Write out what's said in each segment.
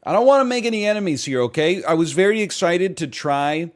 I don't want to make any enemies here, okay? I was very excited to try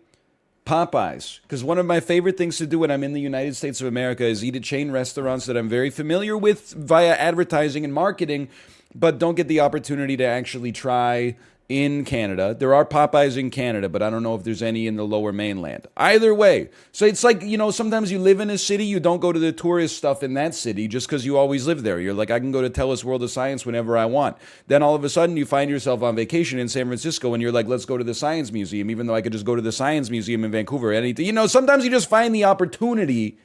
Popeyes because one of my favorite things to do when I'm in the United States of America is eat at chain restaurants that I'm very familiar with via advertising and marketing, but don't get the opportunity to actually try in Canada. There are Popeyes in Canada, but I don't know if there's any in the lower mainland. Either way, so it's like, sometimes you live in a city, you don't go to the tourist stuff in that city just because you always live there. You're like, I can go to Tellus World of Science whenever I want. Then all of a sudden you find yourself on vacation in San Francisco and you're like, let's go to the Science Museum, even though I could just go to the Science Museum in Vancouver. Sometimes you just find the opportunity.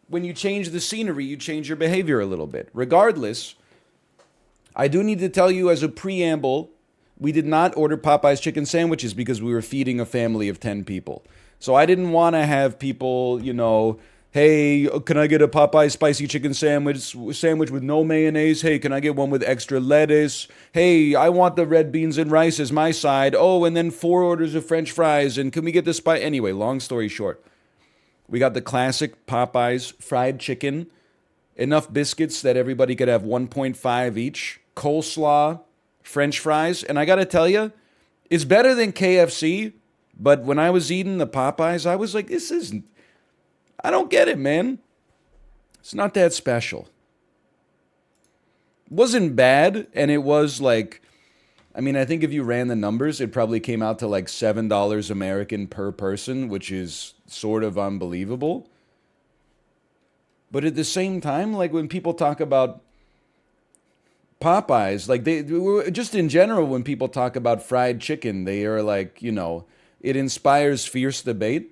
When you change the scenery, you change your behavior a little bit. Regardless, I do need to tell you as a preamble, we did not order Popeye's chicken sandwiches because we were feeding a family of 10 people. So I didn't want to have people, hey, can I get a Popeye spicy chicken sandwich with no mayonnaise? Hey, can I get one with extra lettuce? Hey, I want the red beans and rice as my side. Oh, and then 4 orders of French fries. And can we get the spice? Anyway, long story short, we got the classic Popeyes fried chicken, enough biscuits that everybody could have 1.5 each, coleslaw, French fries, and I gotta tell you, it's better than KFC, but when I was eating the Popeyes, I was like, I don't get it, man. It's not that special. It wasn't bad, and it was like, I think if you ran the numbers, it probably came out to like $7 American per person, which is sort of unbelievable. But at the same time, like when people talk about Popeyes, like they just in general, when people talk about fried chicken, they are like, it inspires fierce debate.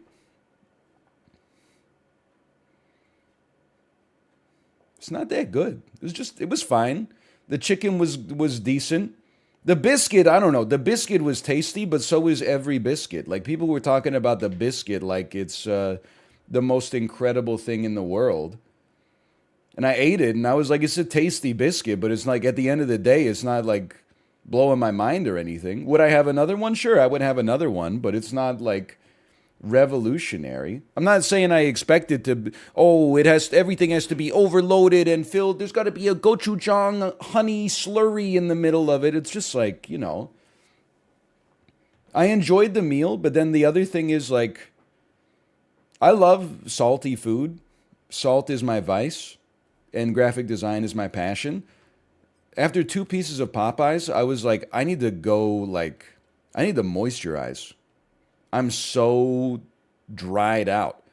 It's not that good. It was fine. The chicken was decent. The biscuit, I don't know. The biscuit was tasty, but so is every biscuit. Like people were talking about the biscuit like it's the most incredible thing in the world. And I ate it, and I was like, it's a tasty biscuit, but it's like, at the end of the day, it's not like blowing my mind or anything. Would I have another one? Sure, I would have another one, but it's not like revolutionary. I'm not saying I expect it to, everything has to be overloaded and filled. There's got to be a gochujang honey slurry in the middle of it. It's just like, I enjoyed the meal, but then the other thing is like, I love salty food. Salt is my vice. And graphic design is my passion. After 2 pieces of Popeyes, I was like, I need to moisturize. I'm so dried out.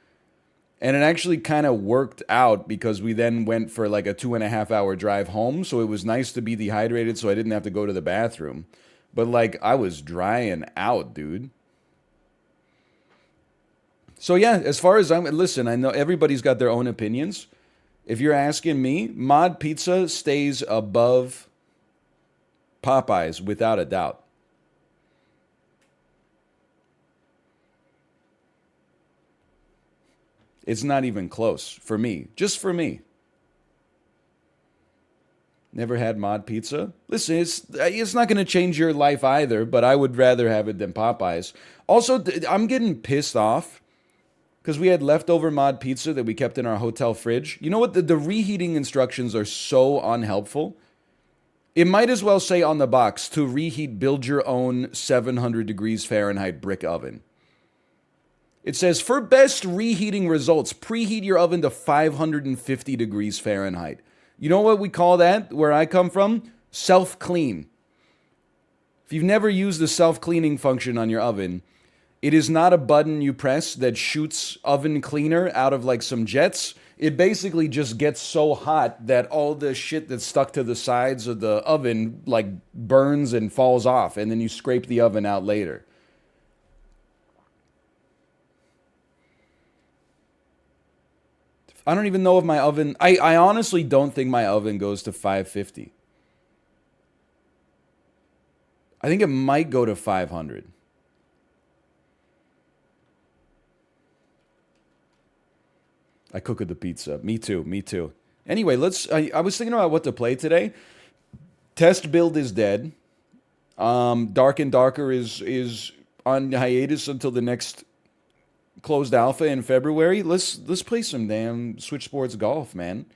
And it actually kind of worked out because we then went for like a 2.5 hour drive home. So it was nice to be dehydrated so I didn't have to go to the bathroom. But like, I was drying out, dude. So yeah, as far as listen, I know everybody's got their own opinions. If you're asking me, Mod Pizza stays above Popeyes without a doubt. It's not even close for me, just for me. Never had Mod Pizza? Listen, it's not going to change your life either, but I would rather have it than Popeyes. Also, I'm getting pissed off because we had leftover Mod Pizza that we kept in our hotel fridge. You know what? The reheating instructions are so unhelpful. It might as well say on the box, to reheat, build your own 700 degrees Fahrenheit brick oven. It says, for best reheating results, preheat your oven to 550 degrees Fahrenheit. You know what we call that where I come from? Self-clean. If you've never used the self-cleaning function on your oven, it is not a button you press that shoots oven cleaner out of like some jets. It basically just gets so hot that all the shit that's stuck to the sides of the oven like burns and falls off, and then you scrape the oven out later. I don't even know if my oven, I honestly don't think my oven goes to 550. I think it might go to 500. I cooked the pizza. Me too. Me too. Anyway, I was thinking about what to play today. Test build is dead. Dark and Darker is on hiatus until the next closed alpha in February. Let's play some damn Switch Sports Golf, man.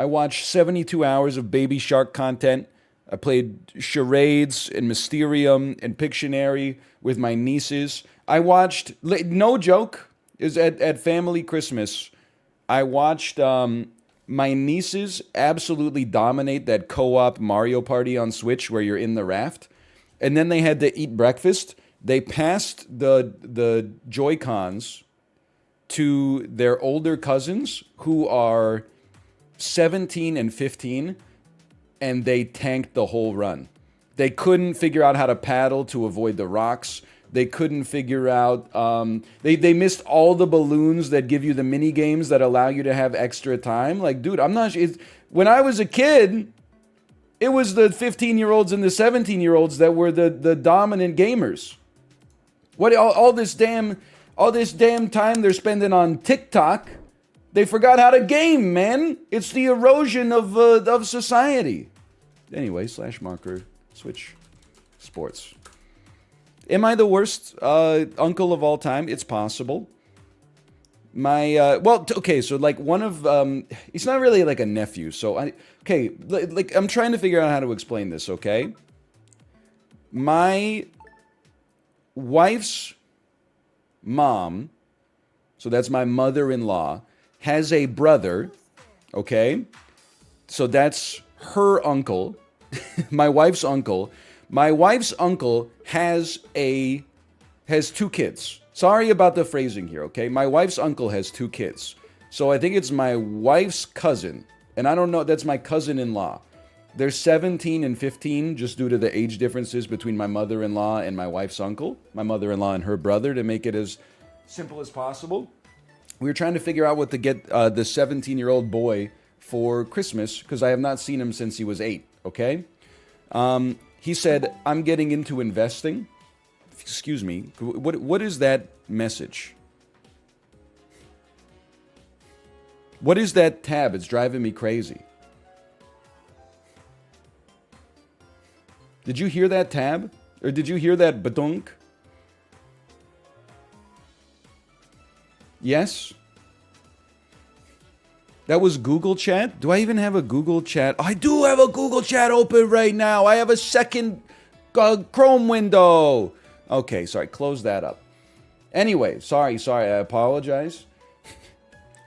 I watched 72 hours of Baby Shark content. I played charades and Mysterium and Pictionary with my nieces. I watched, no joke, is at family Christmas. I watched my nieces absolutely dominate that co-op Mario Party on Switch where you're in the raft, and then they had to eat breakfast. They passed the Joy Cons to their older cousins who are 17 and 15, and they tanked the whole run. They couldn't figure out how to paddle to avoid the rocks. They couldn't figure out. They missed all the balloons that give you the mini games that allow you to have extra time. Like, dude, I'm not. When I was a kid, it was the 15-year-olds and the 17-year-olds that were the dominant gamers. What all this damn time they're spending on TikTok? They forgot how to game, man. It's the erosion of society. Anyway, /marker switch sports. Am I the worst uncle of all time? It's possible. My okay, so like one of he's not really like a nephew. So like I'm trying to figure out how to explain this. Okay, my wife's mom, so that's my mother-in-law, has a brother. Okay, so that's her uncle, my wife's uncle. My wife's uncle has two kids. Sorry about the phrasing here, okay? My wife's uncle has two kids. So I think it's my wife's cousin. And I don't know, that's my cousin-in-law. They're 17 and 15 just due to the age differences between my mother-in-law and my wife's uncle. My mother-in-law and her brother, to make it as simple as possible. We were trying to figure out what to get the 17-year-old boy for Christmas, because I have not seen him since he was 8, okay? He said, I'm getting into investing. Excuse me. What is that message? What is that tab? It's driving me crazy. Did you hear that tab? Or did you hear that badunk? Yes? That was Google Chat? Do I even have a Google Chat? I do have a Google Chat open right now. I have a second Chrome window. Okay, sorry, close that up. Anyway, sorry, I apologize.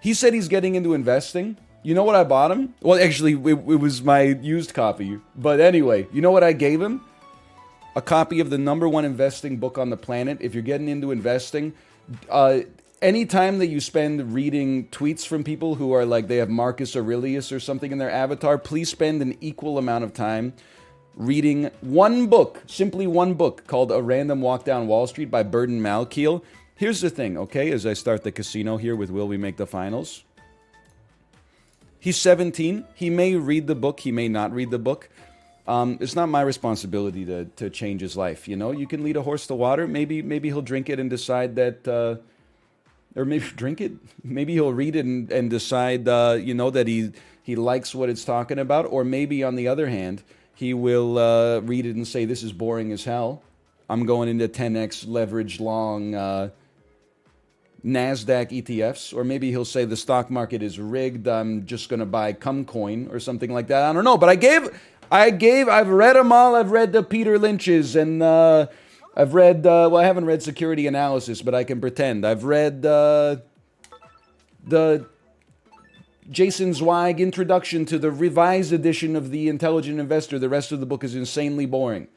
He said he's getting into investing. You know what I bought him? Well, actually, it was my used copy. But anyway, you know what I gave him? A copy of the #1 investing book on the planet. If you're getting into investing, any time that you spend reading tweets from people who are like they have Marcus Aurelius or something in their avatar, please spend an equal amount of time reading one book, simply one book, called A Random Walk Down Wall Street by Burton Malkiel. Here's the thing, okay, as I start the casino here with Will We Make the Finals? He's 17. He may read the book. He may not read the book. It's not my responsibility to change his life, you know? You can lead a horse to water. Maybe he'll drink it and decide that... or maybe drink it. Maybe he'll read it and decide, that he likes what it's talking about. Or maybe, on the other hand, he will read it and say, this is boring as hell. I'm going into 10x leverage long NASDAQ ETFs. Or maybe he'll say the stock market is rigged. I'm just going to buy Cumcoin or something like that. I don't know. But I've read them all. I've read the Peter Lynch's and... I've read, I haven't read Security Analysis, but I can pretend. I've read the Jason Zweig introduction to the revised edition of The Intelligent Investor. The rest of the book is insanely boring.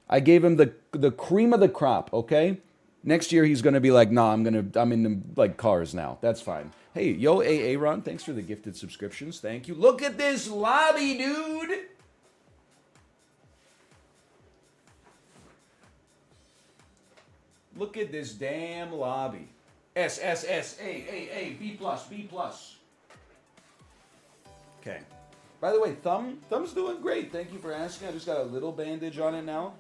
I gave him the cream of the crop, okay? Next year he's going to be like, nah, I'm into like cars now. That's fine. Hey, yo, Aaron, thanks for the gifted subscriptions. Thank you. Look at this lobby, dude. Look at this damn lobby. S, S, S, A, B+, B+. Okay. By the way, Thumb's doing great. Thank you for asking. I just got a little bandage on it now.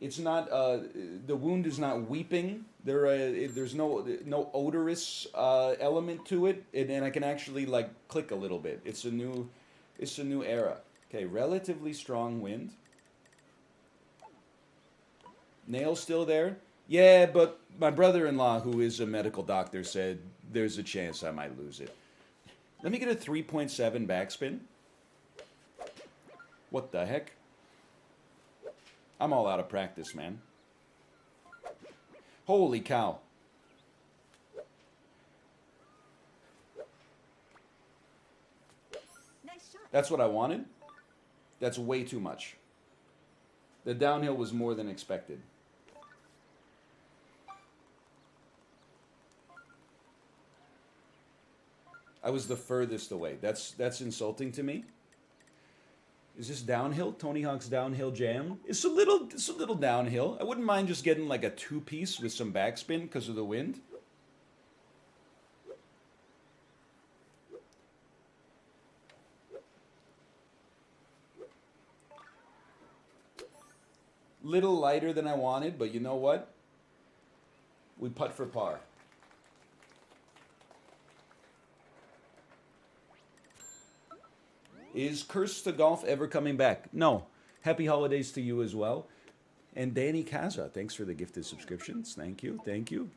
It's not, the wound is not weeping. There's no odorous element to it. And I can actually, like, click a little bit. It's a new era. Okay, relatively strong wind. Nail's still there? Yeah, but my brother-in-law, who is a medical doctor, said there's a chance I might lose it. Let me get a 3.7 backspin. What the heck? I'm all out of practice, man. Holy cow. That's what I wanted. That's way too much. The downhill was more than expected. I was the furthest away. That's insulting to me. Is this downhill? Tony Hawk's Downhill Jam? It's a little downhill. I wouldn't mind just getting like a two-piece with some backspin because of the wind. Little lighter than I wanted, but you know what? We putt for par. Is Curse to Golf ever coming back? No. Happy holidays to you as well. And Danny Kaza, thanks for the gifted subscriptions. Thank you. Thank you.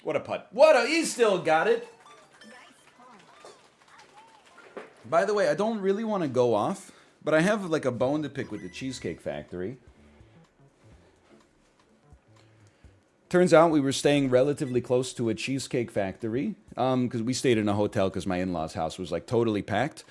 What a putt. He still got it. By the way, I don't really want to go off, but I have like a bone to pick with the Cheesecake Factory. Turns out we were staying relatively close to a Cheesecake Factory because we stayed in a hotel because my in-laws' house was like totally packed.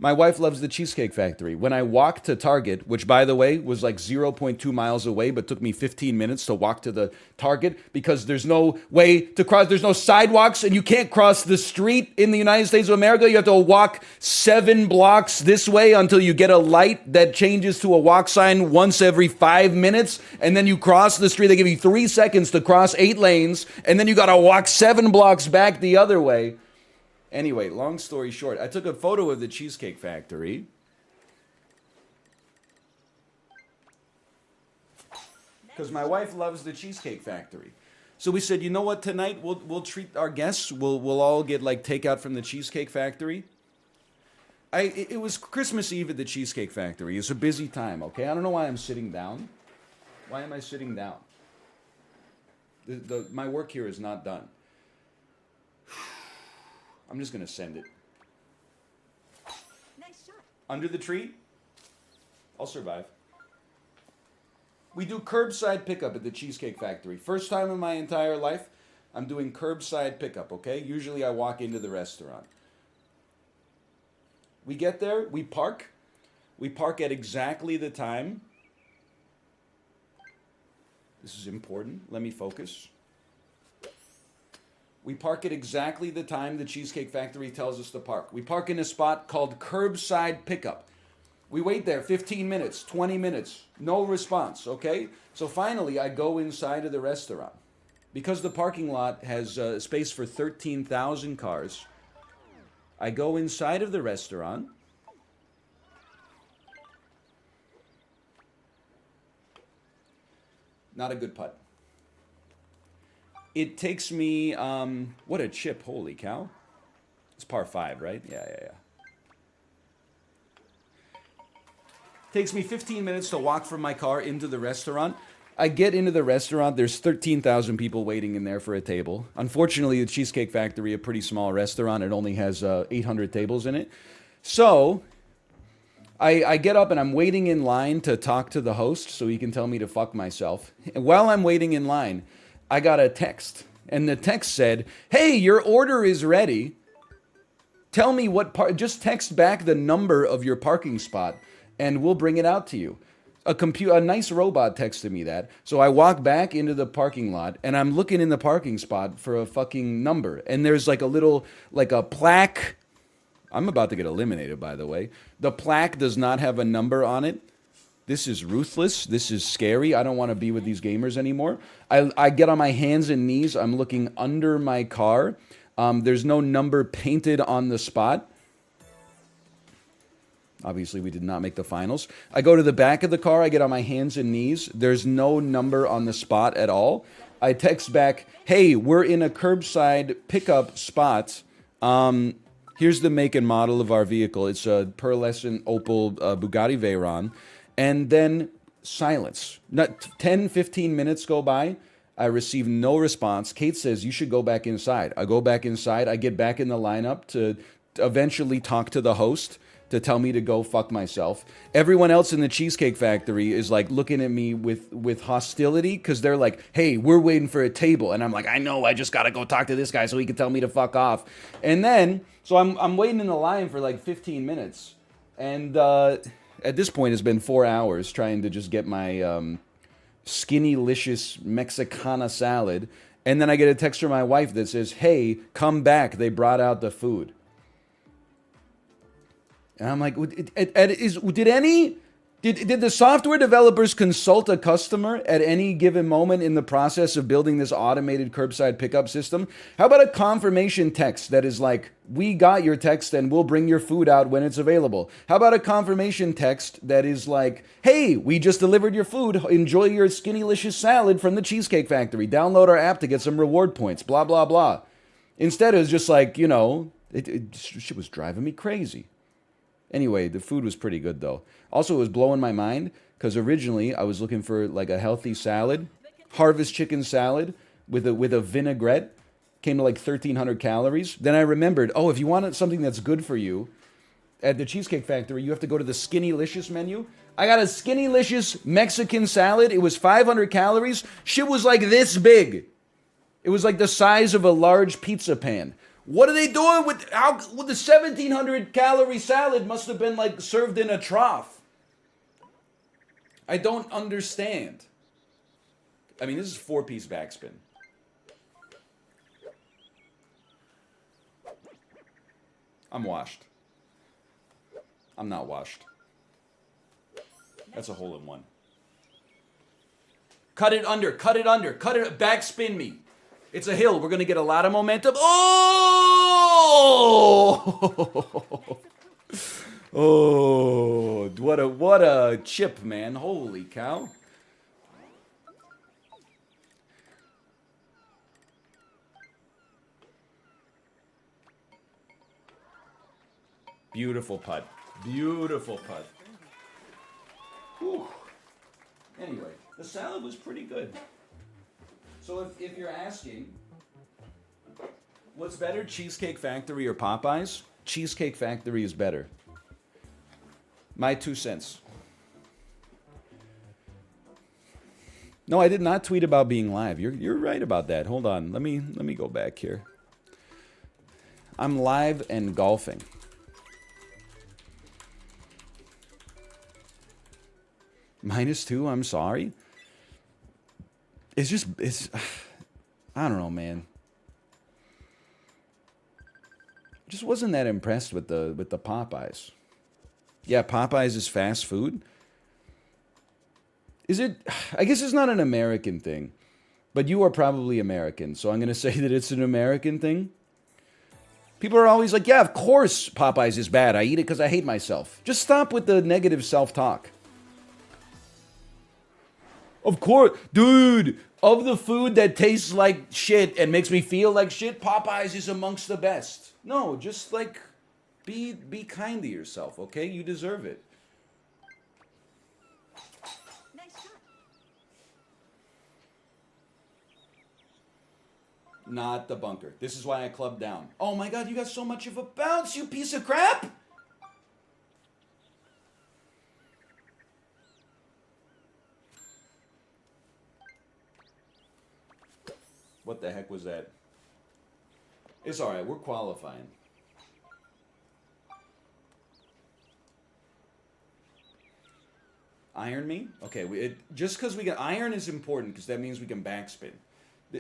My wife loves the Cheesecake Factory. When I walked to Target, which by the way was like 0.2 miles away, but took me 15 minutes to walk to the Target because there's no way to cross, there's no sidewalks and you can't cross the street in the United States of America. You have to walk 7 blocks this way until you get a light that changes to a walk sign once every 5 minutes. And then you cross the street. They give you 3 seconds to cross 8 lanes. And then you got to walk 7 blocks back the other way. Anyway, long story short, I took a photo of the Cheesecake Factory. Because my wife loves the Cheesecake Factory. So we said, you know what, tonight we'll treat our guests. We'll all get like takeout from the Cheesecake Factory. It was Christmas Eve at the Cheesecake Factory. It's a busy time, okay? I don't know why I'm sitting down. Why am I sitting down? My work here is not done. I'm just going to send it. Nice shot. Under the tree? I'll survive. We do curbside pickup at the Cheesecake Factory. First time in my entire life, I'm doing curbside pickup, okay? Usually I walk into the restaurant. We get there, we park. We park at exactly the time. This is important. Let me focus. We park at exactly the time the Cheesecake Factory tells us to park. We park in a spot called curbside pickup. We wait there 15 minutes, 20 minutes, no response, okay? So finally, I go inside of the restaurant. Because the parking lot has space for 13,000 cars, I go inside of the restaurant. Not a good putt. It takes me, what a chip, holy cow. It's par 5, right? Yeah. Takes me 15 minutes to walk from my car into the restaurant. I get into the restaurant, there's 13,000 people waiting in there for a table. Unfortunately, the Cheesecake Factory, a pretty small restaurant, it only has 800 tables in it. So, I get up and I'm waiting in line to talk to the host so he can tell me to fuck myself. And while I'm waiting in line, I got a text, and the text said, hey, your order is ready. Tell me just text back the number of your parking spot, and we'll bring it out to you. A nice robot texted me that. So I walk back into the parking lot, and I'm looking in the parking spot for a fucking number. And there's like a plaque. I'm about to get eliminated, by the way. The plaque does not have a number on it. This is ruthless. This is scary. I don't want to be with these gamers anymore. I get on my hands and knees. I'm looking under my car. There's no number painted on the spot. Obviously, we did not make the finals. I go to the back of the car. I get on my hands and knees. There's no number on the spot at all. I text back, hey, we're in a curbside pickup spot. Here's the make and model of our vehicle. It's a pearlescent Opel Bugatti Veyron. And then silence. 10, 15 minutes go by. I receive no response. Kate says, you should go back inside. I go back inside. I get back in the lineup to eventually talk to the host to tell me to go fuck myself. Everyone else in the Cheesecake Factory is like looking at me with hostility because they're like, hey, we're waiting for a table. And I'm like, I know, I just got to go talk to this guy so he can tell me to fuck off. And then, so I'm waiting in the line for like 15 minutes. And at this point, it's been 4 hours trying to just get my skinny-licious Mexicana salad. And then I get a text from my wife that says, hey, come back. They brought out the food. And I'm like, did the software developers consult a customer at any given moment in the process of building this automated curbside pickup system? How about a confirmation text that is like, we got your text and we'll bring your food out when it's available? How about a confirmation text that is like, hey, we just delivered your food. Enjoy your skinny-licious salad from the Cheesecake Factory. Download our app to get some reward points, blah, blah, blah. Instead, it was just like, you know, shit was driving me crazy. Anyway, the food was pretty good, though. Also, it was blowing my mind, because originally I was looking for like a healthy salad, harvest chicken salad with a vinaigrette. Came to like 1,300 calories. Then I remembered, oh, if you want something that's good for you, at the Cheesecake Factory, you have to go to the Skinny-licious menu. I got a Skinny-licious Mexican salad. It was 500 calories. Shit was like this big. It was like the size of a large pizza pan. What are they doing with the 1,700 calorie salad? Must have been like served in a trough. I don't understand. I mean, this is 4-piece backspin. I'm washed. I'm not washed. That's a hole in one. Cut it under, cut it under, cut it, backspin me. It's a hill. We're going to get a lot of momentum. Oh! Oh, what a chip, man. Holy cow. Beautiful putt. Beautiful putt. Whew. Anyway, the salad was pretty good. So if you're asking, what's better, Cheesecake Factory or Popeyes? Cheesecake Factory is better. My 2 cents. No, I did not tweet about being live. You're right about that. Hold on. Let me go back here. I'm live and golfing. -2, I'm sorry. It's I don't know, man. Just wasn't that impressed with the Popeyes. Yeah, Popeyes is fast food. Is it? I guess it's not an American thing, but you are probably American, so I'm going to say that it's an American thing. People are always like, yeah, of course Popeyes is bad. I eat it because I hate myself. Just stop with the negative self-talk. Of course, dude, of the food that tastes like shit and makes me feel like shit, Popeyes is amongst the best. No, just like, be kind to yourself, okay? You deserve it. Nice shot. Not the bunker. This is why I clubbed down. Oh my god, you got so much of a bounce, you piece of crap! What the heck was that? It's alright, we're qualifying. Iron me? Okay, just because we can... Iron is important, because that means we can backspin.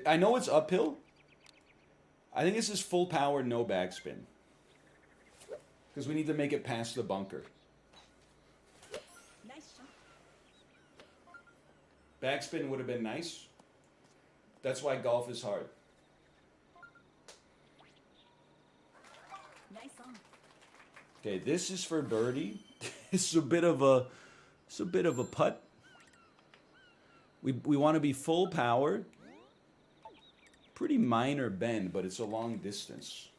I know it's uphill. I think this is full power, no backspin. Because we need to make it past the bunker. Nice shot. Backspin would have been nice. That's why golf is hard. Nice on. Okay, this is for birdie. It's a bit of a putt. We want to be full power. Pretty minor bend, but it's a long distance.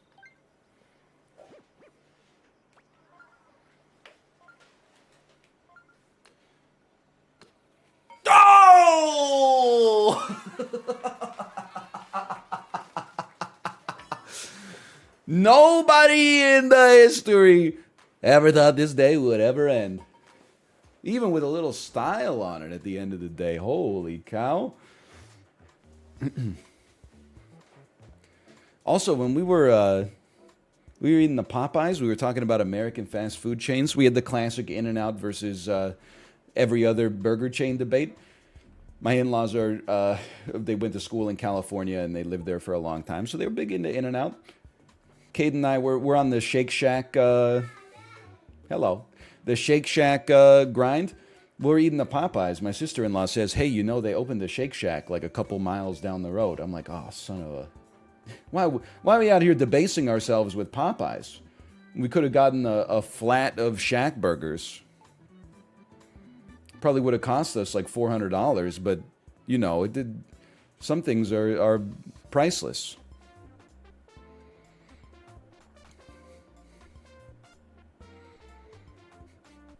Oh! Nobody in the history ever thought this day would ever end. Even with a little style on it at the end of the day. Holy cow. Also, when we were eating the Popeyes, we were talking about American fast food chains. We had the classic In-N-Out versus every other burger chain debate. My in-laws they went to school in California and they lived there for a long time, so they were big into In-N-Out. Cade and I we're on the Shake Shack, the Shake Shack grind. We're eating the Popeyes. My sister-in-law says, hey, you know they opened the Shake Shack like a couple miles down the road. I'm like, oh, son of a... Why are we out here debasing ourselves with Popeyes? We could have gotten a flat of Shack burgers. Probably would have cost us like $400, but, you know, it did. Some things are priceless.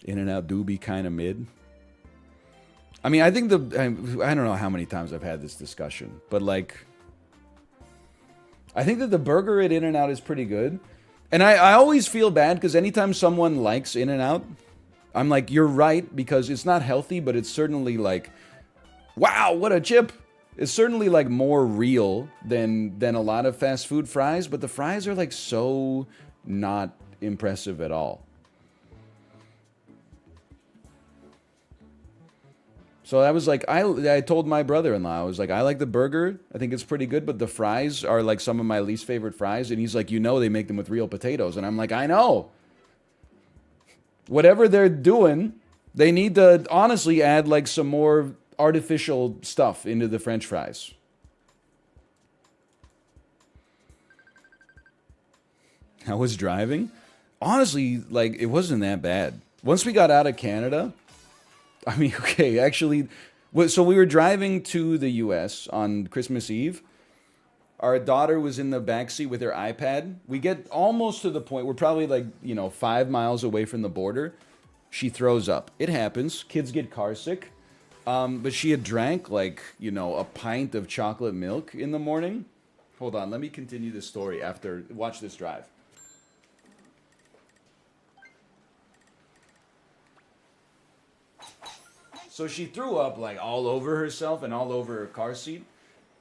In-N-Out do be kind of mid. I mean, I think I don't know how many times I've had this discussion, but like, I think that the burger at In-N-Out is pretty good. And I always feel bad because anytime someone likes In-N-Out, I'm like, you're right, because it's not healthy, but it's certainly like, wow, what a chip. It's certainly like more real than a lot of fast food fries, but the fries are like so not impressive at all. So I was like, I told my brother-in-law, I was like, I like the burger. I think it's pretty good, but the fries are like some of my least favorite fries. And he's like, you know, they make them with real potatoes. And I'm like, I know. Whatever they're doing, they need to honestly add like some more artificial stuff into the French fries. How was driving? Honestly, like, it wasn't that bad. Once we got out of Canada, I mean, okay, actually, so we were driving to the U.S. on Christmas Eve. Our daughter was in the backseat with her iPad. We get almost to the point, we're probably like, 5 miles away from the border. She throws up. It happens. Kids get car sick. But she had drank like, a pint of chocolate milk in the morning. Hold on, let me continue the story after, watch this drive. So she threw up like all over herself and all over her car seat.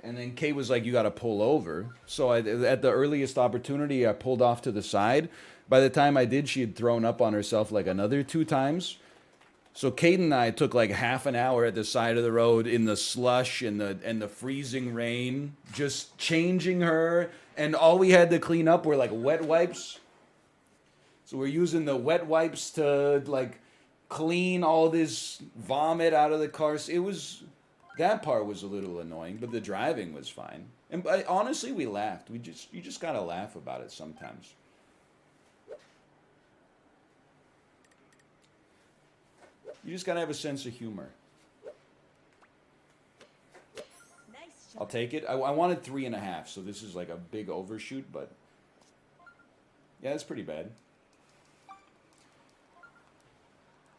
And then Kate was like, you got to pull over. So at the earliest opportunity, I pulled off to the side. By the time I did, she had thrown up on herself like another 2 times. So Kate and I took like half an hour at the side of the road in the slush and the freezing rain, just changing her. And all we had to clean up were like wet wipes. So we're using the wet wipes to like clean all this vomit out of the car. That part was a little annoying, but the driving was fine. And honestly, we laughed. You just gotta laugh about it sometimes. You just gotta have a sense of humor. I'll take it. I wanted 3.5, so this is like a big overshoot, but yeah, it's pretty bad.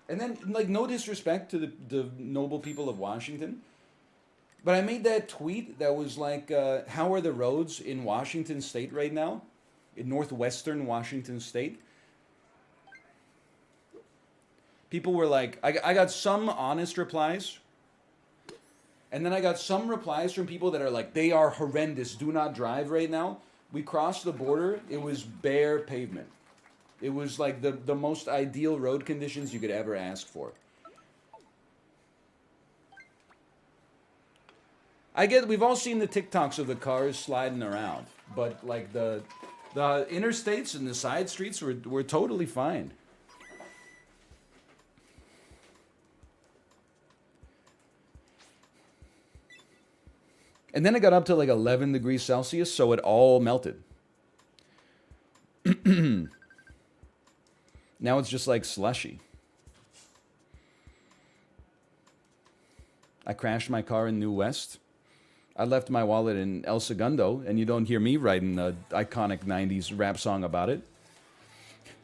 And then, like, no disrespect to the noble people of Washington, but I made that tweet that was like, how are the roads in Washington State right now? In northwestern Washington State? People were like, I got some honest replies, and then I got some replies from people that are like, they are horrendous, do not drive right now. We crossed the border, it was bare pavement. It was like the most ideal road conditions you could ever ask for. We've all seen the TikToks of the cars sliding around, but like the interstates and the side streets were totally fine. And then it got up to like 11 degrees Celsius, so it all melted. Now it's just like slushy. I crashed my car in New West. I left my wallet in El Segundo, and you don't hear me writing the iconic 90s rap song about it.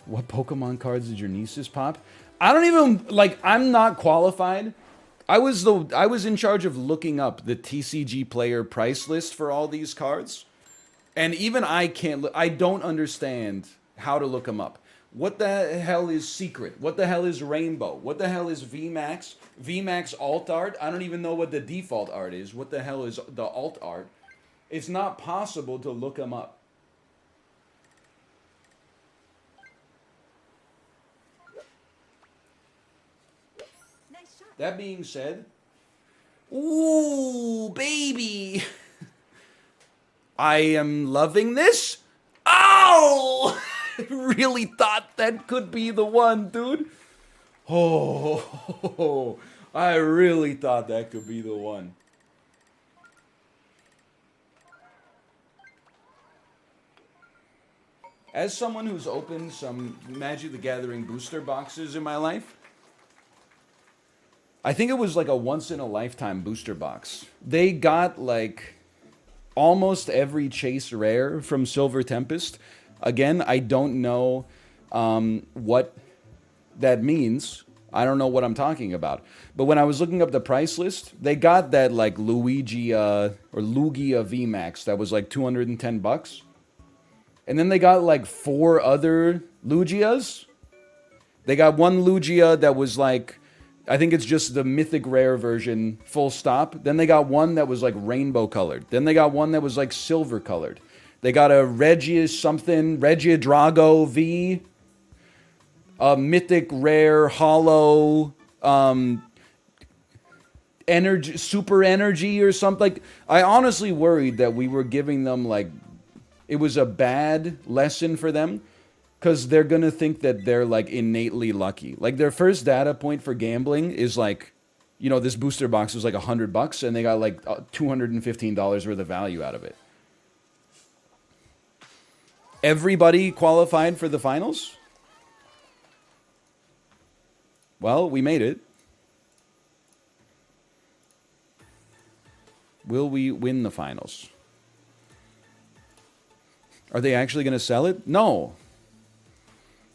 What Pokemon cards did your nieces pop? I don't even, like, I'm not qualified. I was in charge of looking up the TCG player price list for all these cards. And even I can't. I don't understand how to look them up. What the hell is secret? What the hell is rainbow? What the hell is VMAX? VMAX alt art? I don't even know what the default art is. What the hell is the alt art? It's not possible to look them up. That being said, ooh, baby. I am loving this. Oh! I really thought that could be the one, dude. Oh, I really thought that could be the one. As someone who's opened some Magic the Gathering booster boxes in my life, I think it was like a once in a lifetime booster box. They got like almost every chase rare from Silver Tempest. Again, I don't know what that means. I don't know what I'm talking about. But when I was looking up the price list, they got that like Luigi or Lugia VMAX that was like $210. And then they got like 4 other Lugias. They got one Lugia that was like, I think it's just the mythic rare version, full stop. Then they got one that was like rainbow colored. Then they got one that was like silver colored. They got a Regia Drago V, a mythic rare hollow, energy, super energy or something. Like, I honestly worried that we were giving them like, it was a bad lesson for them. Because they're going to think that they're, like, innately lucky. Like, their first data point for gambling is, like, you know, this booster box was, like, $100, and they got, like, $215 worth of value out of it. Everybody qualified for the finals? Well, we made it. Will we win the finals? Are they actually going to sell it? No.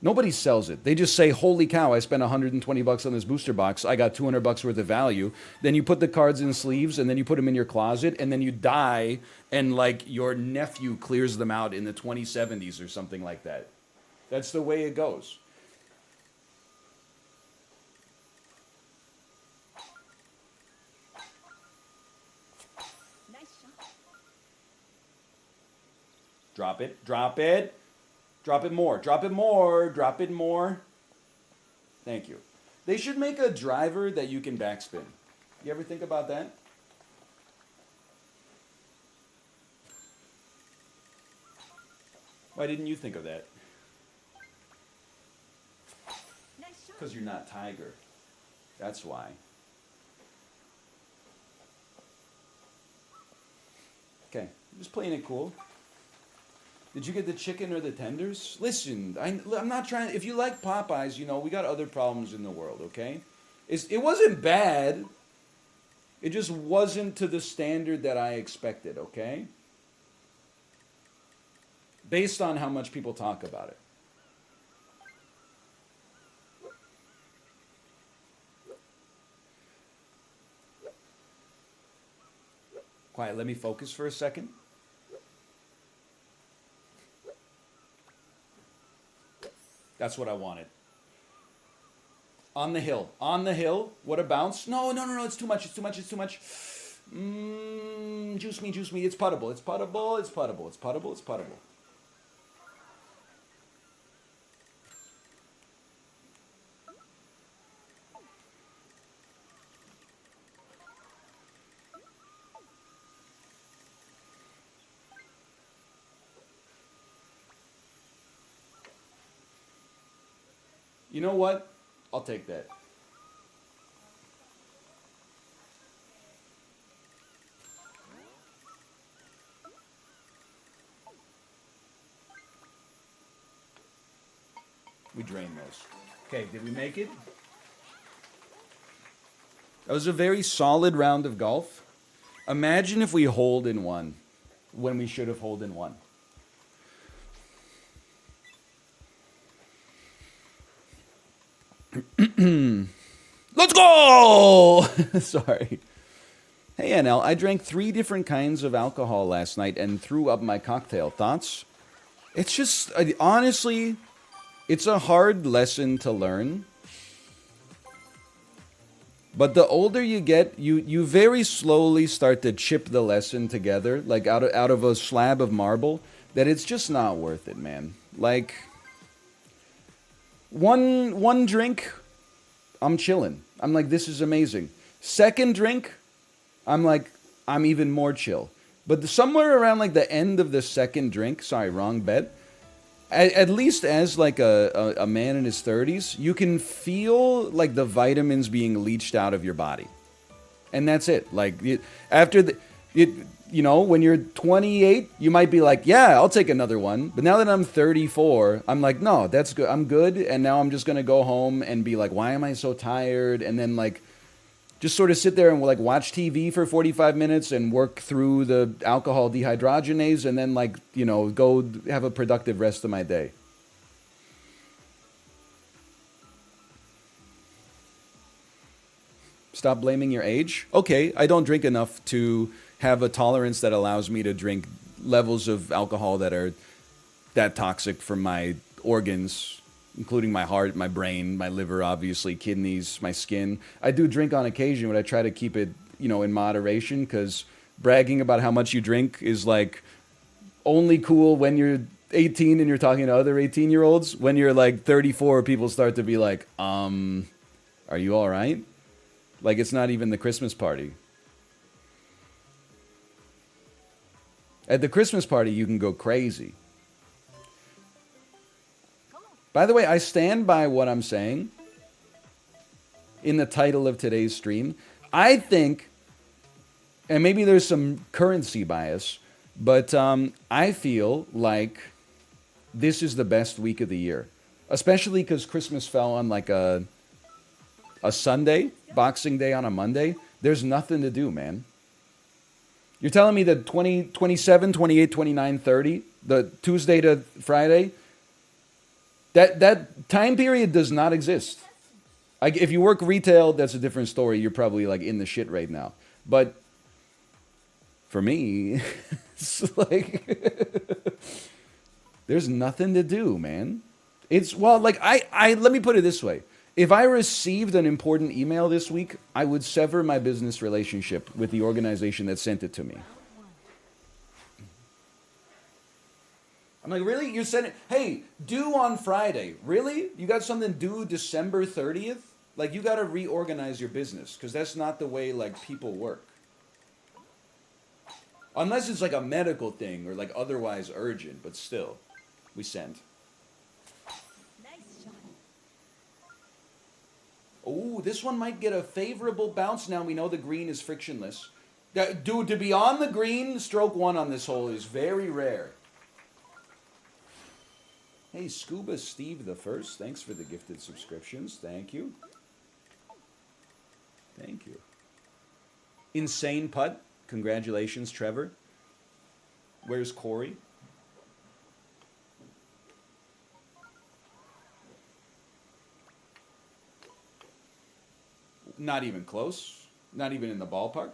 Nobody sells it. They just say, holy cow, I spent $120 on this booster box. I got $200 worth of value. Then you put the cards in sleeves, and then you put them in your closet, and then you die, and like your nephew clears them out in the 2070s or something like that. That's the way it goes. Nice shot. Drop it. Drop it. Drop it more. Drop it more. Drop it more. Thank you. They should make a driver that you can backspin. You ever think about that? Why didn't you think of that? Because you're not Tiger. That's why. Okay, I'm just playing it cool. Did you get the chicken or the tenders? Listen, I'm not trying... If you like Popeyes, you know, we got other problems in the world, okay? It wasn't bad. It just wasn't to the standard that I expected, okay? Based on how much people talk about it. Quiet, let me focus for a second. That's what I wanted. On the hill. On the hill. What a bounce. No, no, no, no. It's too much. It's too much. It's too much. Juice me, juice me. It's puttable. It's puttable. It's puttable. It's puttable. It's puttable. You know what? I'll take that. We drain those. Okay, did we make it? That was a very solid round of golf. Imagine if we hold in one when we should have hold in one. Let's go! Sorry. Hey NL, I drank 3 different kinds of alcohol last night and threw up my cocktail. Thoughts? It's just, honestly, it's a hard lesson to learn. But the older you get, you very slowly start to chip the lesson together, like out of a slab of marble, that it's just not worth it, man. Like one drink, I'm chilling. I'm like, this is amazing. Second drink, I'm like, I'm even more chill. But somewhere around like the end of the second drink, sorry, wrong bet. At least as like a man in his 30s, you can feel like the vitamins being leached out of your body, and that's it. Like after when you're 28, you might be like, yeah, I'll take another one. But now that I'm 34, I'm like, no, that's good. I'm good, and now I'm just gonna go home and be like, why am I so tired? And then like just sort of sit there and like watch TV for 45 minutes and work through the alcohol dehydrogenase and then like, go have a productive rest of my day. Stop blaming your age. Okay, I don't drink enough to have a tolerance that allows me to drink levels of alcohol that are that toxic for my organs, including my heart, my brain, my liver, obviously, kidneys, my skin. I do drink on occasion, but I try to keep it, in moderation, because bragging about how much you drink is like only cool when you're 18 and you're talking to other 18-year-olds. When you're like 34, people start to be like, are you all right? Like it's not even the Christmas party. At the Christmas party, you can go crazy. By the way, I stand by what I'm saying in the title of today's stream. I think, and maybe there's some currency bias, but I feel like this is the best week of the year. Especially because Christmas fell on like a Sunday, Boxing Day on a Monday. There's nothing to do, man. You're telling me that 27, 28, 29, 30, the Tuesday to Friday, that time period does not exist. Like if you work retail, that's a different story. You're probably like in the shit right now. But for me, it's like there's nothing to do, man. It's like I let me put it this way. If I received an important email this week, I would sever my business relationship with the organization that sent it to me. I'm like, really? You're sending, hey, due on Friday. Really? You got something due December 30th? Like, you got to reorganize your business, because that's not the way, like, people work. Unless it's, like, a medical thing or, like, otherwise urgent, but still, we send. Nice shot. Oh, this one might get a favorable bounce. Now we know the green is frictionless. Dude, to be on the green, stroke 1 on this hole is very rare. Hey, Scuba Steve the First, thanks for the gifted subscriptions. Thank you. Thank you. Insane putt. Congratulations, Trevor. Where's Corey? Not even close. Not even in the ballpark.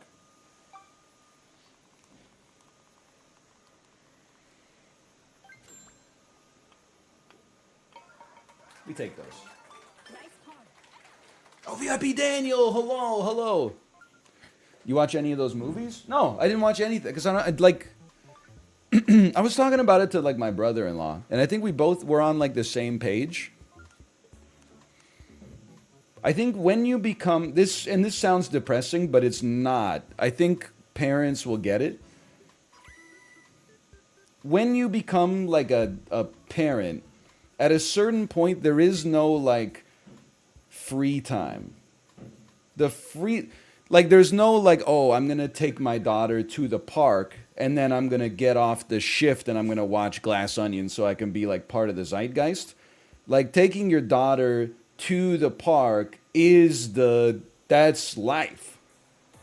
We take those. Oh, VIP Daniel, hello, hello. You watch any of those movies? No, I didn't watch anything because I'd like. I was talking about it to like my brother-in-law, and I think we both were on like the same page. I think when you become this, and this sounds depressing, but it's not. I think parents will get it. When you become like a parent, at a certain point, there is no like free time. There's no like, oh, I'm going to take my daughter to the park and then I'm going to get off the shift and I'm going to watch Glass Onion so I can be like part of the zeitgeist. Like taking your daughter to the park that's life.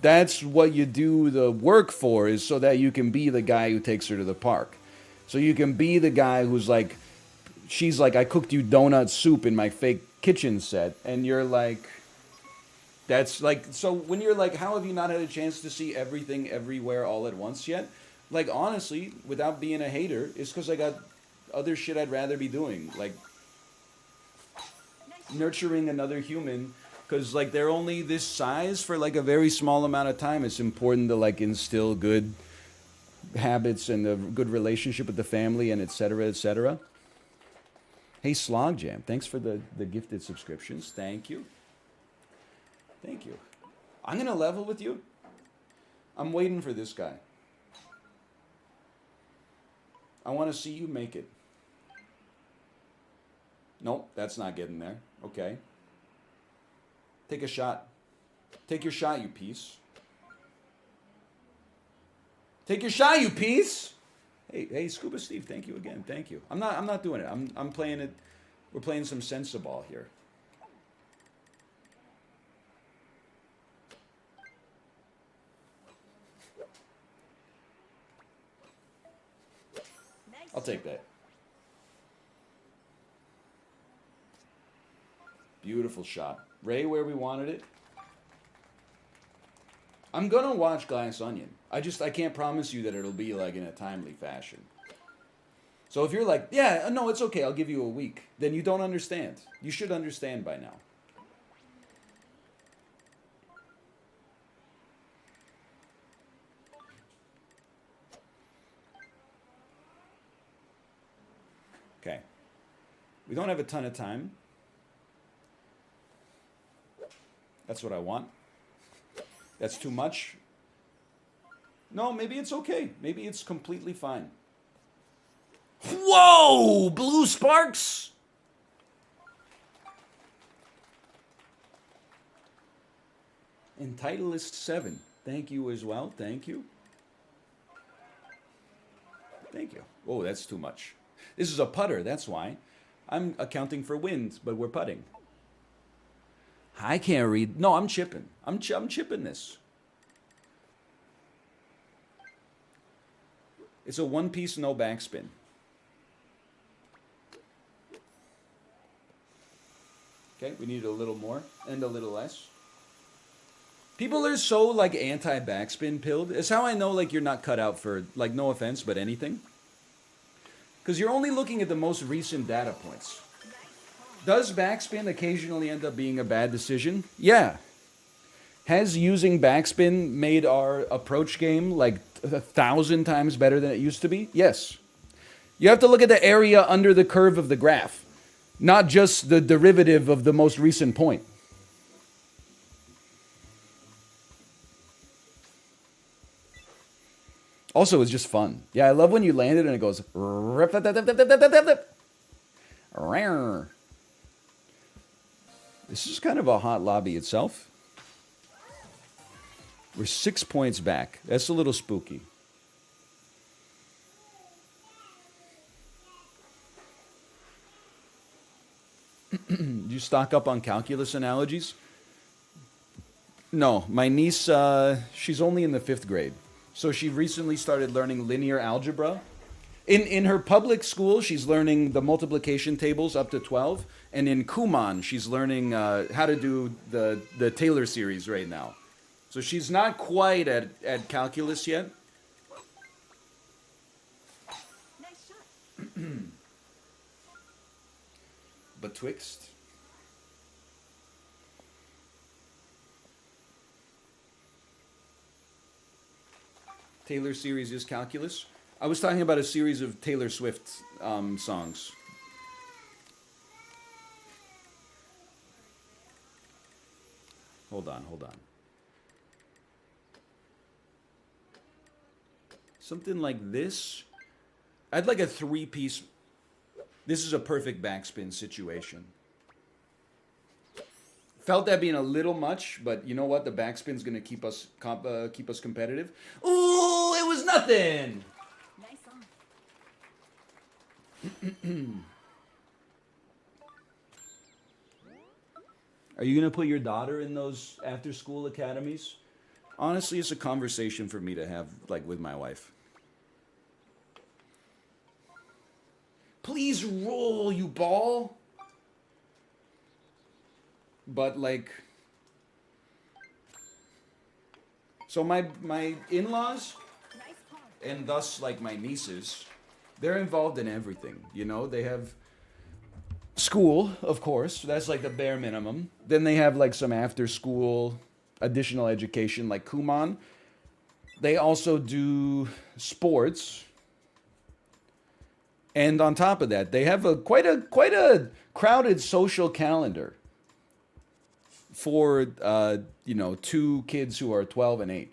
That's what you do the work for, is so that you can be the guy who takes her to the park. So you can be the guy who's like, she's like, I cooked you donut soup in my fake kitchen set. And you're like, That's like, so when you're like, how have you not had a chance to see everything everywhere all at once yet? Like, honestly, without being a hater, it's because I got other shit I'd rather be doing. Like, nurturing another human. Because, like, they're only this size for, like, a very small amount of time. It's important to, like, instill good habits and a good relationship with the family and et cetera, et cetera. Hey, Slogjam, thanks for the gifted subscriptions. Thank you. Thank you. I'm going to level with you. I'm waiting for this guy. I want to see you make it. Nope, that's not getting there. Okay. Take a shot. Take your shot, you piece. Take your shot, you piece. Hey, Scuba Steve, thank you again. Thank you. I'm not doing it. I'm playing it. We're playing some sensa ball here. I'll take that. Beautiful shot. Ray where we wanted it. I'm gonna watch Glass Onion. I can't promise you that it'll be like in a timely fashion. So if you're like, yeah, no, it's okay, I'll give you a week, then you don't understand. You should understand by now. Okay. We don't have a ton of time. That's what I want. That's too much. No, maybe it's okay. Maybe it's completely fine. Whoa! Blue sparks! And Titleist 7. Thank you as well. Thank you. Thank you. Oh, that's too much. This is a putter, that's why. I'm accounting for wind, but we're putting. I can't read. No, I'm chipping. I'm chipping this. It's a one-piece, no backspin. Okay, we need a little more and a little less. People are so, like, anti-backspin pilled. It's how I know, like, you're not cut out for, like, no offense, but anything. Because you're only looking at the most recent data points. Does backspin occasionally end up being a bad decision? Yeah. Has using backspin made our approach game like 1,000 times better than it used to be? Yes. You have to look at the area under the curve of the graph, not just the derivative of the most recent point. Also, it's just fun. Yeah, I love when you land it and it goes. This is kind of a hot lobby itself. We're 6 points back. That's a little spooky. You stock up on calculus analogies? No, my niece, she's only in the 5th grade. So she recently started learning linear algebra. In her public school, she's learning the multiplication tables up to 12. And in Kumon, she's learning how to do the Taylor series right now. So she's not quite at calculus yet. Nice shot. Betwixt. Taylor series is calculus. I was talking about a series of Taylor Swift songs. Hold on. Something like this. I'd like a 3-piece. This is a perfect backspin situation. Felt that being a little much, but you know what? The backspin's going to keep us competitive. Ooh, it was nothing. Nice song. Are you going to put your daughter in those after-school academies? Honestly, it's a conversation for me to have, like, with my wife. Please roll, you ball. But, like, So my in-laws Nice car. and thus like my nieces, they're involved in everything. You know, they have school, of course. That's like the bare minimum. Then they have like some after school additional education like Kumon. They also do sports. And on top of that, they have a quite a crowded social calendar for two kids who are 12 and 8.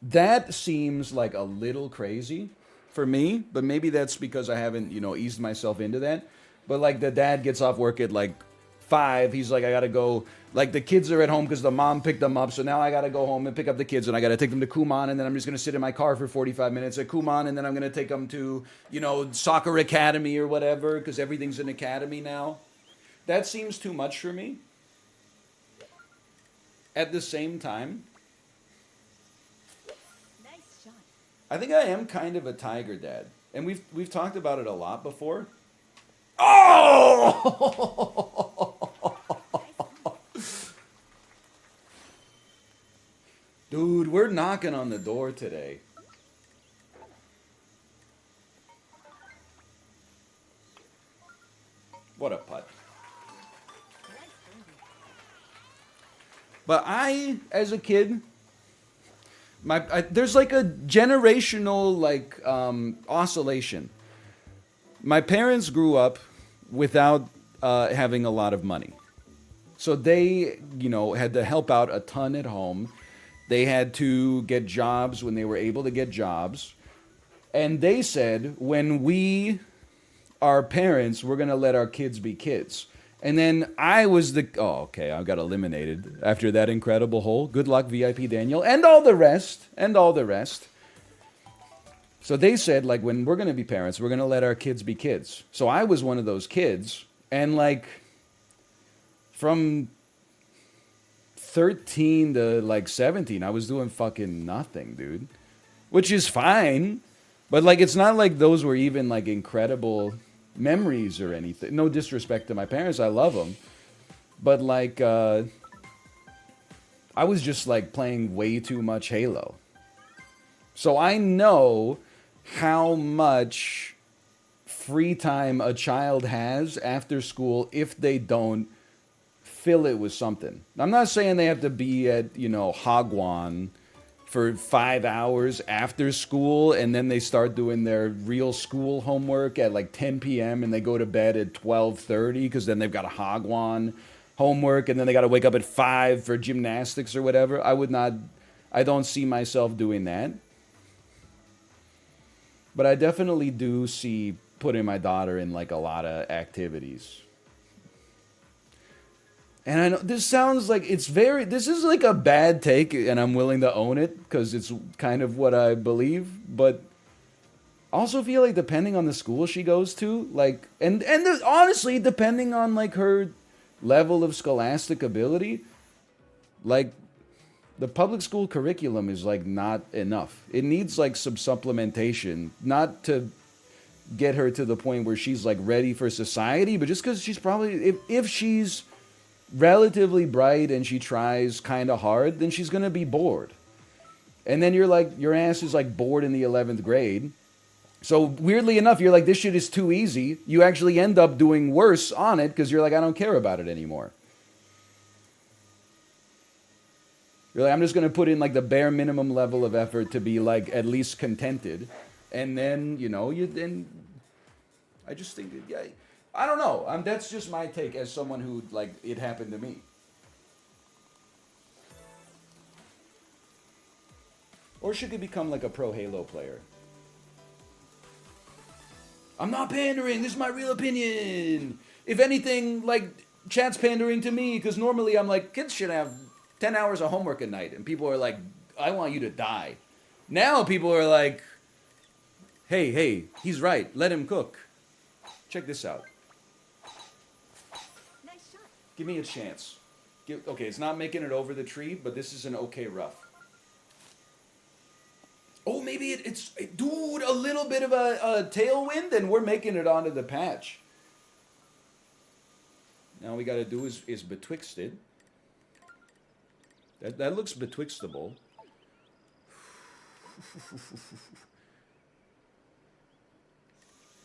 That seems like a little crazy for me, but maybe that's because I haven't, eased myself into that. But like the dad gets off work at like 5, he's like, I gotta go. Like the kids are at home because the mom picked them up, so now I gotta go home and pick up the kids, and I gotta take them to Kumon, and then I'm just gonna sit in my car for 45 minutes at Kumon, and then I'm gonna take them to, soccer academy or whatever, because everything's an academy now. That seems too much for me. At the same time, Nice shot. I think I am kind of a tiger dad, and we've talked about it a lot before. Oh! Dude, we're knocking on the door today. What a putt. Nice birdie. But as a kid, there's like a generational oscillation. My parents grew up without having a lot of money, so they had to help out a ton at home. They had to get jobs when they were able to get jobs, and they said when we are parents, we're gonna let our kids be kids. And then I was okay, I got eliminated after that incredible hole. Good luck, VIP Daniel, and all the rest, So they said, like, when we're going to be parents, we're going to let our kids be kids. So I was one of those kids. And, like, from 13 to, 17, I was doing fucking nothing, dude. Which is fine. But, it's not like those were even, incredible memories or anything. No disrespect to my parents. I love them. But, I was just, playing way too much Halo. So I know how much free time a child has after school if they don't fill it with something. I'm not saying they have to be at, Hagwon for 5 hours after school and then they start doing their real school homework at 10 p.m. and they go to bed at 12:30 because then they've got a Hagwon homework and then they got to wake up at 5 for gymnastics or whatever. I don't see myself doing that. But I definitely do see putting my daughter in a lot of activities. And I know this sounds like this is a bad take and I'm willing to own it because it's kind of what I believe. But I also feel like depending on the school she goes to, honestly, depending on her level of scholastic ability, the public school curriculum is not enough. It needs some supplementation, not to get her to the point where she's ready for society, but just because she's probably if she's relatively bright and she tries kind of hard, then she's gonna be bored. And then your ass is bored in the 11th grade. So weirdly enough, you're this shit is too easy. You actually end up doing worse on it because you're I don't care about it anymore. You're I'm just going to put in the bare minimum level of effort to be at least contented. And then, I just think, yeah, I don't know. That's just my take as someone who, it happened to me. Or she could become a pro Halo player. I'm not pandering. This is my real opinion. If anything, chat's pandering to me because normally I'm kids should have 10 hours of homework a night. And people are I want you to die. Now people are hey, he's right. Let him cook. Check this out. Nice shot. Give me a chance. Okay, it's not making it over the tree, but this is an okay rough. Oh, maybe it's dude, a little bit of a tailwind, and we're making it onto the patch. Now all we got to do is betwixt it. That looks betwixtable.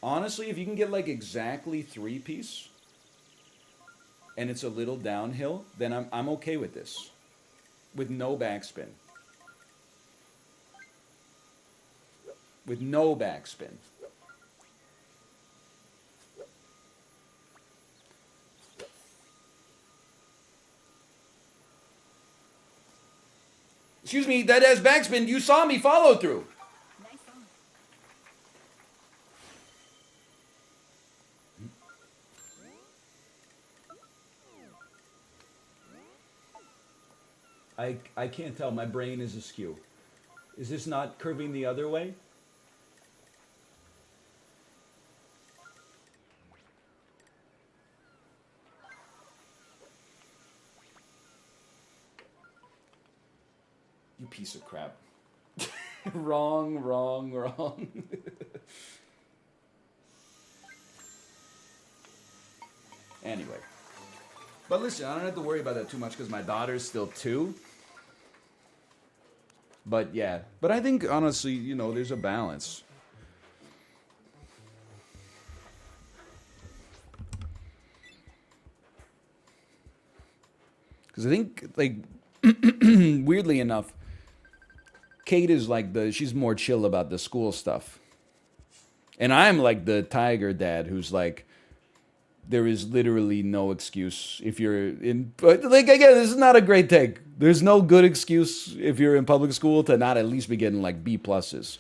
Honestly, if you can get like exactly 3-piece and it's a little downhill, then I'm okay with this. With no backspin. With no backspin. Excuse me, that has backspin. You saw me follow through. Nice on. I can't tell. My brain is askew. Is this not curving the other way? You piece of crap. Wrong, wrong, wrong. Anyway. But listen, I don't have to worry about that too much because my daughter's still 2. But yeah. But I think, honestly, you know, there's a balance. Because I think, like, weirdly enough, Kate is like she's more chill about the school stuff. And I'm like the tiger dad who's like, there is literally no excuse if you're in, but like, again, this is not a great take. There's no good excuse if you're in public school to not at least be getting like B pluses.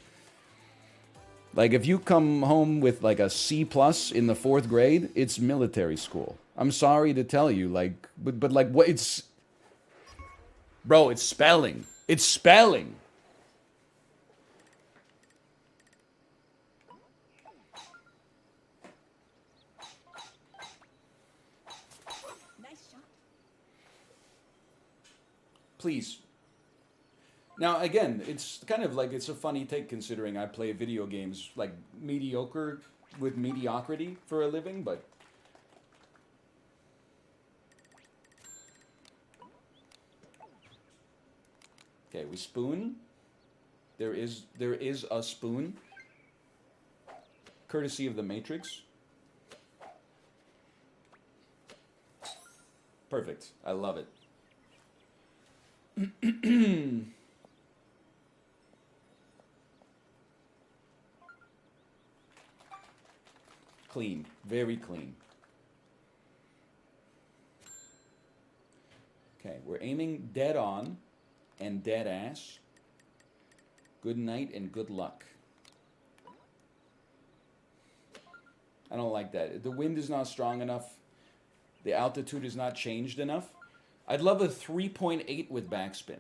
Like if you come home with like a C plus in the 4th grade, it's military school. I'm sorry to tell you, like, but like what it's, bro, it's spelling. It's spelling. Nice shot. Please. Now, again, it's kind of like it's a funny take considering I play video games like mediocre with mediocrity for a living, but okay, we spoon. There is a spoon. Courtesy of the Matrix. Perfect. I love it. Clean. Very clean. Okay, we're aiming dead on and dead ass. Good night and good luck. I don't like that. The wind is not strong enough. The altitude is not changed enough. I'd love a 3.8 with backspin.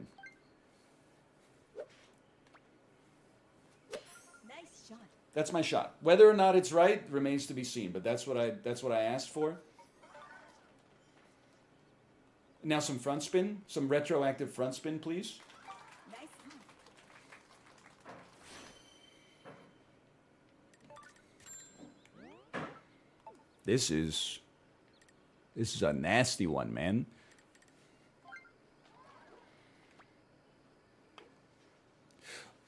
Nice shot. That's my shot. Whether or not it's right remains to be seen, but that's what I asked for. Now some front spin, some retroactive front spin, please. Nice on. This is a nasty one, man.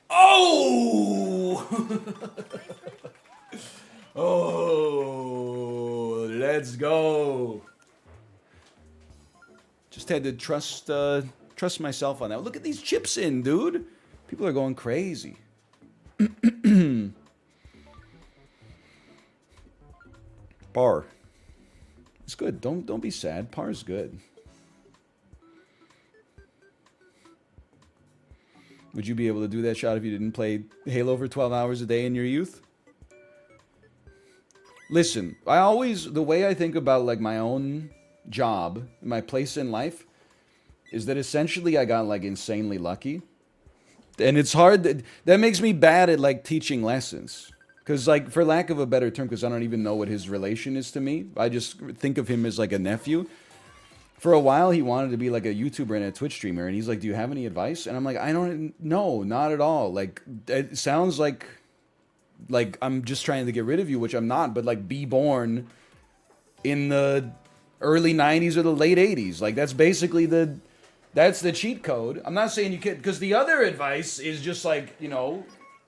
Oh! Oh, let's go. Just had to trust myself on that. Look at these chips in, dude. People are going crazy. Par. It's good. Don't be sad. Par's good. Would you be able to do that shot if you didn't play Halo for 12 hours a day in your youth? Listen, the way I think about like my own job, my place in life, is that essentially I got like insanely lucky. And it's hard, that makes me bad at like teaching lessons. Because like, for lack of a better term, because I don't even know what his relation is to me, I just think of him as like a nephew. For a while, he wanted to be like a YouTuber and a Twitch streamer, and he's like, "Do you have any advice?" And I'm like, "I don't know, not at all. Like, it sounds like I'm just trying to get rid of you, which I'm not. But like, be born in the early '90s or the late '80s. Like, that's basically the That's the cheat code. I'm not saying you can, because the other advice is just like,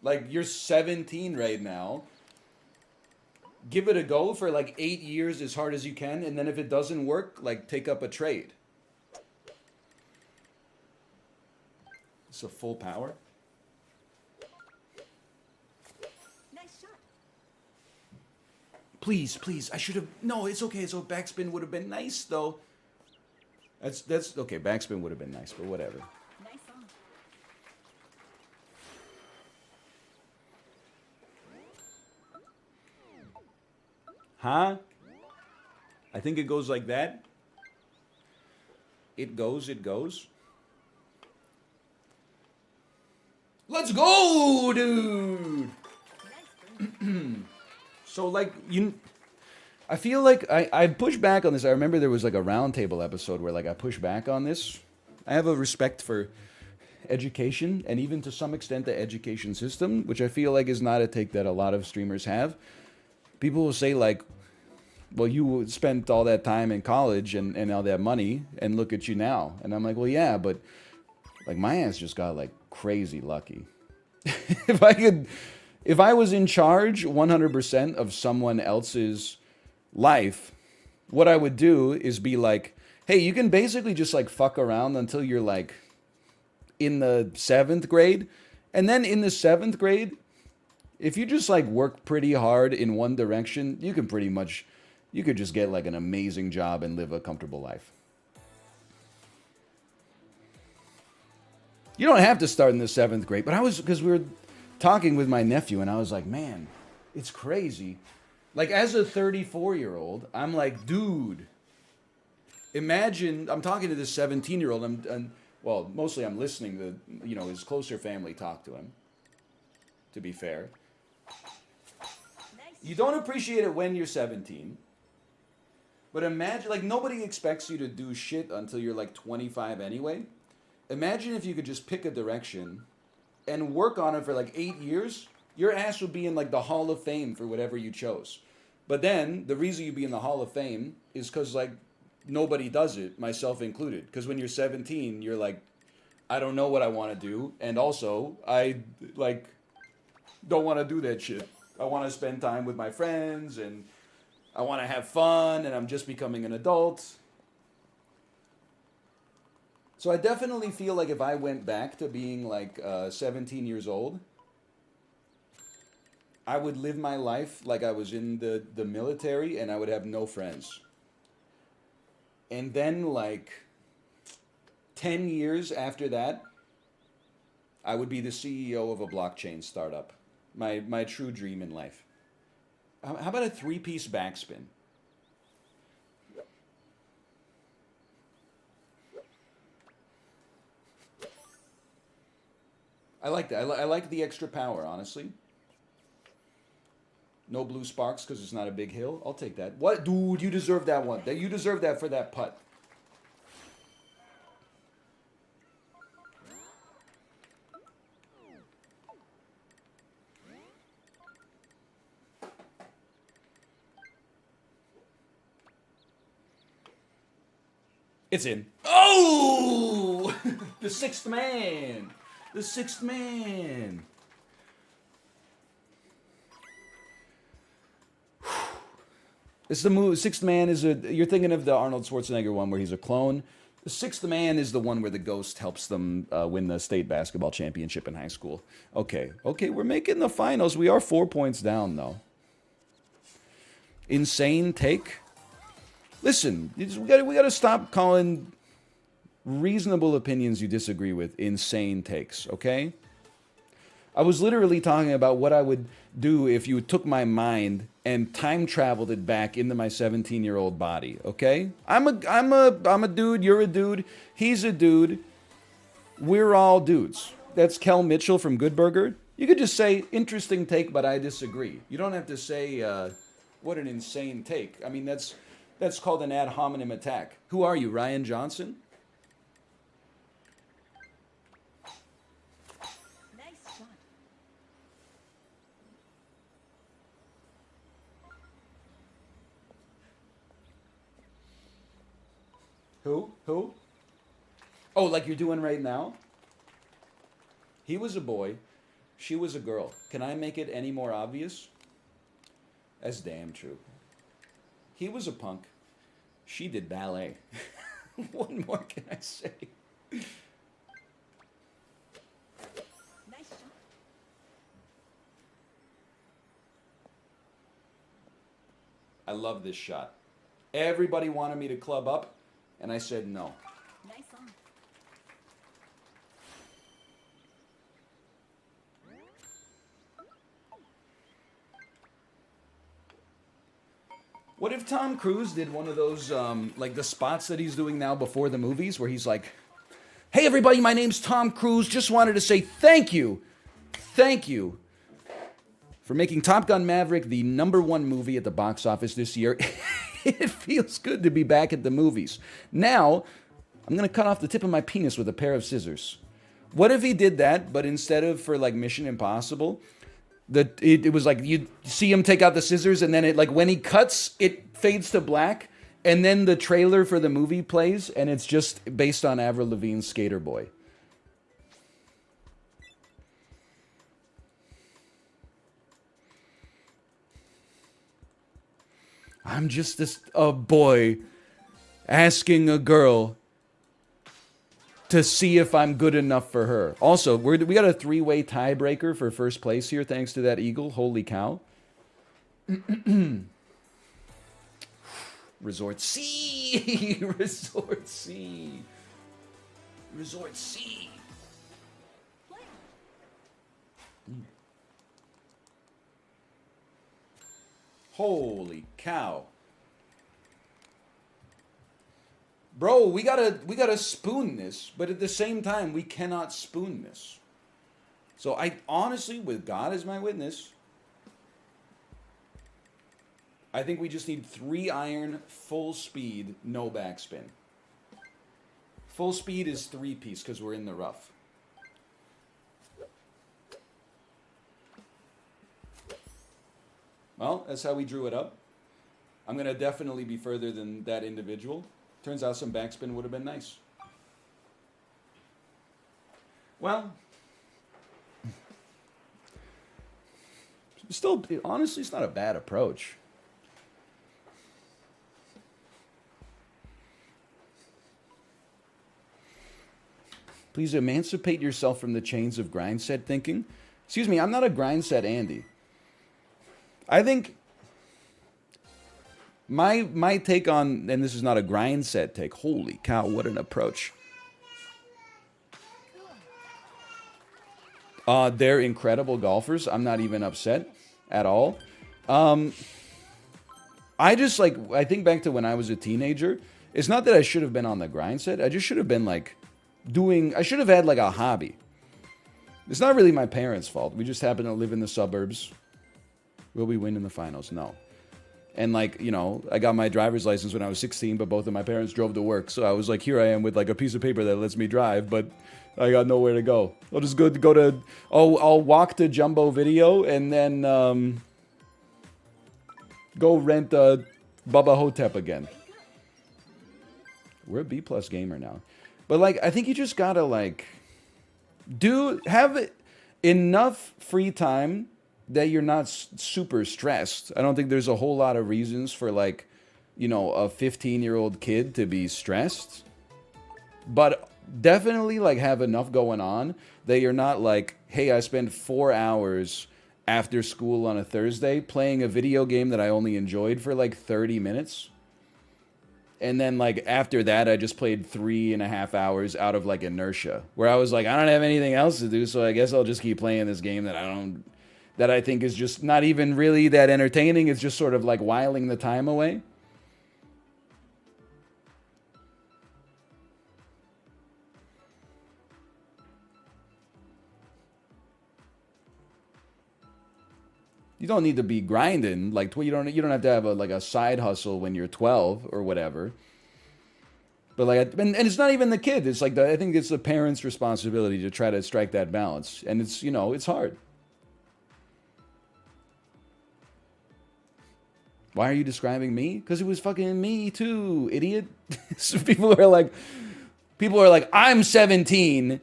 like you're 17 right now. Give it a go for like 8 years as hard as you can, and then if it doesn't work, like take up a trade. It's a full power. Nice shot. Please, please. I should have. No, it's okay. So backspin would have been nice, though. That's okay. Backspin would have been nice, but whatever. Nice on. Huh? I think it goes like that. It goes. It goes. Let's go, dude. Nice burn. So like I feel like I pushed back on this. I remember there was like a roundtable episode where like I pushed back on this. I have a respect for education and even to some extent the education system, which I feel like is not a take that a lot of streamers have. People will say like, well, you spent all that time in college and all that money and look at you now. And I'm like, well, yeah, but like my ass just got like crazy lucky. If I was in charge 100% of someone else's life, what I would do is be like, hey, you can basically just like fuck around until you're like in the 7th grade. And then in the 7th grade, if you just like work pretty hard in one direction, you could just get like an amazing job and live a comfortable life. You don't have to start in the 7th grade, but because we were talking with my nephew and I was like, man, it's crazy. Like as a 34-year-old, I'm like, dude, imagine, I'm talking to this 17-year-old, well, mostly I'm listening to, his closer family talk to him, to be fair. You don't appreciate it when you're 17, but imagine, like nobody expects you to do shit until you're like 25 anyway. Imagine if you could just pick a direction and work on it for like 8 years, your ass would be in like the Hall of Fame for whatever you chose. But then the reason you'd be in the Hall of Fame is because like nobody does it, myself included. Because when you're 17, you're like, I don't know what I want to do, and also I like don't want to do that shit. I want to spend time with my friends and I want to have fun, and I'm just becoming an adult. So I definitely feel like if I went back to being like 17 years old, I would live my life like I was in the military and I would have no friends. And then like 10 years after that, I would be the CEO of a blockchain startup. My true dream in life. How about a 3-piece backspin? I like that. I like the extra power, honestly. No blue sparks because it's not a big hill. I'll take that. What? Dude, you deserve that one. You deserve that for that putt. It's in. Oh! The sixth man. The sixth man. It's the move. Sixth man is you're thinking of the Arnold Schwarzenegger one where he's a clone. The sixth man is the one where the ghost helps them win the state basketball championship in high school. Okay, we're making the finals. We are 4 points down though. Insane take. Listen, we got to stop calling reasonable opinions you disagree with insane takes, okay? I was literally talking about what I would do if you took my mind and time traveled it back into my 17-year-old body, okay? I'm a dude, you're a dude, he's a dude. We're all dudes. That's Kel Mitchell from Good Burger. You could just say interesting take, but I disagree. You don't have to say what an insane take. I mean, that's called an ad hominem attack. Who are you, Ryan Johnson? Nice shot. Who? Oh, like you're doing right now? He was a boy. She was a girl. Can I make it any more obvious? That's damn true. He was a punk. She did ballet. What more can I say? Nice shot. I love this shot. Everybody wanted me to club up, and I said no. Nice on. What if Tom Cruise did one of those, like the spots that he's doing now before the movies, where he's like, "Hey everybody, my name's Tom Cruise. Just wanted to say thank you for making Top Gun Maverick the #1 movie at the box office this year. It feels good to be back at the movies. Now, I'm gonna cut off the tip of my penis with a pair of scissors." What if he did that, but instead of for like Mission Impossible, it was like you see him take out the scissors, and then it like when he cuts, it fades to black, and then the trailer for the movie plays, and it's just based on Avril Lavigne's Skater Boy. I'm just a boy asking a girl to see if I'm good enough for her. Also, we got a 3-way tiebreaker for first place here, thanks to that eagle. Holy cow. Resort C! Resort C! Resort C! Play. Holy cow. Bro, we gotta spoon this, but at the same time, we cannot spoon this. So I honestly, with God as my witness, I think we just need 3 iron, full speed, no backspin. Full speed is 3-piece because we're in the rough. Well, that's how we drew it up. I'm going to definitely be further than that individual. Turns out some backspin would have been nice. Well, still, honestly, it's not a bad approach. Please emancipate yourself from the chains of grind set thinking. Excuse me, I'm not a grind set Andy. I think my take on, and this is not a grind set take, holy cow, what an approach. They're incredible golfers. I'm not even upset at all. I think back to when I was a teenager. It's not that I should have been on the grind set. I just should have been like I should have had like a hobby. It's not really my parents' fault. We just happen to live in the suburbs. Will we win in the finals? No. And like, you know, I got my driver's license when I was 16, but both of my parents drove to work. So I was like, here I am with like a piece of paper that lets me drive, but I got nowhere to go. I'll just go to, I'll walk to Jumbo Video and then go rent Bubba Hotep again. We're a B+ gamer now. But like, I think you just gotta like have enough free time that you're not super stressed. I don't think there's a whole lot of reasons for like, you know, a 15-year-old kid to be stressed. But definitely like have enough going on that you're not like, hey, I spent 4 hours after school on a Thursday playing a video game that I only enjoyed for like 30 minutes. And then like after that, I just played 3.5 hours out of like inertia, where I was like, I don't have anything else to do, so I guess I'll just keep playing this game that I think is just not even really that entertaining. It's just sort of like whiling the time away. You don't need to be grinding. Like you don't have to have a side hustle when you're 12 or whatever. But like, and it's not even the kid. It's like I think it's the parents' responsibility to try to strike that balance, and it's, you know, it's hard. Why are you describing me? Because it was fucking me too, idiot. So people are like, People are like, I'm 17,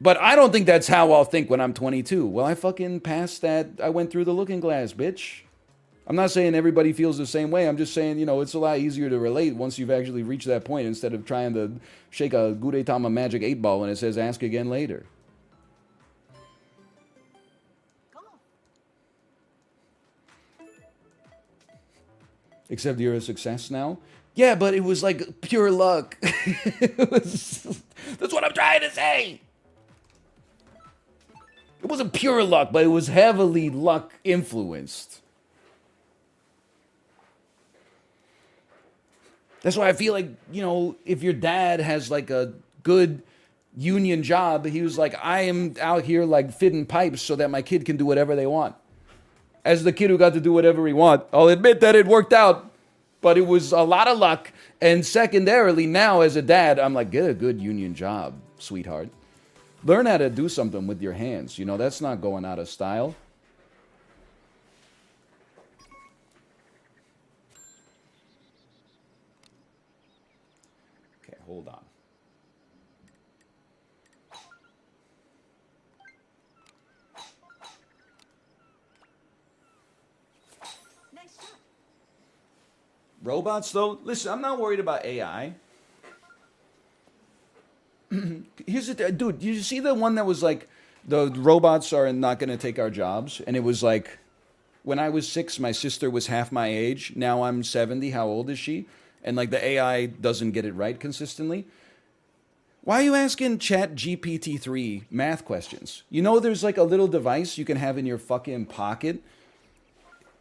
but I don't think that's how I'll think when I'm 22. Well, I fucking passed that. I went through the looking glass, bitch. I'm not saying everybody feels the same way. I'm just saying, you know, it's a lot easier to relate once you've actually reached that point instead of trying to shake a Gudetama magic 8-ball and it says ask again later. Golf. Except you're a success now? Yeah, but it was like pure luck. That's what I'm trying to say. It wasn't pure luck, but it was heavily luck influenced. That's why I feel like, you know, if your dad has like a good union job, he was like, I am out here like fitting pipes so that my kid can do whatever they want. As the kid who got to do whatever he want, I'll admit that it worked out, but it was a lot of luck. And secondarily, now as a dad, I'm like, get a good union job, sweetheart. Learn how to do something with your hands. You know, that's not going out of style. Okay, hold on. Nice shot. Robots, though, listen, I'm not worried about AI. Here's the dude, you see the one that was like, the robots are not going to take our jobs? And it was like, when I was 6, my sister was half my age. Now I'm 70. How old is she? And like the AI doesn't get it right consistently. Why are you asking Chat GPT-3 math questions? You know there's like a little device you can have in your fucking pocket.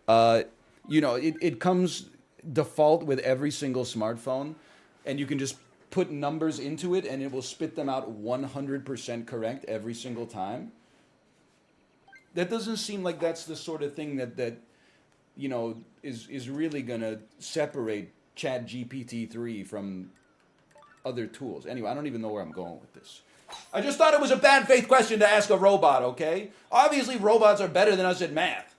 You know, it comes default with every single smartphone, and you can just put numbers into it and it will spit them out 100% correct every single time. That doesn't seem like that's the sort of thing that you know is really gonna separate Chat GPT-3 from other tools. Anyway, I don't even know where I'm going with this. I just thought it was a bad faith question to ask a robot, okay? Obviously robots are better than us at math.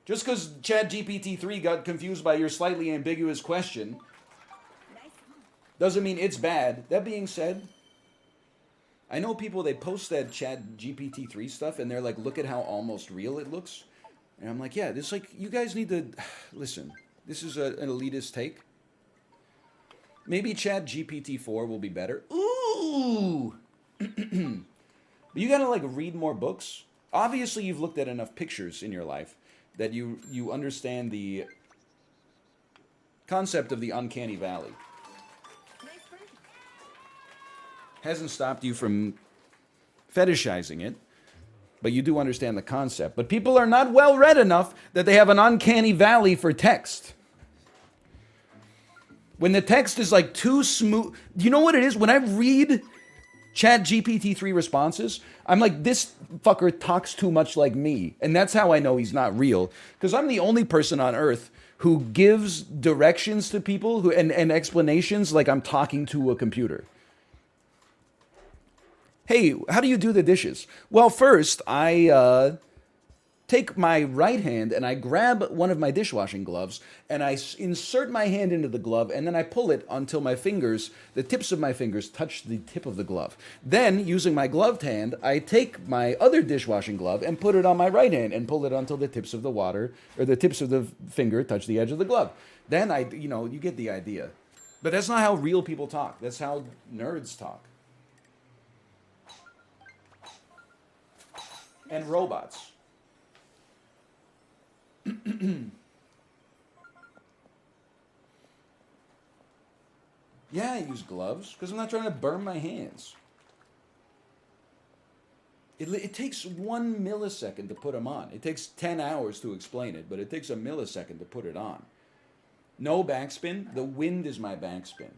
Just because Chat GPT-3 got confused by your slightly ambiguous question Nice one. doesn't mean it's bad. That being said, I know people, they post that Chat GPT-3 stuff and they're like, look at how almost real it looks. And I'm like, yeah, this like, you guys need to, listen, this is an elitist take. Maybe Chat GPT-4 will be better. Ooh! But you gotta like read more books. Obviously you've looked at enough pictures in your life that you understand the concept of the uncanny valley. Nice birdie. Hasn't stopped you from fetishizing it, but you do understand the concept. But people are not well read enough that they have an uncanny valley for text. When the text is like too smooth, you know what it is? When I read Chat GPT-3 responses, I'm like, this fucker talks too much like me. And that's how I know he's not real. Because I'm the only person on earth who gives directions to people who and explanations like I'm talking to a computer. Hey, how do you do the dishes? Well, first, I take my right hand and I grab one of my dishwashing gloves and I insert my hand into the glove and then I pull it until my fingers, the tips of my fingers, touch the tip of the glove. Then, using my gloved hand, I take my other dishwashing glove and put it on my right hand and pull it until the tips of the water, or the tips of the finger touch the edge of the glove. Then you get the idea. But that's not how real people talk. That's how nerds talk. And robots. Yeah, I use gloves because I'm not trying to burn my hands. It takes 1 millisecond to put them on. It takes 10 hours to explain it, but it takes a millisecond to put it on. No backspin. The wind is my backspin.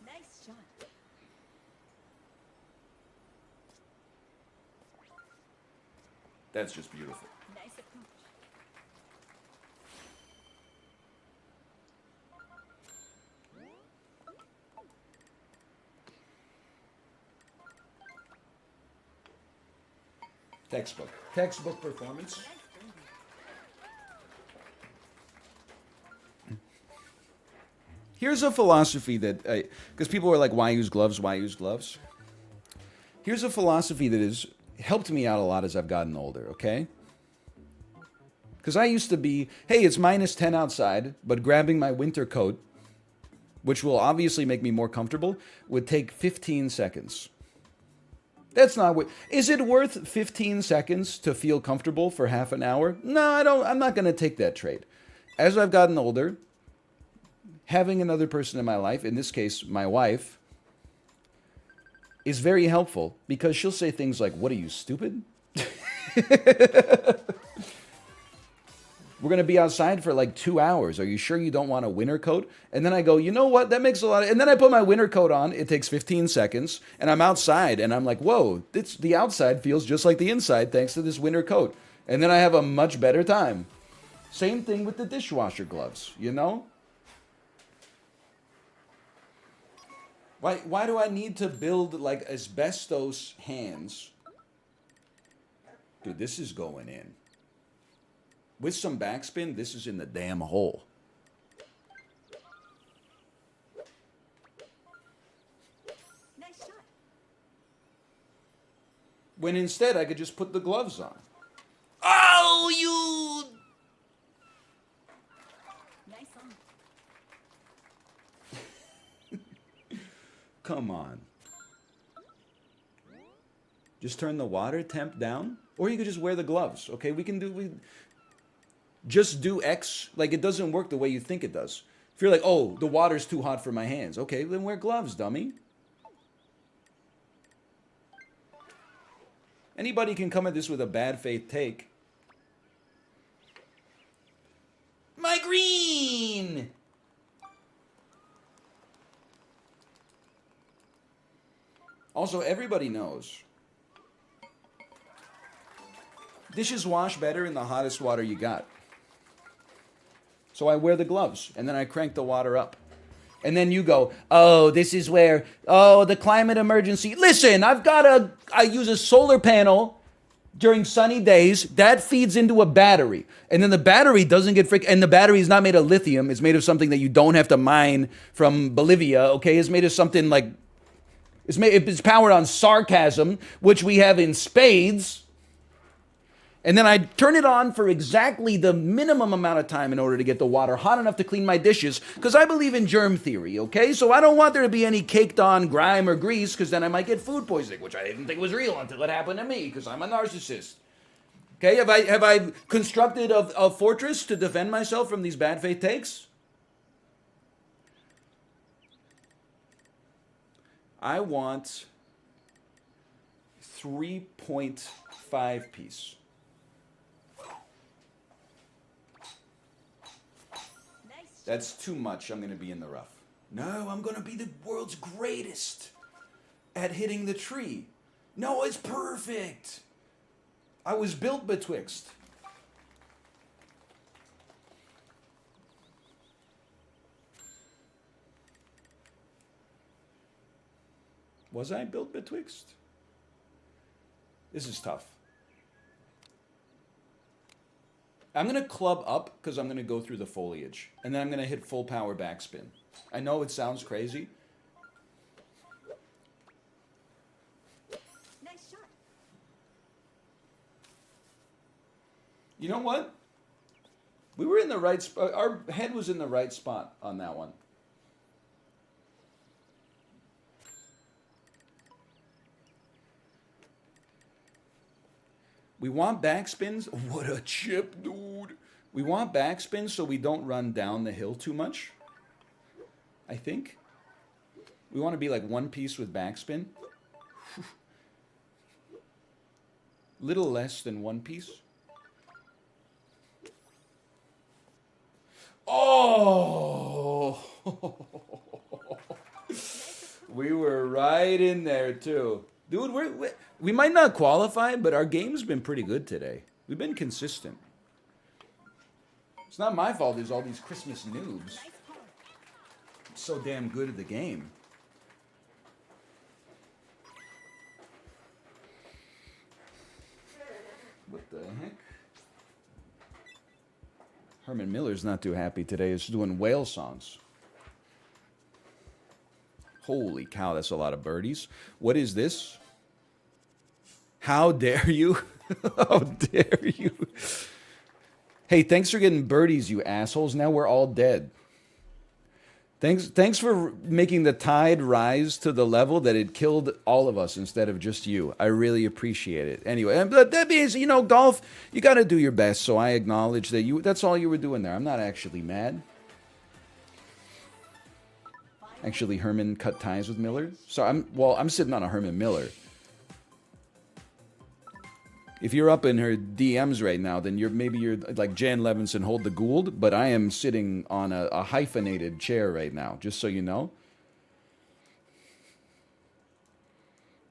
Nice shot. That's just beautiful. Nice approach. Textbook. Textbook performance. Nice birdie. Here's a philosophy that, because people are like, why use gloves? Why use gloves? Here's a philosophy that has helped me out a lot as I've gotten older, okay? Because I used to be, hey, it's minus 10 outside, but grabbing my winter coat, which will obviously make me more comfortable, would take 15 seconds. That's not what. Is it worth 15 seconds to feel comfortable for half an hour? No, I don't. I'm not going to take that trade. As I've gotten older, having another person in my life, in this case, my wife, is very helpful because she'll say things like, "What are you, stupid?" We're going to be outside for like 2 hours. Are you sure you don't want a winter coat? And then I go, you know what? That makes a lot of... And then I put my winter coat on. It takes 15 seconds. And I'm outside. And I'm like, whoa, the outside feels just like the inside thanks to this winter coat. And then I have a much better time. Same thing with the dishwasher gloves, you know? Why do I need to build like asbestos hands? Dude, this is going in. With some backspin, this is in the damn hole. Nice shot. When instead I could just put the gloves on. Oh, you... Nice on. Come on. Just turn the water temp down. Or you could just wear the gloves. Okay, just do X. Like, it doesn't work the way you think it does. If you're like, oh, the water's too hot for my hands. Okay, then wear gloves, dummy. Anybody can come at this with a bad faith take. My green! Also, everybody knows dishes wash better in the hottest water you got. So I wear the gloves, and then I crank the water up. And then you go, oh, this is where, oh, the climate emergency. Listen, I use a solar panel during sunny days. That feeds into a battery. And then the battery doesn't get and the battery is not made of lithium. It's made of something that you don't have to mine from Bolivia, okay? It's made of something like, it's powered on sarcasm, which we have in spades. And then I turn it on for exactly the minimum amount of time in order to get the water hot enough to clean my dishes, because I believe in germ theory, okay? So I don't want there to be any caked on grime or grease, because then I might get food poisoning, which I didn't think was real until it happened to me, because I'm a narcissist. Okay, have I constructed a fortress to defend myself from these bad faith takes? I want 3.5 piece. That's too much. I'm going to be in the rough. No, I'm going to be the world's greatest at hitting the tree. No, it's perfect. I was built betwixt. Was I built betwixt? This is tough. I'm going to club up because I'm going to go through the foliage. And then I'm going to hit full power backspin. I know it sounds crazy. Nice shot. You know what? We were in the right spot. Our head was in the right spot on that one. We want backspins. What a chip, dude. We want backspins so we don't run down the hill too much. I think. We want to be like one piece with backspin. Little less than one piece. Oh! We were right in there too. Dude, we might not qualify, but our game's been pretty good today. We've been consistent. It's not my fault there's all these Christmas noobs. So damn good at the game. What the heck? Herman Miller's not too happy today. He's doing whale songs. Holy cow, that's a lot of birdies. What is this? How dare you? How dare you? Hey, thanks for getting birdies, you assholes. Now we're all dead. Thanks for making the tide rise to the level that it killed all of us instead of just you. I really appreciate it. Anyway, but that means, golf, you got to do your best. So I acknowledge that that's all you were doing there. I'm not actually mad. Actually, Herman cut ties with Miller. So I'm sitting on a Herman Miller. If you're up in her DMs right now, then maybe you're like Jan Levinson, hold the Gould, but I am sitting on a hyphenated chair right now, just so you know.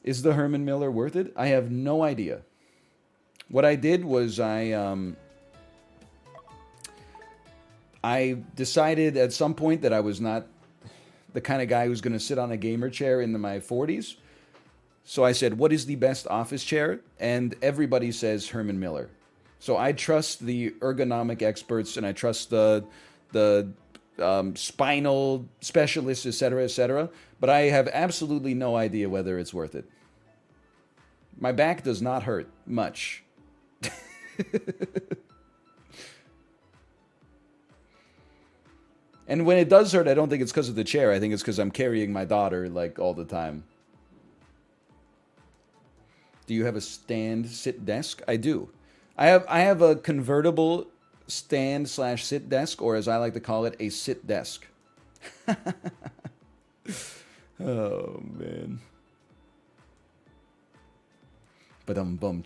Is the Herman Miller worth it? I have no idea. What I did was I decided at some point that I was not the kind of guy who's going to sit on a gamer chair into my 40s. So I said, what is the best office chair? And everybody says Herman Miller. So I trust the ergonomic experts and I trust the spinal specialists, et cetera. But I have absolutely no idea whether it's worth it. My back does not hurt much. And when it does hurt, I don't think it's because of the chair. I think it's because I'm carrying my daughter like all the time. Do you have a stand-sit desk? I do. I have a convertible stand/sit desk, or as I like to call it, a sit desk. Oh man. Ba-dum-bum.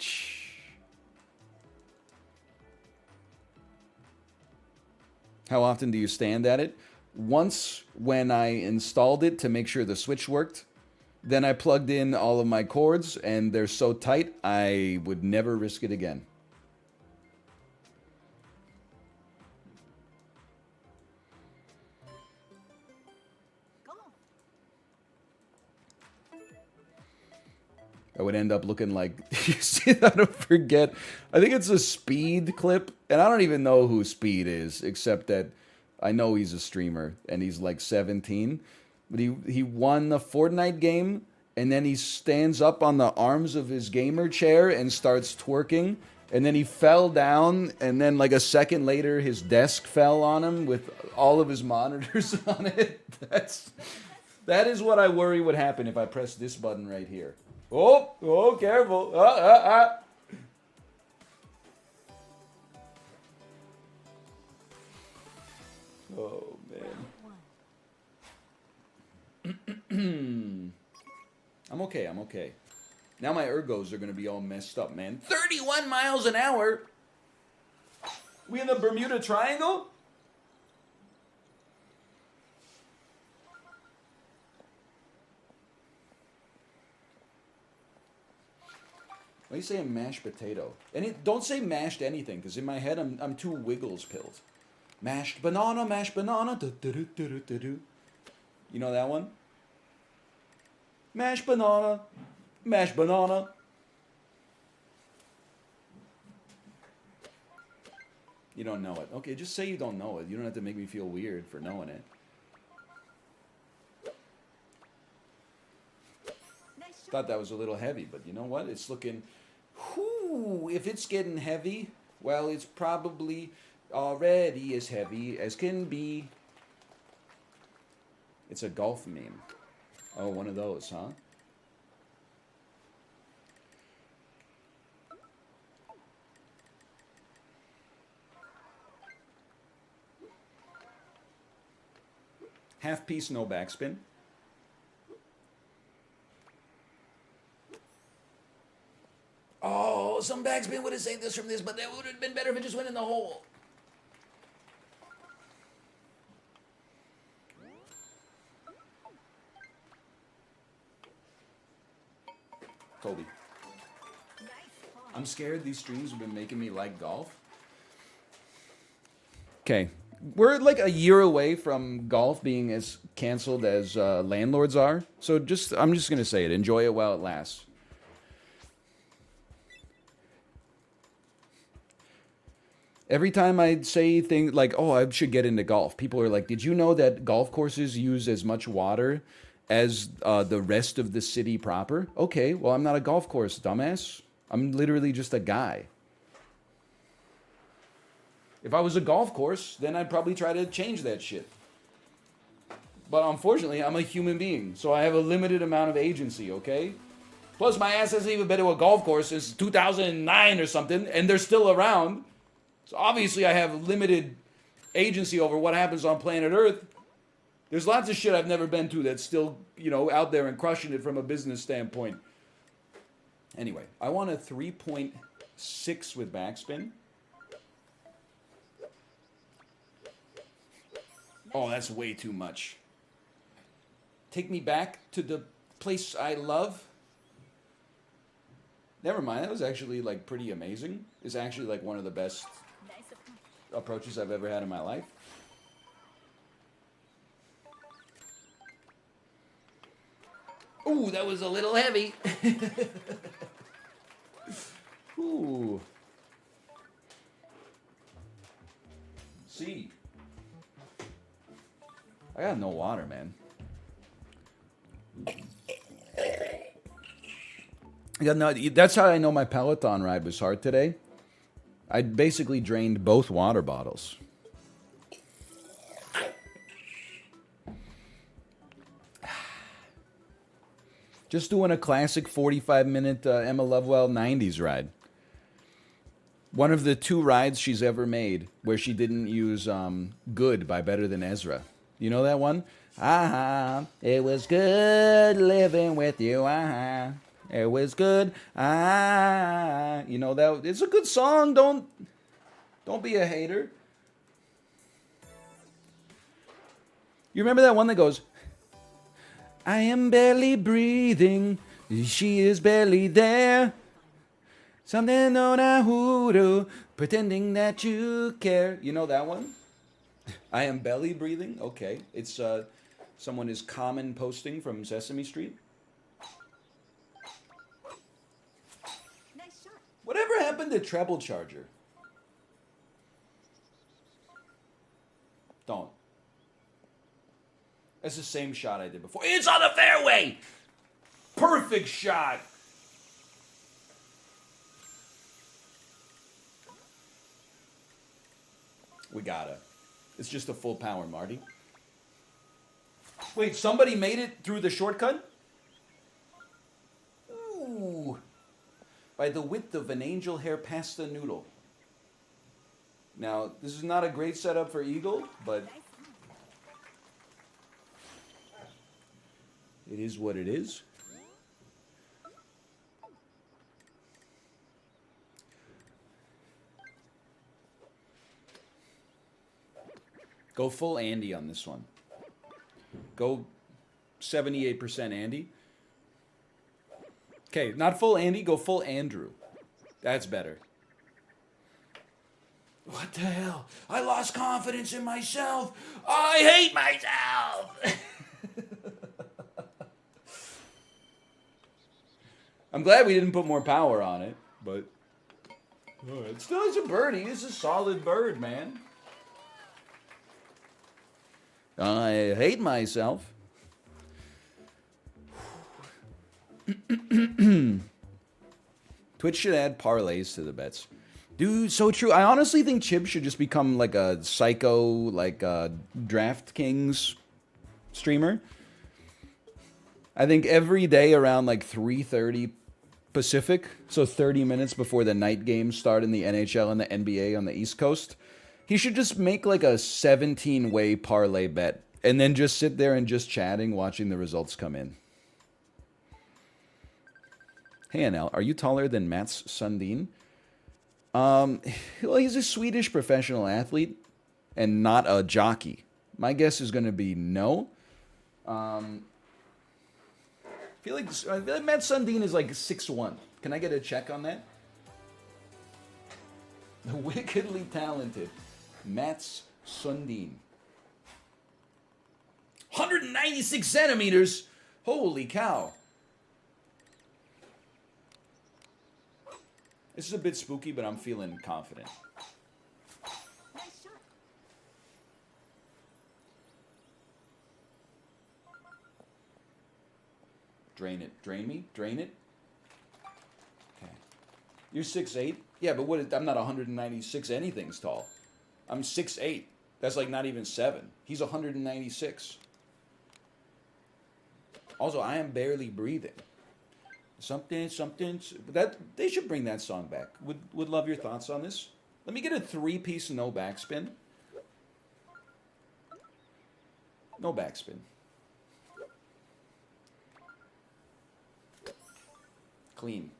How often do you stand at it? Once when I installed it to make sure the switch worked. Then I plugged in all of my cords, and they're so tight, I would never risk it again. I would end up looking like, you see, I don't forget. I think it's a Speed clip, and I don't even know who Speed is, except that I know he's a streamer, and he's like 17. But he won the Fortnite game, and then he stands up on the arms of his gamer chair and starts twerking. And then he fell down, and then like a second later, his desk fell on him with all of his monitors on it. That is what I worry would happen if I press this button right here. Oh, careful. Oh, man. I'm okay. Now my ergos are going to be all messed up, man. 31 miles an hour? We in the Bermuda Triangle? Why are you saying mashed potato? Don't say mashed anything, because in my head I'm too Wiggles pilled. Mashed banana, do-do-do-do-do-do-do. You know that one? Mashed banana, mashed banana. You don't know it. Okay, just say you don't know it. You don't have to make me feel weird for knowing it. Thought that was a little heavy, but you know what? It's looking... Whew, if it's getting heavy, well, it's probably already as heavy as can be. It's a golf meme. Oh, one of those, huh? Half piece, no backspin. Oh, some backspin would have saved us from this, but that would have been better if it just went in the hole. Kobe. I'm scared these streams have been making me like golf. Okay. We're like a year away from golf being as canceled as landlords are. So I'm just going to say it. Enjoy it while it lasts. Every time I say things like, oh, I should get into golf, people are like, did you know that golf courses use as much water as the rest of the city proper. Okay, well, I'm not a golf course, dumbass. I'm literally just a guy. If I was a golf course, then I'd probably try to change that shit. But unfortunately, I'm a human being, so I have a limited amount of agency, okay? Plus, my ass hasn't even been to a golf course since 2009 or something, and they're still around. So obviously, I have limited agency over what happens on planet Earth. There's lots of shit I've never been to that's still, out there and crushing it from a business standpoint. Anyway, I want a 3.6 with backspin. Oh, that's way too much. Take me back to the place I love. Never mind, that was actually like pretty amazing. It's actually like one of the best approaches I've ever had in my life. Ooh, that was a little heavy. Ooh. See. I got no water, man. That's how I know my Peloton ride was hard today. I basically drained both water bottles. Just doing a classic 45-minute Emma Lovewell 90s ride. One of the 2 rides she's ever made where she didn't use Good by Better Than Ezra. You know that one? It was good living with you. It was good. You know that it's a good song. Don't be a hater. You remember that one that goes, I am barely breathing. She is barely there. Something on a hoodoo, pretending that you care. You know that one? I am belly breathing. Okay, it's someone is common posting from Sesame Street. Nice shot. Whatever happened to treble charger? Don't. That's the same shot I did before. It's on the fairway. Perfect shot. We gotta. It's just a full power, Marty. Wait, somebody made it through the shortcut? Ooh. By the width of an angel hair pasta noodle. Now, this is not a great setup for Eagle, but it is what it is. Go full Andy on this one. Go 78% Andy. Okay, not full Andy, go full Andrew. That's better. What the hell? I lost confidence in myself. I hate myself. I'm glad we didn't put more power on it, but it still is a birdie. It's a solid bird, man. I hate myself. Twitch should add parlays to the bets. Dude, so true. I honestly think Chib should just become like a psycho, like a DraftKings streamer. I think every day around like 3:30 Pacific, so 30 minutes before the night games start in the NHL and the NBA on the East Coast, he should just make like a 17-way parlay bet and then just sit there and just chatting, watching the results come in. Hey, NL, are you taller than Mats Sundin? Well, he's a Swedish professional athlete and not a jockey. My guess is going to be no. I feel like Matt Sundin is like 6'1". Can I get a check on that? The wickedly talented Mats Sundin. 196 centimeters. Holy cow. This is a bit spooky, but I'm feeling confident. Nice shot. Drain it. Drain me? Drain it? Okay. You're 6'8"? Yeah, but what? I'm not 196 anything's tall. I'm 6'8". That's like not even 7. He's 196. Also, I am barely breathing. Something. That they should bring that song back. Would love your thoughts on this. Let me get a 3-piece no backspin. No backspin. Clean.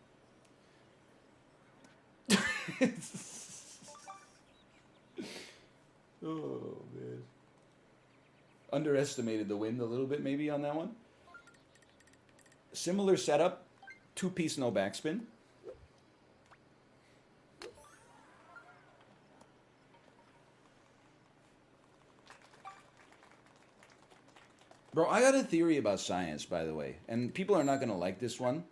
Oh, man. Underestimated the wind a little bit maybe on that one. Similar setup. 2-piece no backspin. Bro, I got a theory about science, by the way. And people are not going to like this one.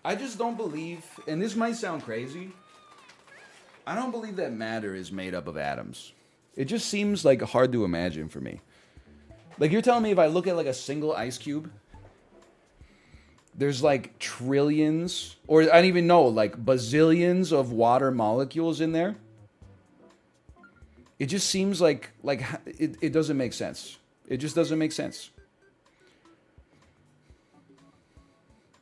I just don't believe, and this might sound crazy, I don't believe that matter is made up of atoms. It just seems like hard to imagine for me. Like you're telling me if I look at like a single ice cube, there's like trillions, or I don't even know, like bazillions of water molecules in there. It just seems like it doesn't make sense. It just doesn't make sense.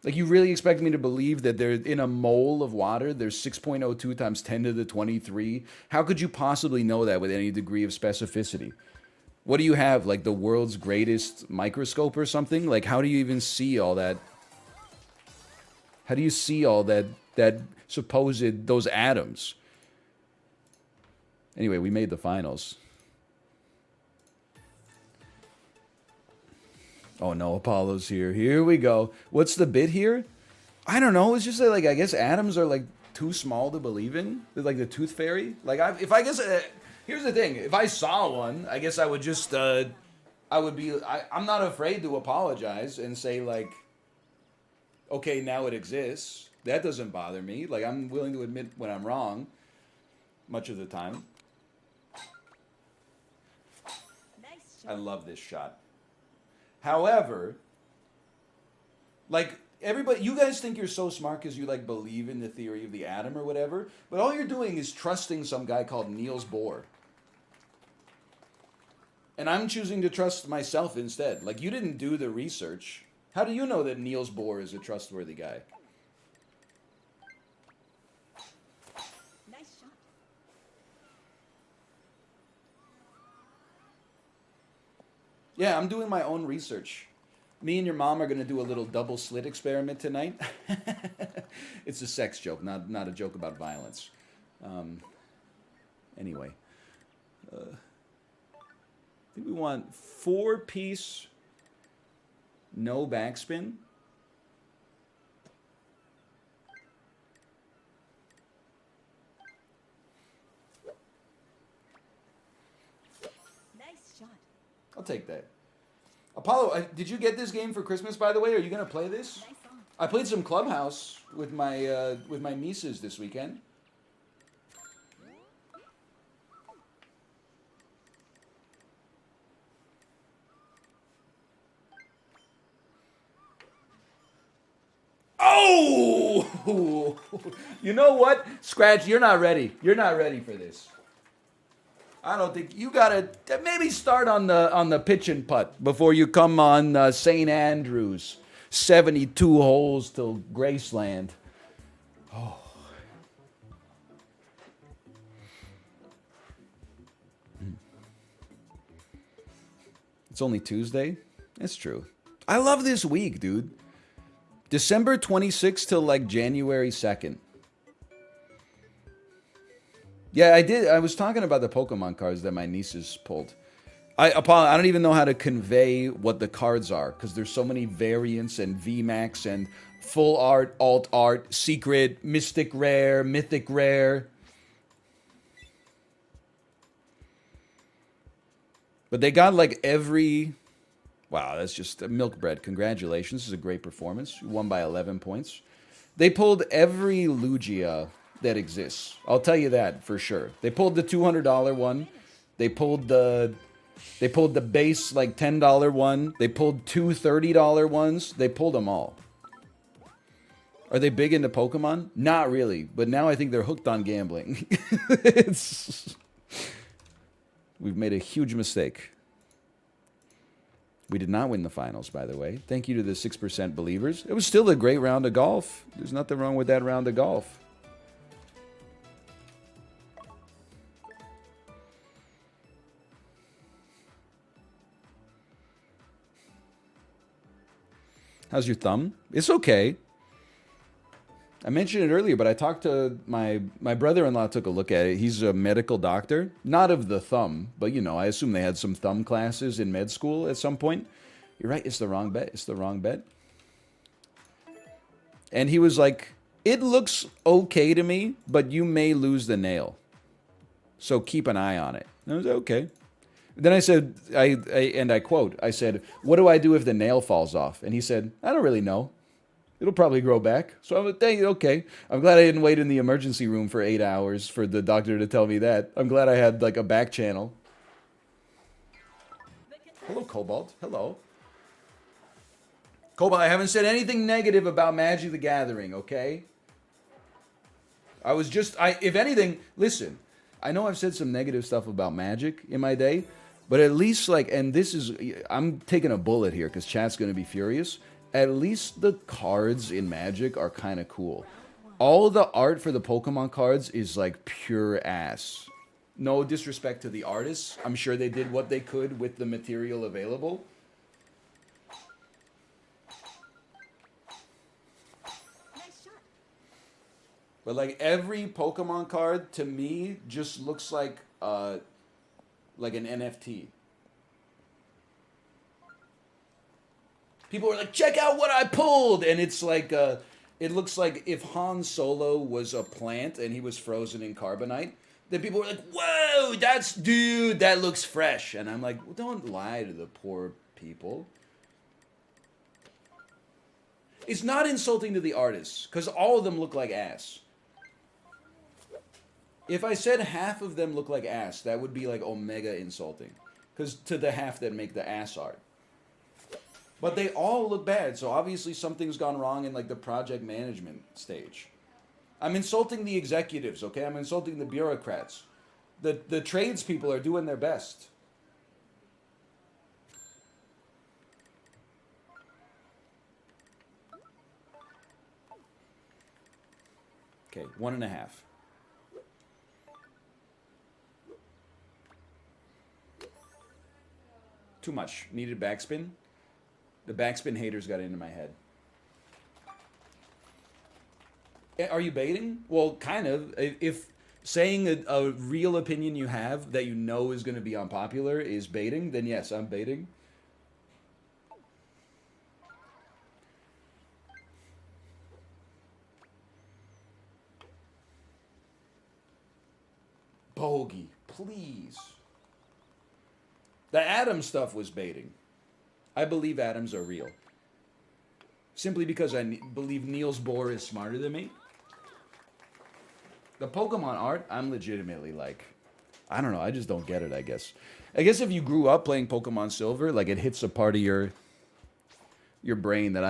Like you really expect me to believe that there in a mole of water there's 6.02 times 10 to the 23? How could you possibly know that with any degree of specificity? What do you have, like the world's greatest microscope or something? Like how do you even see all that? How do you see all that supposed those atoms? Anyway, we made the finals. Oh no, Apollo's here. Here we go. What's the bit here? I don't know. It's just that, like, I guess atoms are like too small to believe in. They're like the tooth fairy. Like, here's the thing. If I saw one, I guess I would just, I'm not afraid to apologize and say like, okay, now it exists. That doesn't bother me. Like, I'm willing to admit when I'm wrong, much of the time. Nice I shot. love this shot. However, like everybody, you guys think you're so smart because you like believe in the theory of the atom or whatever, but all you're doing is trusting some guy called Niels Bohr. And I'm choosing to trust myself instead. Like you didn't do the research. How do you know that Niels Bohr is a trustworthy guy? Nice shot. Yeah, I'm doing my own research. Me and your mom are going to do a little double slit experiment tonight. It's a sex joke, not a joke about violence. Anyway. I think we want 4-piece no backspin. Nice shot. I'll take that. Apollo, did you get this game for Christmas, by the way? Are you going to play this? Nice song. I played some Clubhouse with my nieces this weekend. Oh! You know what? Scratch, you're not ready. You're not ready for this. I don't think you gotta maybe start on the pitch and putt before you come on St. Andrews. 72 holes till Graceland. Oh. It's only Tuesday? That's true. I love this week, dude. December 26th till like January 2nd. Yeah, I did. I was talking about the Pokemon cards that my nieces pulled. I don't even know how to convey what the cards are because there's so many variants and VMAX and full art, alt art, secret, mystic rare, mythic rare. But they got like every... Wow, that's just milk bread. Congratulations. This is a great performance. You won by 11 points. They pulled every Lugia that exists. I'll tell you that for sure. They pulled the $200 one. They pulled the They pulled the base like $10 one. They pulled two $30 ones. They pulled them all. Are they big into Pokemon? Not really, but now I think they're hooked on gambling. We've made a huge mistake. We did not win the finals, by the way. Thank you to the 6% believers. It was still a great round of golf. There's nothing wrong with that round of golf. How's your thumb? It's okay. I mentioned it earlier, but I talked to my brother-in-law took a look at it. He's a medical doctor, not of the thumb, but you know, I assume they had some thumb classes in med school at some point. You're right, it's the wrong bet. It's the wrong bet. And he was like, it looks okay to me, but you may lose the nail. So keep an eye on it. And I was like, okay. Then I said, I quote, I said, what do I do if the nail falls off? And he said, I don't really know. It'll probably grow back. So I was like, okay. I'm glad I didn't wait in the emergency room for 8 hours for the doctor to tell me that. I'm glad I had like a back channel. Hello, Cobalt. Hello. Cobalt, I haven't said anything negative about Magic the Gathering, okay? I was just, if anything, listen, I know I've said some negative stuff about Magic in my day, but at least like, and this is, I'm taking a bullet here because chat's going to be furious. At least the cards in Magic are kind of cool. All the art for the Pokemon cards is like pure ass. No disrespect to the artists. I'm sure they did what they could with the material available. Nice shot. But like every Pokemon card to me just looks like an NFT. People are like, check out what I pulled! And it's like, it looks like if Han Solo was a plant and he was frozen in carbonite, then people were like, whoa, dude, that looks fresh. And I'm like, well, don't lie to the poor people. It's not insulting to the artists, because all of them look like ass. If I said half of them look like ass, that would be like omega insulting. Because to the half that make the ass art. But they all look bad, so obviously something's gone wrong in like the project management stage. I'm insulting the executives, okay? I'm insulting the bureaucrats. The tradespeople are doing their best. Okay, 1.5. Too much. Needed backspin. The backspin haters got into my head. Are you baiting? Well, kind of. If saying a real opinion you have that you know is going to be unpopular is baiting, then yes, I'm baiting. Bogey, please. The Atom stuff was baiting. I believe atoms are real. Simply because I believe Niels Bohr is smarter than me. The Pokemon art, I'm legitimately like, I don't know, I just don't get it, I guess. I guess if you grew up playing Pokemon Silver, like it hits a part of your brain that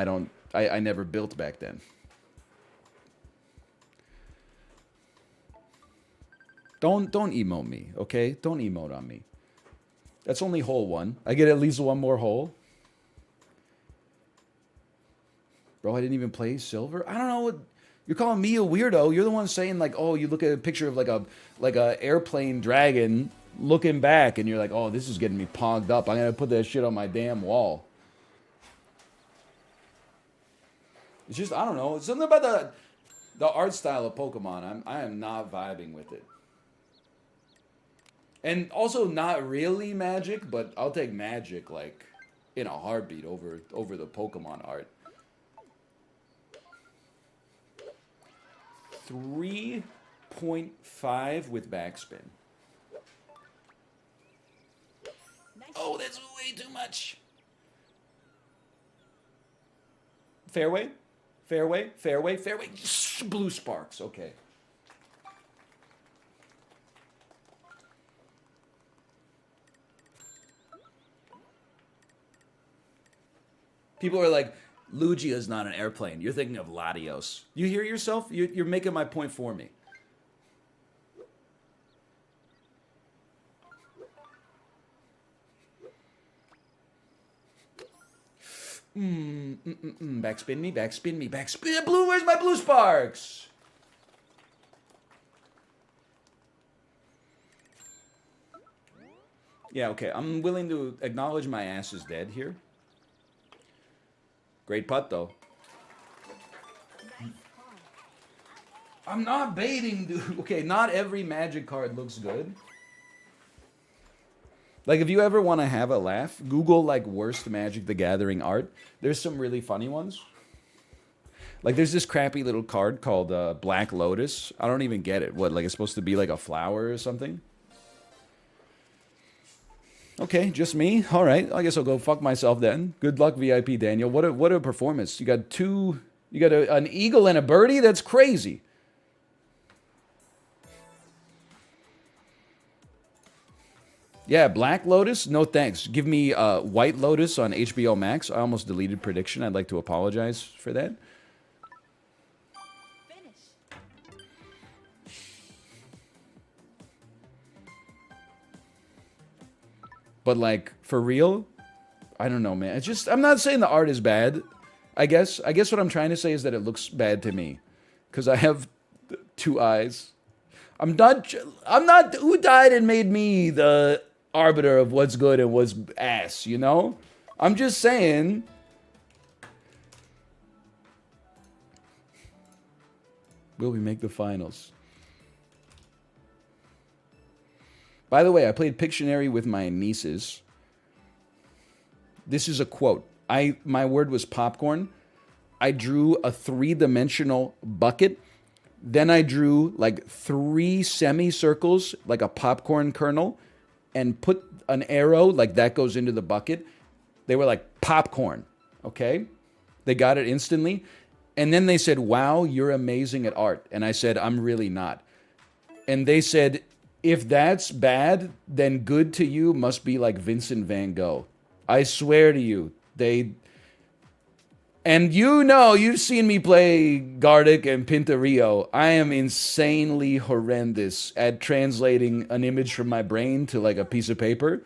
I never built back then. Don't emote me, okay? Don't emote on me. That's only hole 1. I get at least one more hole. Bro, I didn't even play Silver. I don't know what you're calling me a weirdo. You're the one saying like, oh, you look at a picture of like a airplane dragon looking back, and you're like, oh, this is getting me pogged up. I'm gonna put that shit on my damn wall. It's just I don't know. It's something about the art style of Pokemon. I am not vibing with it. And also not really Magic, but I'll take Magic like in a heartbeat over the Pokemon art. 3.5 with backspin. Nice. Oh, that's way too much. Fairway? Fairway? Fairway? Fairway? Blue sparks. Okay. People are like, Lugia is not an airplane. You're thinking of Latios. You hear yourself? You're making my point for me. Backspin me, backspin me, backspin. Blue, where's my blue sparks? Yeah, okay. I'm willing to acknowledge my ass is dead here. Great putt, though. I'm not baiting, dude. Okay, not every Magic card looks good. Like, if you ever want to have a laugh, Google, like, worst Magic the Gathering art. There's some really funny ones. Like, there's this crappy little card called Black Lotus. I don't even get it. What, like, it's supposed to be like a flower or something? Okay, just me? All right, I guess I'll go fuck myself then. Good luck, VIP Daniel. What a performance. You got two... You got an eagle and a birdie? That's crazy. Yeah, Black Lotus? No thanks. Give me White Lotus on HBO Max. I almost deleted prediction. I'd like to apologize for that. Finish. But, like, for real? I don't know, man. It's just... I'm not saying the art is bad. I guess what I'm trying to say is that it looks bad to me. Because I have two eyes. I'm not... Who died and made me the arbiter of what's good and what's ass, you know? I'm just saying... Will we make the finals? By the way, I played Pictionary with my nieces. This is a quote. My word was popcorn. I drew a 3-dimensional bucket. Then I drew like 3 semicircles, like a popcorn kernel, and put an arrow, like that goes into the bucket. They were like, popcorn, okay? They got it instantly. And then they said, wow, you're amazing at art. And I said, I'm really not. And they said, if that's bad, then good to you must be like Vincent van Gogh. I swear to you, and you know, you've seen me play Gardic and Pintarillo. I am insanely horrendous at translating an image from my brain to like a piece of paper.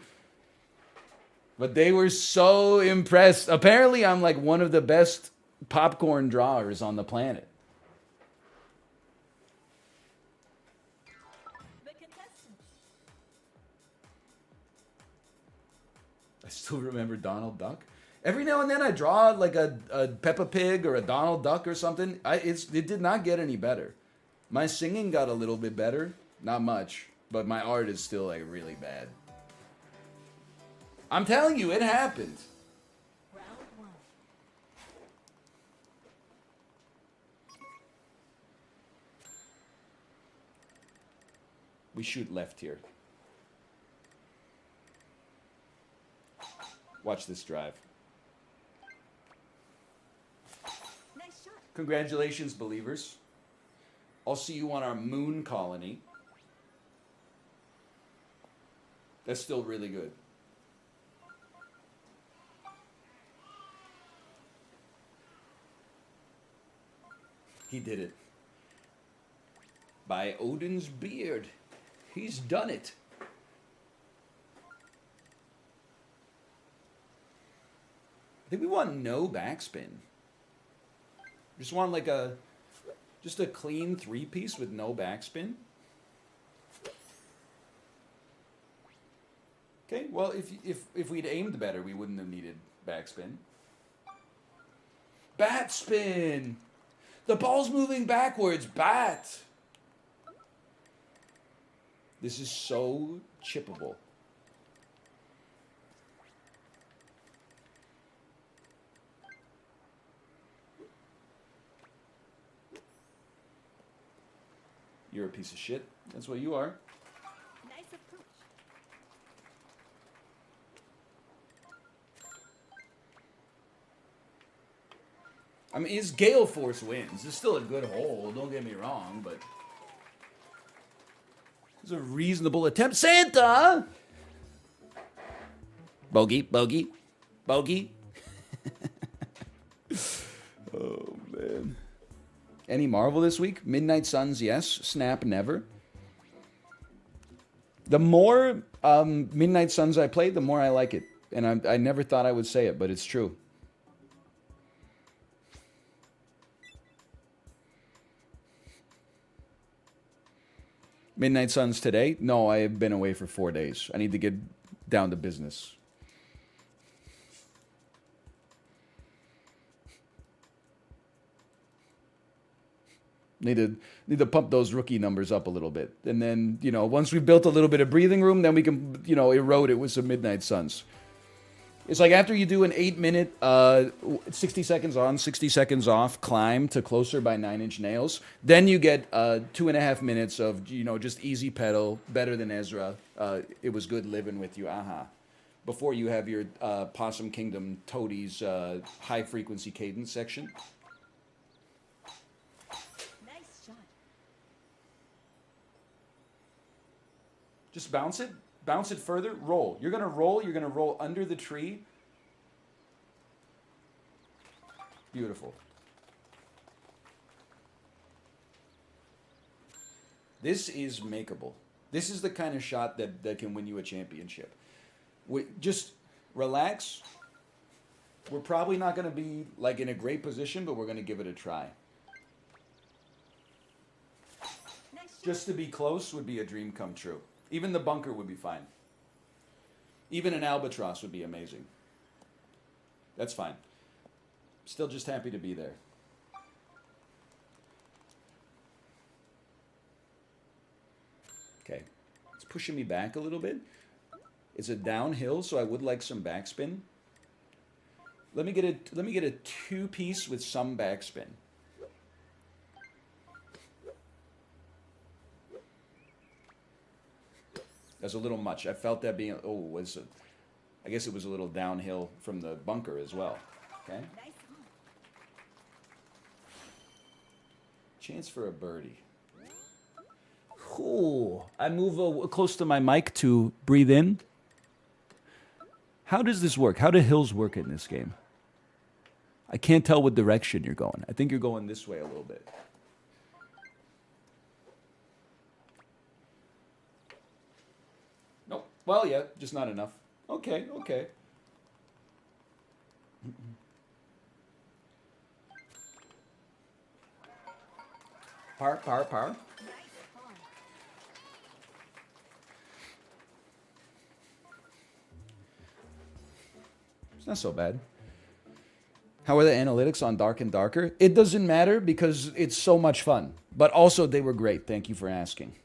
But they were so impressed. Apparently, I'm like one of the best popcorn drawers on the planet. The contestant. I still remember Donald Duck. Every now and then I draw like a Peppa Pig or a Donald Duck or something. It did not get any better. My singing got a little bit better. Not much. But my art is still like really bad. I'm telling you, it happened. Round 1. We shoot left here. Watch this drive. Nice shot. Congratulations, believers. I'll see you on our moon colony. That's still really good. He did it. By Odin's beard. He's done it. I think we want no backspin. Just want like just a clean 3-piece with no backspin. Okay, well if we'd aimed better, we wouldn't have needed backspin. Bat spin! The ball's moving backwards. Bat! This is so chippable. You're a piece of shit. That's what you are. Nice approach. I mean, his Gale Force wins. It's still a good hole, don't get me wrong, but... It's a reasonable attempt. Santa! Bogey, bogey, bogey. Oh, man. Any Marvel this week? Midnight Suns, yes. Snap, never. The more Midnight Suns I play, the more I like it. And I never thought I would say it, but it's true. Midnight Suns today? No, I have been away for 4 days. I need to get down to business. Need to pump those rookie numbers up a little bit. And then, once we've built a little bit of breathing room, then we can, erode it with some Midnight Suns. It's like after you do an 8-minute, 60 seconds on, 60 seconds off climb to closer by 9-inch nails, then you get 2.5 minutes of, just easy pedal, better than Ezra. It was good living with you, aha. Before you have your Possum Kingdom Toadies high frequency cadence section. Nice shot. Just bounce it. Bounce it further. Roll. You're going to roll. You're going to roll under the tree. Beautiful. This is makeable. This is the kind of shot that can win you a championship. Just relax. We're probably not going to be like in a great position, but we're going to give it a try. Nice shot. Just to be close would be a dream come true. Even the bunker would be fine. Even an albatross would be amazing. That's fine. Still just happy to be there. Okay. It's pushing me back a little bit. It's a downhill, so I would like some backspin. Let me get a two-piece with some backspin. That's a little much. I felt that being, I guess it was a little downhill from the bunker as well. Okay? Nice on. Chance for a birdie. Ooh, I move close to my mic to breathe in. How does this work? How do hills work in this game? I can't tell what direction you're going. I think you're going this way a little bit. Nope. Well, yeah, just not enough. Okay. Par. Nice par. It's not so bad. How are the analytics on Dark and Darker? It doesn't matter because it's so much fun. But also, they were great. Thank you for asking.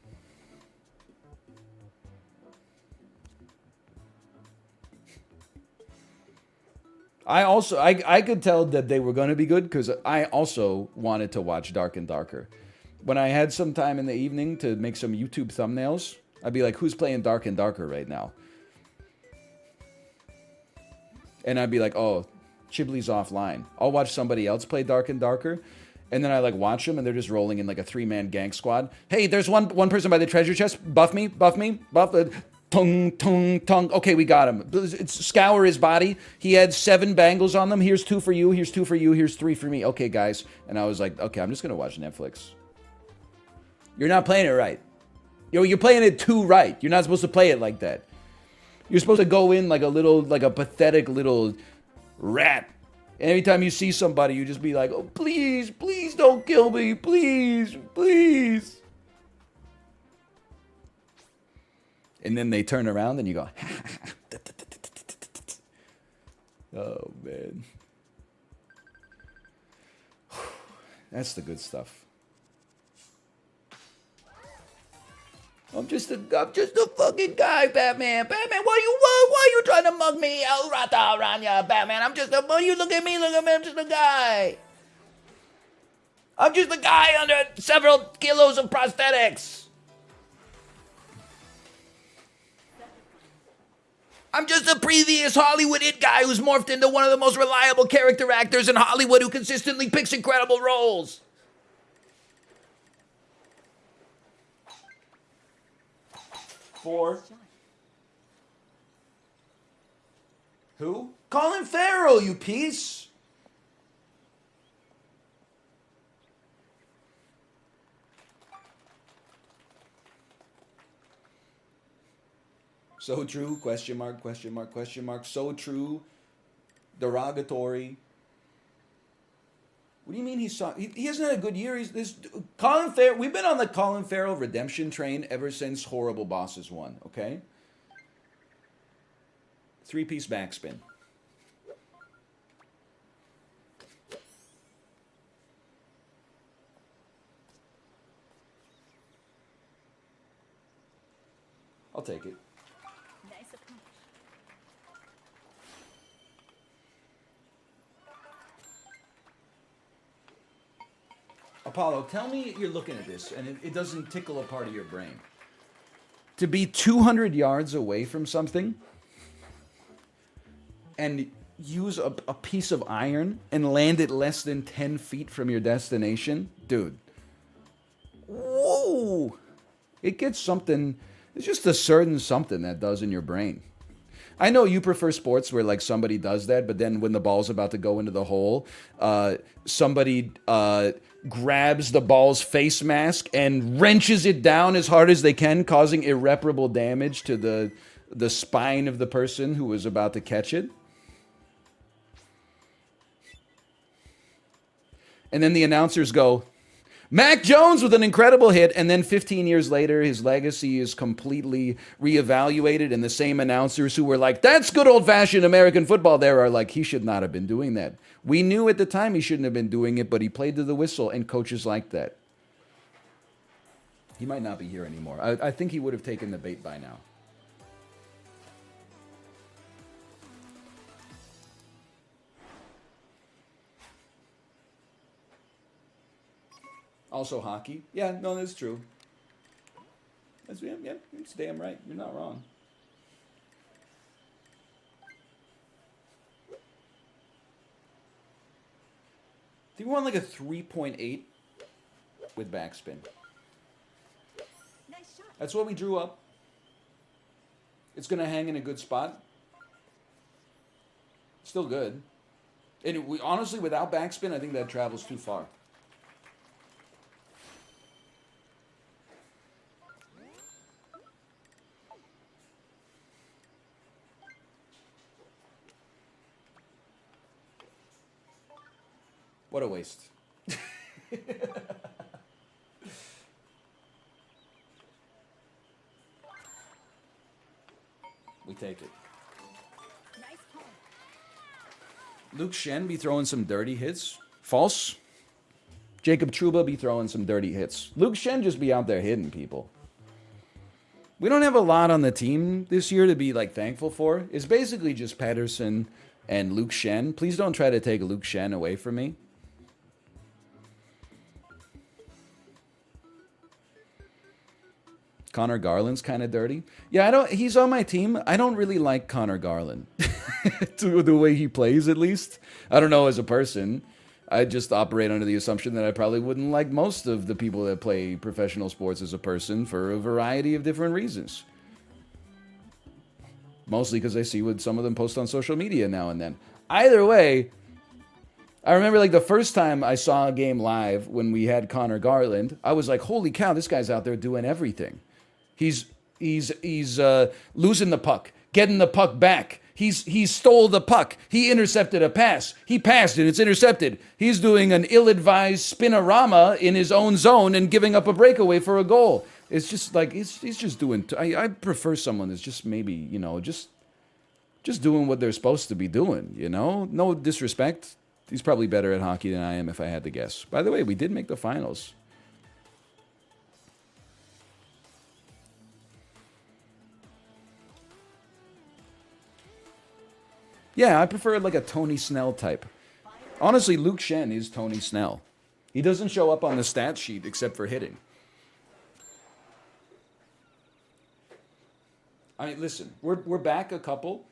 I could tell that they were going to be good because I also wanted to watch Dark and Darker. When I had some time in the evening to make some YouTube thumbnails, I'd be like, who's playing Dark and Darker right now? And I'd be like, oh, Chibley's offline. I'll watch somebody else play Dark and Darker. And then I like watch them and they're just rolling in like a 3-man gang squad. Hey, there's one person by the treasure chest. Buff me. Tung, tung, tung. Okay, we got him. It's scour his body. He had 7 bangles on them. Here's 2 for you. Here's 2 for you. Here's 3 for me. Okay, guys. And I was like, okay, I'm just going to watch Netflix. You're not playing it right. You're playing it too right. You're not supposed to play it like that. You're supposed to go in like a pathetic little rat. And every time you see somebody, you just be like, oh, please, please don't kill me. Please, please. And then they turn around and you go, oh, man. That's the good stuff. I'm just a fucking guy, Batman. Batman, why are you trying to mug me? El Rata Aranya, Batman. You look at me, I'm just a guy. I'm just a guy under several kilos of prosthetics. I'm just a previous Hollywood it guy who's morphed into one of the most reliable character actors in Hollywood who consistently picks incredible roles. Four. Who? Colin Farrell, you piece. So true, question mark, question mark, question mark. So true, derogatory. What do you mean he saw? He hasn't had a good year. He's this Colin Farrell. We've been on the Colin Farrell redemption train ever since Horrible Bosses won. Okay, three-piece backspin. I'll take it. Nice approach. Apollo, tell me you're looking at this and it doesn't tickle a part of your brain. To be 200 yards away from something and use a piece of iron and land it less than 10 feet from your destination, dude. Whoa! It gets something, it's just a certain something that does in your brain. I know you prefer sports where like somebody does that, but then when the ball's about to go into the hole, somebody grabs the ball's face mask and wrenches it down as hard as they can, causing irreparable damage to the spine of the person who was about to catch it. And then the announcers go, Mac Jones with an incredible hit, and then 15 years later, his legacy is completely reevaluated, and the same announcers who were like, that's good old-fashioned American football there are like, he should not have been doing that. We knew at the time he shouldn't have been doing it, but he played to the whistle, and coaches like that. He might not be here anymore. I think he would have taken the bait by now. Also hockey. Yeah, no, that's true. Yeah, it's damn right. You're not wrong. I think we want like a 3.8 with backspin. Nice shot. That's what we drew up. It's going to hang in a good spot. Still good. And we honestly, without backspin, I think that travels too far. What a waste. We take it. Nice pull. Luke Shen be throwing some dirty hits. False. Jacob Trouba be throwing some dirty hits. Luke Shen just be out there hitting people. We don't have a lot on the team this year to be like thankful for. It's basically just Patterson and Luke Shen. Please don't try to take Luke Shen away from me. Connor Garland's kind of dirty. Yeah, he's on my team. I don't really like Connor Garland. To the way he plays, at least. I don't know as a person. I just operate under the assumption that I probably wouldn't like most of the people that play professional sports as a person for a variety of different reasons. Mostly because I see what some of them post on social media now and then. Either way, I remember like the first time I saw a game live when we had Connor Garland, I was like, holy cow, this guy's out there doing everything. He's losing the puck, getting the puck back. He stole the puck. He intercepted a pass. He passed and it's intercepted. He's doing an ill-advised spinorama in his own zone and giving up a breakaway for a goal. It's just like he's just doing. I prefer someone that's just maybe just doing what they're supposed to be doing. No disrespect. He's probably better at hockey than I am if I had to guess. By the way, we did make the finals. Yeah, I prefer like a Tony Snell type. Honestly, Luke Shen is Tony Snell. He doesn't show up on the stat sheet except for hitting. I mean, listen, we're back a couple.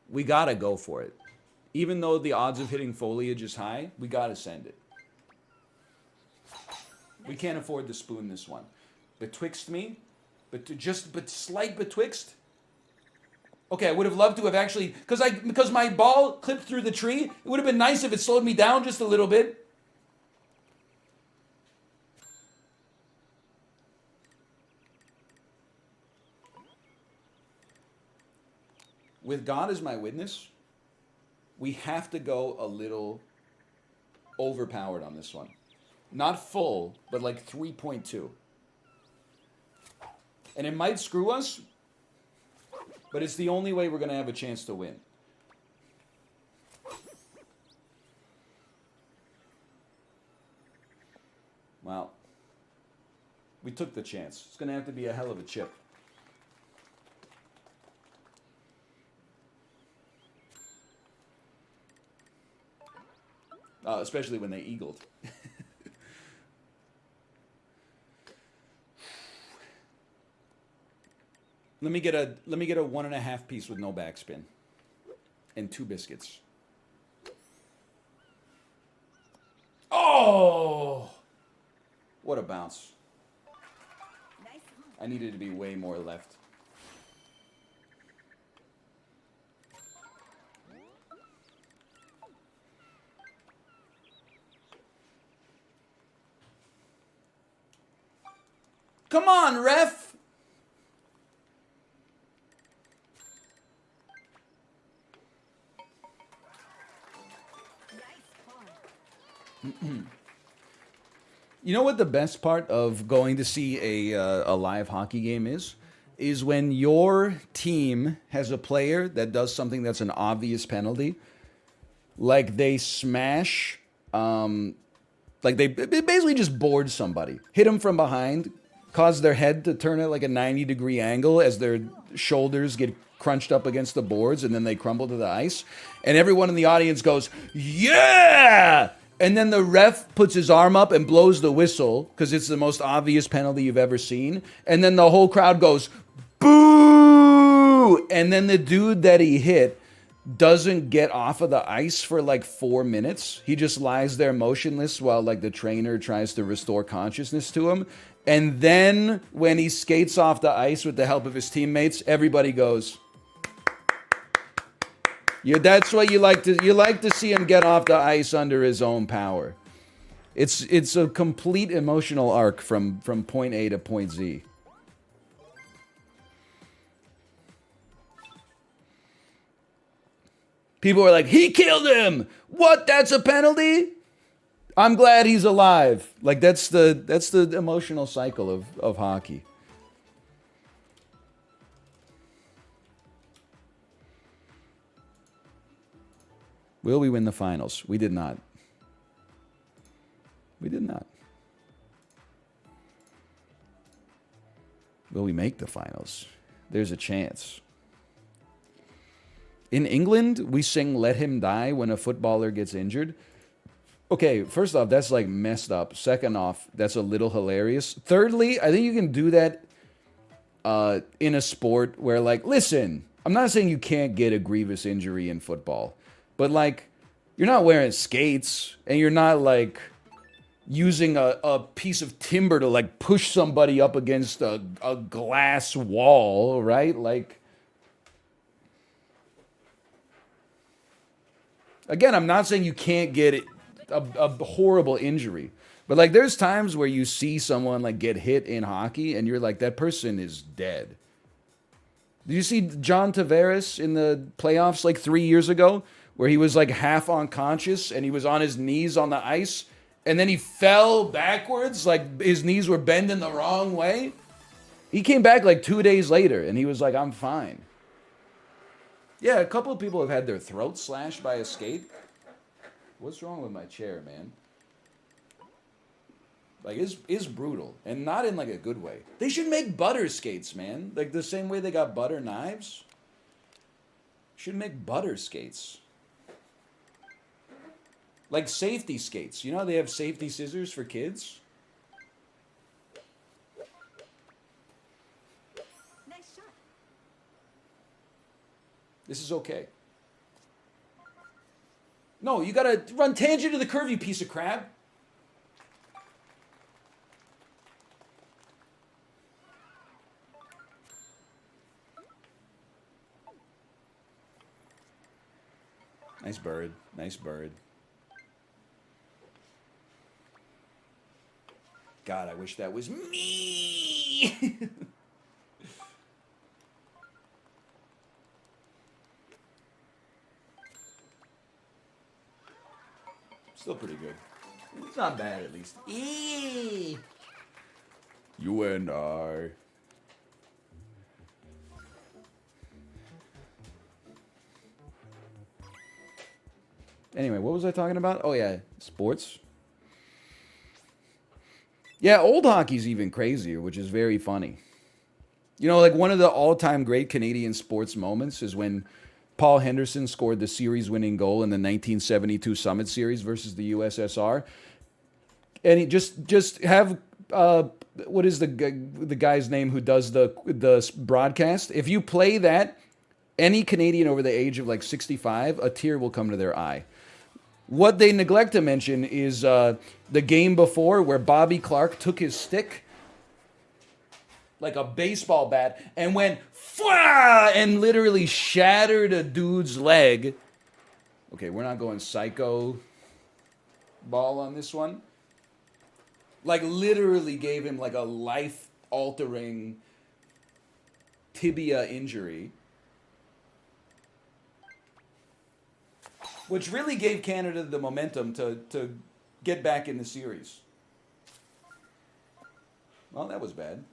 We gotta go for it. Even though the odds of hitting foliage is high, we gotta send it. We can't afford to spoon this one. Betwixt me, but slight betwixt. Okay, I would have loved to have actually, because my ball clipped through the tree. It would have been nice if it slowed me down just a little bit. with God as my witness, we have to go a little overpowered on this one. Not full, but like 3.2. And it might screw us, but it's the only way we're going to have a chance to win. Well, we took the chance. It's going to have to be a hell of a chip. Especially when they eagled. Let me get a 1.5 piece with no backspin. And 2 biscuits. Oh! What a bounce. Nice hunt. I needed to be way more left. Come on, ref! Nice pawn. You know what the best part of going to see a live hockey game is? Is when your team has a player that does something that's an obvious penalty. Like they smash, like they basically just board somebody. Hit them from behind, cause their head to turn at like a 90-degree angle as their shoulders get crunched up against the boards, and then they crumble to the ice. And everyone in the audience goes, yeah! And then the ref puts his arm up and blows the whistle because it's the most obvious penalty you've ever seen. And then the whole crowd goes, boo! And then the dude that he hit doesn't get off of the ice for like 4 minutes. He just lies there motionless while like the trainer tries to restore consciousness to him. And then when he skates off the ice with the help of his teammates, everybody goes, yeah, that's what you like to see him get off the ice under his own power. It's a complete emotional arc from point A to point Z. People are like, he killed him. What? That's a penalty? I'm glad he's alive. Like that's the emotional cycle of hockey. Will we win the finals? We did not. We did not. Will we make the finals? There's a chance. In England, we sing Let Him Die when a footballer gets injured. Okay, first off, that's like messed up. Second off, that's a little hilarious. Thirdly, I think you can do that in a sport where, like, listen, I'm not saying you can't get a grievous injury in football, but, like, you're not wearing skates and you're not, like, using a piece of timber to, like, push somebody up against a glass wall, right? Like, again, I'm not saying you can't get a horrible injury, but like there's times where you see someone like get hit in hockey and you're like, that person is dead. Did you see John Tavares in the playoffs like 3 years ago where he was like half unconscious and he was on his knees on the ice and then he fell backwards, like his knees were bending the wrong way? He came back like 2 days later and he was like, I'm fine. Yeah, a couple of people have had their throats slashed by a skate. What's wrong with my chair, man? Like, it's brutal. And not in, like, a good way. They should make butter skates, man. Like, the same way they got butter knives. Should make butter skates. Like safety skates. You know how they have safety scissors for kids? Nice shot. This is okay. No, you gotta run tangent to the curve, you piece of crap. Nice bird. Nice bird. God, I wish that was me. Still pretty good. It's not bad, at least. Eee. You and I. Anyway, what was I talking about? Oh, yeah, sports. Yeah, old hockey's even crazier, which is very funny. You know, like one of the all-time great Canadian sports moments is when Paul Henderson scored the series-winning goal in the 1972 Summit Series versus the USSR. And he just have what is the guy's name who does the broadcast? If you play that, any Canadian over the age of like 65, a tear will come to their eye. What they neglect to mention is the game before where Bobby Clark took his stick like a baseball bat and went Fwah! And literally shattered a dude's leg. Okay, we're not going psycho ball on this one. Like literally gave him like a life-altering tibia injury. Which really gave Canada the momentum to get back in the series. Well, that was bad.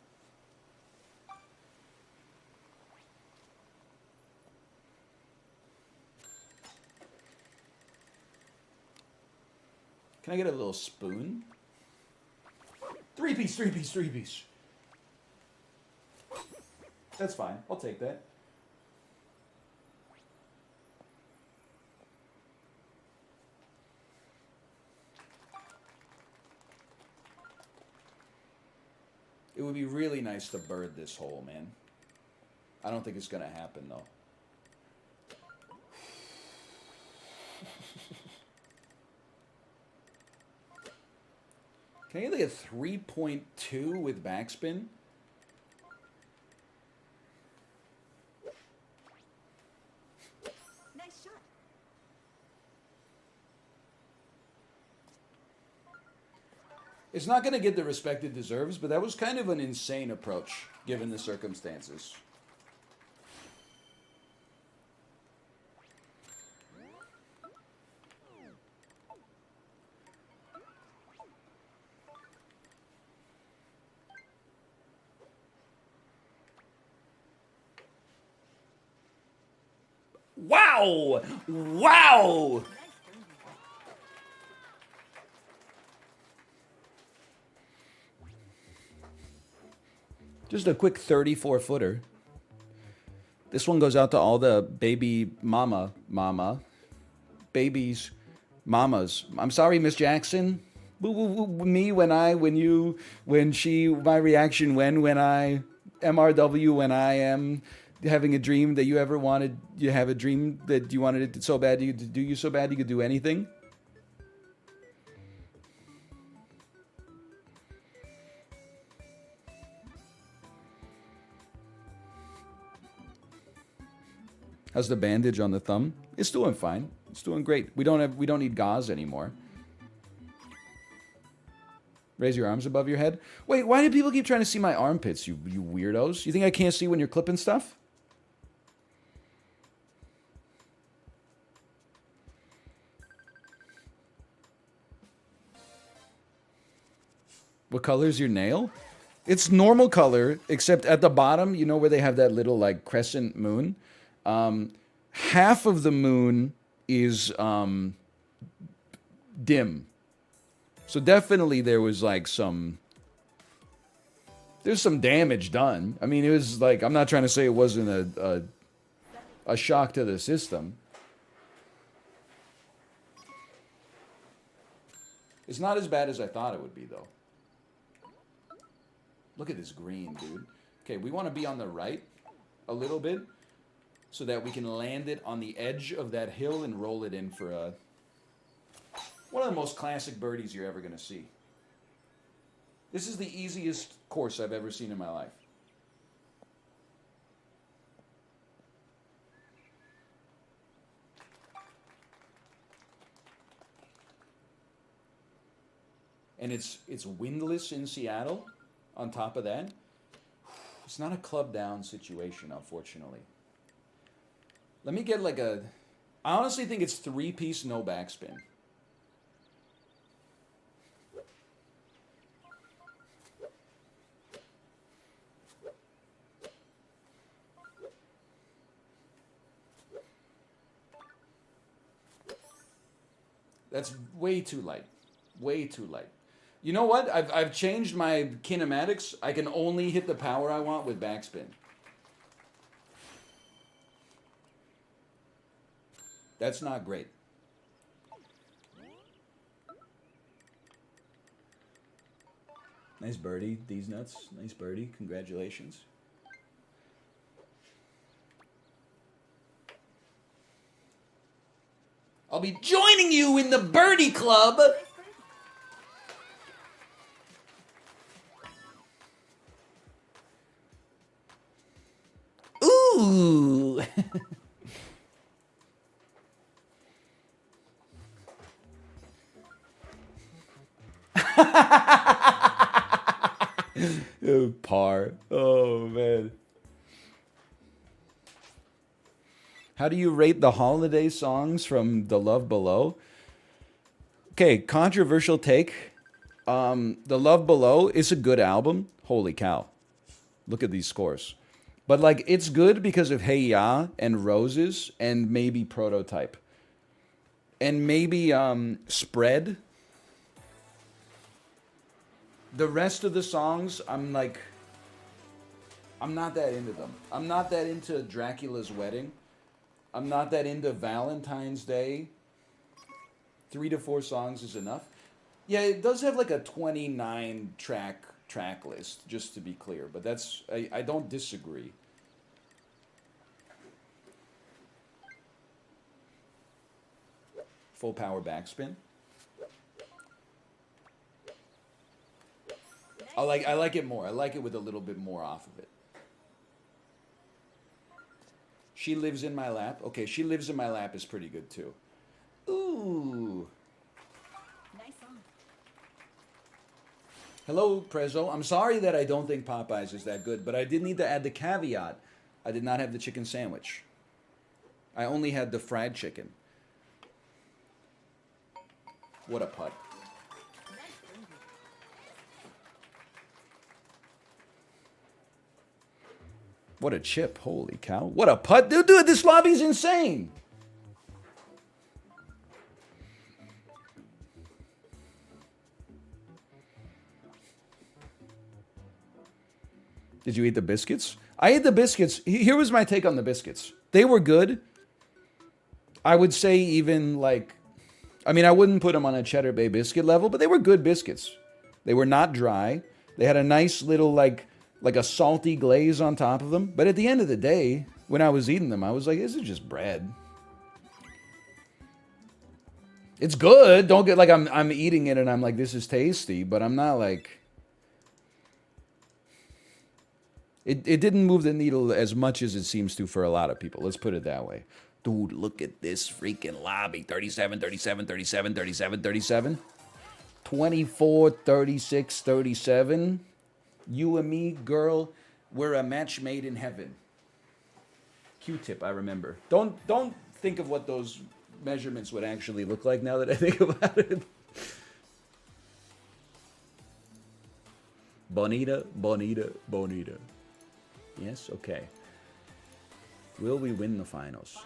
Can I get a little spoon? Three-piece. That's fine. I'll take that. It would be really nice to bird this hole, man. I don't think it's going to happen, though. Can I get like a 3.2 with backspin? Nice shot. It's not going to get the respect it deserves, but that was kind of an insane approach, given the circumstances. Wow! Wow! Just a quick 34-footer. This one goes out to all the baby mama, babies, mamas. I'm sorry, Miss Jackson. Me, when you, when she, my reaction when I, MRW, when I am having a dream that you ever wanted, you have a dream that you wanted it so bad, you do you so bad you could do anything. How's the bandage on the thumb? It's doing fine. It's doing great. We don't need gauze anymore. Raise your arms above your head. Wait, why do people keep trying to see my armpits, you weirdos? You think I can't see when you're clipping stuff? What color is your nail? It's normal color, except at the bottom, you know where they have that little like crescent moon? Half of the moon is dim. So definitely there was like there's some damage done. I mean, it was like, I'm not trying to say it wasn't a shock to the system. It's not as bad as I thought it would be, though. Look at this green, dude. Okay, we want to be on the right a little bit so that we can land it on the edge of that hill and roll it in for one of the most classic birdies you're ever going to see. This is the easiest course I've ever seen in my life. And it's windless in Seattle on top of that. It's not a club down situation, unfortunately. Let me get like I honestly think it's 3-piece no backspin. That's way too light. Way too light. You know what? I've changed my kinematics. I can only hit the power I want with backspin. That's not great. Nice birdie, these nuts. Nice birdie. Congratulations. I'll be joining you in the birdie club. Ooh. Oh, par. Oh, man. How do you rate the holiday songs from The Love Below? Okay, controversial take. The Love Below is a good album. Holy cow. Look at these scores. But like it's good because of Hey Ya and Roses and maybe Prototype. And maybe Spread. The rest of the songs, I'm not that into them. I'm not that into Dracula's Wedding. I'm not that into Valentine's Day. 3 to 4 songs is enough. Yeah, it does have like a 29 track list, just to be clear. But I don't disagree. Full power backspin. I like it more. I like it with a little bit more off of it. She Lives in My Lap. Okay, She Lives in My Lap is pretty good too. Ooh. Nice song. Hello, Prezzo. I'm sorry that I don't think Popeyes is that good, but I did need to add the caveat. I did not have the chicken sandwich. I only had the fried chicken. What a putt. What a chip. Holy cow. What a putt. Dude, this lobby's insane. Did you eat the biscuits? I ate the biscuits. Here was my take on the biscuits. They were good. I would say even like, I mean, I wouldn't put them on a Cheddar Bay biscuit level, but they were good biscuits. They were not dry. They had a nice little like a salty glaze on top of them. But at the end of the day, when I was eating them, I was like, this is just bread. It's good. Don't get like I'm eating it and I'm like, this is tasty, but I'm not like it didn't move the needle as much as it seems to for a lot of people. Let's put it that way. Dude, look at this freaking lobby. 37, 37, 37, 37, 37. 24, 36, 37. You and me, girl, we're a match made in heaven. Q-tip, I remember. Don't think of what those measurements would actually look like now that I think about it. Bonita, bonita, bonita. Yes, okay. Will we win the finals?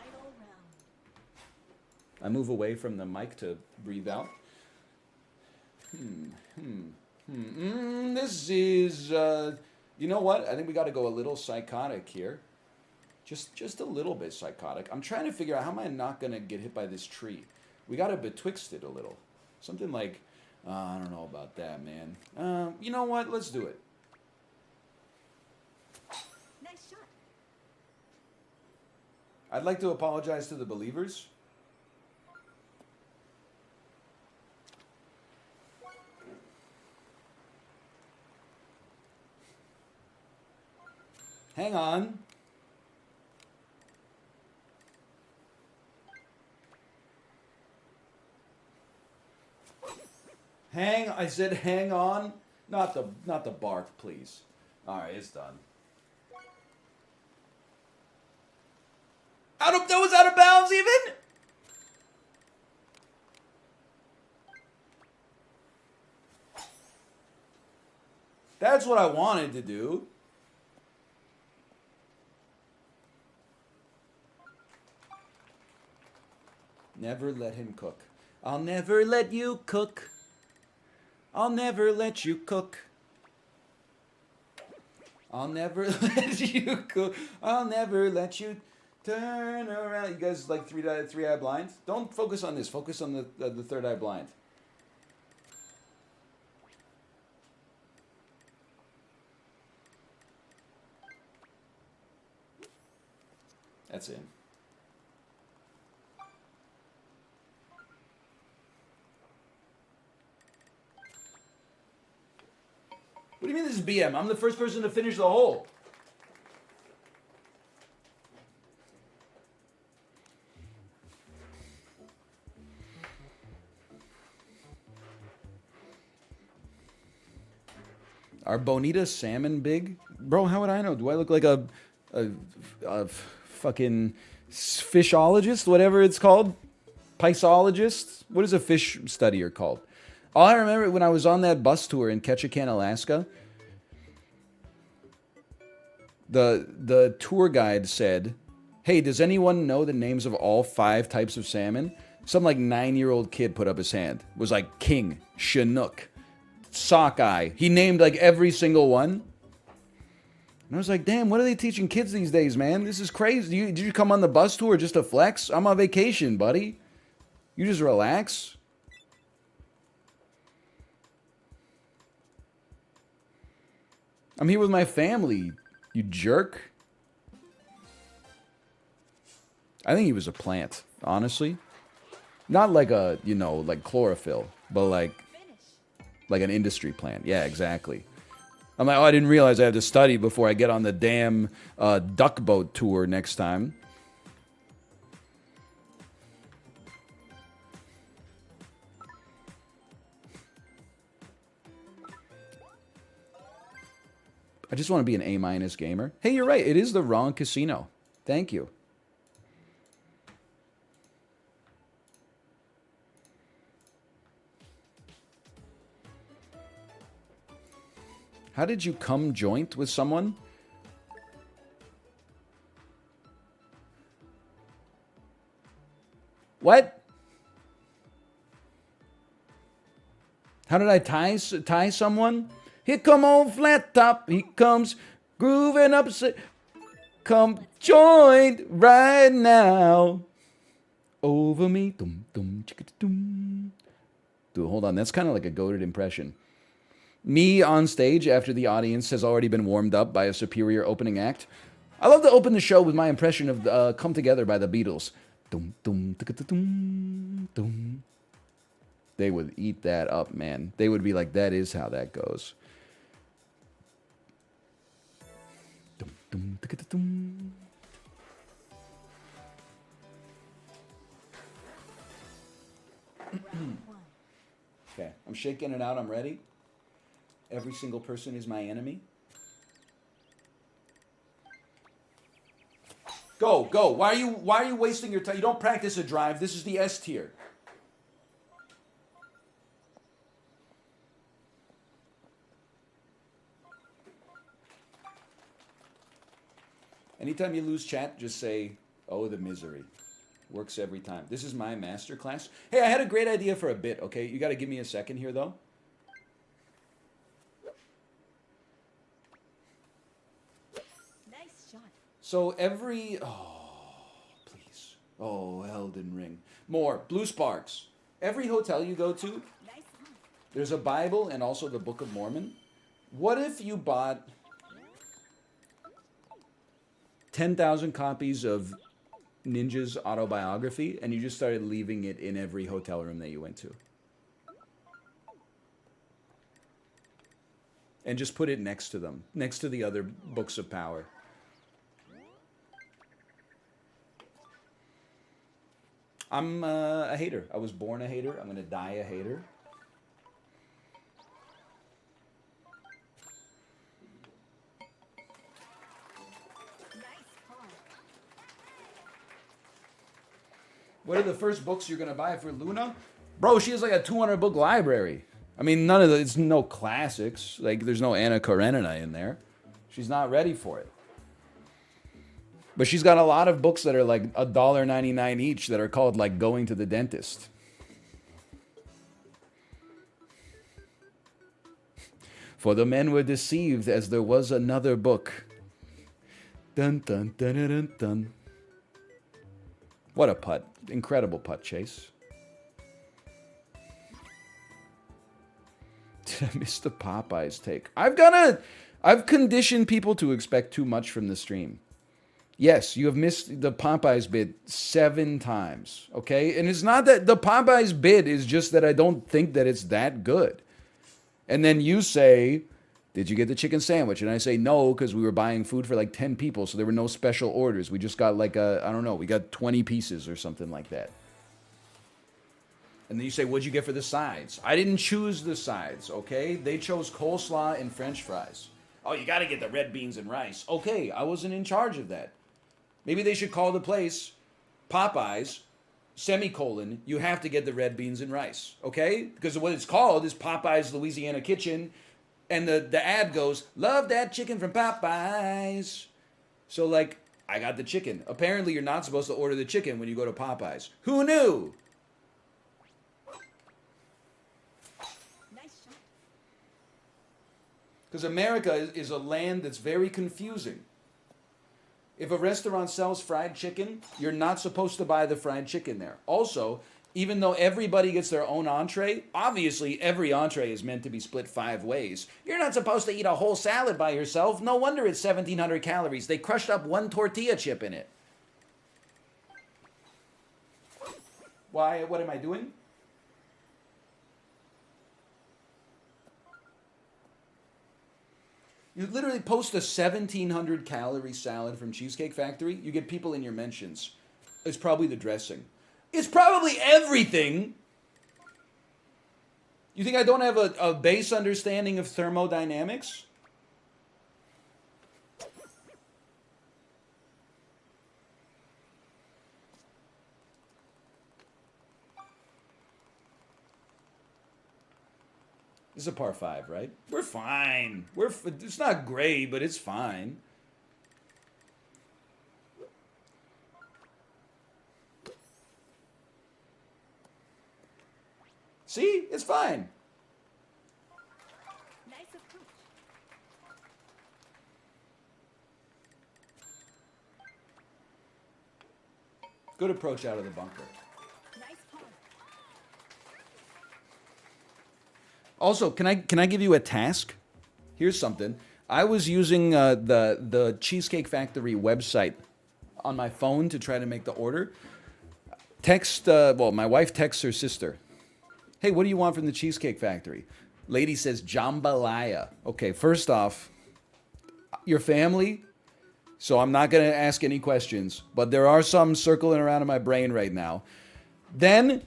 I move away from the mic to breathe out. This is, you know what? I think we got to go a little psychotic here. Just a little bit psychotic. I'm trying to figure out how am I not going to get hit by this tree. We got to betwixt it a little. Something like, I don't know about that, man. You know what? Let's do it. Nice shot. I'd like to apologize to the believers. Hang on. I said hang on. Not the bark, please. Alright, it's done. That was out of bounds even? That's what I wanted to do. Never let him cook. I'll never let you cook. I'll never let you cook. I'll never let you cook. I'll never let you turn around. You guys like three eye blind? Don't focus on this. Focus on the third eye blind. That's it. What do you mean this is BM? I'm the first person to finish the hole. Are bonita salmon big? Bro, how would I know? Do I look like a fucking fishologist? Whatever it's called? Piscologist? What is a fish studier called? All I remember when I was on that bus tour in Ketchikan, Alaska, the tour guide said, hey, does anyone know the names of all 5 types of salmon? Some like 9-year-old kid put up his hand. Was like king, chinook, sockeye. He named like every single one. And I was like, damn, what are they teaching kids these days, man? This is crazy. Did you come on the bus tour just to flex? I'm on vacation, buddy. You just relax. I'm here with my family, you jerk. I think he was a plant, honestly. Not like a, like chlorophyll, but like an industry plant. Yeah, exactly. I'm like, oh, I didn't realize I had to study before I get on the damn duck boat tour next time. I just want to be an A- gamer. Hey, you're right. It is the wrong casino. Thank you. How did you come joint with someone? What? How did I tie someone? Here come old flat top. He comes grooving up. Come join right now. Over me. Dum, dum, chicka, dum. Dude, hold on. That's kind of like a goated impression. Me on stage after the audience has already been warmed up by a superior opening act. I love to open the show with my impression of Come Together by the Beatles. Dum, dum, ticka, dum, dum. They would eat that up, man. They would be like, that is how that goes. Dum, dum, ticka, dum. Okay, I'm shaking it out. I'm ready. Every single person is my enemy. Go, go. Why are you wasting your time? You don't practice a drive. This is the S tier. Anytime you lose chat, just say, oh, the misery. Works every time. This is my master class. Hey, I had a great idea for a bit, okay? You got to give me a second here, though. Nice shot. So every... Oh, please. Oh, Elden Ring. More. Blue Sparks. Every hotel you go to, Nice on. there's a Bible and also the Book of Mormon. What if you bought 10,000 copies of Ninja's autobiography and you just started leaving it in every hotel room that you went to? And just put it next to them, next to the other books of power. I'm a hater. I was born a hater. I'm going to die a hater. Nice call. What are the first books you're going to buy for Luna? Bro, she has like a 200 book library. I mean, none of it's no classics. Like, there's no Anna Karenina in there. She's not ready for it. But she's got a lot of books that are like $1.99 each that are called like Going to the Dentist. For the men were deceived as there was another book. Dun dun dun dun dun dun. What a putt. Incredible putt, Chase. Did I miss the Popeyes take? I've conditioned people to expect too much from the stream. Yes, you have missed the Popeyes bid 7 times, okay? And it's not that the Popeyes bid is just that I don't think that it's that good. And then you say, did you get the chicken sandwich? And I say, no, because we were buying food for like 10 people, so there were no special orders. We just got like I don't know, we got 20 pieces or something like that. And then you say, what'd you get for the sides? I didn't choose the sides, okay? They chose coleslaw and french fries. Oh, you got to get the red beans and rice. Okay, I wasn't in charge of that. Maybe they should call the place Popeyes, semicolon, you have to get the red beans and rice, okay? Because what it's called is Popeyes Louisiana Kitchen, and the ad goes, love that chicken from Popeyes. So, like, I got the chicken. Apparently, you're not supposed to order the chicken when you go to Popeyes. Who knew? Nice shot. Because America is a land that's very confusing. If a restaurant sells fried chicken, you're not supposed to buy the fried chicken there. Also, even though everybody gets their own entree, obviously every entree is meant to be split 5 ways. You're not supposed to eat a whole salad by yourself. No wonder it's 1,700 calories. They crushed up 1 tortilla chip in it. Why? What am I doing? You literally post a 1,700 calorie salad from Cheesecake Factory, you get people in your mentions. It's probably the dressing. It's probably everything. You think I don't have a base understanding of thermodynamics? This is a par 5, right? We're fine. It's not great, but it's fine. See? It's fine. Nice approach. Good approach out of the bunker. Nice par. Also, can I give you a task? Here's something. I was using the Cheesecake Factory website on my phone to try to make the order. My wife texts her sister. Hey, what do you want from the Cheesecake Factory? Lady says jambalaya. Okay, first off, your family, so I'm not going to ask any questions, but there are some circling around in my brain right now. Then,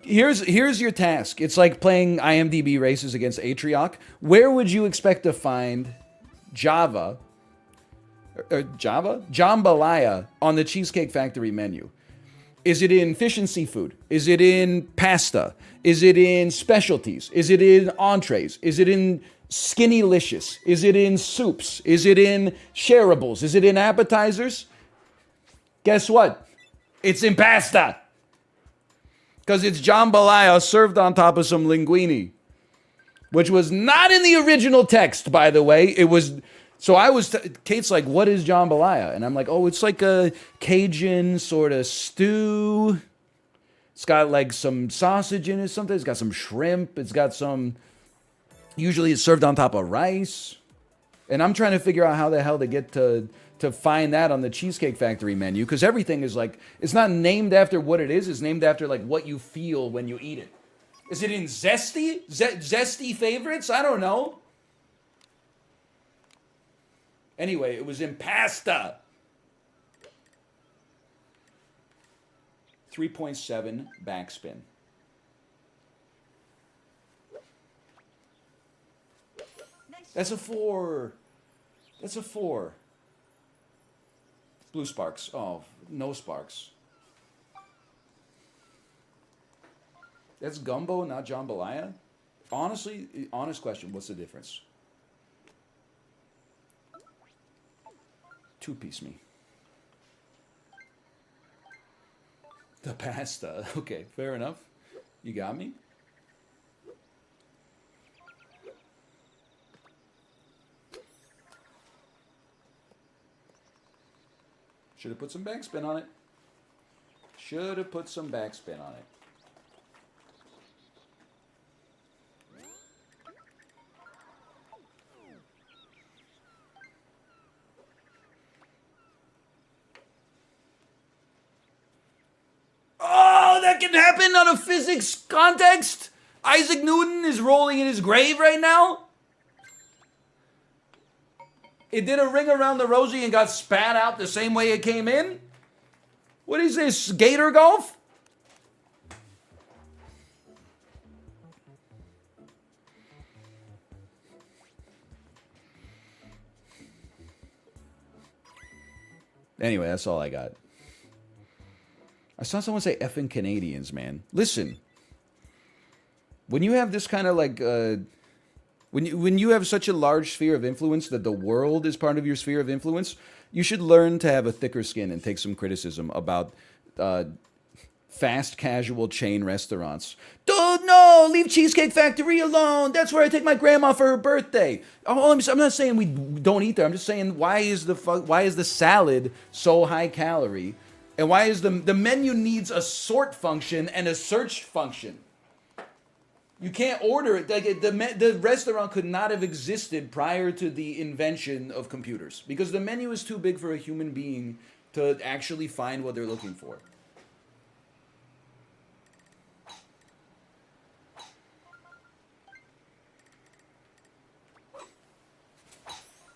here's your task. It's like playing IMDb races against Atrioc. Where would you expect to find jambalaya on the Cheesecake Factory menu? Is it in fish and seafood? Is it in pasta? Is it in specialties? Is it in entrees? Is it in Skinnylicious? Is it in soups? Is it in shareables? Is it in appetizers? Guess what? It's in pasta. Because it's jambalaya served on top of some linguine. Which was not in the original text, by the way. It was... So Kate's like, what is jambalaya? And I'm like, oh, it's like a Cajun sort of stew. It's got like some sausage in it something. It's got some shrimp. It's got some, usually it's served on top of rice. And I'm trying to figure out how the hell to get to find that on the Cheesecake Factory menu. Because everything is like, it's not named after what it is. It's named after like what you feel when you eat it. Is it in Zesty? Zesty favorites? I don't know. Anyway, it was in pasta. 3.7 backspin. Nice. That's a 4. That's a 4. Blue sparks. Oh, no sparks. That's gumbo, not jambalaya? Honestly, honest question, what's the difference? 2-piece me. The pasta. Okay, fair enough. You got me. Should have put some backspin on it. Should have put some backspin on it. Oh, that can happen on a physics context? Isaac Newton is rolling in his grave right now? It did a ring around the rosy and got spat out the same way it came in? What is this, Gator Golf? Anyway, that's all I got. I saw someone say effing Canadians, man. Listen, when you have this kind of like, when you have such a large sphere of influence that the world is part of your sphere of influence, you should learn to have a thicker skin and take some criticism about fast casual chain restaurants. Dude, no, leave Cheesecake Factory alone. That's where I take my grandma for her birthday. Oh, I'm not saying we don't eat there. I'm just saying why is the salad so high calorie? And why is the menu needs a sort function and a search function? You can't order it. Like the restaurant could not have existed prior to the invention of computers because the menu is too big for a human being to actually find what they're looking for.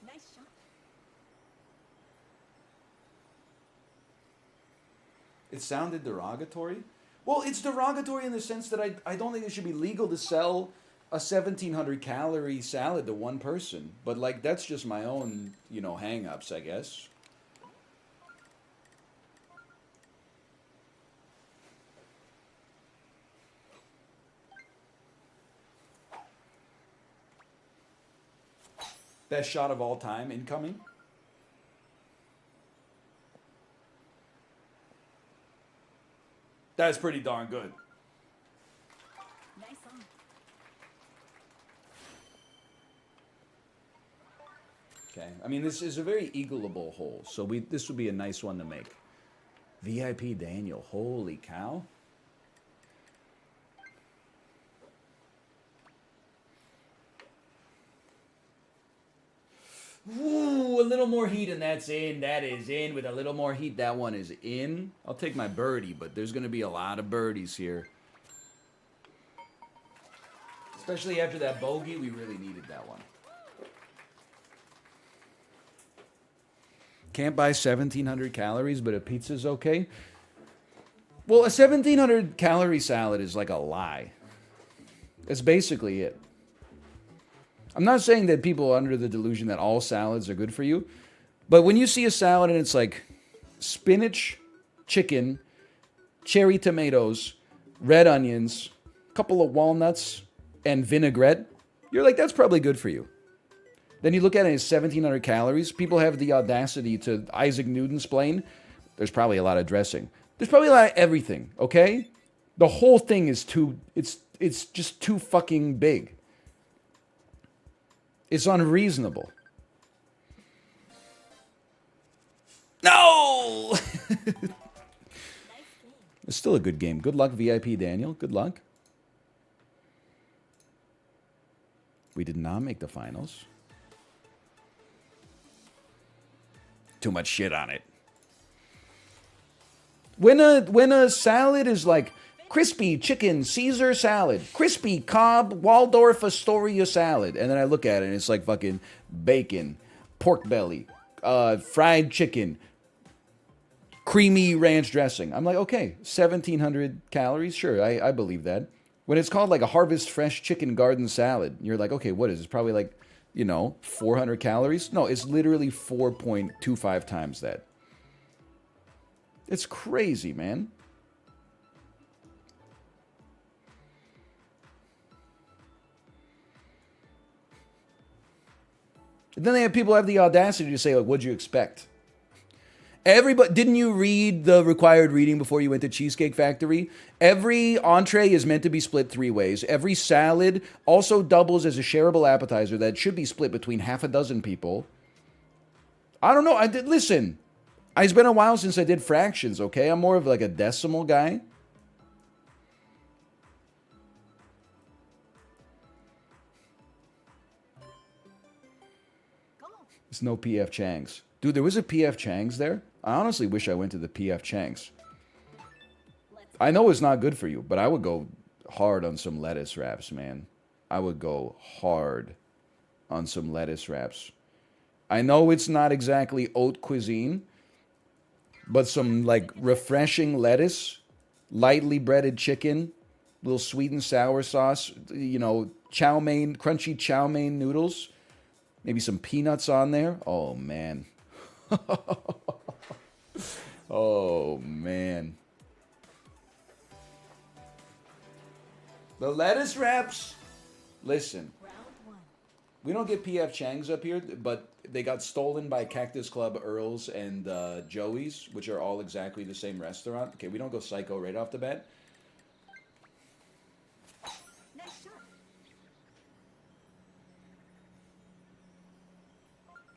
Nice shot. It sounded derogatory. Well, it's derogatory in the sense that I don't think it should be legal to sell a 1,700 calorie salad to one person. But like that's just my own, hang-ups, I guess. Best shot of all time incoming. That's pretty darn good. Nice on. Okay. I mean, this is a very eagleable hole, so this would be a nice one to make. VIP Daniel. Holy cow. Ooh, a little more heat and that's in. That is in. With a little more heat, that one is in. I'll take my birdie, but there's going to be a lot of birdies here. Especially after that bogey, we really needed that one. Can't buy 1,700 calories, but a pizza's okay? Well, a 1,700 calorie salad is like a lie. That's basically it. I'm not saying that people are under the delusion that all salads are good for you, but when you see a salad and it's like spinach, chicken, cherry tomatoes, red onions, a couple of walnuts, and vinaigrette, you're like, that's probably good for you. Then you look at it as 1,700 calories. People have the audacity to Isaac Newton's plane. There's probably a lot of dressing. There's probably a lot of everything, okay? The whole thing is it's just too fucking big. It's unreasonable. No! It's still a good game. Good luck, VIP Daniel. Good luck. We did not make the finals. Too much shit on it. When a salad is like crispy chicken Caesar salad, crispy Cobb Waldorf Astoria salad, and then I look at it and it's like fucking bacon, pork belly, fried chicken, creamy ranch dressing. I'm like, okay, 1,700 calories, sure, I believe that. When it's called like a Harvest Fresh Chicken Garden Salad, you're like, okay, what is it? It's probably like, 400 calories? No, it's literally 4.25 times that. It's crazy, man. And then they have people have the audacity to say, like, what'd you expect? Everybody, didn't you read the required reading before you went to Cheesecake Factory? Every entree is meant to be split 3 ways. Every salad also doubles as a shareable appetizer that should be split between half a dozen people. I don't know. Listen, It's been a while since I did fractions, okay? I'm more of like a decimal guy. Go. There's no PF Chang's. Dude, there was a PF Chang's there? I honestly wish I went to the PF Chang's. Let's I know it's not good for you, but I would go hard on some lettuce wraps, man. I would go hard on some lettuce wraps. I know it's not exactly haute cuisine, but some like refreshing lettuce, lightly breaded chicken, little sweet and sour sauce, you know, chow mein, crunchy chow mein noodles, maybe some peanuts on there. Oh man. Oh man. The lettuce wraps. Listen, round one. we don't get PF Chang's up here, but they got stolen by Cactus Club, Earl's, and Joey's, which are all exactly the same restaurant. Okay, we don't go psycho right off the bat. Nice shot.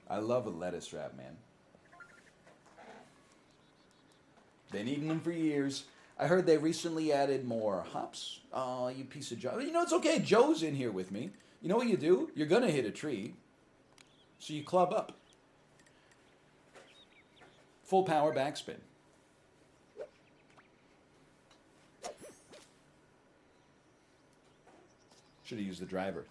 I love a lettuce wrap, man. Been eating them for years. I heard they recently added more hops. Oh, you piece of Joe. You know, it's okay. Joe's in here with me. You know what you do? You're going to hit a tree. So you club up. Full power backspin. Should have used the driver.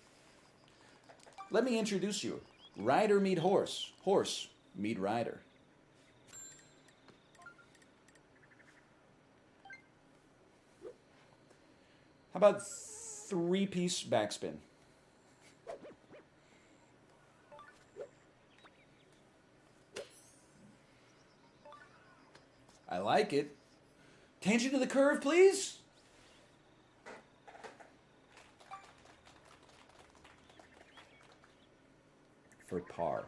Let me introduce you. Rider meet horse. Horse meet rider. How about 3-piece backspin? I like it. Tangent to the curve, please. For par.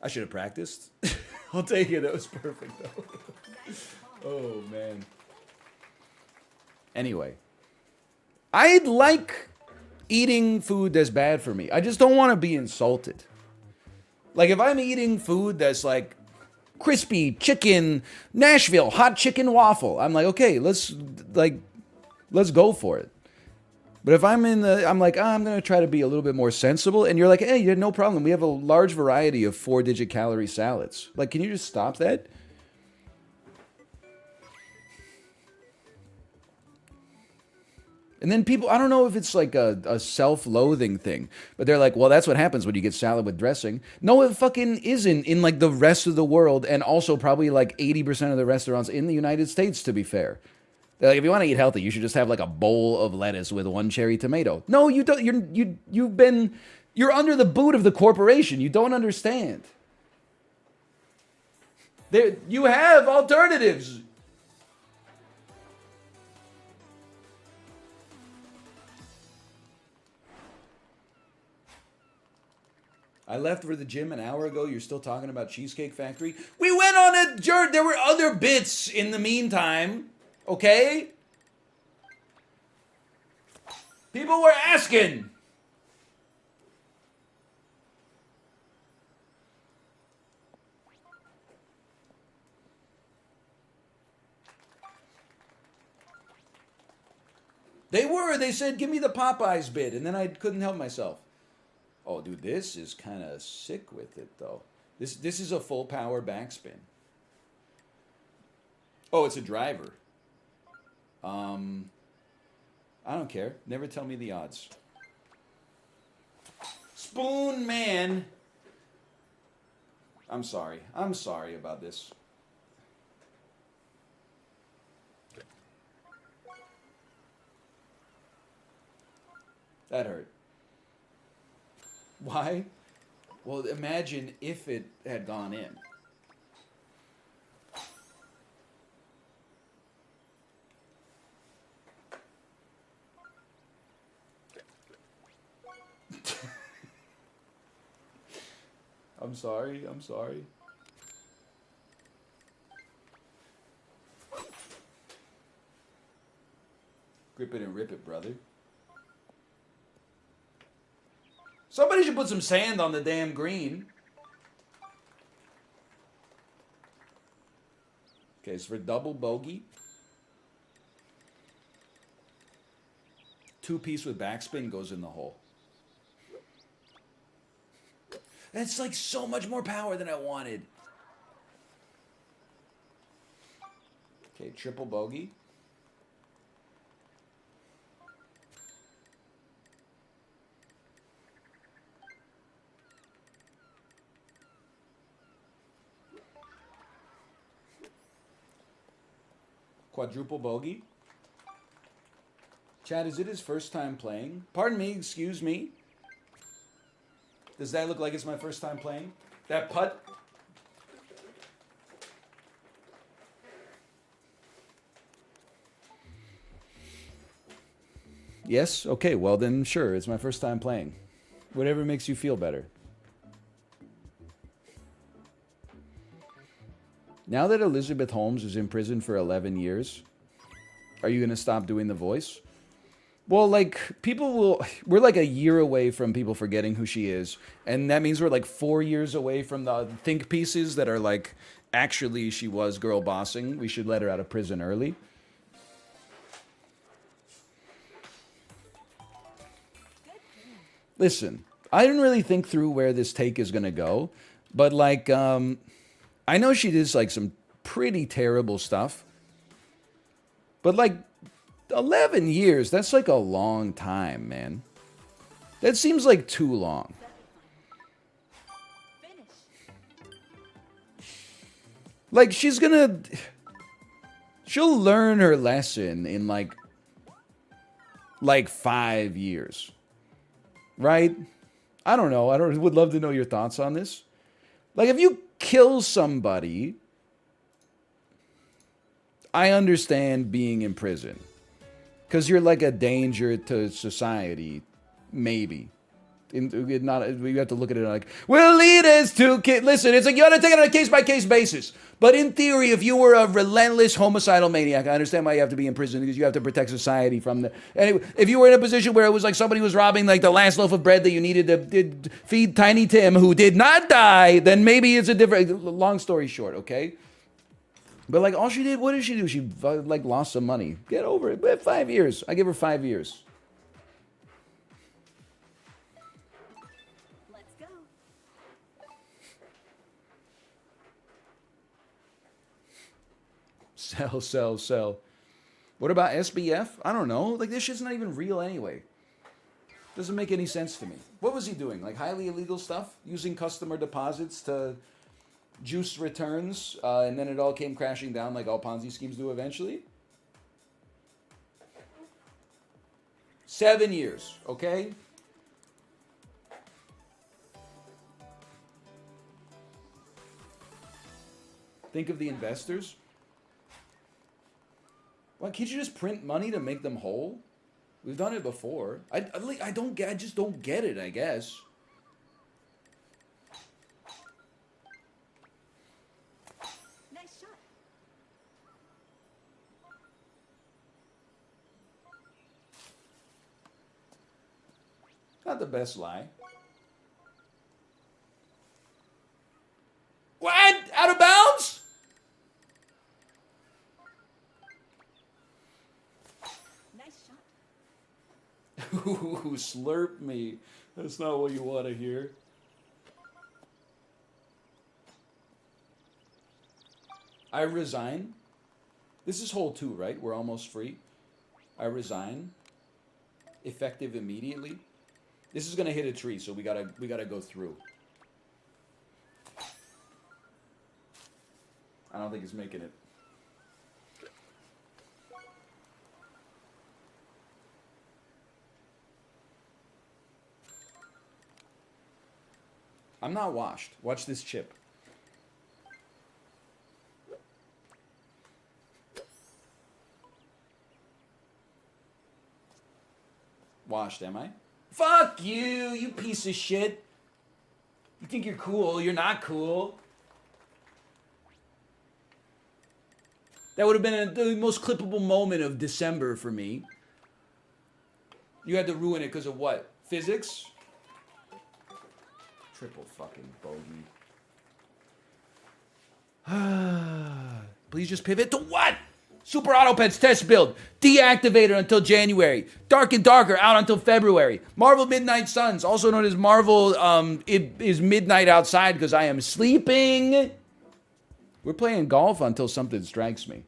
I should have practiced. I'll take it. That was perfect, though. Nice ball. Oh, man. Anyway, I'd like eating food that's bad for me. I just don't want to be insulted. Like, if I'm eating food that's like crispy chicken, Nashville, hot chicken waffle, I'm like, okay, let's go for it. But if I'm I'm like, I'm going to try to be a little bit more sensible. And you're like, hey, yeah, no problem. We have a large variety of 4-digit calorie salads. Like, can you just stop that? And then people, I don't know if it's like a self-loathing thing, but they're like, well, that's what happens when you get salad with dressing. No, it fucking isn't in like the rest of the world, and also probably like 80% of the restaurants in the United States, to be fair. They're like, if you want to eat healthy, you should just have like a bowl of lettuce with 1 cherry tomato. No, you don't. You're under the boot of the corporation. You don't understand. You have alternatives. I left for the gym an hour ago. You're still talking about Cheesecake Factory? We went on a journey. There were other bits in the meantime. Okay? People were asking. They said, give me the Popeyes bit. And then I couldn't help myself. Oh, dude, this is kind of sick with it, though. This is a full power backspin. Oh, it's a driver. I don't care. Never tell me the odds. Spoon Man. I'm sorry. I'm sorry about this. That hurt. Why? Well, imagine if it had gone in. I'm sorry. I'm sorry. Grip it and rip it, brother. Somebody should can put some sand on the damn green. Okay, so for double bogey. 2-piece with backspin goes in the hole. That's like so much more power than I wanted. Okay, triple bogey. Quadruple bogey. Chad, is it his first time playing? Pardon me, excuse me. Does that look like it's my first time playing? That putt? Yes? Okay, well then sure, it's my first time playing. Whatever makes you feel better. Now that Elizabeth Holmes is in prison for 11 years, are you going to stop doing the voice? Well, like, we're like a year away from people forgetting who she is. And that means we're like 4 years away from the think pieces that are like, actually, she was girl bossing. We should let her out of prison early. Listen, I didn't really think through where this take is going to go. But like, I know she did like some pretty terrible stuff. But like, 11 years, that's like a long time, man. That seems like too long. Like, she'll learn her lesson in like 5 years. Right? I don't know. Would love to know your thoughts on this. Like, if you kill somebody, I understand being in prison. Because you're like a danger to society, maybe. You have to look at it like, we'll lead us to listen, it's like you gotta take it on a case-by-case basis. But in theory, if you were a relentless homicidal maniac, I understand why you have to be in prison, because you have to protect society from the... Anyway, if you were in a position where it was like somebody was robbing like the last loaf of bread that you needed to feed Tiny Tim, who did not die, then maybe it's a different... Long story short, okay? But like, all she did, what did she do? She like lost some money. Get over it. But 5 years. I give her 5 years. Let's go. Sell, sell, sell. What about SBF? I don't know. Like, this shit's not even real anyway. Doesn't make any sense to me. What was he doing? Like, highly illegal stuff? Using customer deposits to juice returns, and then it all came crashing down like all Ponzi schemes do eventually? 7 years, okay? Think of the investors. Why can't you just print money to make them whole? We've done it before. I just don't get it, I guess. Nice shot. Not the best lie. What? Out of bounds? Nice shot. Ooh, slurp me. That's not what you want to hear. I resign. This is hole 2, right? We're almost free. I resign. Effective immediately. This is gonna hit a tree, so we gotta go through. I don't think it's making it. I'm not washed. Watch this chip. Washed, am I? Fuck you, you piece of shit. You think you're cool, you're not cool. That would have been the most clippable moment of December for me. You had to ruin it because of what? Physics? Triple fucking bogey. Please just pivot to what? Super Auto Pets test build. Deactivated until January. Dark and Darker out until February. Marvel Midnight Suns, also known as Marvel it is Midnight Outside because I am sleeping. We're playing golf until something strikes me.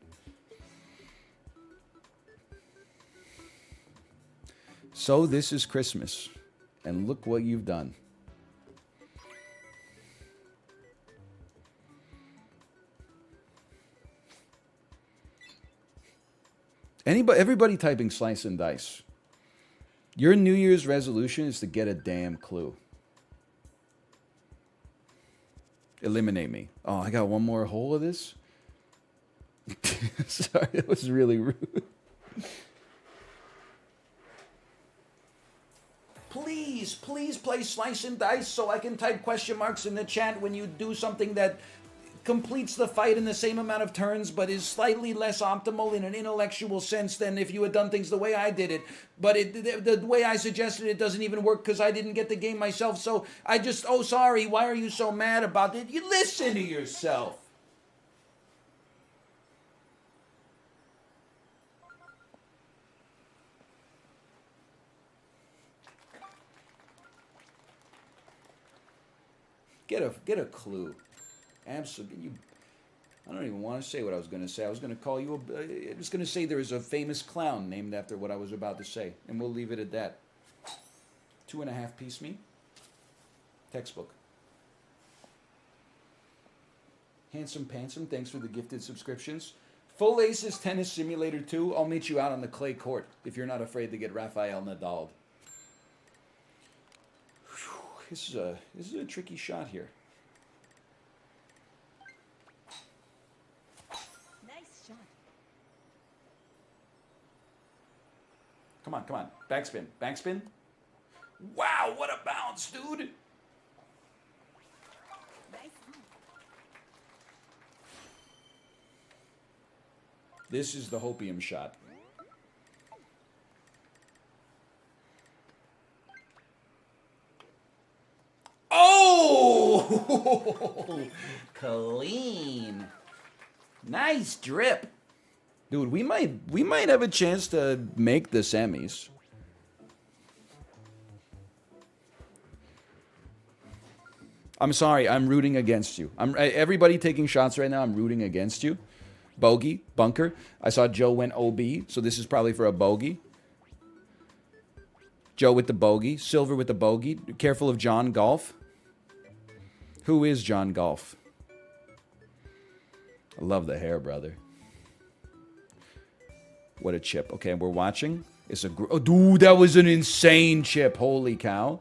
So this is Christmas. And look what you've done. Everybody typing slice and dice. Your New Year's resolution is to get a damn clue. Eliminate me. Oh, I got one more hole of this? Sorry, that was really rude. Please play slice and dice so I can type question marks in the chat when you do something that completes the fight in the same amount of turns, but is slightly less optimal in an intellectual sense than if you had done things the way I did it. But the way I suggested it doesn't even work because I didn't get the game myself. So I just, oh, sorry, why are you so mad about it? You listen to yourself. Get a clue. Absolutely. I don't even want to say what I was going to say. I was going to call you I was going to say there is a famous clown named after what I was about to say. And we'll leave it at that. 2.5 piece me. Textbook. Handsome Pansome, thanks for the gifted subscriptions. Full Aces Tennis Simulator 2. I'll meet you out on the clay court if you're not afraid to get Rafael Nadal. This is a tricky shot here. Nice shot. Come on. Backspin. Wow, what a bounce, dude. Nice home. This is the hopium shot. Oh! Clean. Nice drip. Dude, we might have a chance to make the semis. I'm sorry, I'm rooting against you. Everybody taking shots right now, I'm rooting against you. Bogey, bunker. I saw Joe went OB, so this is probably for a bogey. Joe with the bogey. Silver with the bogey. Careful of John Golf. Who is John Golf? I love the hair, brother. What a chip. Okay, we're watching. It's a... Oh, dude, that was an insane chip. Holy cow.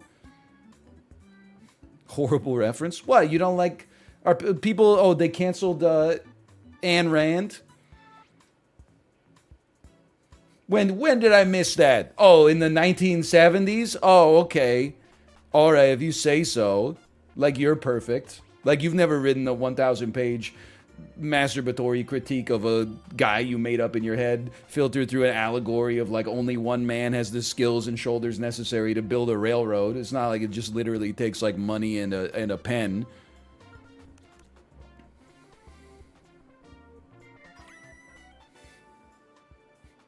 Horrible reference. What, you don't like... Are people... Oh, they canceled Ayn Rand? When did I miss that? Oh, in the 1970s? Oh, okay. All right, if you say so. Like you're perfect. Like you've never written a 1,000-page masturbatory critique of a guy you made up in your head, filtered through an allegory of like only one man has the skills and shoulders necessary to build a railroad. It's not like it just literally takes like money and a pen.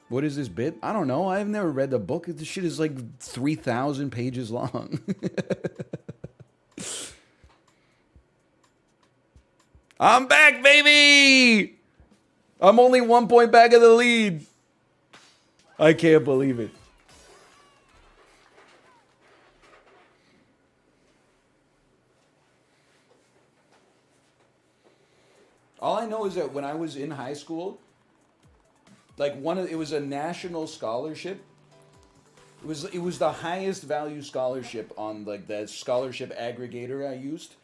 What is this bit? I don't know. I've never read the book. This shit is like 3,000 pages long. I'm back, baby! I'm only 1 point back of the lead. I can't believe it. All I know is that when I was in high school, like it was a national scholarship. It was the highest value scholarship on like the scholarship aggregator I used.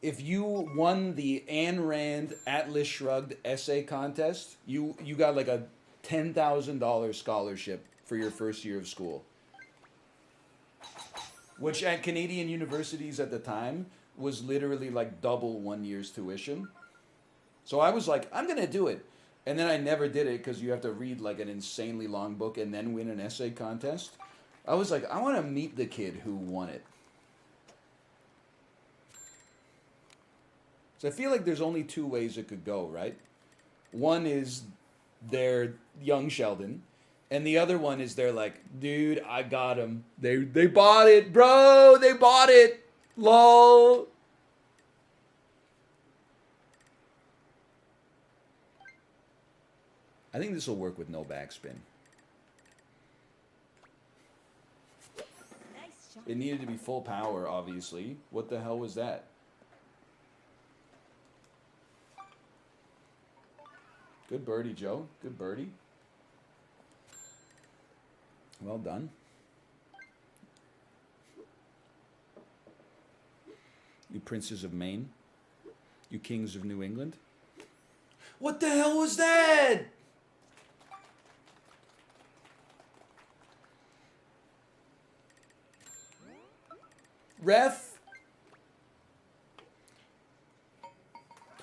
If you won the Ayn Rand Atlas Shrugged essay contest, you got like a $10,000 scholarship for your first year of school. Which at Canadian universities at the time was literally like double 1 year's tuition. So I was like, I'm going to do it. And then I never did it because you have to read like an insanely long book and then win an essay contest. I was like, I want to meet the kid who won it. So I feel like there's only two ways it could go, right? One is they're young Sheldon, and the other one is they're like, dude, I got him. They bought it, bro. They bought it. Lol. I think this will work with no backspin. Nice shot. It needed to be full power, obviously. What the hell was that? Good birdie, Joe. Good birdie. Well done. You princes of Maine. You kings of New England. What the hell was that? Ref.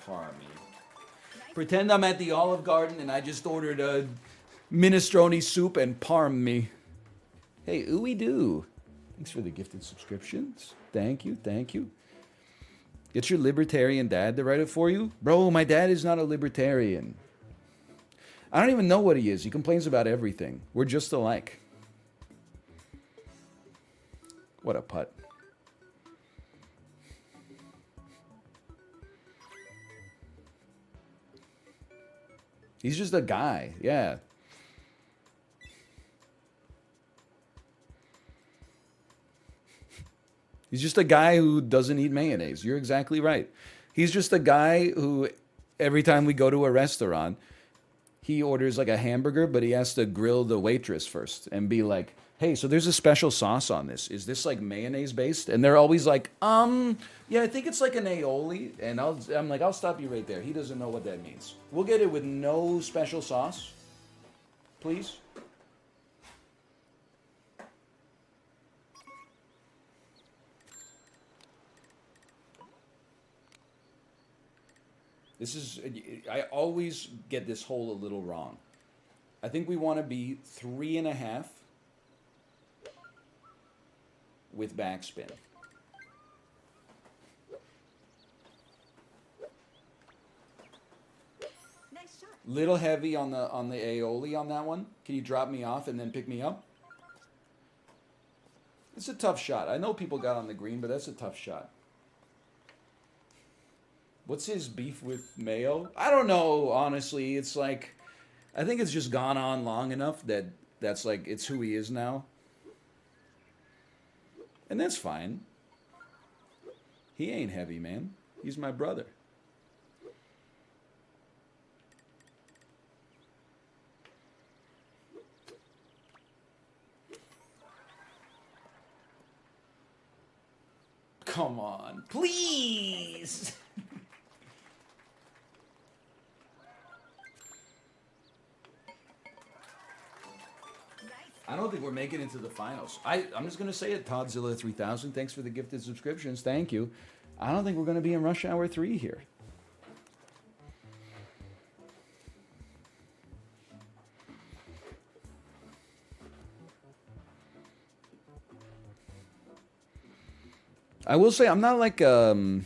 Par me. Pretend I'm at the Olive Garden and I just ordered a minestrone soup and parm me. Hey, ooey doo. Thanks for the gifted subscriptions. Thank you, thank you. Get your libertarian dad to write it for you? Bro, my dad is not a libertarian. I don't even know what he is. He complains about everything. We're just alike. What a putt. He's just a guy, yeah. He's just a guy who doesn't eat mayonnaise. You're exactly right. He's just a guy who, every time we go to a restaurant, he orders like a hamburger, but he has to grill the waitress first and be like, hey, so there's a special sauce on this. Is this like mayonnaise based? And they're always like, yeah, I think it's like an aioli. And I'm like, I'll stop you right there. He doesn't know what that means. We'll get it with no special sauce, please. This is, I always get this hole a little wrong. I think we want to be 3.5 with backspin. Nice shot. Little heavy on the aioli on that one. Can you drop me off and then pick me up? It's a tough shot. I know people got on the green, but that's a tough shot. What's his beef with Mayo? I don't know, honestly. It's like, I think it's just gone on long enough that that's like, it's who he is now. And that's fine. He ain't heavy, man. He's my brother. Come on, please. I don't think we're making it to the finals. I'm just going to say it, Toddzilla 3000. Thanks for the gifted subscriptions. Thank you. I don't think we're going to be in Rush Hour 3 here. I will say I'm not like I'm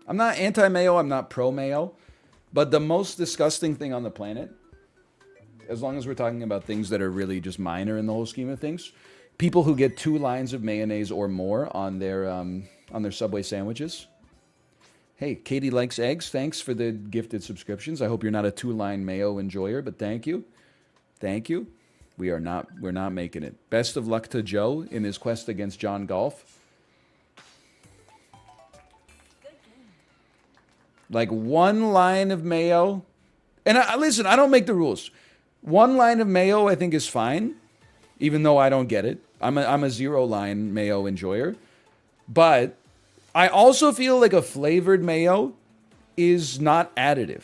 not anti-Mayo, I'm not pro-Mayo, but the most disgusting thing on the planet, as long as we're talking about things that are really just minor in the whole scheme of things, people who get 2 lines of mayonnaise or more on their Subway sandwiches. Hey, Katie likes eggs. Thanks for the gifted subscriptions. I hope you're not a 2-line mayo enjoyer, but thank you. Thank you. We're not making it. Best of luck to Joe in his quest against John Golf. Like 1 line of mayo. And listen, I don't make the rules. 1 line of mayo I think is fine, even though I don't get it. I'm a 0-line mayo enjoyer. But I also feel like a flavored mayo is not additive.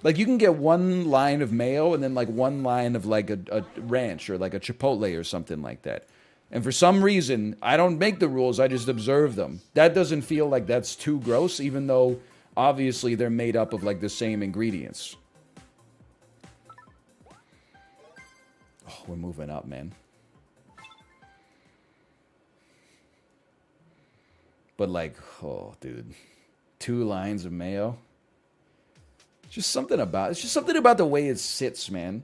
Like you can get 1 line of mayo and then like 1 line of like a ranch or like a chipotle or something like that. And for some reason, I don't make the rules, I just observe them. That doesn't feel like that's too gross, even though obviously they're made up of like the same ingredients. Oh, we're moving up, man. But like, oh, dude. 2 lines of mayo. It's just something about the way it sits, man.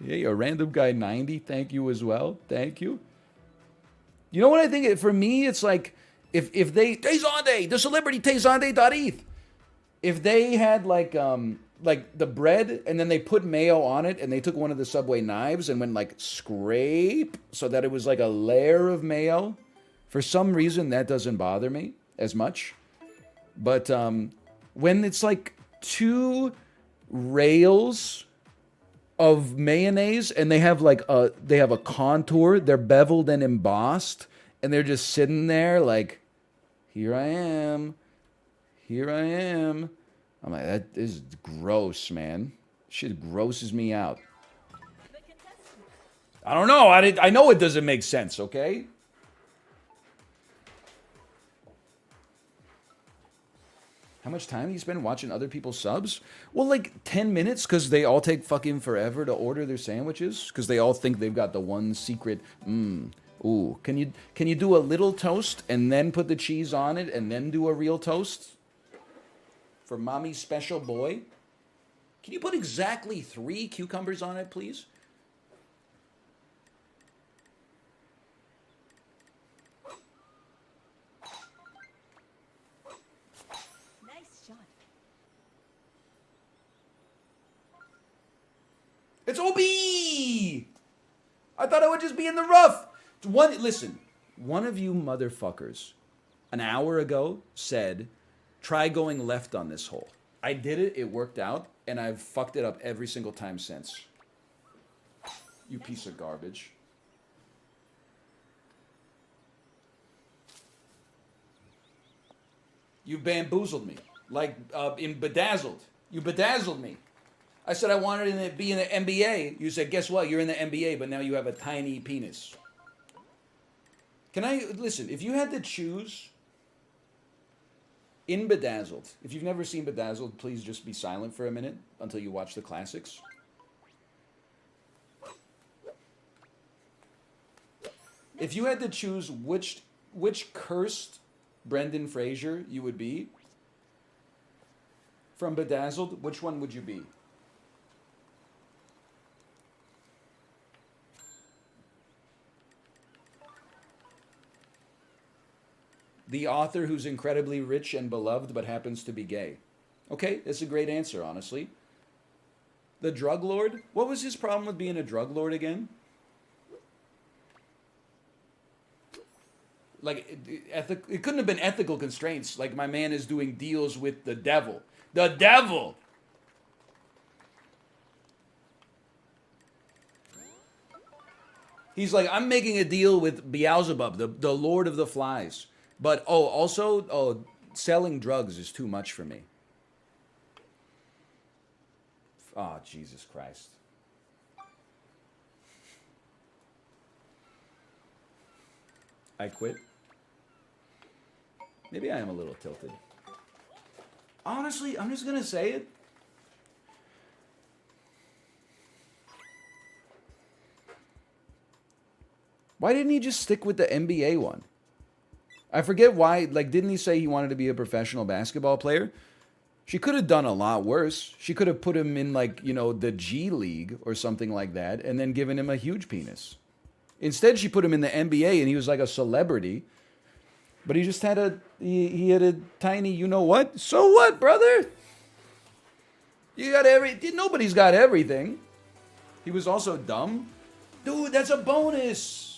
Hey, a random guy 90, thank you as well. Thank you. You know what I think? For me, it's like if they Tezonde, the celebrity Tezonde.eth, if they had like the bread and then they put mayo on it and they took one of the Subway knives and went like scrape so that it was like a layer of mayo. For some reason, that doesn't bother me as much. But when it's like 2 rails of mayonnaise and they have a contour, they're beveled and embossed, and they're just sitting there like, here I am. I'm like, that is gross, man. Shit grosses me out. I don't know. I know it doesn't make sense, okay? How much time do you spend watching other people's subs? Well, like 10 minutes, because they all take fucking forever to order their sandwiches, because they all think they've got the one secret. Ooh, can you do a little toast and then put the cheese on it and then do a real toast? For mommy's special boy? Can you put exactly 3 cucumbers on it, please? Nice shot. It's OB! I thought I would just be in the rough. Listen, one of you motherfuckers an hour ago said, try going left on this hole. I did it, it worked out, and I've fucked it up every single time since. You piece of garbage. You bamboozled me. Like in Bedazzled. You bedazzled me. I said I wanted to be in the NBA. You said, guess what? You're in the NBA, but now you have a tiny penis. Can I, listen, if you had to choose in Bedazzled, if you've never seen Bedazzled, please just be silent for a minute until you watch the classics. If you had to choose which cursed Brendan Fraser you would be from Bedazzled, which one would you be? The author who's incredibly rich and beloved but happens to be gay. Okay, that's a great answer, honestly. The drug lord? What was his problem with being a drug lord again? Like, it couldn't have been ethical constraints. Like, my man is doing deals with the devil. The devil! He's like, I'm making a deal with Beelzebub, the Lord of the Flies. But, also, selling drugs is too much for me. Oh, Jesus Christ. I quit. Maybe I am a little tilted. Honestly, I'm just going to say it. Why didn't he just stick with the NBA one? I forget why, like, didn't he say he wanted to be a professional basketball player? She could have done a lot worse. She could have put him in, like, you know, the G League or something like that and then given him a huge penis. Instead, she put him in the NBA and he was like a celebrity. But he just had he had a tiny, you know what? So what, brother? You got nobody's got everything. He was also dumb. Dude, that's a bonus.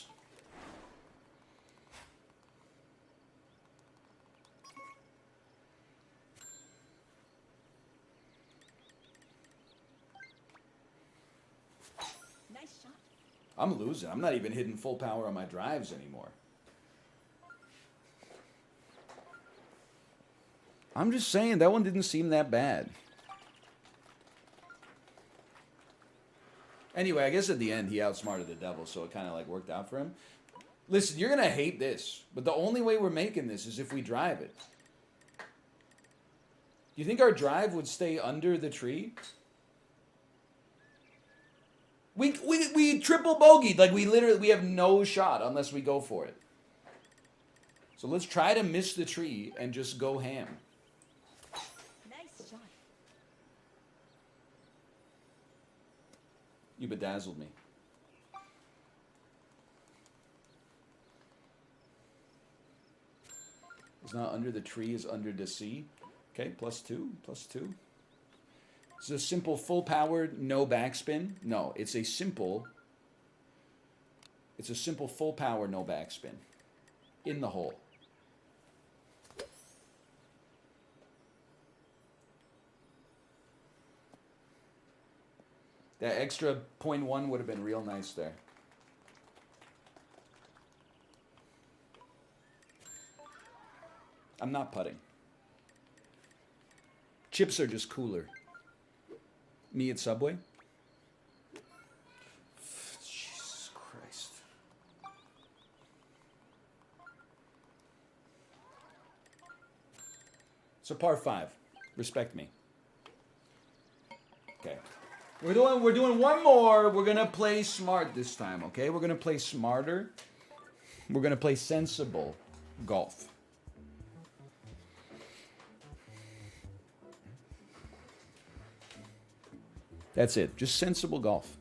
I'm losing. I'm not even hitting full power on my drives anymore. I'm just saying, that one didn't seem that bad. Anyway, I guess at the end, he outsmarted the devil, so it kind of like worked out for him. Listen, you're going to hate this, but the only way we're making this is if we drive it. Do you think our drive would stay under the tree? We triple bogeyed. Like, we have no shot unless we go for it. So let's try to miss the tree and just go ham. You bedazzled me. It's not under the tree, is under the sea. Okay, +2, +2. It's a simple full power, no backspin. No, it's a simple full power, no backspin. In the hole. That extra 0.1 would have been real nice there. I'm not putting. Chips are just cooler. Me at Subway? Jesus Christ. It's a par 5. Respect me. Okay. We're doing one more. We're gonna play smart this time, okay? We're gonna play smarter. We're gonna play sensible golf. That's it. Just sensible golf.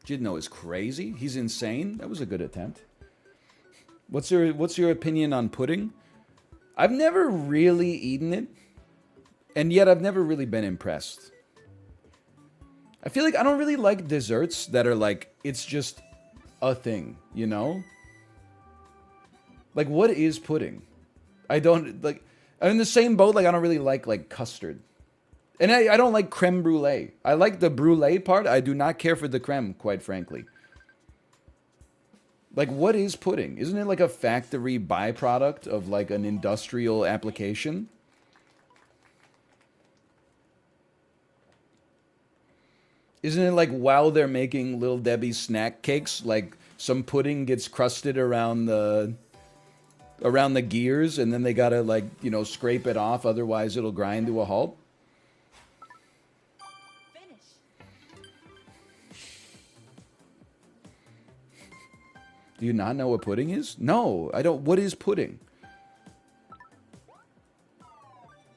Jidno is crazy. He's insane. That was a good attempt. What's your opinion on pudding? I've never really eaten it, and yet I've never really been impressed. I feel like I don't really like desserts that are like, it's just a thing, you know? Like, what is pudding? I don't, like, I'm in the same boat, like, I don't really like custard. And I don't like creme brulee. I like the brulee part. I do not care for the creme, quite frankly. Like, what is pudding? Isn't it like a factory byproduct of like an industrial application? Isn't it like while they're making Little Debbie snack cakes, like some pudding gets crusted around the gears, and then they gotta, like, you know, scrape it off, otherwise it'll grind to a halt? Do you not know what pudding is? No, I don't. What is pudding?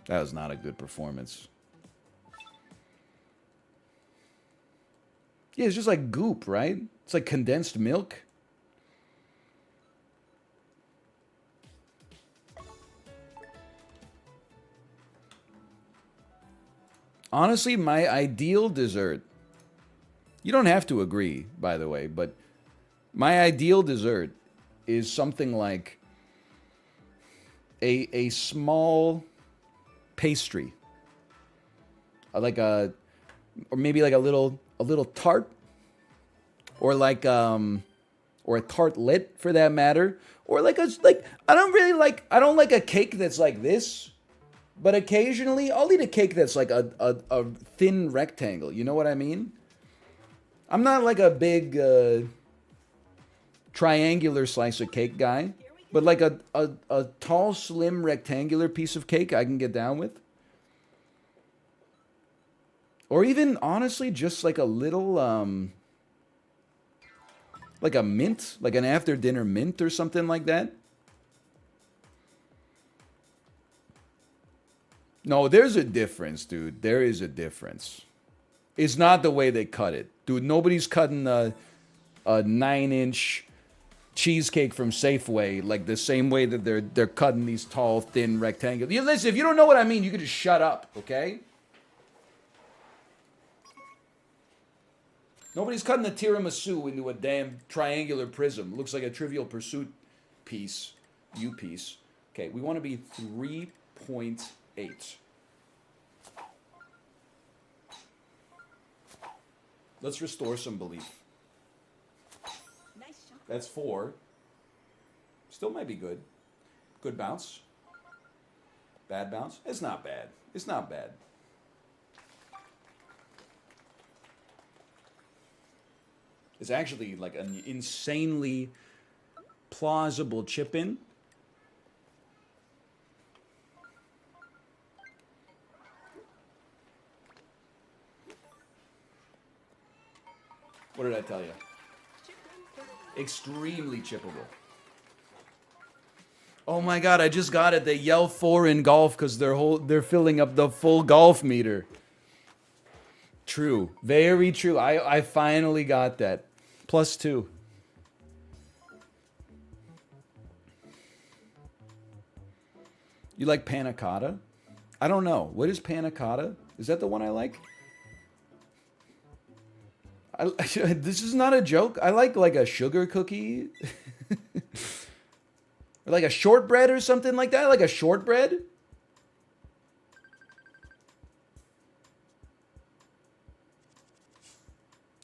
That was not a good performance. Yeah, it's just like goop, right? It's like condensed milk. Honestly, my ideal dessert, you don't have to agree, by the way, but my ideal dessert is something like a small pastry, like or maybe like a little tart, or like or a tartlet for that matter, or like I don't like a cake that's like this, but occasionally I'll eat a cake that's like a thin rectangle. You know what I mean? I'm not like a big triangular slice of cake guy, but like a tall, slim, rectangular piece of cake I can get down with. Or even, honestly, just like a little, like a mint, like an after-dinner mint or something like that. No, there's a difference, dude. There is a difference. It's not the way they cut it. Dude, nobody's cutting a 9-inch cheesecake from Safeway like the same way that they're cutting these tall, thin rectangles. You listen, if you don't know what I mean, you can just shut up, okay? Nobody's cutting a tiramisu into a damn triangular prism. Looks like a Trivial Pursuit piece. U-piece. Okay, we want to be 3.8. Let's restore some belief. Nice shot. That's 4. Still might be good. Good bounce. Bad bounce. It's not bad. It's not bad. It's actually like an insanely plausible chip in. What did I tell you? Extremely chippable. Oh my god, I just got it. They yell 4 in golf because they're filling up the full golf meter. True. Very true. I finally got that. +2. You like panna cotta? I don't know. What is panna cotta? Is that the one I like? This is not a joke. I like a sugar cookie. Or like a shortbread or something like that. I like a shortbread.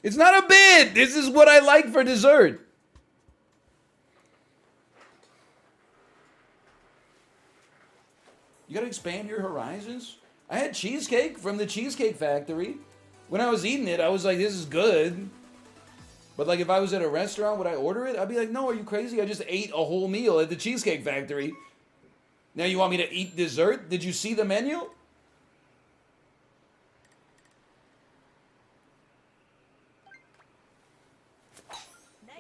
It's not a bid. This is what I like for dessert. You gotta expand your horizons. I had cheesecake from the Cheesecake Factory. When I was eating it, I was like, this is good. But like if I was at a restaurant, would I order it? I'd be like, no, are you crazy? I just ate a whole meal at the Cheesecake Factory. Now you want me to eat dessert? Did you see the menu?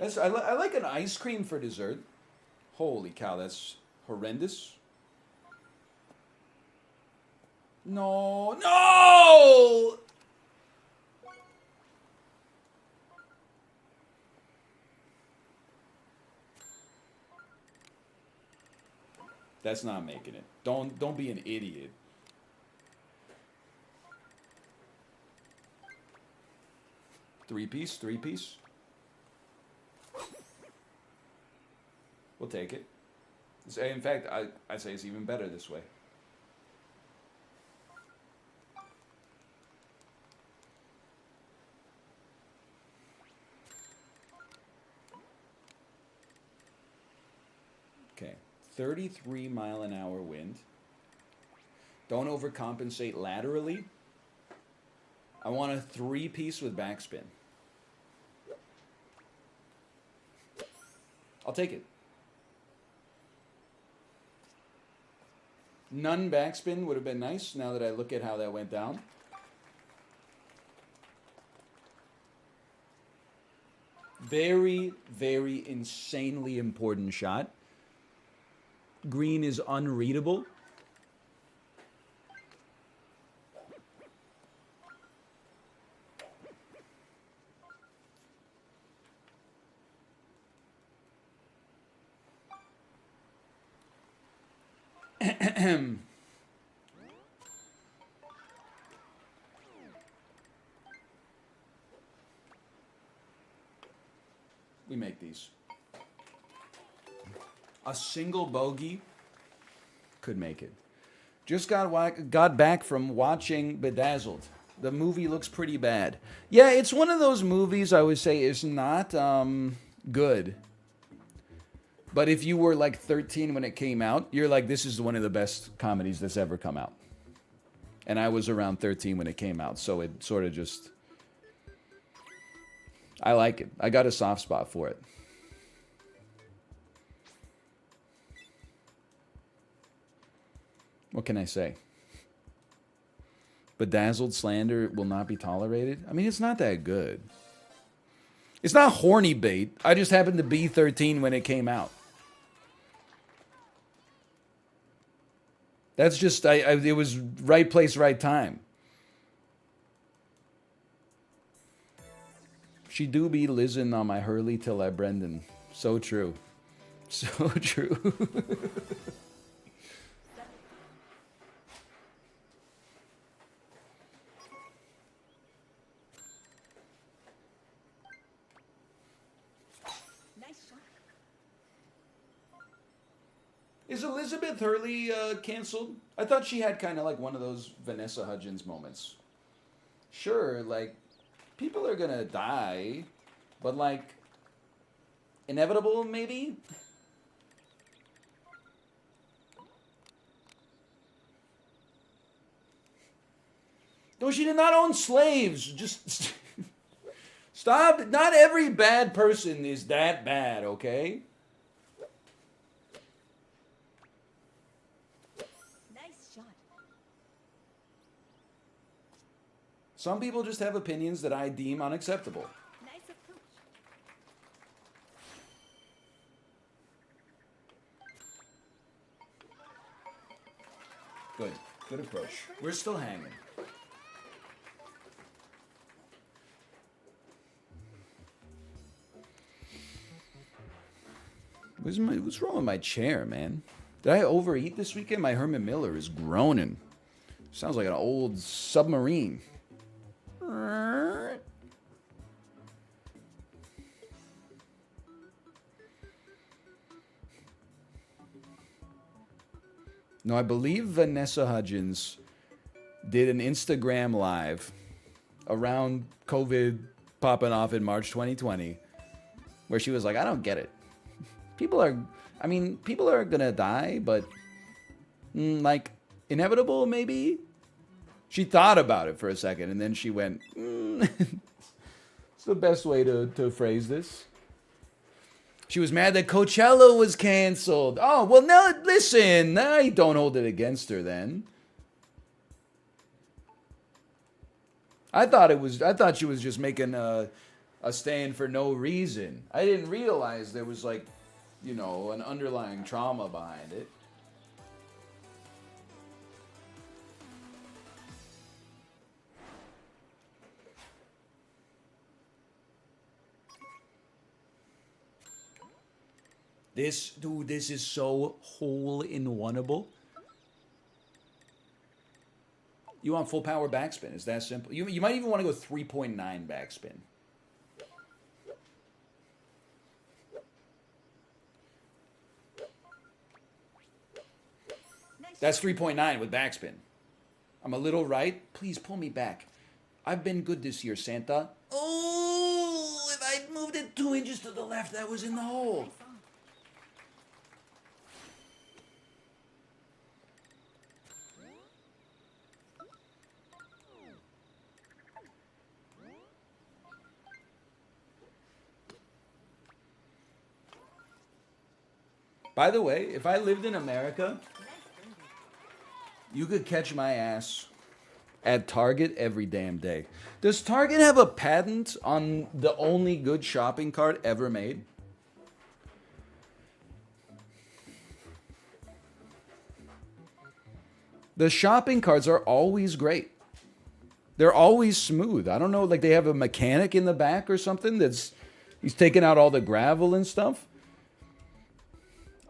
I like an ice cream for dessert. Holy cow, that's horrendous. No, no! That's not making it. Don't be an idiot. Three piece. We'll take it. In fact, I'd say it's even better this way. Okay, 33-mile-an-hour wind. Don't overcompensate laterally. I want a 3-piece with backspin. I'll take it. None backspin would have been nice now that I look at how that went down. Very, very insanely important shot. Green is unreadable. We make these. A single bogey could make it. Just got back from watching Bedazzled. The movie looks pretty bad. Yeah, it's one of those movies I would say is not good. But if you were like 13 when it came out, you're like, this is one of the best comedies that's ever come out. And I was around 13 when it came out, so it sort of just... I like it. I got a soft spot for it. What can I say? Bedazzled slander will not be tolerated? I mean, it's not that good. It's not horny bait. I just happened to be 13 when it came out. That's just, it was right place, right time. She do be lizzing on my Hurley till I Brendan. So true. So true. Nice shot. Is Elizabeth Hurley canceled? I thought she had kind of like one of those Vanessa Hudgens moments. Sure, like, people are gonna die, but like, inevitable maybe? No, she did not own slaves. Just stop. Not every bad person is that bad, okay? Nice shot. Some people just have opinions that I deem unacceptable. Nice approach. Good approach. We're still hanging. What's wrong with my chair, man? Did I overeat this weekend? My Herman Miller is groaning. Sounds like an old submarine. No, I believe Vanessa Hudgens did an Instagram live around COVID popping off in March 2020 where she was like, I don't get it. People are gonna die, but like inevitable maybe? She thought about it for a second and then she went, it's the best way to phrase this. She was mad that Coachella was canceled. Oh, well, no, listen. I don't hold it against her then. I thought she was just making a stand for no reason. I didn't realize there was like, you know, an underlying trauma behind it. This is so hole-in-oneable. You want full power backspin. It's that simple. You might even want to go 3.9 backspin. That's 3.9 with backspin. I'm a little right. Please pull me back. I've been good this year, Santa. Oh, if I'd moved it 2 inches to the left, that was in the hole. By the way, if I lived in America, you could catch my ass at Target every damn day. Does Target have a patent on the only good shopping cart ever made? The shopping carts are always great. They're always smooth. I don't know, like they have a mechanic in the back or something he's taking out all the gravel and stuff.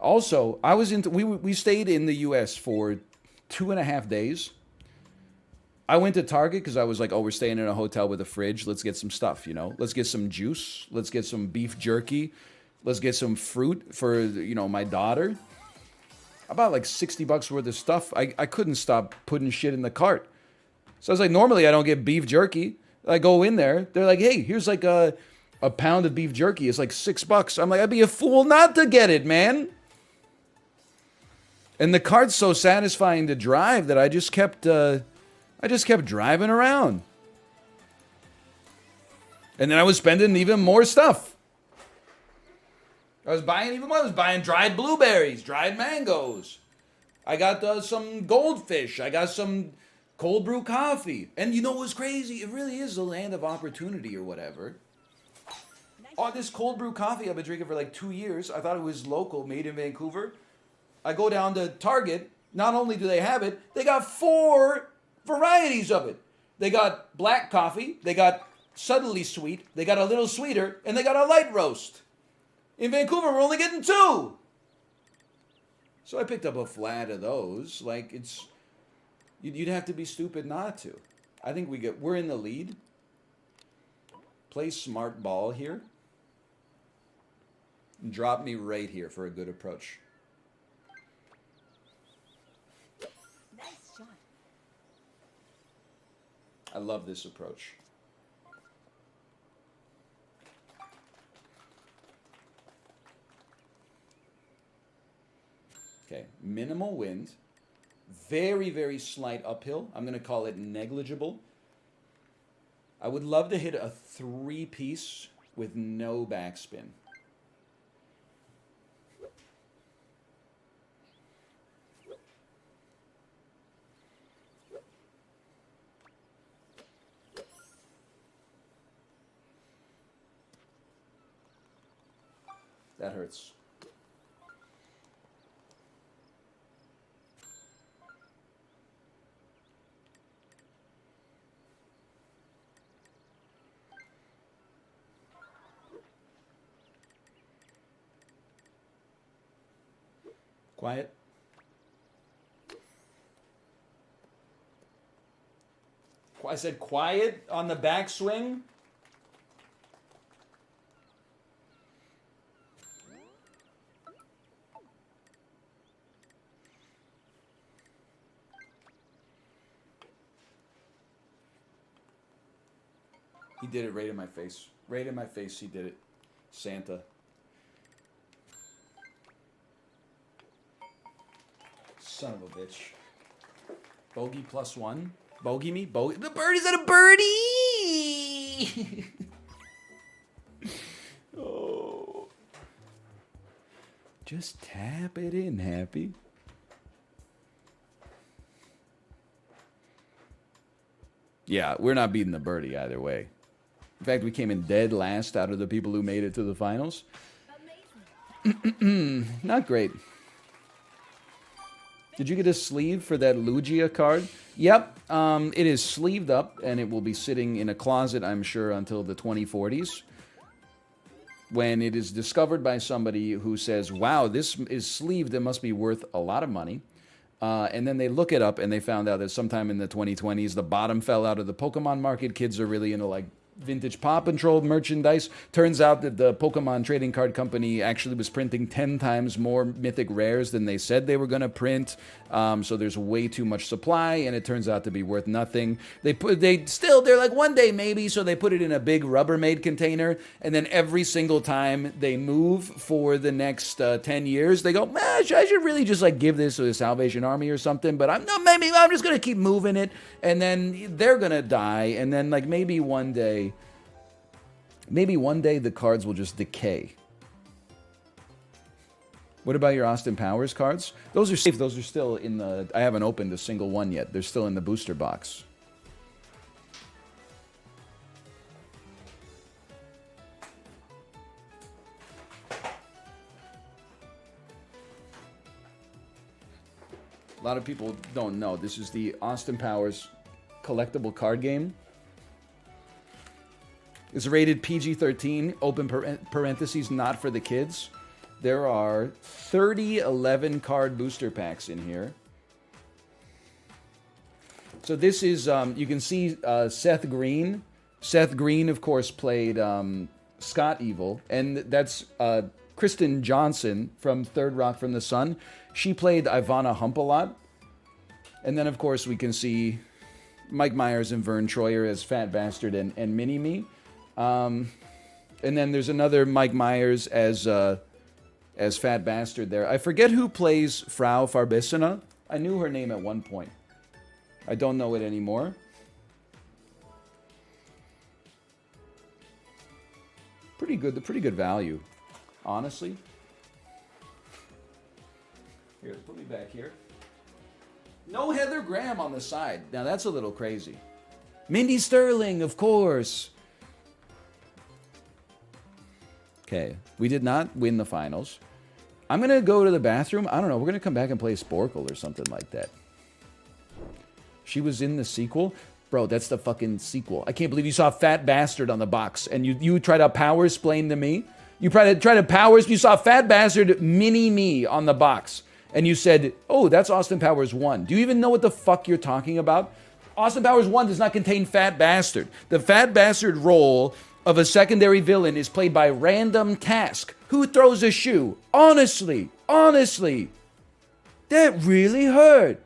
Also, we stayed in the U.S. for 2.5 days. I went to Target because I was like, oh, we're staying in a hotel with a fridge. Let's get some stuff, you know. Let's get some juice. Let's get some beef jerky. Let's get some fruit for, you know, my daughter. About like $60 worth of stuff. I couldn't stop putting shit in the cart. So I was like, normally I don't get beef jerky. I go in there. They're like, hey, here's like a pound of beef jerky. It's like $6. I'm like, I'd be a fool not to get it, man. And the cart's so satisfying to drive that I just kept driving around. And then I was spending even more stuff. I was buying even more. I was buying dried blueberries, dried mangoes. I got some goldfish. I got some cold brew coffee. And you know what's crazy? It really is the land of opportunity or whatever. Oh, this cold brew coffee I've been drinking for like 2 years. I thought it was local, made in Vancouver. I go down to Target. Not only do they have it, they got 4 varieties of it. They got black coffee, they got subtly sweet, they got a little sweeter, and they got a light roast. In Vancouver, we're only getting 2. So I picked up a flat of those. Like, you'd have to be stupid not to. I think we're in the lead. Play smart ball here. And drop me right here for a good approach. I love this approach. Okay, minimal wind. Very, very slight uphill. I'm going to call it negligible. I would love to hit a 3-piece with no backspin. That hurts. Quiet. I said quiet on the backswing. He did it right in my face. Right in my face, he did it. Santa. Son of a bitch. Bogey +1. Bogey me? Bogey. The birdie's at a birdie! Oh. Just tap it in, Happy. Yeah, we're not beating the birdie either way. In fact, we came in dead last out of the people who made it to the finals. Not great. Did you get a sleeve for that Lugia card? Yep, it is sleeved up, and it will be sitting in a closet, I'm sure, until the 2040s. When it is discovered by somebody who says, wow, this is sleeved, it must be worth a lot of money. And then they look it up, and they found out that sometime in the 2020s, the bottom fell out of the Pokemon market. Kids are really into, like, vintage Paw Patrol merchandise. Turns out that the Pokemon trading card company actually was printing 10 times more mythic rares than they said they were going to print. So there's way too much supply, and it turns out to be worth nothing. They're like, one day maybe, so they put it in a big Rubbermaid container, and then every single time they move for the next 10 years, they go, I should really just like give this to the Salvation Army or something, but I'm just going to keep moving it, and then they're going to die, and then like maybe one day the cards will just decay. What about your Austin Powers cards? Those are safe. Those are still in the... I haven't opened a single one yet. They're still in the booster box. A lot of people don't know. This is the Austin Powers collectible card game. It's rated PG-13, open parentheses, not for the kids. There are 30 11 card booster packs in here. So this is, you can see Seth Green. Seth Green, of course, played Scott Evil. And that's Kristen Johnson from Third Rock from the Sun. She played Ivana Humpalot. And then, of course, we can see Mike Myers and Vern Troyer as Fat Bastard and Mini-Me. And then there's another Mike Myers as Fat Bastard there. I forget who plays Frau Farbissina. I knew her name at one point. I don't know it anymore. Pretty good value, honestly. Here, put me back here. No Heather Graham on the side. Now that's a little crazy. Mindy Sterling, of course. Okay, we did not win the finals. I'm going to go to the bathroom. I don't know. We're going to come back and play Sporcle or something like that. She was in the sequel. Bro, that's the fucking sequel. I can't believe you saw Fat Bastard on the box and you try to power explain to me. You try to power. You saw Fat Bastard Mini-Me on the box and you said, oh, that's Austin Powers 1. Do you even know what the fuck you're talking about? Austin Powers 1 does not contain Fat Bastard. The Fat Bastard role of a secondary villain is played by Random Task. Who throws a shoe? Honestly, that really hurt.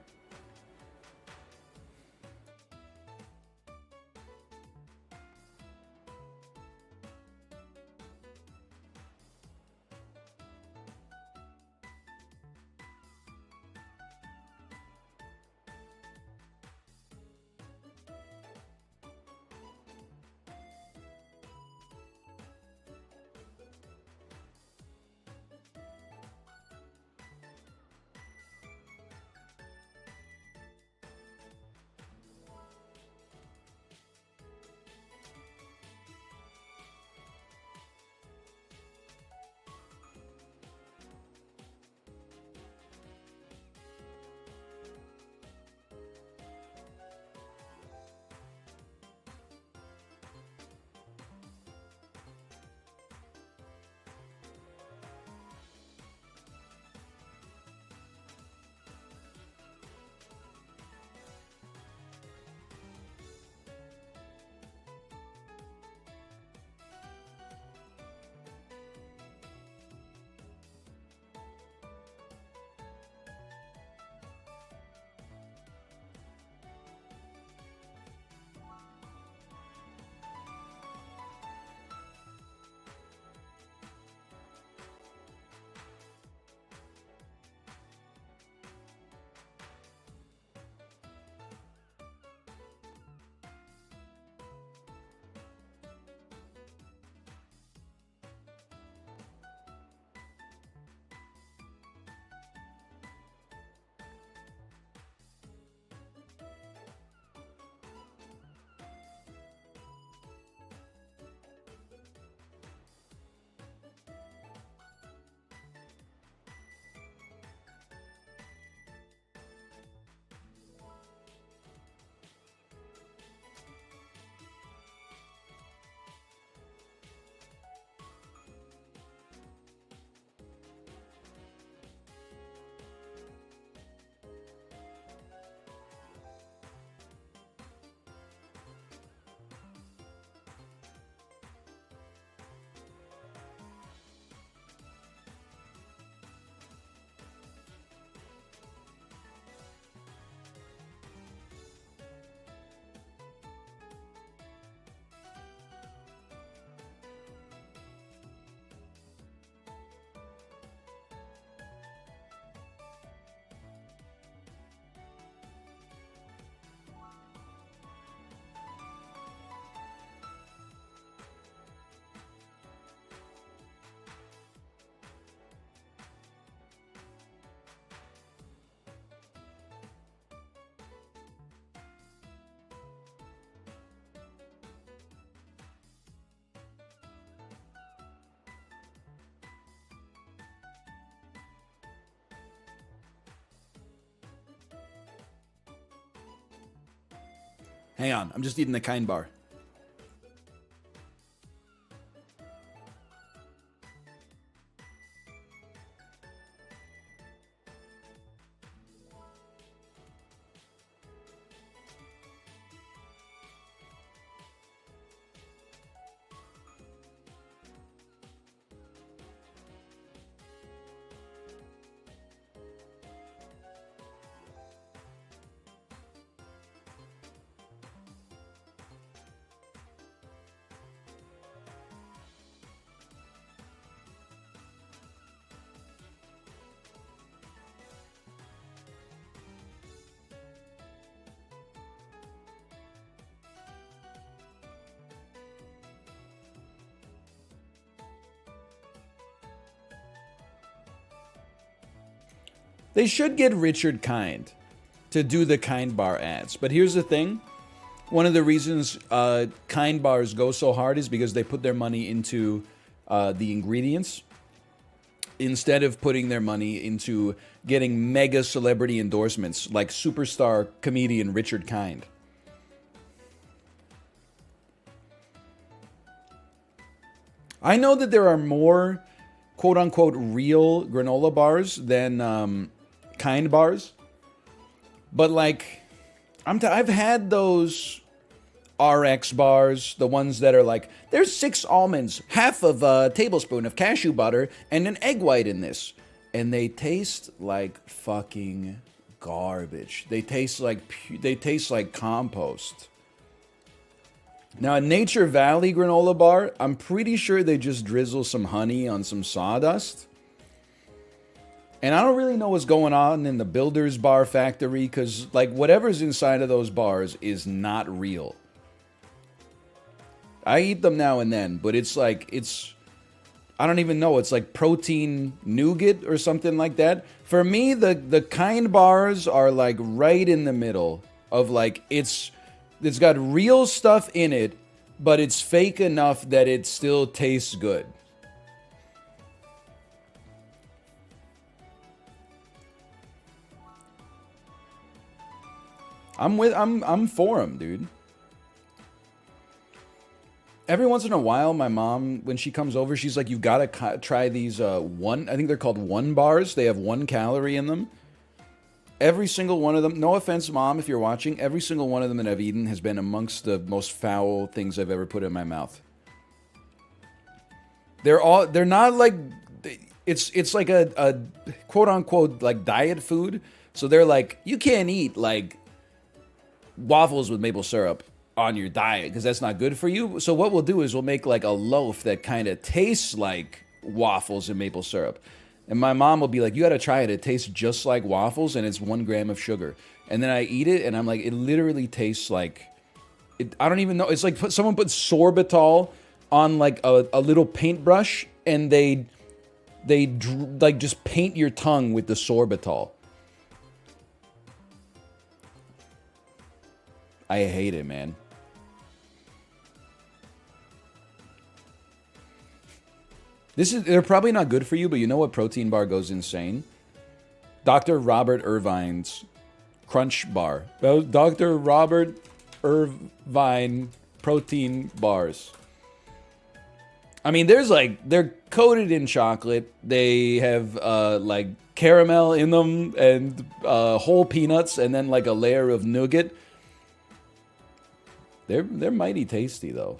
Hang on, I'm just eating the Kind bar. They should get Richard Kind to do the Kind bar ads. But here's the thing. One of the reasons Kind bars go so hard is because they put their money into the ingredients instead of putting their money into getting mega celebrity endorsements like superstar comedian Richard Kind. I know that there are more quote-unquote real granola bars than Kind bars, but like I've had those RX bars, the ones that are like there's 6 almonds, half of a tablespoon of cashew butter, and an egg white in this, and they taste like fucking garbage. They taste like compost. Now, a Nature Valley granola bar, I'm pretty sure they just drizzle some honey on some sawdust. And I don't really know what's going on in the Builder's Bar Factory because, like, whatever's inside of those bars is not real. I eat them now and then, but it's like, I don't even know. It's like protein nougat or something like that. For me, the Kind bars are like right in the middle of like, it's got real stuff in it, but it's fake enough that it still tastes good. I'm for them, dude. Every once in a while, my mom, when she comes over, she's like, "You gotta try these I think they're called 1 bars. They have 1 calorie in them." Every single one of them, no offense, Mom, if you're watching, every single one of them that I've eaten has been amongst the most foul things I've ever put in my mouth. They're not like, it's like a quote unquote like diet food. So they're like, you can't eat like waffles with maple syrup on your diet because that's not good for you. So what we'll do is we'll make like a loaf that kind of tastes like waffles and maple syrup. And my mom will be like, you got to try it. It tastes just like waffles and it's 1 gram of sugar. And then I eat it and I'm like, it literally tastes like, I don't even know. It's like someone put sorbitol on like a little paintbrush and they like just paint your tongue with the sorbitol. I hate it, man. They're probably not good for you, but you know what protein bar goes insane? Dr. Robert Irvine's Crunch Bar. Dr. Robert Irvine protein bars. I mean, they're coated in chocolate. They have like caramel in them and whole peanuts and then like a layer of nougat. They're mighty tasty though.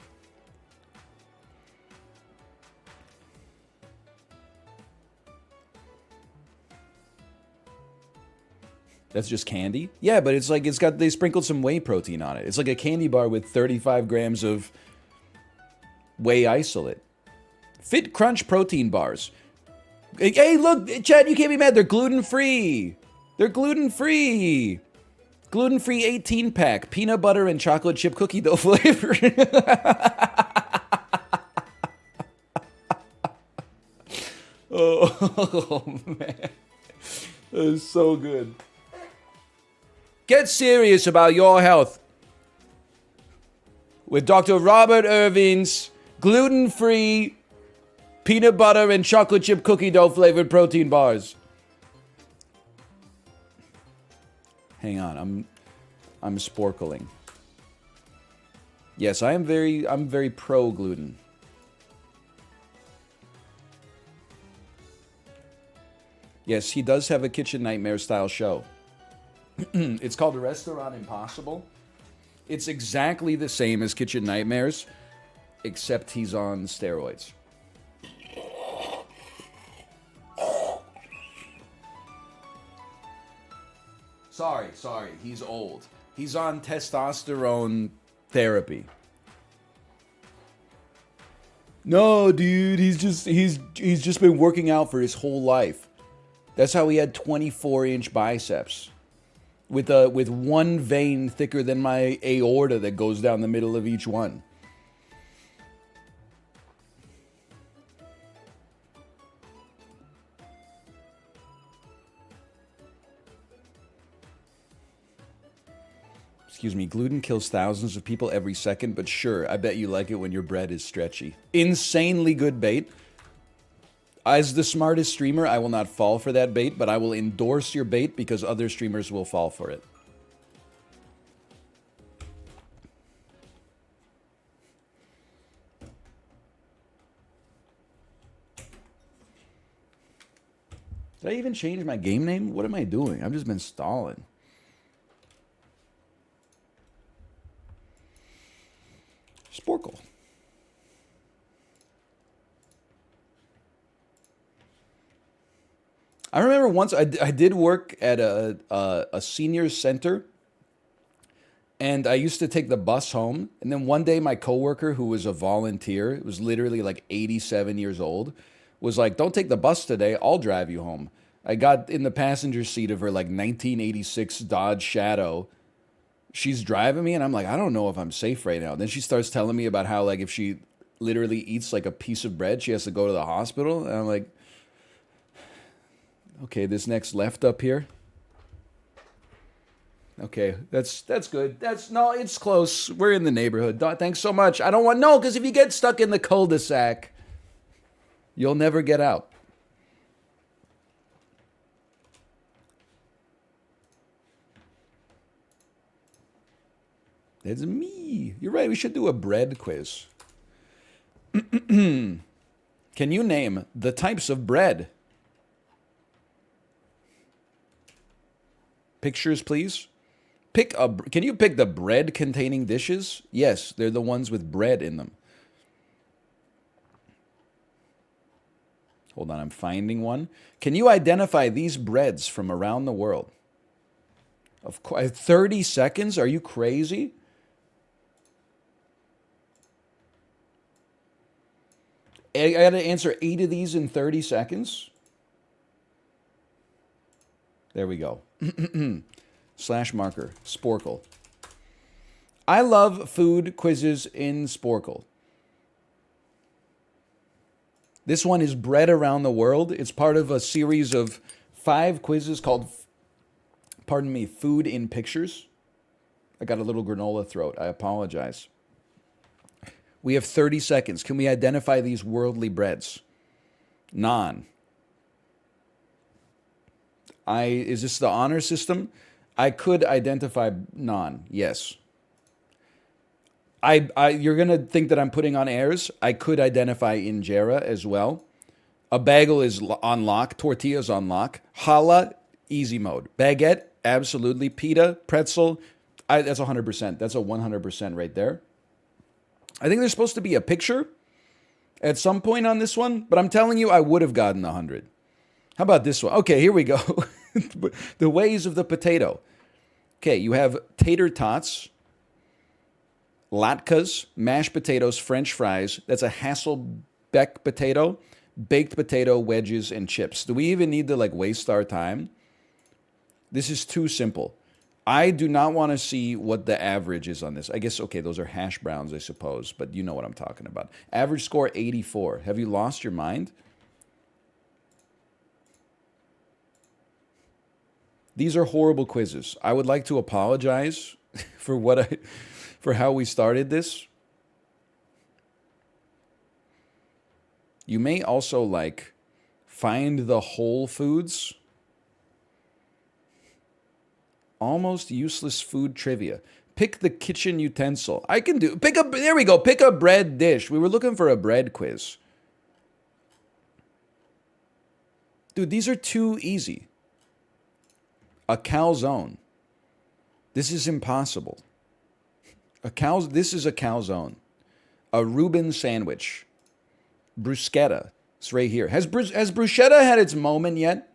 That's just candy? Yeah, but it's like they sprinkled some whey protein on it. It's like a candy bar with 35 grams of whey isolate. Fit Crunch protein bars. Hey, look, Chad, you can't be mad. They're gluten-free. They're gluten-free. Gluten-free 18-pack. Peanut butter and chocolate chip cookie dough flavor. Oh, man. That is so good. Get serious about your health with Dr. Robert Irvine's gluten-free peanut butter and chocolate chip cookie dough flavored protein bars. Hang on, I'm sporkling. Yes, I'm very pro gluten. Yes, he does have a Kitchen Nightmare style show. It's called Restaurant Impossible. It's exactly the same as Kitchen Nightmares, except he's on steroids. Sorry, he's old. He's on testosterone therapy. No, dude, he's just been working out for his whole life. That's how he had 24-inch biceps with one vein thicker than my aorta that goes down the middle of each one. Excuse me, gluten kills thousands of people every second, but sure, I bet you like it when your bread is stretchy. Insanely good bait. As the smartest streamer, I will not fall for that bait, but I will endorse your bait because other streamers will fall for it. Did I even change my game name? What am I doing? I've just been stalling. Sporcle. I remember once I did work at a senior center, and I used to take the bus home. And then one day, my coworker, who was a volunteer, it was literally like 87 years old, was like, "Don't take the bus today. I'll drive you home." I got in the passenger seat of her like 1986 Dodge Shadow. She's driving me, and I'm like, I don't know if I'm safe right now. Then she starts telling me about how like if she literally eats like a piece of bread, she has to go to the hospital. And I'm like, okay, this next left up here. Okay, that's good. No, it's close. We're in the neighborhood. Thanks so much. I don't want no, because if you get stuck in the cul-de-sac, you'll never get out. It's me. You're right. We should do a bread quiz. Can you name the types of bread? Pictures, please. Can you pick the bread containing dishes? Yes, they're the ones with bread in them. Hold on, I'm finding one. Can you identify these breads from around the world? Of course, 30 seconds? Are you crazy? I got to answer 8 of these in 30 seconds. There we go. Slash marker. Sporcle. I love food quizzes in Sporcle. This one is bread around the world. It's part of a series of 5 quizzes called, pardon me, Food in Pictures. I got a little granola throat. I apologize. We have 30 seconds. Can we identify these worldly breads? Naan. Is this the honor system? I could identify naan. Yes. You're gonna think that I'm putting on airs. I could identify injera as well. A bagel is on lock. Tortillas on lock. Challah, easy mode. Baguette, absolutely. Pita, pretzel. That's 100%. That's a 100% right there. I think there's supposed to be a picture at some point on this one, but I'm telling you, I would have gotten 100. How about this one? Okay, here we go. The ways of the potato. Okay, you have tater tots, latkes, mashed potatoes, French fries. That's a Hasselbeck potato, baked potato, wedges, and chips. Do we even need to like waste our time? This is too simple. I do not want to see what the average is on this. I guess, okay, those are hash browns, I suppose, but you know what I'm talking about. Average score 84. Have you lost your mind? These are horrible quizzes. I would like to apologize for how we started this. You may also like find the Whole Foods. Almost useless food trivia. Pick the kitchen utensil. I can do. There we go. Pick a bread dish. We were looking for a bread quiz. Dude, these are too easy. A calzone. This is impossible. This is a calzone. A Reuben sandwich. Bruschetta. It's right here. Has bruschetta had its moment yet?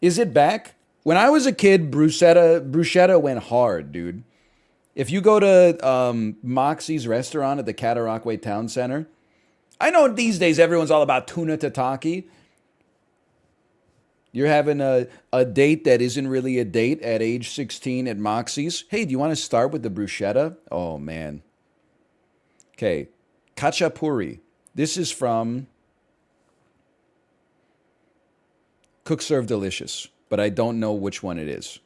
Is it back? When I was a kid, bruschetta went hard, dude. If you go to Moxie's restaurant at the Cataraqui Town Center, I know these days everyone's all about tuna tataki. You're having a date that isn't really a date at age 16 at Moxie's. Hey, do you want to start with the bruschetta? Oh, man. Okay. Khachapuri. This is from Cook Serve Delicious, but I don't know which one it is.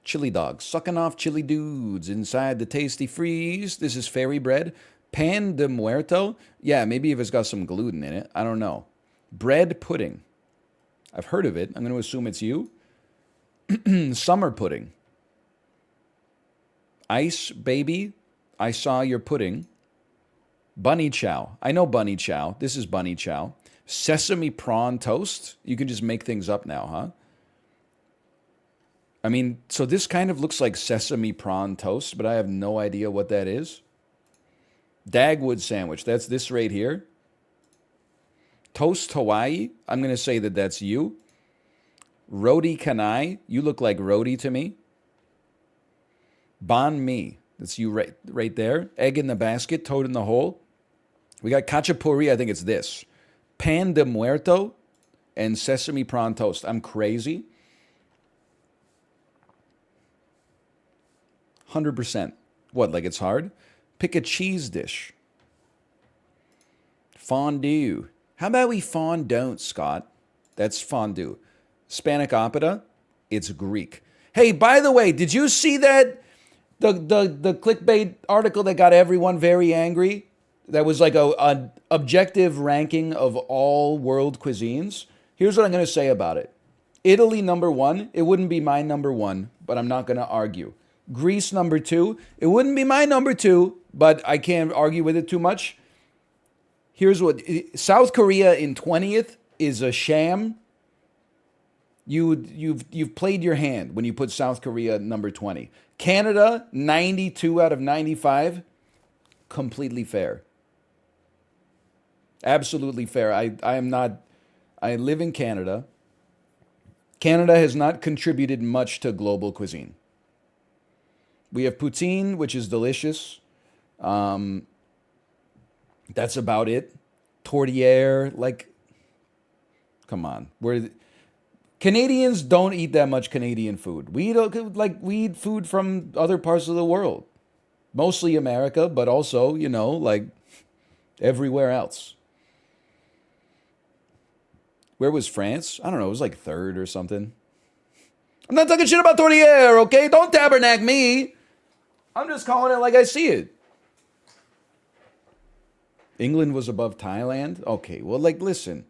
Chili dog. Sucking off chili dudes inside the tasty freeze. This is fairy bread. Pan de muerto. Yeah, maybe if it's got some gluten in it. I don't know. Bread pudding. I've heard of it. I'm going to assume it's you. Summer pudding. Ice baby. I saw your pudding. Bunny chow. I know bunny chow. This is bunny chow. Sesame prawn toast. You can just make things up now, huh? I mean, so this kind of looks like sesame prawn toast, but I have no idea what that is. Dagwood sandwich. That's this right here. Toast Hawaii. I'm going to say that that's you. Roti canai. You look like roti to me. Banh mi. That's you right there. Egg in the basket, toad in the hole. We got khachapuri. I think it's this. Pan de muerto and sesame prawn toast. I'm crazy. 100%. What, like it's hard? Pick a cheese dish. Fondue. How about we fondant, Scott? That's fondue. Hispanic opera. It's Greek. Hey, by the way, did you see that? The clickbait article that got everyone very angry? That was like an objective ranking of all world cuisines. Here's what I'm going to say about it. Italy, number one. It wouldn't be my number one, but I'm not going to argue. Greece, number two. It wouldn't be my number two, but I can't argue with it too much. Here's what. South Korea in 20th is a sham. You've played your hand when you put South Korea number 20. Canada, 92 out of 95. Completely fair. Absolutely fair. I live in Canada. Canada has not contributed much to global cuisine. We have poutine, which is delicious. That's about it. Tourtière, like, come on. Canadians don't eat that much Canadian food. We eat food from other parts of the world. Mostly America, but also, like everywhere else. Where was France? I don't know. It was like third or something. I'm not talking shit about Tourtière, okay? Don't tabernacle me. I'm just calling it like I see it. England was above Thailand? Okay, well, listen.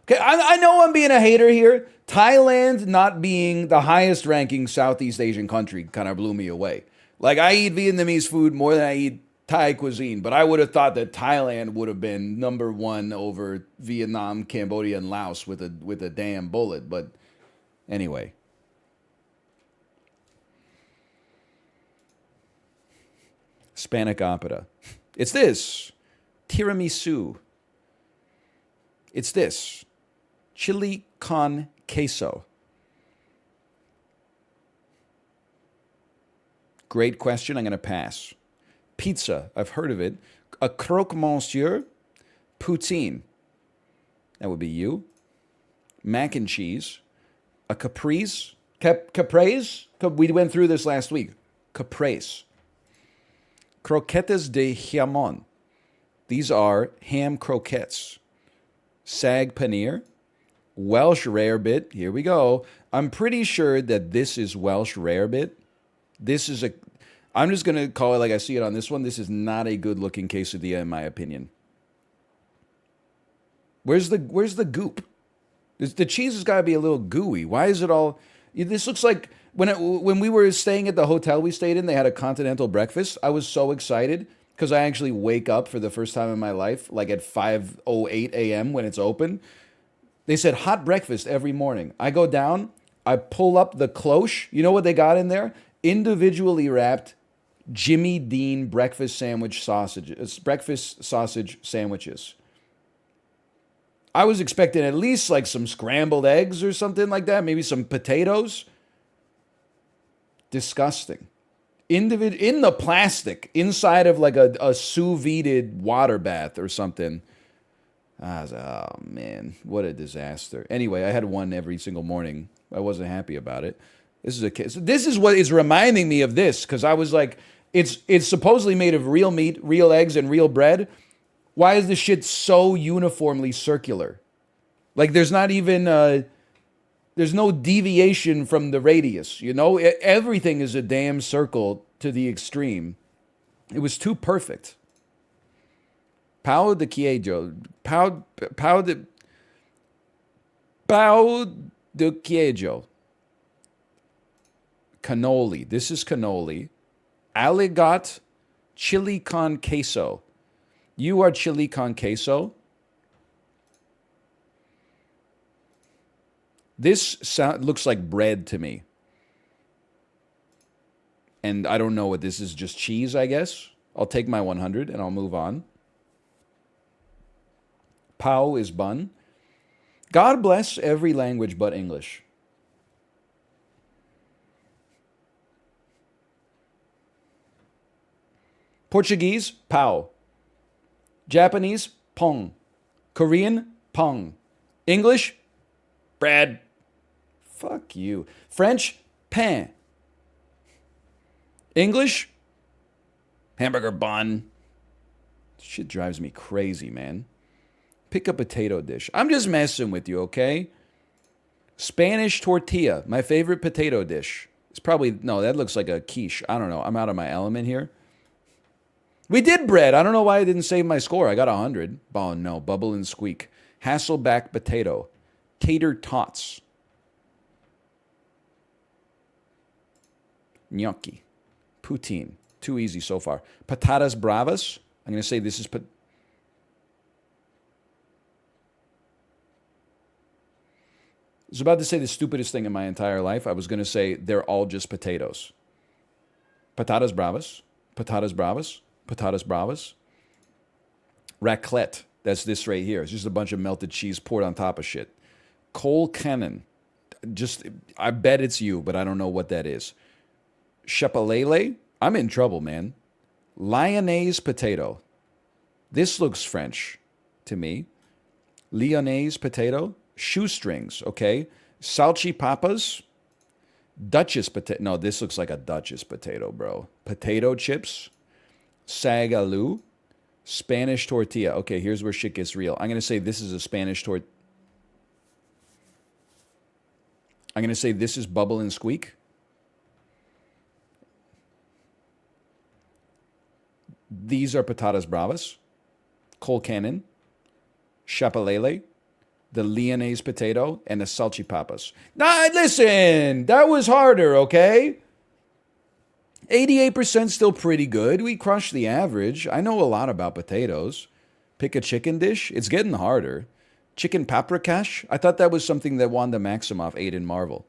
Okay, I know I'm being a hater here. Thailand not being the highest ranking Southeast Asian country kind of blew me away. Like, I eat Vietnamese food more than I eat Thai cuisine, but I would have thought that Thailand would have been number one over Vietnam, Cambodia, and Laos with a damn bullet. But anyway. Hispanic opera. It's this. Tiramisu. It's this. Chili con queso. Great question. I'm going to pass. Pizza. I've heard of it. A croque monsieur. Poutine. That would be you. Mac and cheese. A caprese. Caprese? We went through this last week. Caprese. Croquettes de jamon. These are ham croquettes. Sag paneer. Welsh rarebit. Here we go. I'm pretty sure that this is Welsh rarebit. I'm just going to call it like I see it on this one. This is not a good looking quesadilla in my opinion. Where's the goop? The cheese has got to be a little gooey. Why is it all... This looks like When we were staying at the hotel we stayed in, they had a continental breakfast. I was so excited because I actually wake up for the first time in my life, like at 5:08 a.m. when it's open. They said hot breakfast every morning. I go down, I pull up the cloche. You know what they got in there? Individually wrapped Jimmy Dean breakfast sausage sandwiches. I was expecting at least like some scrambled eggs or something like that, maybe some potatoes. Disgusting. In the plastic, inside of like a sous vide water bath or something. Oh man, what a disaster. Anyway, I had one every single morning. I wasn't happy about it. This is what is reminding me of this, because I was like, it's supposedly made of real meat, real eggs, and real bread. Why is this shit so uniformly circular? Like there's not even there's no deviation from the radius, you know? Everything is a damn circle to the extreme. It was too perfect. Pau de queijo. Pau de queijo. Cannoli. This is cannoli. Aligot chili con queso. You are chili con queso. This looks like bread to me. And I don't know what this is, just cheese, I guess. I'll take my 100 and I'll move on. Pau is bun. God bless every language but English. Portuguese, pau. Japanese, pong. Korean, pong. English, bread. Fuck you. French, pain. English, hamburger bun. Shit drives me crazy, man. Pick a potato dish. I'm just messing with you, okay? Spanish tortilla, my favorite potato dish. It's probably, no, that looks like a quiche. I don't know. I'm out of my element here. We did bread. I don't know why I didn't save my score. I got 100. Oh, no. Bubble and squeak. Hasselback potato. Tater tots. Gnocchi. Poutine. Too easy so far. Patatas bravas. I'm going to say this is... I was about to say the stupidest thing in my entire life. I was going to say they're all just potatoes. Patatas bravas. Patatas bravas. Patatas bravas. Raclette. That's this right here. It's just a bunch of melted cheese poured on top of shit. Cole cannon. Just, I bet it's you, but I don't know what that is. Chapelele. I'm in trouble, man. Lyonnaise potato. This looks French to me. Lyonnaise potato. Shoestrings, okay. Salchipapas. Duchess potato. No, this looks like a Duchess potato, bro. Potato chips. Sagaloo. Spanish tortilla. Okay, here's where shit gets real. I'm going to say this is a Spanish tortilla. I'm going to say this is bubble and squeak. These are patatas bravas. Cole cannon. Chapelele. The Lyonnaise potato, and the salchipapas. Nah, listen, that was harder, okay? 88% still pretty good. We crushed the average. I know a lot about potatoes. Pick a chicken dish. It's getting harder. Chicken paprikash. I thought that was something that Wanda Maximoff ate in Marvel.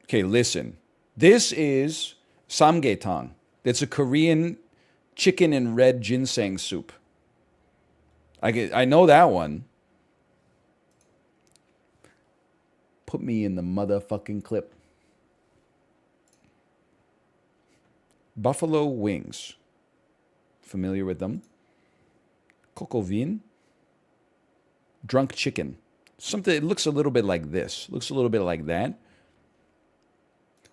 Okay, listen. This is samgyetang. It's a Korean chicken and red ginseng soup. I know that one. Put me in the motherfucking clip. Buffalo wings. Familiar with them? Coq au vin. Drunk chicken. Something, it looks a little bit like this. Looks a little bit like that.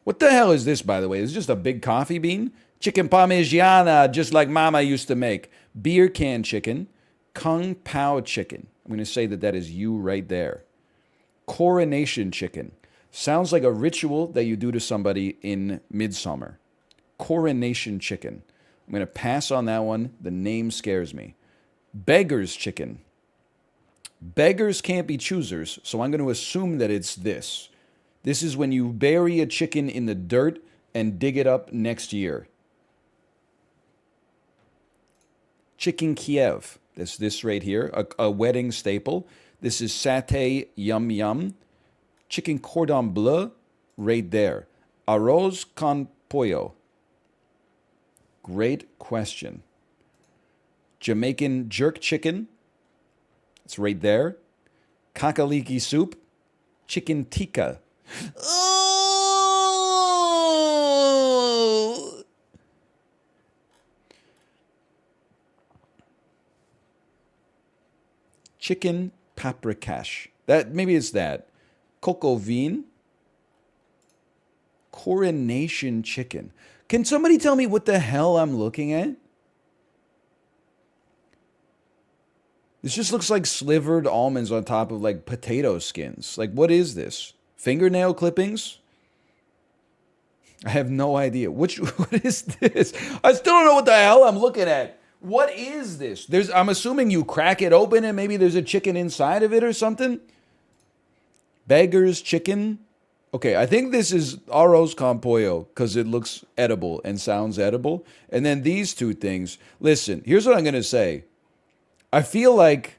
What the hell is this, by the way? Is it just a big coffee bean? Chicken parmigiana, just like Mama used to make. Beer can chicken. Kung Pao chicken. I'm going to say that is you right there. Coronation chicken. Sounds like a ritual that you do to somebody in midsummer. Coronation chicken. I'm going to pass on that one. The name scares me. Beggar's chicken. Beggars can't be choosers, so I'm going to assume that it's this. This is when you bury a chicken in the dirt and dig it up next year. Chicken Kiev. That's this right here, a wedding staple. This is satay yum yum. Chicken cordon bleu, right there. Arroz con pollo. Great question. Jamaican jerk chicken. It's right there. Kakaliki soup. Chicken tikka. Oh! Chicken paprikash. That maybe it's that. Coco vin. Coronation chicken. Can somebody tell me what the hell I'm looking at? This just looks like slivered almonds on top of like potato skins. Like, what is this? Fingernail clippings? I have no idea. What is this? I still don't know what the hell I'm looking at. What is this? I'm assuming you crack it open and maybe there's a chicken inside of it or something. Beggar's chicken. Okay, I think this is arroz con pollo because it looks edible and sounds edible. And then these two things. Listen, here's what I'm going to say. I feel like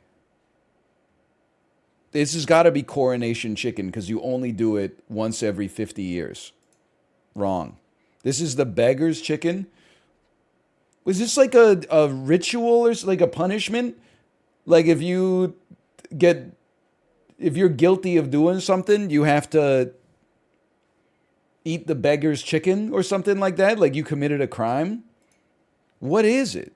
this has got to be coronation chicken because you only do it once every 50 years. Wrong. This is the beggar's chicken. Was this like a ritual or like a punishment? Like if you're guilty of doing something, you have to eat the beggar's chicken or something like that? Like you committed a crime? What is it?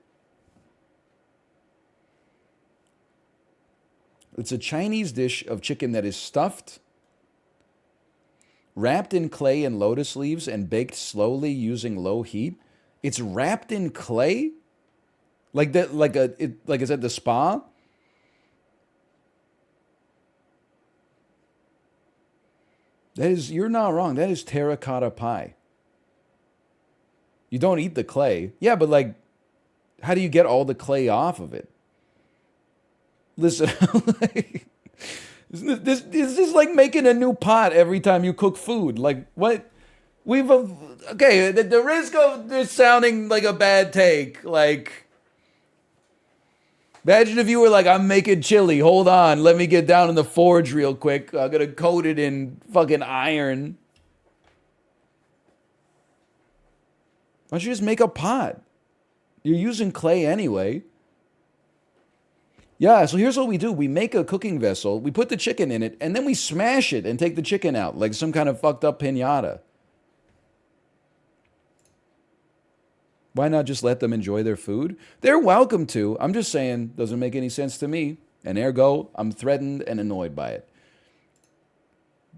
It's a Chinese dish of chicken that is stuffed, wrapped in clay and lotus leaves, and baked slowly using low heat. It's wrapped in clay? Like that, like it's at the spa? You're not wrong. That is terracotta pie. You don't eat the clay. Yeah, but like, how do you get all the clay off of it? Listen, this is like making a new pot every time you cook food. Like, what? Okay, the risk of this sounding like a bad take, like, imagine if you were like, I'm making chili. Hold on, let me get down in the forge real quick. I'm going to coat it in fucking iron. Why don't you just make a pot? You're using clay anyway. Yeah, so here's what we do. We make a cooking vessel, we put the chicken in it, and then we smash it and take the chicken out like some kind of fucked up piñata. Why not just let them enjoy their food? They're welcome to. I'm just saying, doesn't make any sense to me. And ergo, I'm threatened and annoyed by it.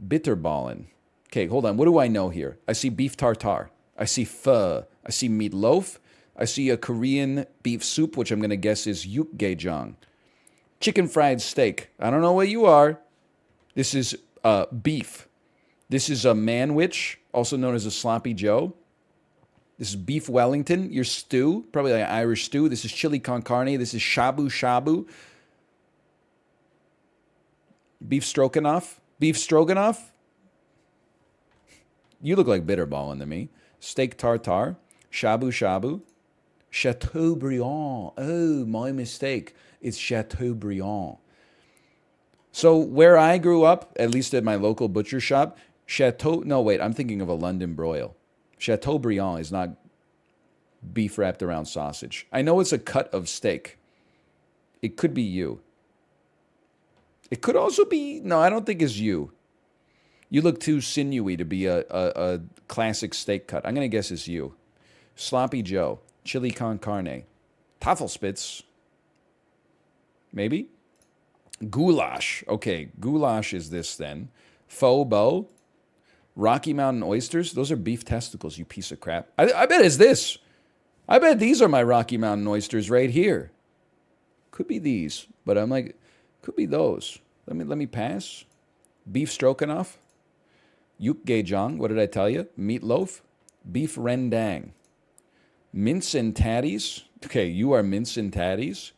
Bitterballen. Okay, hold on. What do I know here? I see beef tartare. I see pho. I see meatloaf. I see a Korean beef soup, which I'm going to guess is yukgaejang. Chicken fried steak. I don't know what you are. This is beef. This is a manwich, also known as a sloppy joe. This is beef Wellington, your stew, probably like an Irish stew. This is chili con carne. This is shabu shabu. Beef stroganoff. Beef stroganoff? You look like bitterballin' to me. Steak tartare. Shabu shabu. Chateaubriand. Oh, my mistake. It's Chateaubriand. So where I grew up, at least at my local butcher shop, no, wait, I'm thinking of a London broil. Chateaubriand is not beef wrapped around sausage. I know it's a cut of steak. It could be you. It could also be, no, I don't think it's you. You look too sinewy to be a classic steak cut. I'm going to guess it's you. Sloppy Joe, chili con carne, Tafelspitz, maybe? Goulash. Okay, goulash is this then. Faux bow. Rocky Mountain oysters. Those are beef testicles, you piece of crap. I bet it's this. I bet these are my Rocky Mountain oysters right here. Could be these, but I'm like, could be those. Let me pass. Beef stroganoff. Yukgaejang. What did I tell you? Meatloaf. Beef rendang. Mince and tatties. Okay, you are mince and tatties.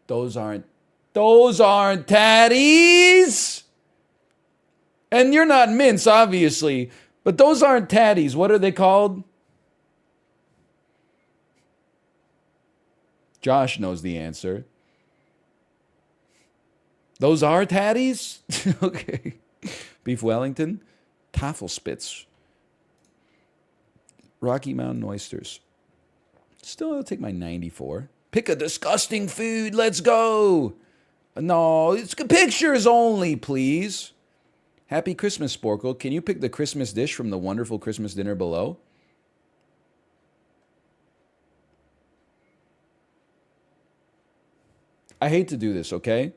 Those aren't tatties. And you're not mince, obviously, but those aren't tatties. What are they called? Josh knows the answer. Those are tatties? Okay. Beef Wellington, Tafelspitz, Rocky Mountain oysters. Still, I'll take my 94. Pick a disgusting food. Let's go. No, it's pictures only, please. Happy Christmas, Sporcle. Can you pick the Christmas dish from the wonderful Christmas dinner below? I hate to do this, okay?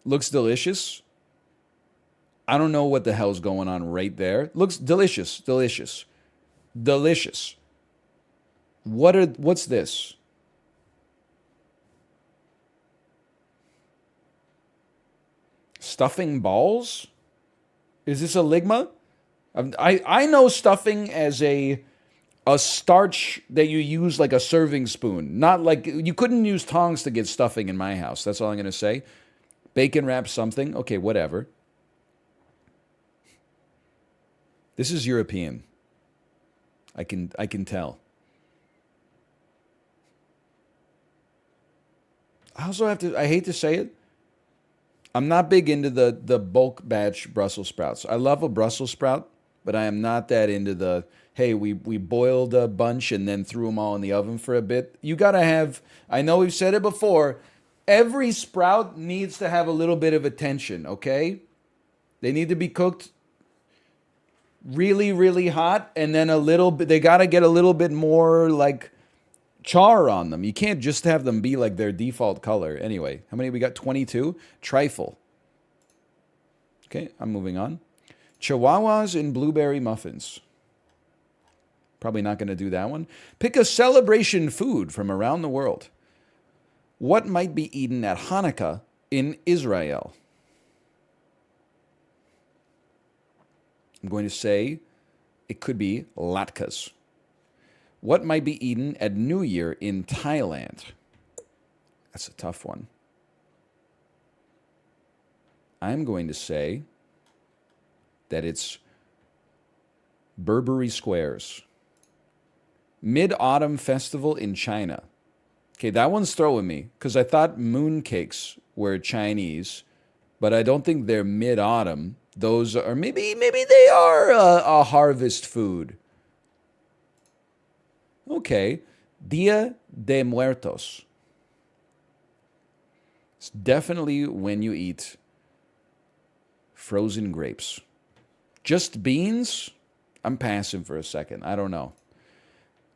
Looks delicious. I don't know what the hell's going on right there. Looks delicious, delicious, delicious. What's this? Stuffing balls? Is this a ligma? I know stuffing as a starch that you use like a serving spoon. Not like you couldn't use tongs to get stuffing in my house. That's all I'm gonna say. Bacon wrap something. Okay, whatever. This is European. I can tell. I also have to. I hate to say it. I'm not big into the bulk batch Brussels sprouts. I love a Brussels sprout, but I am not that into the, hey, we boiled a bunch and then threw them all in the oven for a bit. You got to have, I know we've said it before, every sprout needs to have a little bit of attention, okay? They need to be cooked really, really hot, and then a little bit, they got to get a little bit more like char on them. You can't just have them be like their default color. Anyway, how many we got? 22. Trifle. Okay, I'm moving on. Chihuahuas in blueberry muffins. Probably not going to do that one. Pick a celebration food from around the world. What might be eaten at Hanukkah in Israel? I'm going to say it could be latkes. What might be eaten at New Year in Thailand? That's a tough one. I'm going to say that it's Burberry squares. Mid-Autumn Festival in China. Okay, that one's throwing me because I thought mooncakes were Chinese, but I don't think they're mid-autumn. Those are maybe they are a harvest food. Okay, Dia de Muertos. It's definitely when you eat frozen grapes. Just beans? I'm passing for a second. I don't know.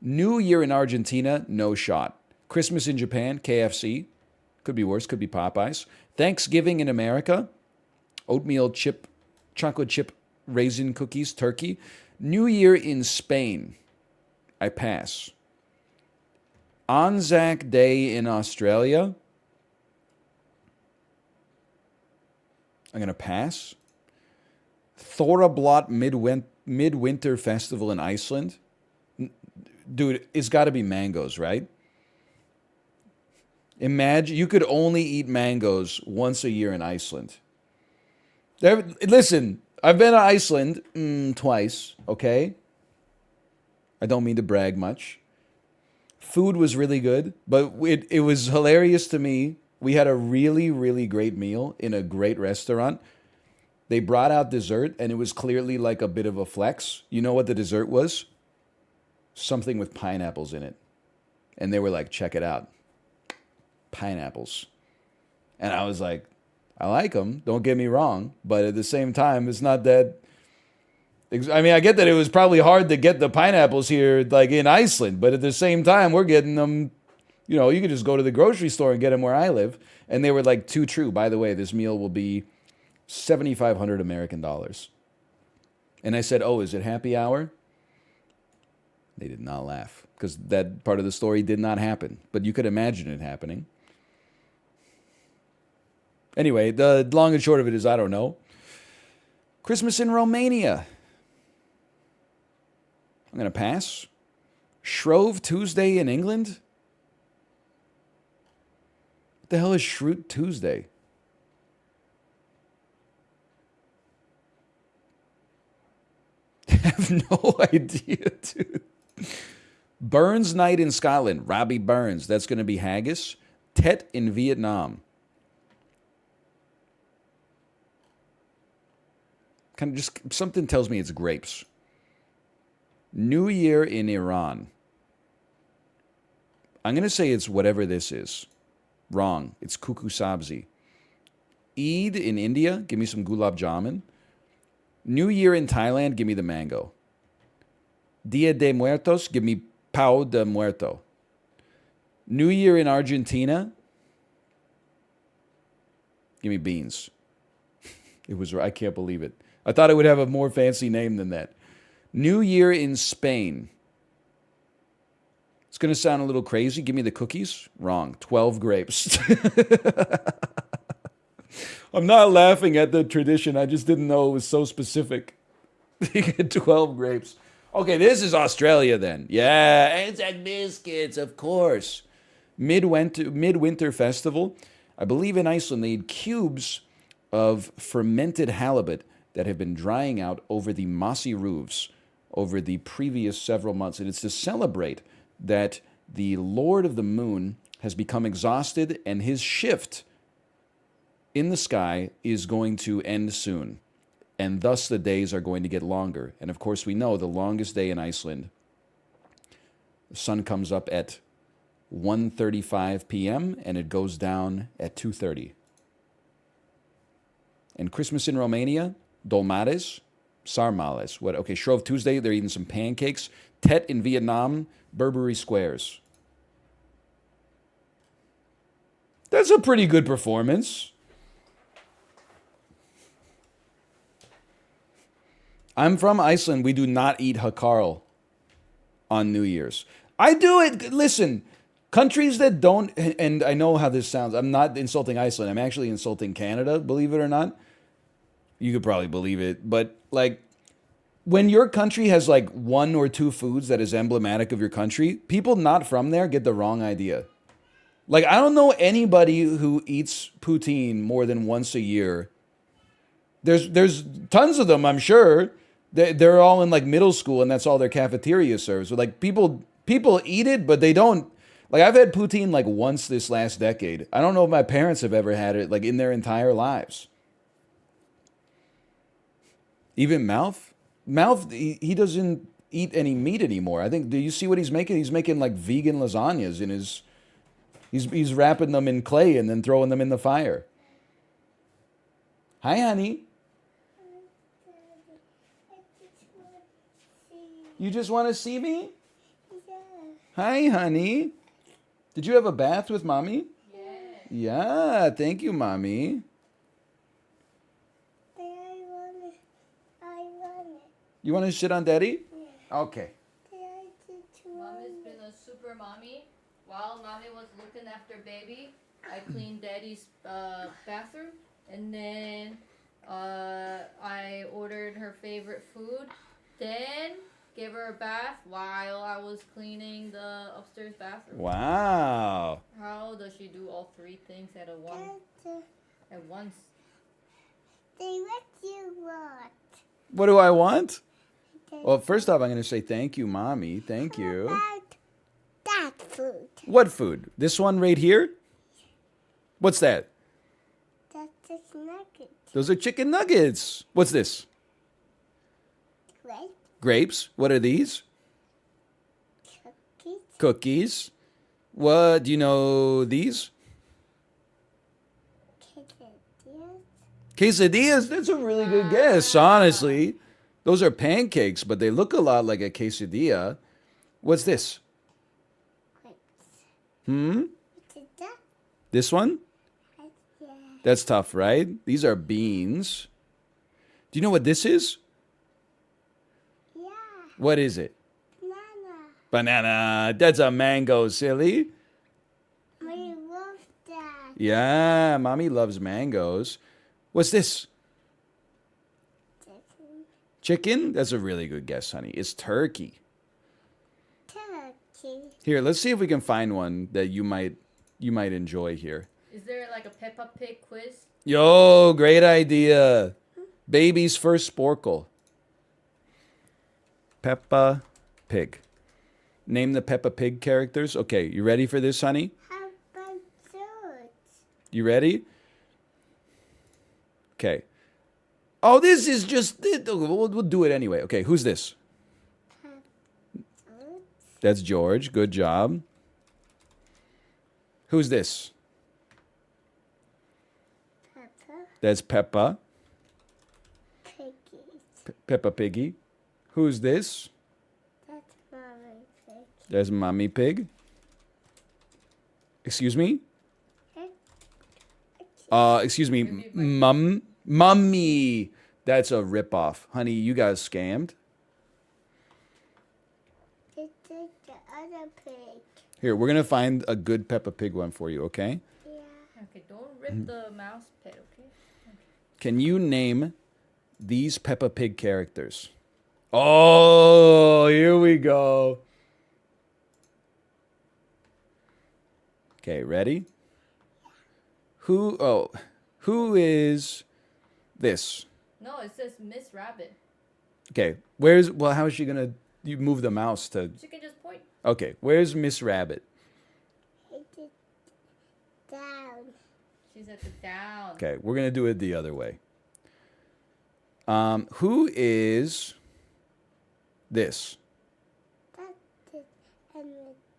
New Year in Argentina? No shot. Christmas in Japan? KFC? Could be worse. Could be Popeyes. Thanksgiving in America? Oatmeal chip, chocolate chip raisin cookies, turkey. New Year in Spain? I pass. Anzac Day in Australia? I'm going to pass. Thorablot Midwinter Festival in Iceland? Dude, it's got to be mangoes, right? Imagine you could only eat mangoes once a year in Iceland. Listen, I've been to Iceland twice, okay? I don't mean to brag much. Food was really good, but it was hilarious to me. We had a really, really great meal in a great restaurant. They brought out dessert, and it was clearly like a bit of a flex. You know what the dessert was? Something with pineapples in it. And they were like, check it out. Pineapples. And I was like, I like them, don't get me wrong, but at the same time, it's not that. I mean, I get that it was probably hard to get the pineapples here, like in Iceland, but at the same time, we're getting them. You know, you could just go to the grocery store and get them where I live. And they were like too true. By the way, this meal will be 7,500 American dollars. And I said, oh, is it happy hour? They did not laugh because that part of the story did not happen. But you could imagine it happening. Anyway, the long and short of it is I don't know. Christmas in Romania. I'm going to pass. Shrove Tuesday in England. The hell is Shroot Tuesday? I have no idea, dude. Burns Night in Scotland. Robbie Burns. That's going to be haggis. Tet in Vietnam. Kind of just something tells me it's grapes. New Year in Iran. I'm going to say it's whatever this is. Wrong. It's kuku sabzi. Eid in India. Give me some gulab jamun. New Year in Thailand. Give me the mango. Dia de Muertos. Give me pão de muerto. New Year in Argentina. Give me beans. It was. I can't believe it. I thought it would have a more fancy name than that. New Year in Spain. It's going to sound a little crazy. Give me the cookies. Wrong. 12 grapes. I'm not laughing at the tradition. I just didn't know it was so specific. 12 grapes. Okay, this is Australia then. Yeah, it's at biscuits, of course. Midwinter festival. I believe in Iceland they eat cubes of fermented halibut that have been drying out over the mossy roofs over the previous several months. And it's to celebrate that the Lord of the Moon has become exhausted and his shift in the sky is going to end soon. And thus the days are going to get longer. And of course we know the longest day in Iceland, the sun comes up at 1:35 p.m. and it goes down at 2:30. And Christmas in Romania, dolmades, sarmales. What? Okay, Shrove Tuesday, they're eating some pancakes. Tet in Vietnam, Burberry squares. That's a pretty good performance. I'm from Iceland. We do not eat hakarl on New Year's. I do it. Listen, countries that don't, and I know how this sounds. I'm not insulting Iceland. I'm actually insulting Canada, believe it or not. You could probably believe it. But, like, when your country has, like, one or two foods that is emblematic of your country, people not from there get the wrong idea. Like, I don't know anybody who eats poutine more than once a year. There's tons of them, I'm sure. They're all in like middle school and that's all their cafeteria serves. So like people eat it, but they don't. Like I've had poutine like once this last decade. I don't know if my parents have ever had it like in their entire lives. Even Mouth, he doesn't eat any meat anymore. I think, do you see what he's making? He's making like vegan lasagnas in his, he's wrapping them in clay and then throwing them in the fire. Hi, honey. You just want to see me? Yeah. Hi, honey. Did you have a bath with mommy? Yeah. Yeah, thank you, mommy. I want it. You want to sit on daddy? Yeah. Okay. Mommy's been a super mommy. While mommy was looking after baby, I cleaned daddy's bathroom, and then I ordered her favorite food, then gave her a bath while I was cleaning the upstairs bathroom. Wow. How does she do all three things at once? They what you want. What do I want? Well, first off, I'm going to say thank you, mommy. Thank you. About that food. What food? This one right here? What's that? That's just nugget. Those are chicken nuggets. What's this? Right? Grapes. What are these? Cookies. Cookies. What, do you know these? Quesadillas. Quesadillas. That's a really good guess, honestly. Those are pancakes, but they look a lot like a quesadilla. What's this? Grapes. Hmm? What is that? This one? Yeah. That's tough, right? These are beans. Do you know what this is? Yeah. What is it? Banana. Banana. That's a mango, silly. I love that. Yeah, mommy loves mangoes. What's this? Chicken. Chicken? That's a really good guess, honey. It's turkey. Turkey. Here, let's see if we can find one that you might enjoy here. Is there like a Peppa Pig quiz? Yo, great idea. Baby's first Sporcle. Peppa Pig. Name the Peppa Pig characters. Okay, you ready for this, honey? How about George? You ready? Okay. Oh, this is just... We'll do it anyway. Okay, who's this? George? That's George. Good job. Who's this? Peppa. That's Peppa. Piggy. Peppa Piggy. Who's this? That's Mommy Pig. There's Mommy Pig. Excuse me? Excuse me. Mummy. That's a ripoff. Honey, you guys scammed. This is the other pig. Here, we're going to find a good Peppa Pig one for you, okay? Yeah. Okay, don't rip the mouse pet, okay? Can you name these Peppa Pig characters? Oh, here we go. Okay, ready? Who is this? No, it says Miss Rabbit. Okay, how is she gonna, you move the mouse to, She can just point. okay, where's Miss Rabbit? It is down. She's at the down. Okay, we're gonna do it the other way. Who is this? That is an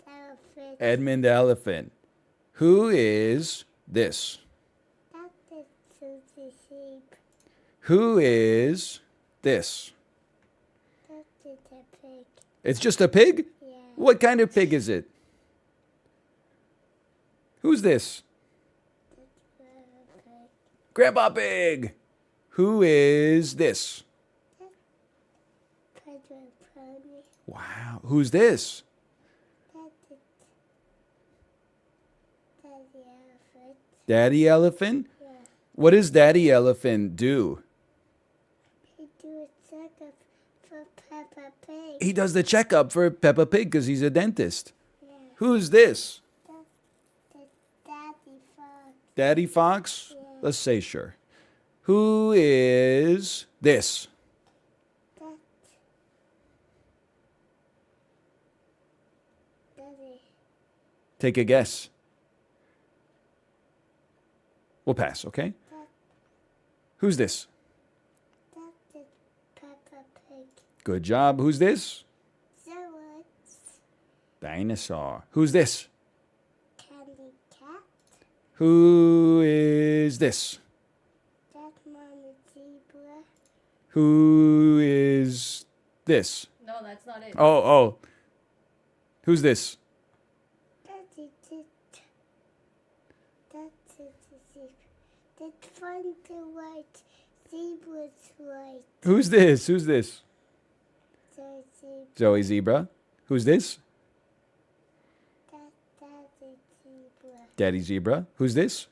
elephant. Edmund Elephant. Who is this? That is Susie Sheep. Who is this? That is a pig. It's just a pig? Yeah. What kind of pig is it? Who's this? That's a pig. Grandpa Pig. Who is this? Pedro Pony. Wow. Who's this? That is Daddy Elephant. Daddy Elephant? Yeah. What does Daddy Elephant do? He do a checkup for Peppa Pig. He does the checkup for Peppa Pig because he's a dentist. Yeah. Who's this? That's the Daddy Fox. Daddy Fox? Yeah. Let's say sure. Who is this? That's Daddy. Take a guess. We'll pass, okay? Who's this? That is Peppa Pig. Good job. Who's this? George. Dinosaur. Who's this? Candy Cat. Who is this? That's Mommy Zebra. Who is this? No, that's not it. Oh. Who's this? That is it. That is the sheep. That's fun to watch. Zebra's right. Who's this? Who's this? So zebra. Zoe Zebra. Who's this? That's Daddy Zebra. Daddy Zebra. Who's this?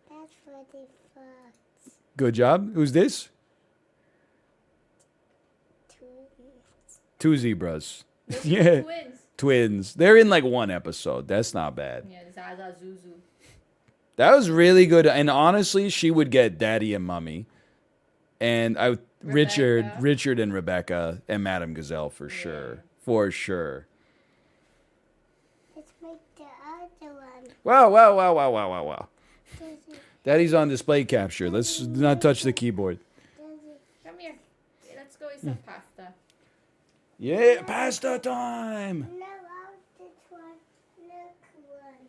That's Freddy Fox. Good job. Who's this? Twins. Two zebras. Those Yeah. are twins. Twins. They're in like one episode. That's not bad. Yeah, Zaza Zuzu. That was really good. And honestly, she would get Daddy and Mummy. And Richard and Rebecca and Madame Gazelle for sure. For sure. Let's make the other one. Wow. Daddy, Daddy's on display capture. Let's not touch the keyboard. Daddy. Come here. Okay, let's go eat some pasta. Yeah, pasta time. No, out this one. Look one.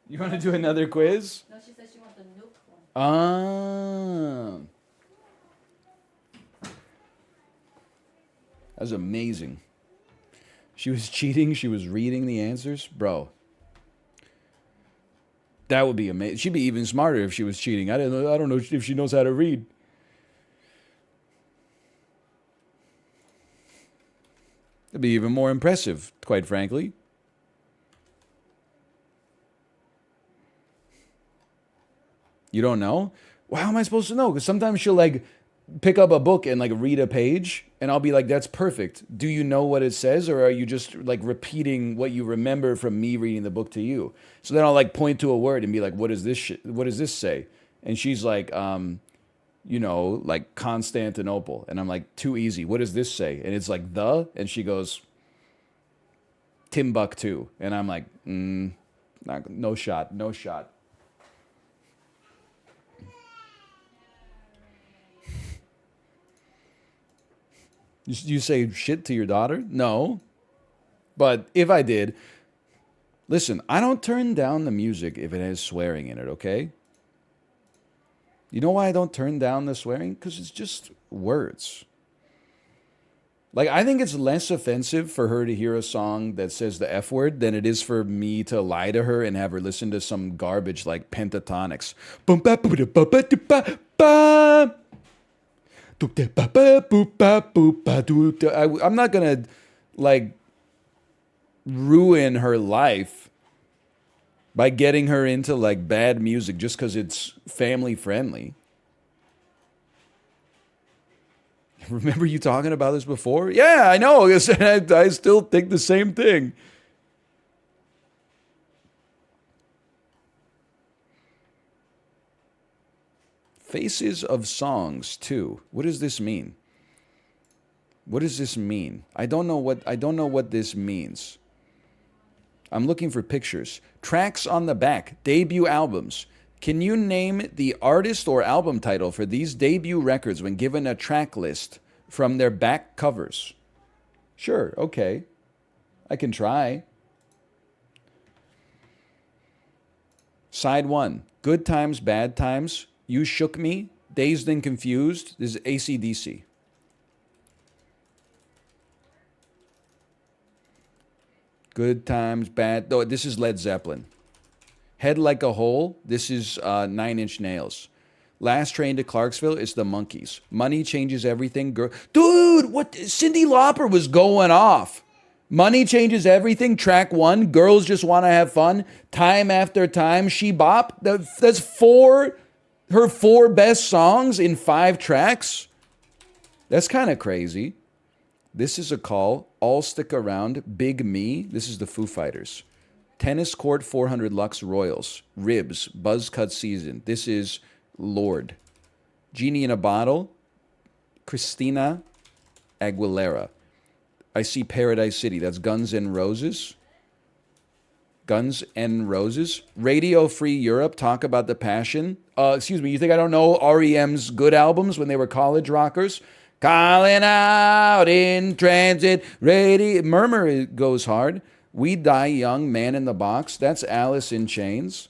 You want to do another quiz? No, she said she wants the nuke one. Ah. That was amazing. She was cheating. She was reading the answers. Bro. That would be amazing. She'd be even smarter if she was cheating. I don't know if she knows how to read. It'd be even more impressive, quite frankly. You don't know? Well, how am I supposed to know? Because sometimes she'll like pick up a book and like read a page, and I'll be like, that's perfect. Do you know what it says, or are you just like repeating what you remember from me reading the book to you? So then I'll like point to a word and be like, what is this what does this say? And she's like, like Constantinople. And I'm like, too easy. What does this say? And it's like and she goes, Timbuktu. And I'm like, no shot, no shot. You say shit to your daughter? No. But if I did, listen, I don't turn down the music if it has swearing in it, okay? You know why I don't turn down the swearing? Because it's just words. Like, I think it's less offensive for her to hear a song that says the F word than it is for me to lie to her and have her listen to some garbage like pentatonics. I'm not going to, like, ruin her life by getting her into, like, bad music just because it's family friendly. Remember you talking about this before? Yeah, I know. I still think the same thing. Faces of songs too. What does this mean? What does this mean? I don't know what this means. I'm looking for pictures. Tracks on the back, debut albums. Can you name the artist or album title for these debut records when given a track list from their back covers? Sure, okay. I can try. Side 1, Good Times, Bad Times, You Shook Me, Dazed and Confused. This is AC/DC. Good Times, Bad... Oh, this is Led Zeppelin. Head Like a Hole. This is 9 Inch Nails. Last Train to Clarksville is the Monkees. Money Changes Everything. Dude, what? Cyndi Lauper was going off. Money Changes Everything, track 1. Girls Just Want to Have Fun. Time After Time. She Bop. That's her 4 best songs in 5 tracks. That's kind of crazy. This is a call. All Stick Around. Big Me. This is the Foo Fighters. Tennis Court 400 Lux Royals. Ribs. Buzzcut Season. This is Lord. Genie in a Bottle. Christina Aguilera. I See Paradise City. That's Guns N' Roses. Guns N' Roses. Radio Free Europe. Talk About the Passion. Excuse me, you think I don't know REM's good albums when they were college rockers? Calling Out in Transit. Murmur goes hard. We Die Young. Man in the Box. That's Alice in Chains.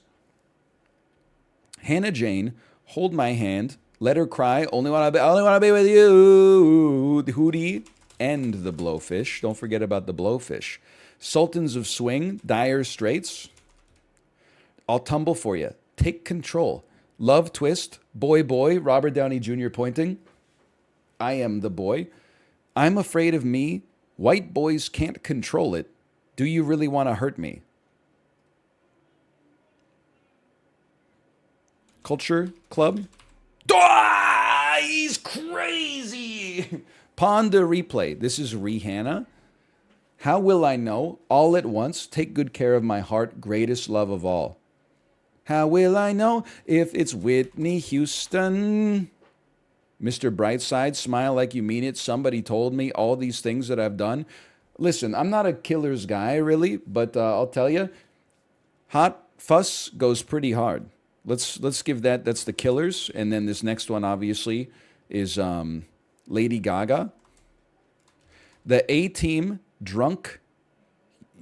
Hannah Jane. Hold My Hand. Let Her Cry. Only wanna be with you. The Hootie and the Blowfish. Don't forget about the Blowfish. Sultans of Swing. Dire Straits. I'll Tumble For You. Take Control. Love Twist. Boy Boy. Robert Downey Jr. pointing. I Am the Boy. I'm Afraid of Me. White Boys Can't Control It. Do You Really Want to Hurt Me? Culture Club. Ah, he's crazy. Ponder Replay. This is Rihanna. How Will I Know? All at Once. Take Good Care of My Heart. Greatest Love of All. How will I know if it's Whitney Houston? Mr. Brightside. Smile Like You Mean It. Somebody Told Me. All these things that I've done. Listen, I'm not a Killers guy, really, but I'll tell you, Hot Fuss goes pretty hard. Let's give that. That's the Killers, and then this next one obviously is Lady Gaga. The A-Team, Drunk,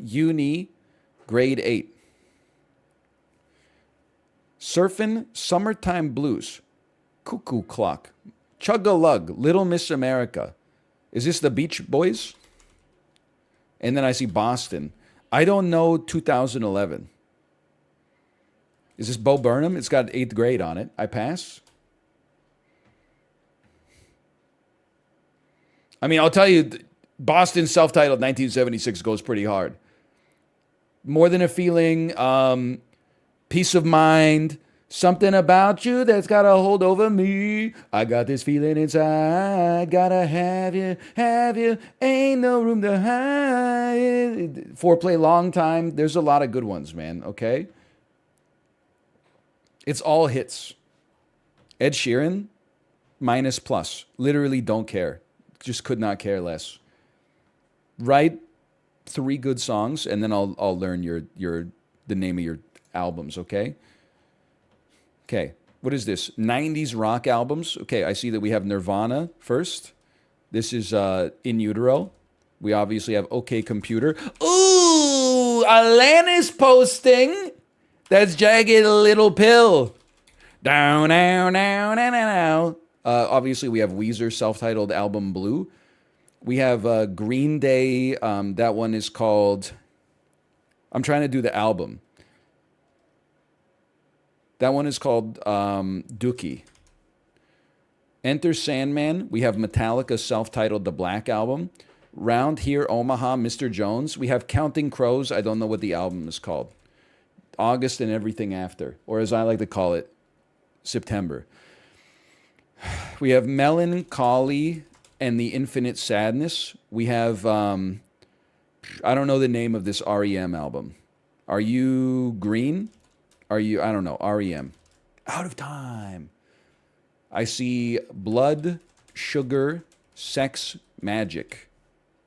Uni, Grade 8. Surfin', Summertime Blues, Cuckoo Clock, Chug-a-Lug, Little Miss America. Is this the Beach Boys? And then I see Boston. I don't know 2011. Is this Bo Burnham? It's got 8th grade on it. I pass. I mean, I'll tell you, Boston self-titled 1976 goes pretty hard. More Than a Feeling, Peace of Mind, Something about you that's got a hold over me. I got this feeling inside. Gotta have you. Ain't no room to hide. Foreplay long time. There's a lot of good ones, man. Okay? It's all hits. Ed Sheeran, minus plus. Literally don't care. Just could not care less. Write 3 good songs, and then I'll learn the name of your albums, okay? Okay, what is this? 90s rock albums. Okay, I see that we have Nirvana first. This is In Utero. We obviously have OK Computer. Ooh, Alanis posting. That's Jagged Little Pill. Down, down, down, down, down. Obviously, we have Weezer self-titled album Blue. We have Green Day. That one is called... I'm trying to do the album. That one is called Dookie. Enter Sandman. We have Metallica self-titled The Black Album. Round Here, Omaha, Mr. Jones. We have Counting Crows. I don't know what the album is called. August and Everything After. Or as I like to call it, September. We have Melancholy and the Infinite Sadness. We have, I don't know the name of this REM album. Are You Green? I don't know, REM. Out of Time. I see Blood, Sugar, Sex, Magic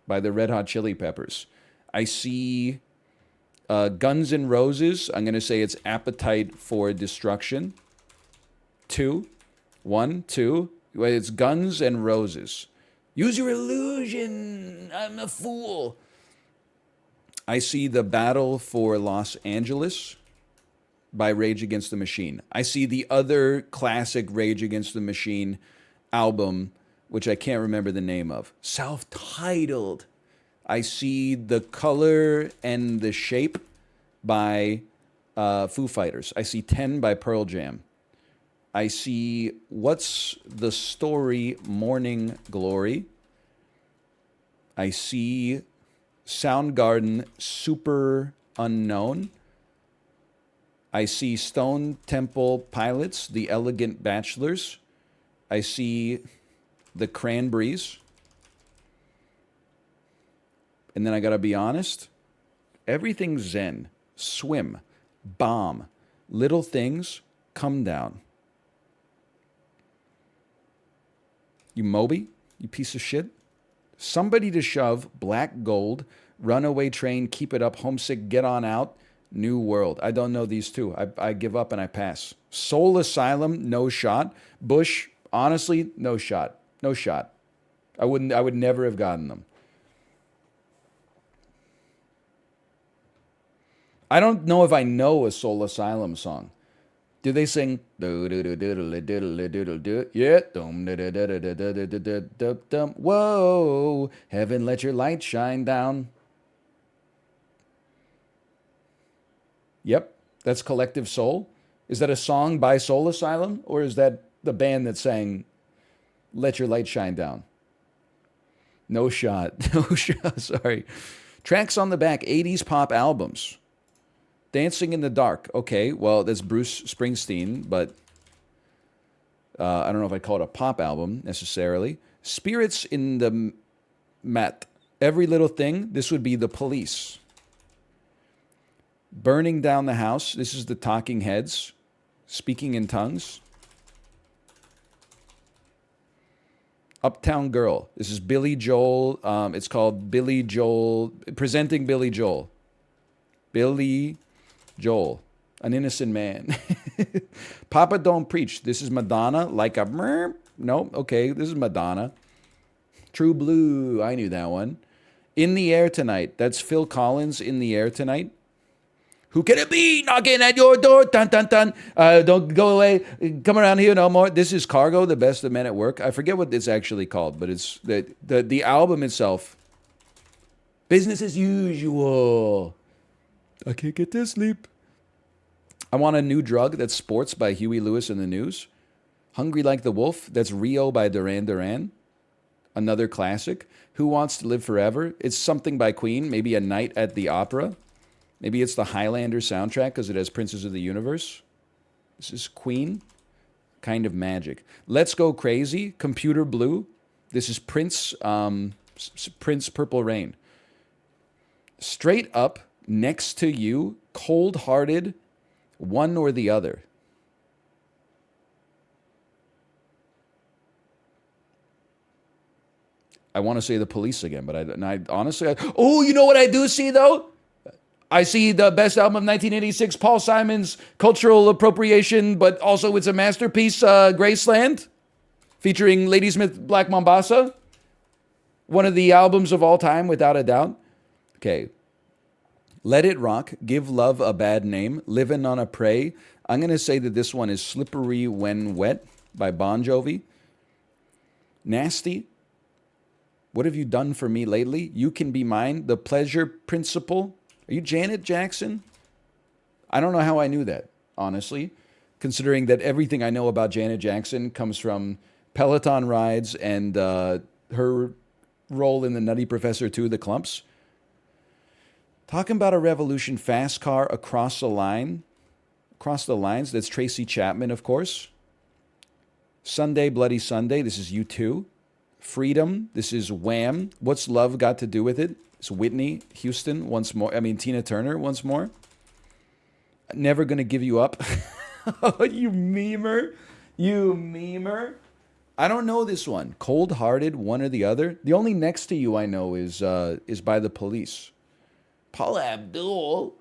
by the Red Hot Chili Peppers. I see Guns N' Roses. I'm going to say it's Appetite for Destruction. 2. 1, 2. It's Guns N' Roses. Use your illusion. I'm a fool. I see The Battle for Los Angeles by Rage Against the Machine. I see the other classic Rage Against the Machine album, which I can't remember the name of. Self-titled. I see The Color and the Shape by Foo Fighters. I see 10 by Pearl Jam. I see What's the Story, Morning Glory. I see Soundgarden, Super Unknown. I see Stone Temple Pilots, The Elegant Bachelors. I see The Cranberries. And then I gotta be honest, everything's Zen. Swim, Bomb, Little Things, Come Down. You Moby, you piece of shit. Somebody to Shove, Black Gold, Runaway Train, Keep It Up, Homesick, Get On Out, New World. I don't know these two. I give up and I pass. Soul Asylum, no shot. Bush, honestly, no shot. No shot. I would never have gotten them. I don't know if I know a Soul Asylum song. Do they sing? Yeah. Whoa, heaven, let your light shine down. Yep, that's Collective Soul. Is that a song by Soul Asylum, or is that the band that sang Let Your Light Shine Down? No shot. No shot, sorry. Tracks on the back, 80s pop albums. Dancing in the Dark. Okay, well, that's Bruce Springsteen, but I don't know if I'd call it a pop album necessarily. Spirits in the Mat. Every Little Thing. This would be The Police. Burning Down the House. This is the Talking Heads. Speaking in Tongues. Uptown Girl. This is Billy Joel. It's called Billy Joel. Presenting Billy Joel. Billy Joel. An Innocent Man. Papa Don't Preach. This is Madonna. Like a... No, okay. This is Madonna. True Blue. I knew that one. In the Air Tonight. That's Phil Collins. In the Air Tonight. Who can it be knocking at your door? Dun, dun, dun. Don't go away. Come around here no more. This is Cargo, the Best of Men at Work. I forget what it's actually called, but it's the album itself. Business as usual. I can't get to sleep. I Want a New Drug. That's Sports by Huey Lewis and the News. Hungry Like the Wolf. That's Rio by Duran Duran. Another classic. Who Wants to Live Forever? It's something by Queen. Maybe A Night at the Opera. Maybe it's the Highlander soundtrack because it has Princes of the Universe. This is Queen, Kind of Magic. Let's Go Crazy, Computer Blue. This is Prince, Prince Purple Rain. Straight Up, Next to You, Cold Hearted, One or the Other. I want to say The Police again, but I honestly, oh, you know what I do see though? I see the best album of 1986, Paul Simon's Cultural Appropriation, but also it's a masterpiece, Graceland, featuring Ladysmith Black Mombasa. One of the albums of all time, without a doubt. Okay. Let It Rock, Give Love a Bad Name, Livin' on a Prey. I'm going to say that this one is Slippery When Wet by Bon Jovi. Nasty, What Have You Done For Me Lately? You Can Be Mine, The Pleasure Principle. Are you Janet Jackson? I don't know how I knew that, honestly, considering that everything I know about Janet Jackson comes from Peloton rides and her role in the Nutty Professor 2, The Clumps. Talking about a revolution, Fast Car, Across the Line. Across the Lines, that's Tracy Chapman, of course. Sunday, Bloody Sunday, this is U2. Freedom, this is Wham. What's Love Got to Do with It? It's Whitney Houston once more. I mean, Tina Turner once more. Never Gonna Give You Up. Oh, you memer. You memer. I don't know this one. Cold Hearted, One or the Other. The only Next to You I know is by The Police. Paula Abdul.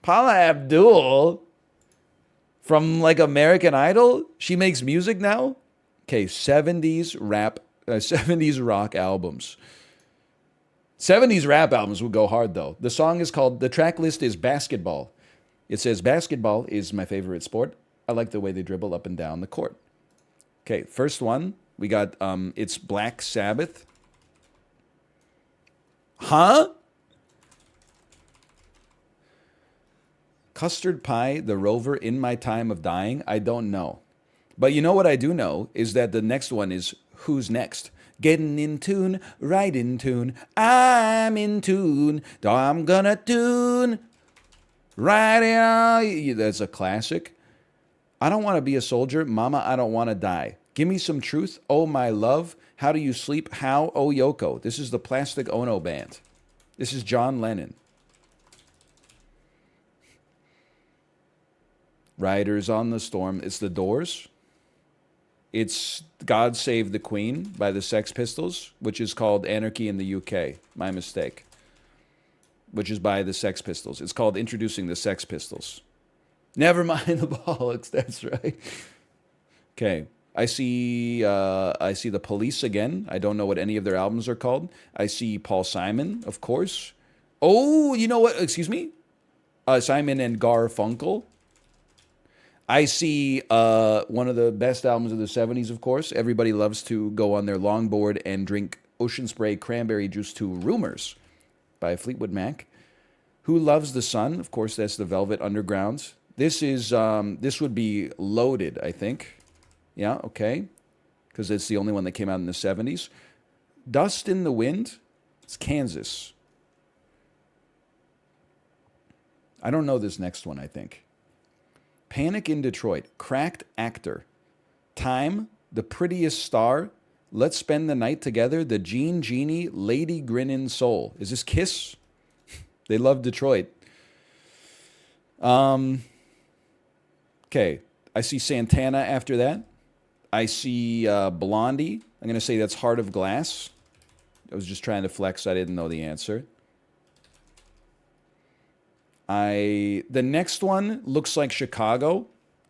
Paula Abdul from like American Idol. She makes music now. Okay, 70s rap, 70s rock albums. 70s rap albums would go hard though. The song is called, the track list is Basketball. It says, basketball is my favorite sport. I like the way they dribble up and down the court. Okay, first one, we got, it's Black Sabbath. Huh? Custard Pie, The Rover, In My Time of Dying. I don't know. But you know what I do know is that the next one is Who's Next? Getting in tune, right in tune. I'm in tune. I'm gonna tune. Right in. That's a classic. I Don't Want to Be a Soldier. Mama, I Don't Want to Die. Give Me Some Truth. Oh, My Love. How Do You Sleep? How? Oh, Yoko. This is the Plastic Ono Band. This is John Lennon. Riders on the Storm. It's The Doors. It's God Save the Queen by the Sex Pistols, which is called Anarchy in the UK. My mistake. Which is by the Sex Pistols. It's called Introducing the Sex Pistols. Never mind the bollocks. That's right. Okay. I see The Police again. I don't know what any of their albums are called. I see Paul Simon, of course. Oh, you know what? Excuse me? Simon and Garfunkel. I see one of the best albums of the 70s, of course. Everybody loves to go on their longboard and drink ocean spray cranberry juice to Rumors by Fleetwood Mac. Who Loves the Sun? Of course, that's the Velvet Underground. This is this would be Loaded, I think. Yeah, okay. Because it's the only one that came out in the 70s. Dust in the Wind. It's Kansas. I don't know this next one, I think. Panic in Detroit. Cracked Actor. Time. The Prettiest Star. Let's Spend the Night Together. The Gene Genie. Lady Grinnin' Soul. Is this Kiss? They love Detroit. Okay. I see Santana after that. I see Blondie. I'm going to say that's Heart of Glass. I was just trying to flex. I didn't know the answer. The next one looks like Chicago,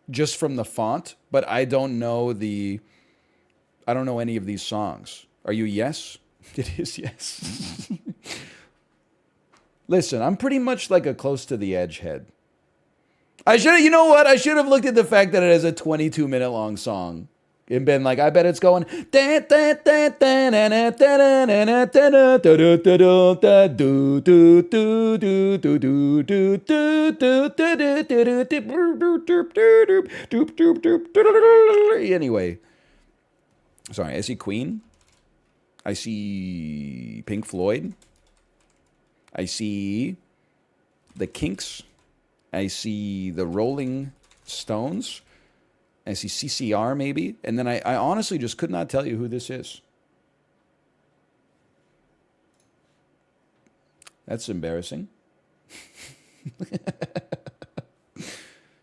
just from the font, but I don't know any of these songs. Are you yes? It is yes. Listen, I'm pretty much like a Close to the Edge head. You know what? I should have looked at the fact that it has a 22-minute long song and been like, I bet it's going. Anyway, sorry, I see Queen. I see Pink Floyd. I see the Kinks. I see the Rolling Stones. I see CCR maybe. And then I honestly just could not tell you who this is. That's embarrassing.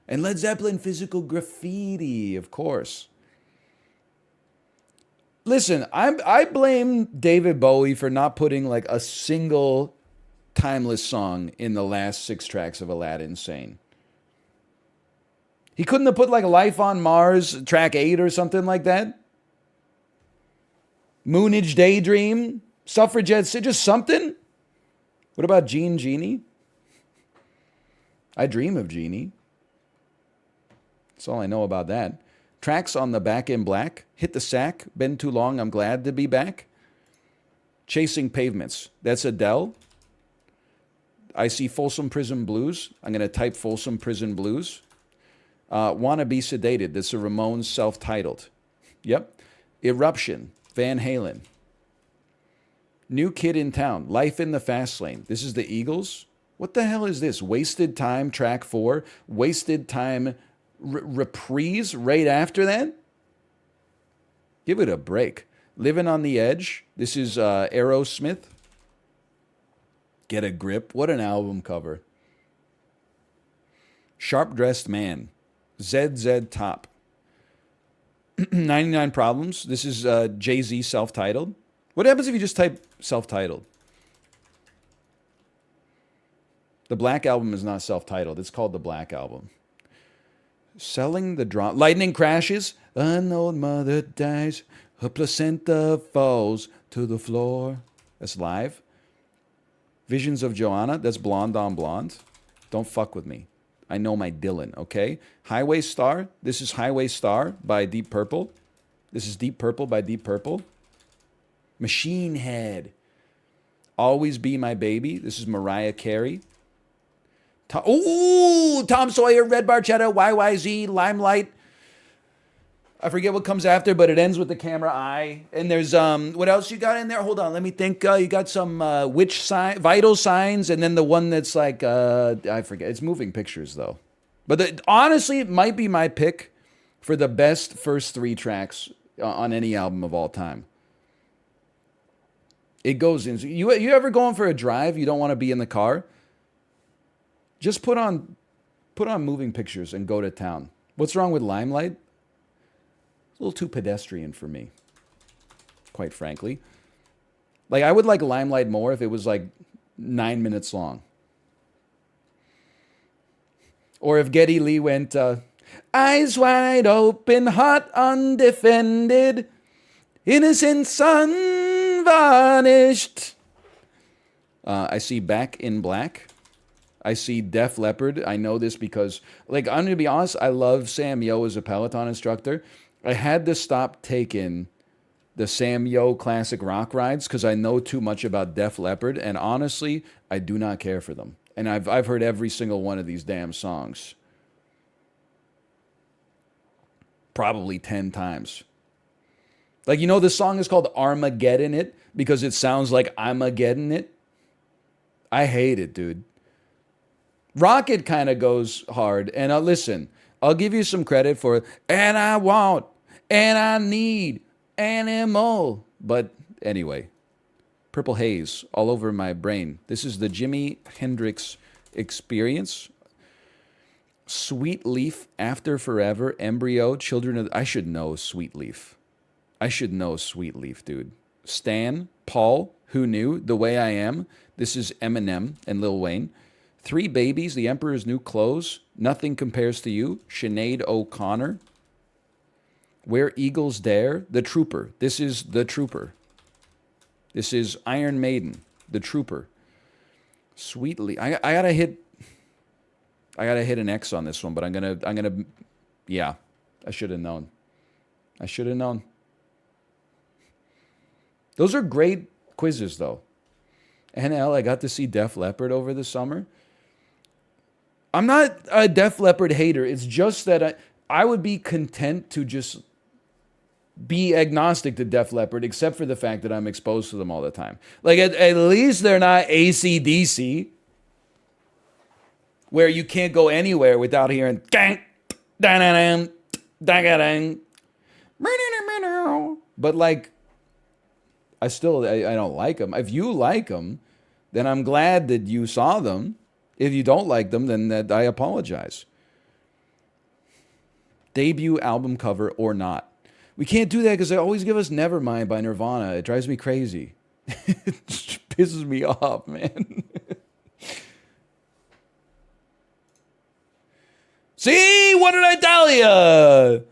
And Led Zeppelin, Physical Graffiti, of course. Listen, I blame David Bowie for not putting like a single timeless song in the last 6 tracks of Aladdin Sane. He couldn't have put like Life on Mars, track 8 or something like that. Moonage Daydream, Suffragettes, just something. What about Genie? I dream of Genie. That's all I know about that. Tracks on the Back in Black, Hit the Sack, Been Too Long, I'm Glad to Be Back. Chasing Pavements, that's Adele. I see Folsom Prison Blues. I'm going to type Folsom Prison Blues. Wanna Be Sedated, that's a Ramones self-titled. Yep. Eruption, Van Halen. New Kid in Town, Life in the Fast Lane. This is the Eagles. What the hell is this? Wasted Time, track 4. Wasted Time reprise right after that? Give it a break. Living on the Edge. This is Aerosmith. Get a Grip. What an album cover. Sharp Dressed Man. ZZ Top. 99 Problems. This is Jay-Z self-titled. What happens if you just type self-titled? The Black Album is not self-titled. It's called the Black Album. Selling the Drama. Lightning Crashes. An old mother dies. Her placenta falls to the floor. That's live. Visions of Joanna. That's Blonde on Blonde. Don't fuck with me. I know my Dylan, okay? Highway Star. This is Highway Star by Deep Purple. This is Deep Purple by Deep Purple. Machine Head. Always Be My Baby. This is Mariah Carey. Tom Sawyer, Red Barchetta, YYZ, Limelight. I forget what comes after, but it ends with the camera eye. And there's, what else you got in there? Hold on, let me think. You got some Vital Signs, and then the one that's like, I forget. It's Moving Pictures, though. But honestly, it might be my pick for the best first 3 tracks on any album of all time. It goes in. You ever going for a drive? You don't want to be in the car? Just put on Moving Pictures and go to town. What's wrong with Limelight? It's a little too pedestrian for me, quite frankly. Like, I would like Limelight more if it was like 9 minutes long. Or if Geddy Lee went, eyes wide open, heart undefended, innocence unvarnished. I see Back in Black. I see Def Leppard. I know this because, like, I'm going to be honest, I love Sam Yo as a Peloton instructor. I had to stop taking the Sam Yo classic rock rides because I know too much about Def Leppard, and honestly, I do not care for them. And I've heard every single one of these damn songs. Probably 10 times. Like, you know, this song is called Armageddon It because it sounds like I'm a getting it. I hate it, dude. Rocket kind of goes hard. And listen, I'll give you some credit for it. And I want, and I need animal. But anyway, Purple Haze all over my brain. This is the Jimi Hendrix Experience. Sweet Leaf, After Forever, Embryo, Children of... I should know Sweet Leaf. I should know Sweet Leaf, dude. Stan, Paul, Who Knew, The Way I Am. This is Eminem and Lil Wayne. 3 Babies, The Emperor's New Clothes, Nothing Compares to You, Sinead O'Connor. Where Eagles Dare, The Trooper. This is The Trooper. This is Iron Maiden, The Trooper. Sweetly, I gotta hit an X on this one, but I'm gonna, yeah, I should have known. I should have known. Those are great quizzes, though. NL, I got to see Def Leppard over the summer. I'm not a Def Leppard hater. It's just that I would be content to just be agnostic to Def Leppard, except for the fact that I'm exposed to them all the time. Like, at least they're not AC/DC. where you can't go anywhere without hearing gang, da-da-dam, da-ga-dang. But like, I don't like them. If you like them, then I'm glad that you saw them. If you don't like them, then that I apologize. Debut album cover or not. We can't do that because they always give us Nevermind by Nirvana. It drives me crazy. It just pisses me off, man. See? What did I tell you?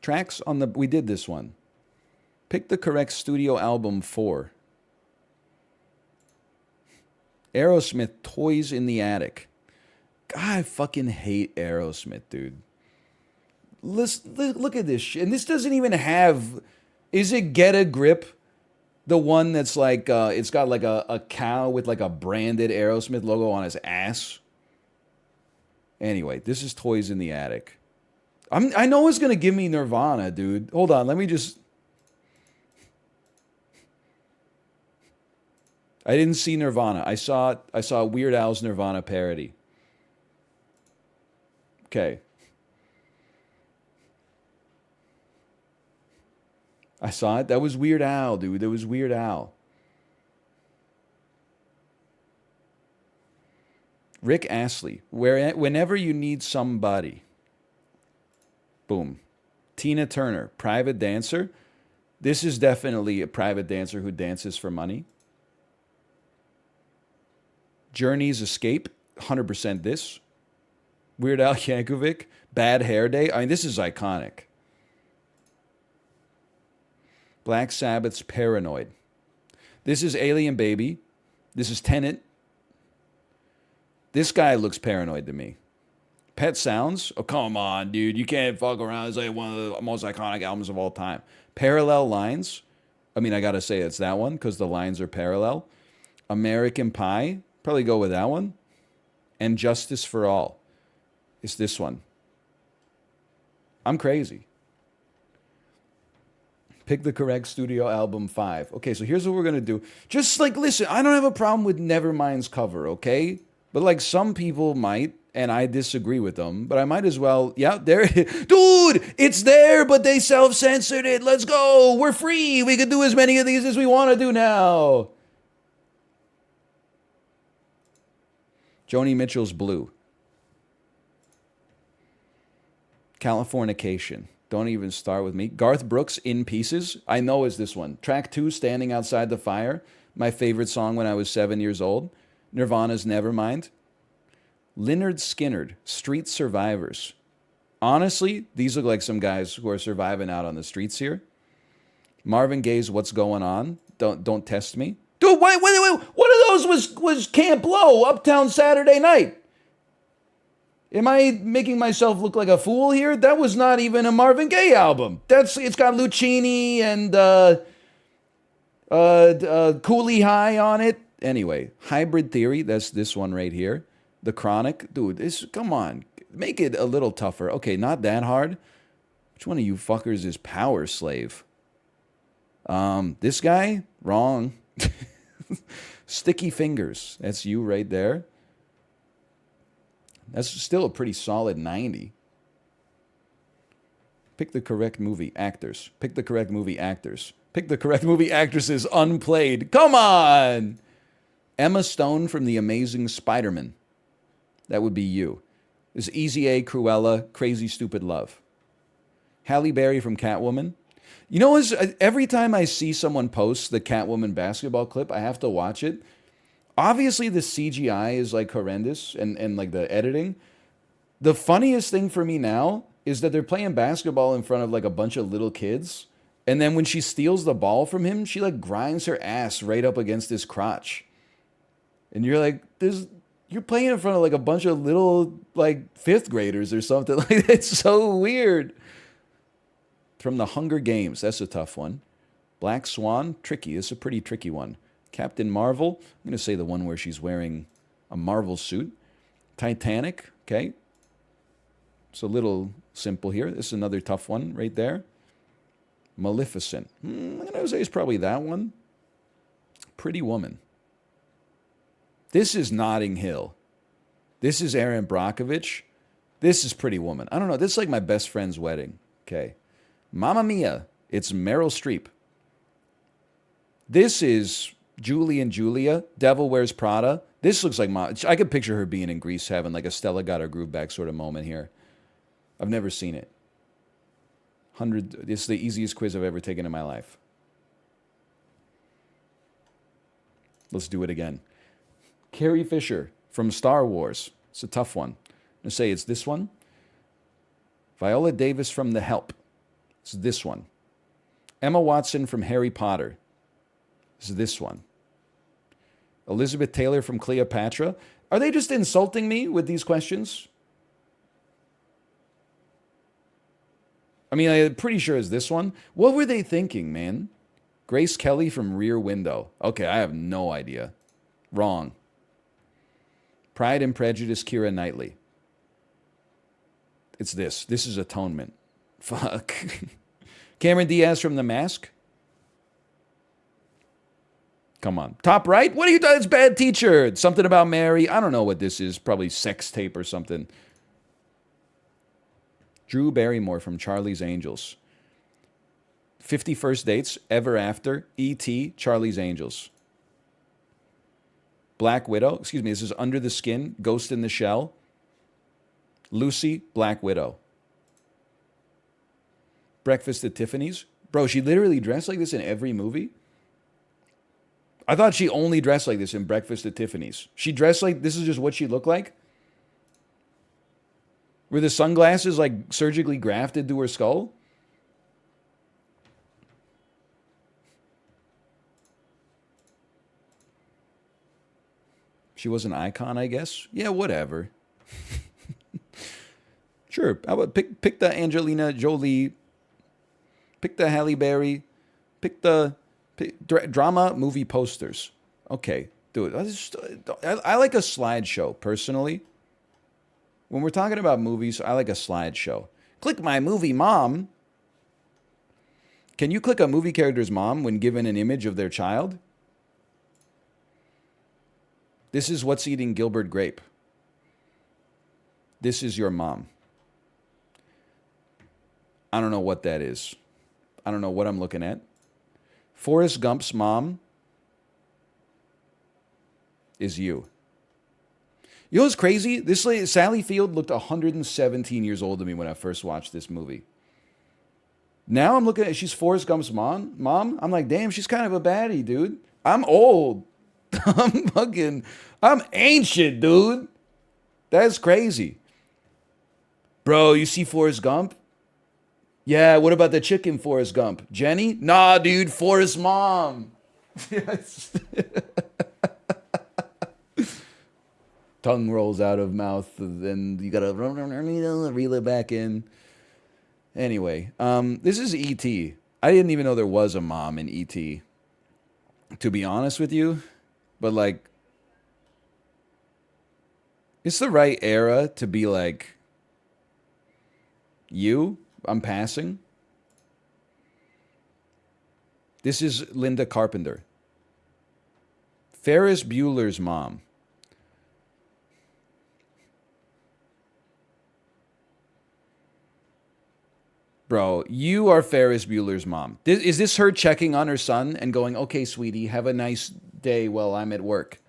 Tracks on the... We did this one. Pick the correct studio album for. Aerosmith, Toys in the Attic. God, I fucking hate Aerosmith, dude. Look at this shit. And this doesn't even have... Is it Get a Grip? The one that's like... it's got like a cow with like a branded Aerosmith logo on his ass. Anyway, this is Toys in the Attic. I know it's going to give me Nirvana, dude. Hold on, let me just... I didn't see Nirvana. I saw Weird Al's Nirvana parody. Okay. I saw it. That was Weird Al, dude. That was Weird Al. Rick Astley. Whenever you need somebody. Boom. Tina Turner. Private dancer. This is definitely a private dancer who dances for money. Journey's Escape, 100% this. Weird Al Yankovic, Bad Hair Day. I mean, this is iconic. Black Sabbath's Paranoid. This is Alien Baby. This is Tenet. This guy looks paranoid to me. Pet Sounds. Oh, come on, dude. You can't fuck around. It's like one of the most iconic albums of all time. Parallel Lines. I mean, I got to say it's that one because the lines are parallel. American Pie. Probably go with that one. And Justice for All. It's this one. I'm crazy. Pick the correct studio album 5. Okay, so here's what we're going to do. Just like, listen, I don't have a problem with Nevermind's cover, okay? But like some people might, and I disagree with them, but I might as well, yeah, there, dude, it's there, but they self-censored it. Let's go. We're free. We can do as many of these as we want to do now. Joni Mitchell's Blue. Californication. Don't even start with me. Garth Brooks, In Pieces. I know is this one. Track 2, Standing Outside the Fire. My favorite song when I was 7 years old. Nirvana's Nevermind. Lynyrd Skynyrd, Street Survivors. Honestly, these look like some guys who are surviving out on the streets here. Marvin Gaye's What's Going On. Don't test me. Dude, wait. One of those was Camp Low, Uptown Saturday Night. Am I making myself look like a fool here? That was not even a Marvin Gaye album. It's got Lucchini and Cooley High on it. Anyway, Hybrid Theory, that's this one right here. The Chronic. Dude, come on. Make it a little tougher. Okay, not that hard. Which one of you fuckers is Power Slave? This guy? Wrong. Sticky Fingers. That's you right there. That's still a pretty solid 90. Pick the correct movie actors. Pick the correct movie actors. Pick the correct movie actresses unplayed. Come on! Emma Stone from The Amazing Spider-Man. That would be you. This is Easy A, Cruella, Crazy Stupid Love. Halle Berry from Catwoman. You know, every time I see someone post the Catwoman basketball clip, I have to watch it. Obviously, the CGI is like horrendous and like the editing. The funniest thing for me now is that they're playing basketball in front of like a bunch of little kids. And then when she steals the ball from him, she like grinds her ass right up against his crotch. And you're like, you're playing in front of like a bunch of little like 5th graders or something. Like, it's so weird. From the Hunger Games, that's a tough one. Black Swan, tricky. It's a pretty tricky one. Captain Marvel, I'm going to say the one where she's wearing a Marvel suit. Titanic, okay. It's a little simple here. This is another tough one right there. Maleficent. I'm going to say it's probably that one. Pretty Woman. This is Notting Hill. This is Aaron Brockovich. This is Pretty Woman. I don't know. This is like my best friend's wedding. Okay. Mamma Mia. It's Meryl Streep. This is Julie and Julia. Devil Wears Prada. This looks like I could picture her being in Grease, having like a Stella got her groove back sort of moment here. I've never seen it. This is the easiest quiz I've ever taken in my life. Let's do it again. Carrie Fisher from Star Wars. It's a tough one. I'm going to say it's this one. Viola Davis from The Help. It's this one. Emma Watson from Harry Potter. It's this one. Elizabeth Taylor from Cleopatra. Are they just insulting me with these questions? I mean, I'm pretty sure it's this one. What were they thinking, man? Grace Kelly from Rear Window. Okay, I have no idea. Wrong. Pride and Prejudice, Keira Knightley. It's this. This is Atonement. Fuck. Cameron Diaz from The Mask. Come on. Top right? What are you doing? It's Bad Teacher. It's something about Mary. I don't know what this is. Probably sex tape or something. Drew Barrymore from Charlie's Angels. 50 First Dates, Ever After, E.T., Charlie's Angels. Black Widow. Excuse me, this is Under the Skin, Ghost in the Shell. Lucy, Black Widow. Breakfast at Tiffany's. Bro, she literally dressed like this in every movie? I thought she only dressed like this in Breakfast at Tiffany's. She dressed like this is just what she looked like? Were the sunglasses like surgically grafted to her skull? She was an icon, I guess. Yeah, whatever. Sure. How about pick the Angelina Jolie, pick the Halle Berry, pick the drama movie posters. Okay, do it. I like a slideshow, personally. When we're talking about movies, I like a slideshow. Click my movie mom. Can you click a movie character's mom when given an image of their child? This is What's Eating Gilbert Grape. This is your mom. I don't know what that is. I don't know what I'm looking at. Forrest Gump's mom is you. You know what's crazy? This lady, Sally Field, looked 117 years old to me when I first watched this movie. Now I'm looking at, she's Forrest Gump's mom. I'm like, damn, she's kind of a baddie, dude. I'm old. I'm ancient, dude. That's crazy. Bro, you see Forrest Gump? Yeah, what about the chicken Forrest Gump? Jenny? Nah, dude, Forrest's mom. Yes. Tongue rolls out of mouth, then you gotta reel it back in. Anyway, this is E.T. I didn't even know there was a mom in E.T., to be honest with you. But, like, it's the right era to be like, I'm passing. This is Linda Carpenter. Ferris Bueller's mom. Bro, you are Ferris Bueller's mom. Is this her checking on her son and going, okay, sweetie, have a nice day while I'm at work?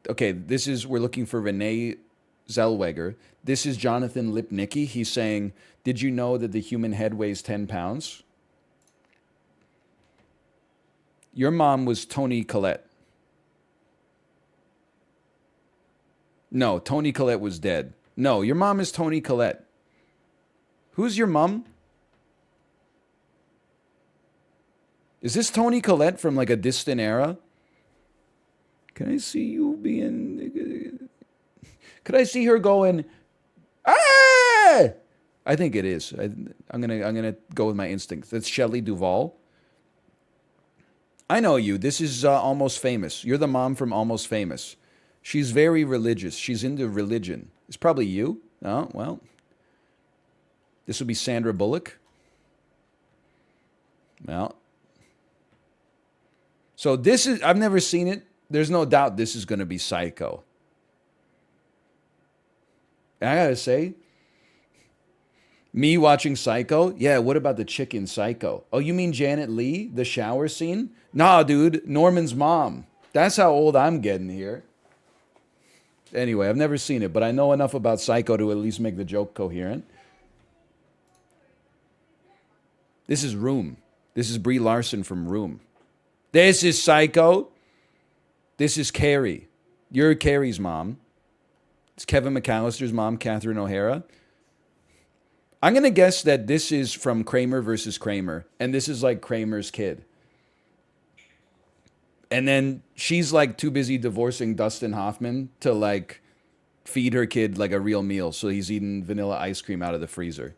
Okay, we're looking for Renee Zellweger. This is Jonathan Lipnicki. He's saying, did you know that the human head weighs 10 pounds? Your mom was Toni Collette. No, Toni Collette was dead. No, your mom is Toni Collette. Who's your mom? Is this Toni Collette from like a distant era? Can I see you being... Could I see her going... Ah! I think it is. I'm gonna go with my instincts. That's Shelley Duvall. I know you. This is Almost Famous. You're the mom from Almost Famous. She's very religious. She's into religion. It's probably you. Oh, well... This would be Sandra Bullock. Well, So this is, I've never seen it. There's no doubt this is going to be Psycho. And I got to say, me watching Psycho? Yeah, what about the chick in Psycho? Oh, you mean Janet Leigh? The shower scene? Nah, dude, Norman's mom. That's how old I'm getting here. Anyway, I've never seen it, but I know enough about Psycho to at least make the joke coherent. This is Room. This is Brie Larson from Room. This is Psycho. This is Carrie. You're Carrie's mom. It's Kevin McAllister's mom, Catherine O'Hara. I'm going to guess that this is from Kramer versus Kramer, and this is like Kramer's kid. And then she's like too busy divorcing Dustin Hoffman to like feed her kid like a real meal, so he's eating vanilla ice cream out of the freezer.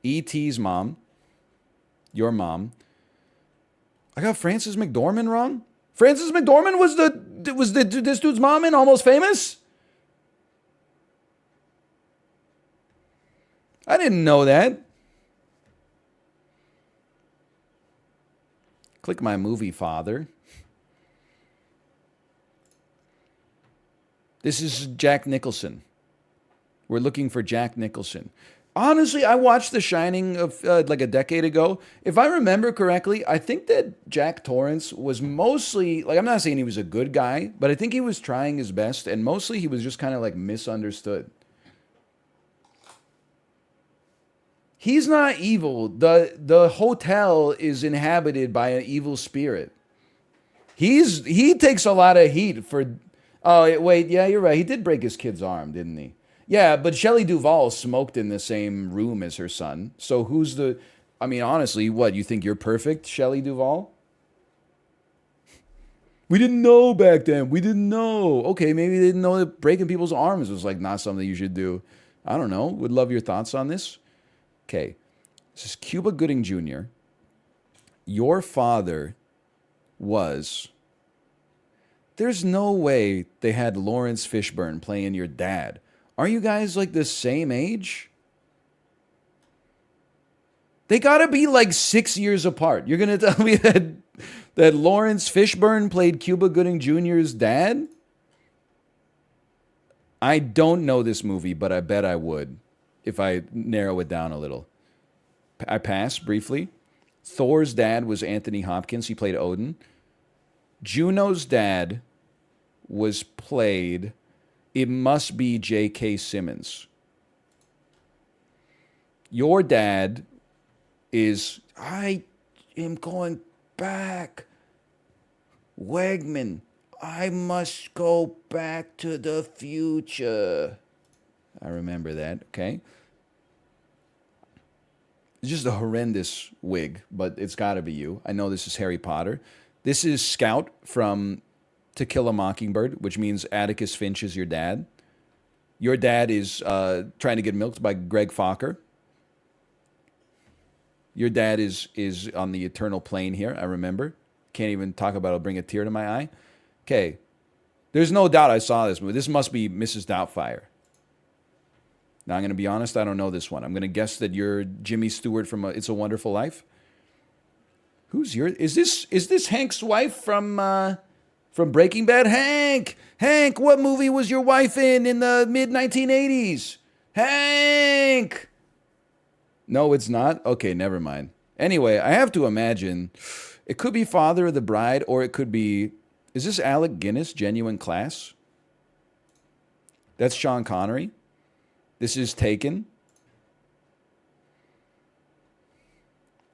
E.T.'s mom, your mom. I got Frances McDormand wrong? Frances McDormand was this dude's mom in Almost Famous? I didn't know that. Click my movie, father. This is Jack Nicholson. We're looking for Jack Nicholson. Honestly, I watched The Shining of like a decade ago. If I remember correctly, I think that Jack Torrance was mostly, like, I'm not saying he was a good guy, but I think he was trying his best, and mostly he was just kind of like misunderstood. He's not evil. The hotel is inhabited by an evil spirit. He takes a lot of heat for. Oh wait, yeah, you're right. He did break his kid's arm, didn't he? Yeah, but Shelley Duvall smoked in the same room as her son. So who's the? I mean, honestly, what, you think you're perfect, Shelley Duvall? We didn't know back then. We didn't know. Okay, maybe they didn't know that breaking people's arms was like not something you should do. I don't know. Would love your thoughts on this. Okay, this is Cuba Gooding Jr. Your father was. There's no way they had Lawrence Fishburne playing your dad. Are you guys like the same age? They gotta be like 6 years apart. You're gonna tell me that Lawrence Fishburne played Cuba Gooding Jr.'s dad? I don't know this movie, but I bet I would if I narrow it down a little. I pass briefly. Thor's dad was Anthony Hopkins. He played Odin. Juno's dad was played, it must be J.K. Simmons. Your dad is, I am going back. Wegman, I must go back to the future. I remember that, okay? It's just a horrendous wig, but it's got to be you. I know this is Harry Potter. This is Scout from To Kill a Mockingbird, which means Atticus Finch is your dad. Your dad is trying to get milked by Greg Fokker. Your dad is on the eternal plane here, I remember. Can't even talk about it, it'll bring a tear to my eye. Okay. There's no doubt I saw this movie. This must be Mrs. Doubtfire. Now, I'm going to be honest, I don't know this one. I'm going to guess that you're Jimmy Stewart from It's a Wonderful Life. Who's your... Is this Hank's wife from Breaking Bad? Hank, what movie was your wife in the mid-1980s? Hank! No, it's not? Okay, never mind. Anyway, I have to imagine it could be Father of the Bride, or it could be... Is this Alec Guinness, Genuine Class? That's Sean Connery. This is Taken.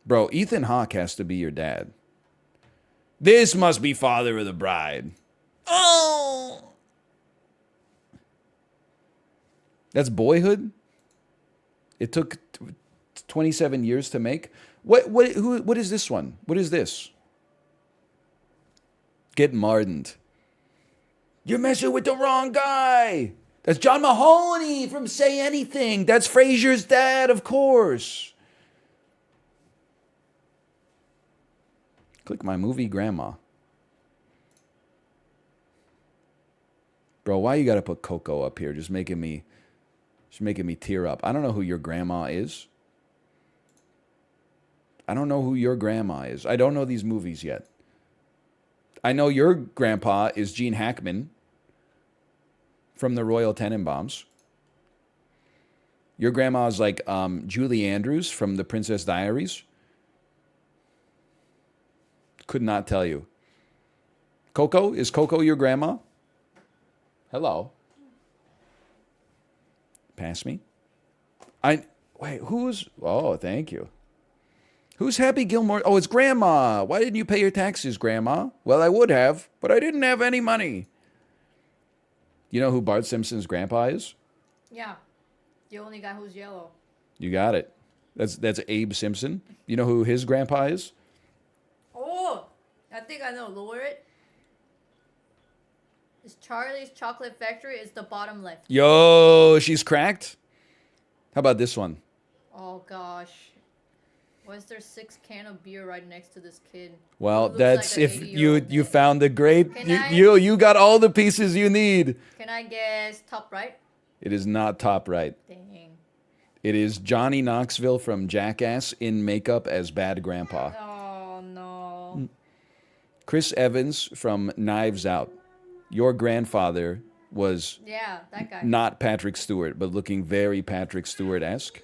Bro, Ethan Hawke has to be your dad. This must be Father of the Bride. Oh! That's Boyhood? It took 27 years to make? What is this one? What is this? Get Mardened. You're messing with the wrong guy. That's John Mahoney from Say Anything. That's Frasier's dad, of course. Click my movie, Grandma. Bro, why you gotta put Coco up here? Just making me tear up. I don't know who your grandma is. I don't know who your grandma is. I don't know these movies yet. I know your grandpa is Gene Hackman from the Royal Tenenbaums. Your grandma is like Julie Andrews from the Princess Diaries. Could not tell you. Coco? Is Coco your grandma? Hello. Pass me. Wait, who's... Oh, thank you. Who's Happy Gilmore? Oh, it's Grandma. Why didn't you pay your taxes, Grandma? Well, I would have, but I didn't have any money. You know who Bart Simpson's grandpa is? Yeah. The only guy who's yellow. You got it. That's Abe Simpson. You know who his grandpa is? Oh, I think I know. Lower it. It's Charlie's Chocolate Factory. It's the bottom left. Yo, she's cracked. How about this one? Oh gosh. Why is there 6 cans of beer right next to this kid? Well, Looks that's like an if 80-year-old you man. found the great Can I- you got all the pieces you need. Can I guess top right? It is not top right. Dang. It is Johnny Knoxville from Jackass in makeup as Bad Grandpa. Oh no. Chris Evans from Knives Out. Your grandfather was Yeah, that guy. not Patrick Stewart, but looking very Patrick Stewart-esque.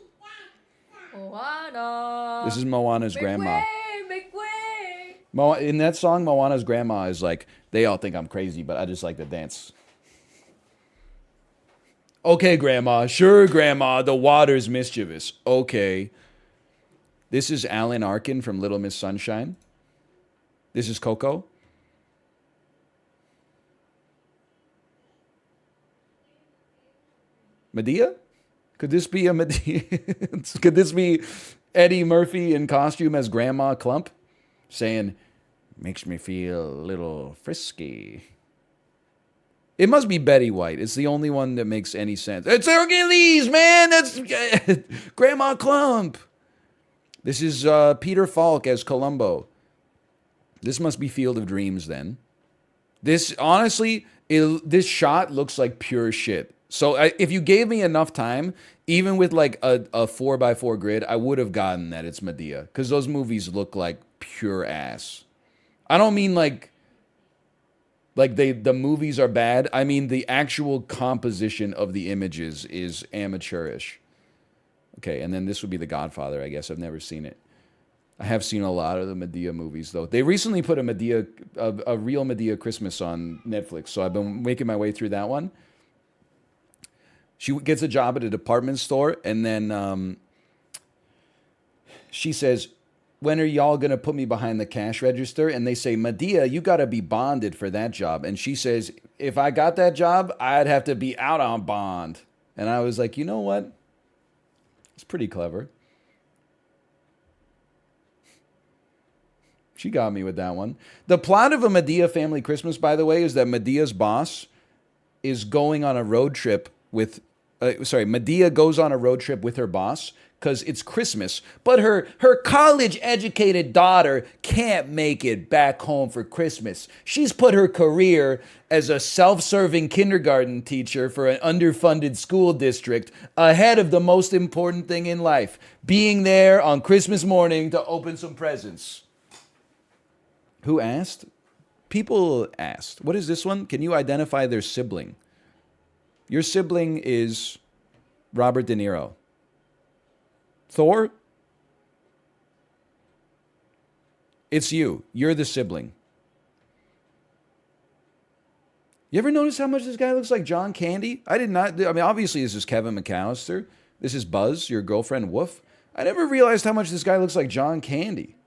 Moana. This is Moana's Make grandma. way, make way. In that song, Moana's grandma is like, they all think I'm crazy, but I just like to dance. Okay, Grandma. Sure, Grandma. The water's mischievous. Okay. This is Alan Arkin from Little Miss Sunshine. This is Coco. Medea? Could this be a Medea? Could this be Eddie Murphy in costume as Grandma Clump? Saying, makes me feel a little frisky. It must be Betty White. It's the only one that makes any sense. It's Hercules, man. That's Grandma Clump. This is Peter Falk as Columbo. This must be Field of Dreams then. This, honestly, this shot looks like pure shit. So if you gave me enough time, even with like a 4x4 grid, I would have gotten that it's Medea. Because those movies look like pure ass. I don't mean like the movies are bad. I mean the actual composition of the images is amateurish. Okay, and then this would be The Godfather, I guess. I've never seen it. I have seen a lot of the Medea movies, though. They recently put a real Medea Christmas on Netflix, so I've been making my way through that one. She gets a job at a department store, and then she says, when are y'all going to put me behind the cash register? And they say, Medea, you got to be bonded for that job. And she says, if I got that job, I'd have to be out on bond. And I was like, you know what? It's pretty clever. She got me with that one. The plot of a Medea Family Christmas, by the way, is that Medea's boss is going on a road trip with... Medea goes on a road trip with her boss because it's Christmas, but her college-educated daughter can't make it back home for Christmas. She's put her career as a self-serving kindergarten teacher for an underfunded school district ahead of the most important thing in life, being there on Christmas morning to open some presents. Who asked? People asked. What is this one? Can you identify their sibling? Your sibling is Robert De Niro. Thor? It's you. You're the sibling. You ever notice how much this guy looks like John Candy? I did not. I mean, obviously, this is Kevin McAllister. This is Buzz, your girlfriend, Woof. I never realized how much this guy looks like John Candy.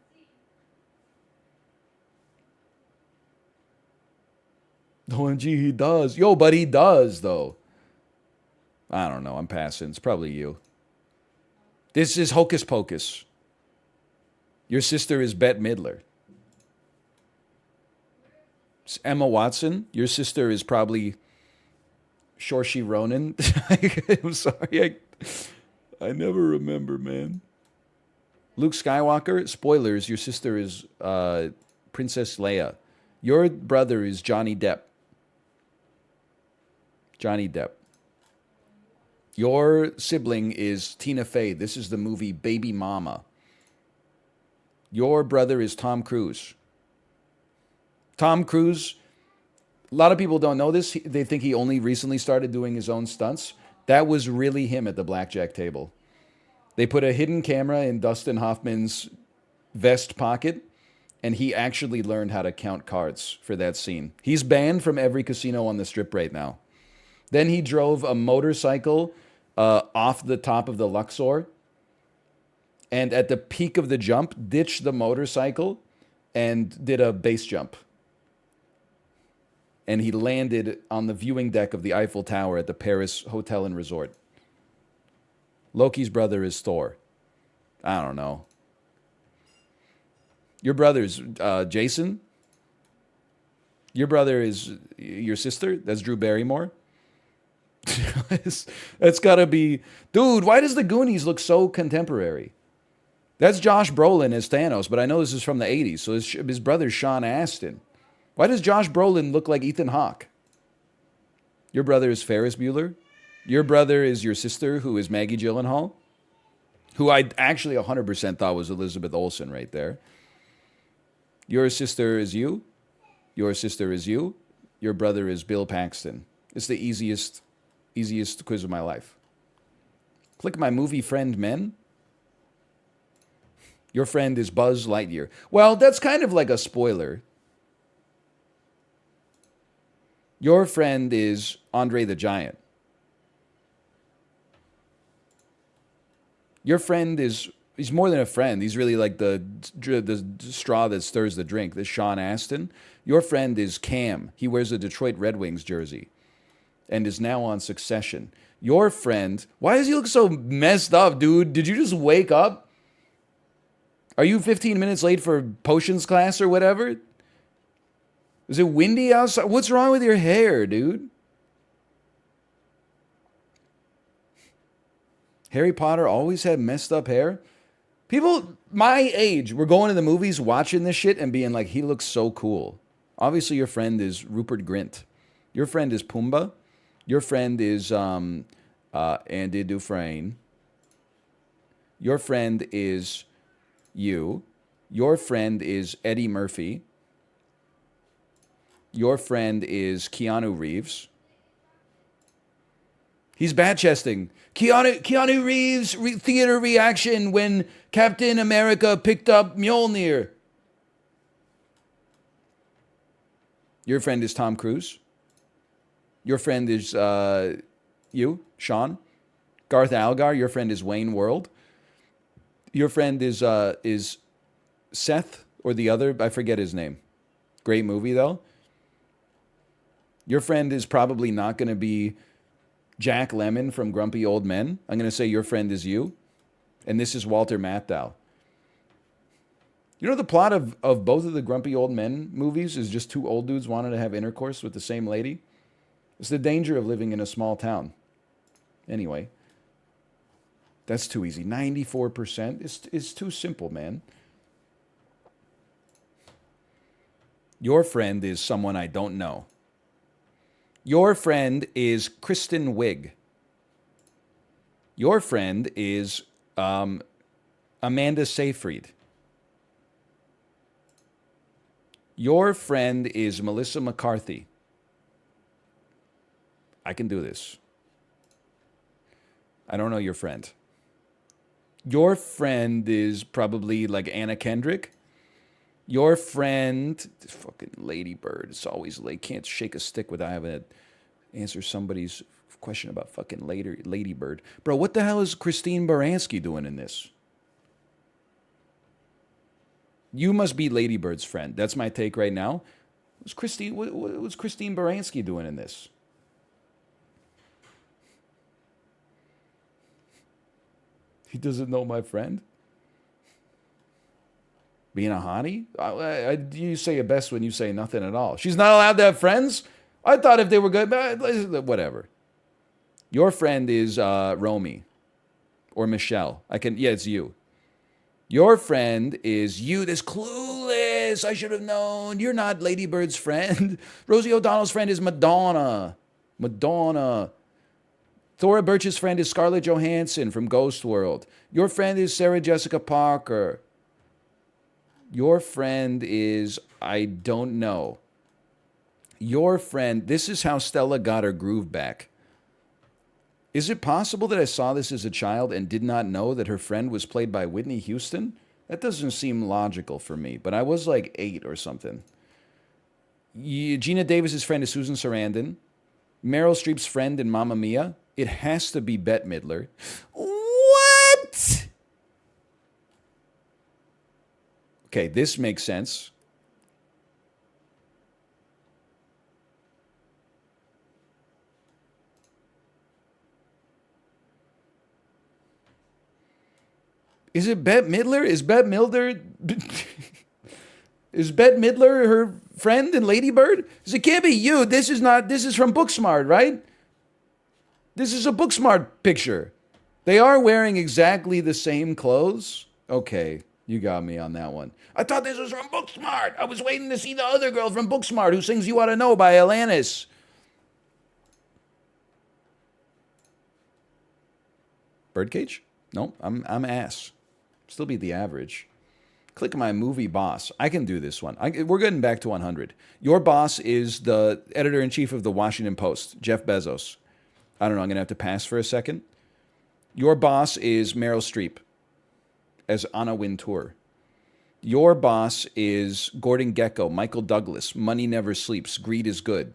OMG, he does. Yo, but he does, though. I don't know. I'm passing. It's probably you. This is Hocus Pocus. Your sister is Bette Midler. It's Emma Watson. Your sister is probably Saoirse Ronan. I'm sorry. I never remember, man. Luke Skywalker. Spoilers. Your sister is Princess Leia. Your brother is Johnny Depp. Johnny Depp. Your sibling is Tina Fey. This is the movie Baby Mama. Your brother is Tom Cruise. Tom Cruise, a lot of people don't know this. They think he only recently started doing his own stunts. That was really him at the blackjack table. They put a hidden camera in Dustin Hoffman's vest pocket, and he actually learned how to count cards for that scene. He's banned from every casino on the strip right now. Then he drove a motorcycle off the top of the Luxor, and at the peak of the jump, ditched the motorcycle and did a base jump. And he landed on the viewing deck of the Eiffel Tower at the Paris Hotel and Resort. Loki's brother is Thor. I don't know. Your brother's Jason? Your brother is your sister? That's Drew Barrymore? That's gotta be... Dude, why does the Goonies look so contemporary? That's Josh Brolin as Thanos, but I know this is from the 80s, so his brother's Sean Astin. Why does Josh Brolin look like Ethan Hawke? Your brother is Ferris Bueller? Your brother is your sister, who is Maggie Gyllenhaal? Who I actually 100% thought was Elizabeth Olsen right there. Your sister is you. Your sister is you. Your brother is Bill Paxton. It's the easiest quiz of my life. Click my movie friend, men. Your friend is Buzz Lightyear. Well, that's kind of like a spoiler. Your friend is Andre the Giant. Your friend he's more than a friend. He's really like the straw that stirs the drink. This Sean Astin. Your friend is Cam. He wears a Detroit Red Wings jersey and is now on Succession. Your friend, why does he look so messed up, dude? Did you just wake up? Are you 15 minutes late for potions class or whatever? Is it windy outside? What's wrong with your hair, dude? Harry Potter always had messed up hair. People my age were going to the movies watching this shit and being like, he looks so cool. Obviously, your friend is Rupert Grint. Your friend is Pumbaa. Your friend is Andy Dufresne. Your friend is you. Your friend is Eddie Murphy. Your friend is Keanu Reeves. He's bat-chesting. Keanu Reeves theater reaction when Captain America picked up Mjolnir. Your friend is Tom Cruise. Your friend is you, Sean. Garth Algar. Your friend is Wayne World. Your friend is Seth or the other. I forget his name. Great movie, though. Your friend is probably not going to be Jack Lemmon from Grumpy Old Men. I'm going to say your friend is you. And this is Walter Matthau. You know the plot of both of the Grumpy Old Men movies is just two old dudes wanting to have intercourse with the same lady? It's the danger of living in a small town. Anyway, that's too easy. 94% is too simple, man. Your friend is someone I don't know. Your friend is Kristen Wiig. Your friend is Amanda Seyfried. Your friend is Melissa McCarthy. I can do this. I don't know your friend. Your friend is probably like Anna Kendrick. Your friend, fucking Lady Bird, it's always late. Can't shake a stick without having to answer somebody's question about fucking Lady Bird. Bro, what the hell is Christine Baranski doing in this? You must be Lady Bird's friend. That's my take right now. What's Christine Baranski doing in this? He doesn't know my friend? Being a hottie? You say it best when you say nothing at all. She's not allowed to have friends? I thought if they were good, whatever. Your friend is Romy or Michelle. Yeah, it's you. Your friend is you. This clueless. I should have known. You're not Lady Bird's friend. Rosie O'Donnell's friend is Madonna. Thora Birch's friend is Scarlett Johansson from Ghost World. Your friend is Sarah Jessica Parker. Your friend is, I don't know. Your friend, this is how Stella got her groove back. Is it possible that I saw this as a child and did not know that her friend was played by Whitney Houston? That doesn't seem logical for me, but I was like 8 or something. Gina Davis's friend is Susan Sarandon. Meryl Streep's friend in Mamma Mia. It has to be Bette Midler. What? Okay, this makes sense. Is it Bette Midler? Is Bette Midler... Is Bette Midler her friend in Lady Bird? It can't be you. This is from Booksmart, right? This is a Booksmart picture. They are wearing exactly the same clothes. Okay, you got me on that one. I thought this was from Booksmart. I was waiting to see the other girl from Booksmart who sings You Ought to Know by Alanis. Birdcage? No, I'm ass. Still beat the average. Click my movie boss. I can do this one. We're getting back to 100. Your boss is the editor-in-chief of the Washington Post, Jeff Bezos. I don't know. I'm going to have to pass for a second. Your boss is Meryl Streep as Anna Wintour. Your boss is Gordon Gekko, Michael Douglas, Money Never Sleeps, Greed is Good.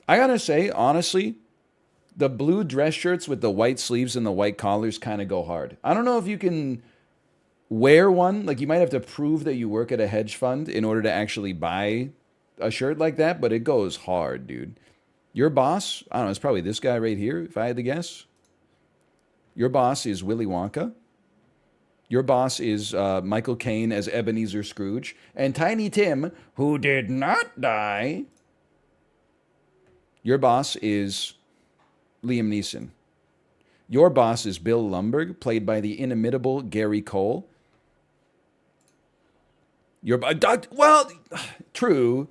I got to say, honestly, the blue dress shirts with the white sleeves and the white collars kind of go hard. I don't know if you can wear one. Like, you might have to prove that you work at a hedge fund in order to actually buy a shirt like that, but it goes hard, dude. Your boss, I don't know, it's probably this guy right here, if I had to guess. Your boss is Willy Wonka. Your boss is Michael Caine as Ebenezer Scrooge. And Tiny Tim, who did not die. Your boss is Liam Neeson. Your boss is Bill Lumbergh, played by the inimitable Gary Cole. True.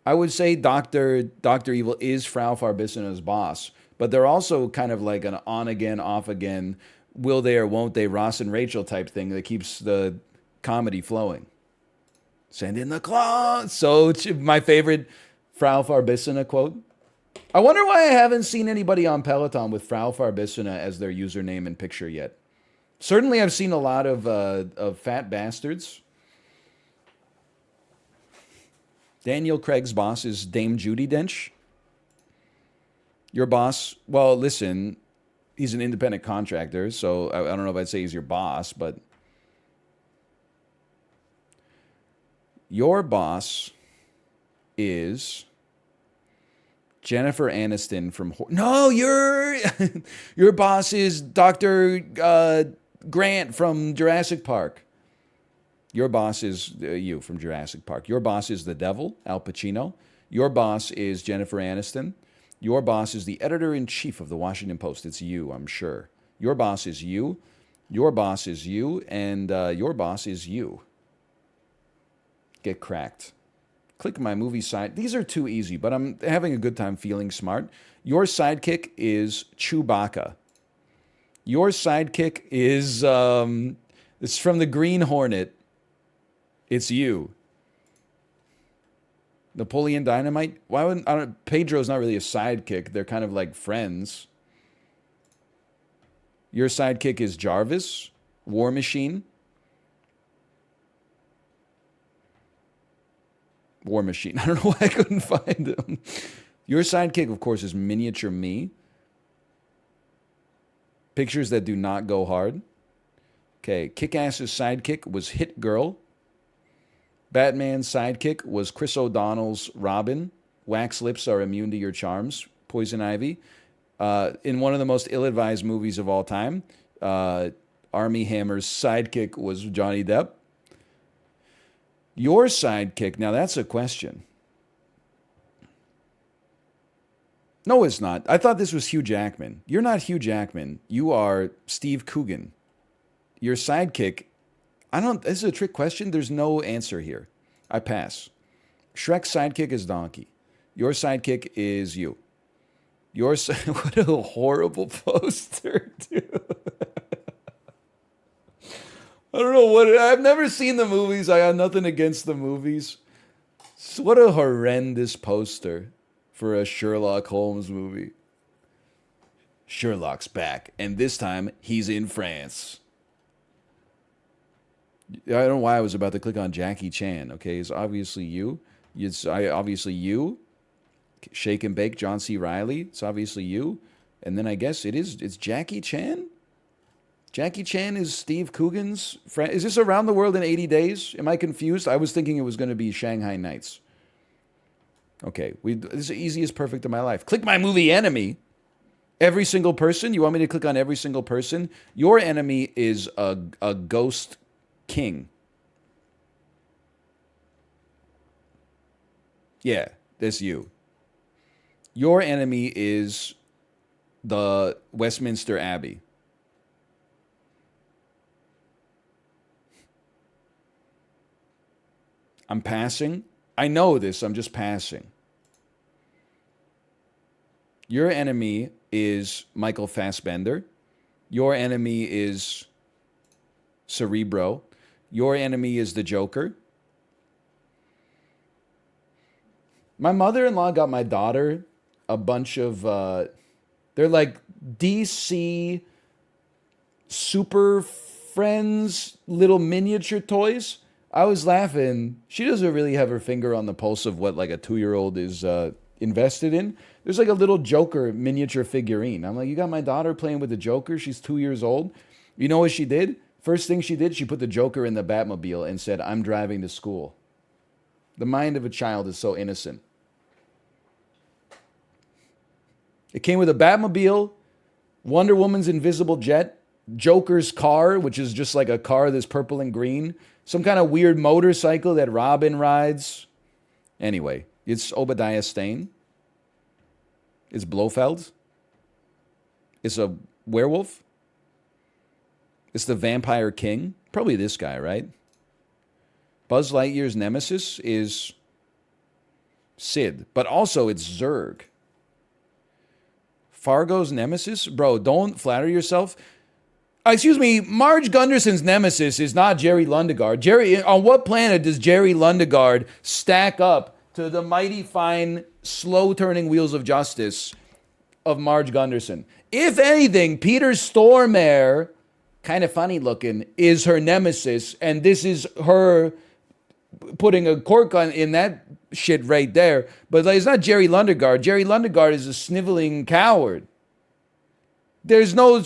I would say Dr. Evil is Frau Farbissina's boss, but they're also kind of like an on-again, off-again, will they or won't they, Ross and Rachel type thing that keeps the comedy flowing. Send in the claws. So my favorite Frau Farbissina quote. I wonder why I haven't seen anybody on Peloton with Frau Farbissina as their username and picture yet. Certainly I've seen a lot of fat bastards. Daniel Craig's boss is Dame Judi Dench. Your boss, well, listen, he's an independent contractor, so I don't know if I'd say he's your boss, but your boss is Jennifer Aniston from... No, your boss is Dr. Grant from Jurassic Park. Your boss is you from Jurassic Park. Your boss is the devil, Al Pacino. Your boss is Jennifer Aniston. Your boss is the editor-in-chief of the Washington Post. It's you, I'm sure. Your boss is you. Your boss is you. And your boss is you. Get cracked. Click my movie side. These are too easy, but I'm having a good time feeling smart. Your sidekick is Chewbacca. Your sidekick is... it's from the Green Hornet. It's you. Napoleon Dynamite? Why wouldn't... Pedro's not really a sidekick. They're kind of like friends. Your sidekick is Jarvis. War Machine. War Machine. I don't know why I couldn't find him. Your sidekick, of course, is Miniature Me. Pictures that do not go hard. Okay, Kick-Ass's sidekick was Hit Girl. Batman's sidekick was Chris O'Donnell's Robin. Wax lips are immune to your charms. Poison Ivy. In one of the most ill-advised movies of all time, Armie Hammer's sidekick was Johnny Depp. Your sidekick, now that's a question. No, it's not. I thought this was Hugh Jackman. You're not Hugh Jackman. You are Steve Coogan. Your sidekick, this is a trick question. There's no answer here. I pass. Shrek's sidekick is Donkey. Your sidekick is you. What a horrible poster, dude. I don't know what... I've never seen the movies. I got nothing against the movies. What a horrendous poster for a Sherlock Holmes movie. Sherlock's back, and this time he's in France. I don't know why I was about to click on Jackie Chan. Okay, it's obviously you. Obviously you. Shake and Bake, John C. Reilly. It's obviously you. And then I guess it's Jackie Chan? Jackie Chan is Steve Coogan's friend. Is this Around the World in 80 Days? Am I confused? I was thinking it was going to be Shanghai Nights. Okay, this is the easiest perfect of my life. Click my movie enemy. Every single person? You want me to click on every single person? Your enemy is a ghost king. Yeah, that's you. Your enemy is the Westminster Abbey. I'm passing. I know this. I'm just passing. Your enemy is Michael Fassbender. Your enemy is Cerebro. Your enemy is the Joker. My mother-in-law got my daughter a bunch of, they're like DC Super Friends little miniature toys. I was laughing. She doesn't really have her finger on the pulse of what like a 2-year-old is invested in. There's like a little Joker miniature figurine. I'm like, you got my daughter playing with the Joker? She's 2 years old. You know what she did? First thing she did, she put the Joker in the Batmobile and said, I'm driving to school. The mind of a child is so innocent. It came with a Batmobile, Wonder Woman's invisible jet, Joker's car, which is just like a car that's purple and green, some kind of weird motorcycle that Robin rides. Anyway, it's Obadiah Stane. It's Blofeld. It's a werewolf. It's the Vampire King. Probably this guy, right? Buzz Lightyear's nemesis is Sid, but also it's Zurg. Fargo's nemesis? Bro, don't flatter yourself. Excuse me, Marge Gunderson's nemesis is not Jerry Lundegaard. On what planet does Jerry Lundegaard stack up to the mighty fine, slow-turning wheels of justice of Marge Gunderson? If anything, Peter Stormare, kind of funny looking, is her nemesis, and this is her putting a cork on in that shit right there. But like, it's not Jerry Lundegaard. Jerry Lundegaard is a sniveling coward. There's no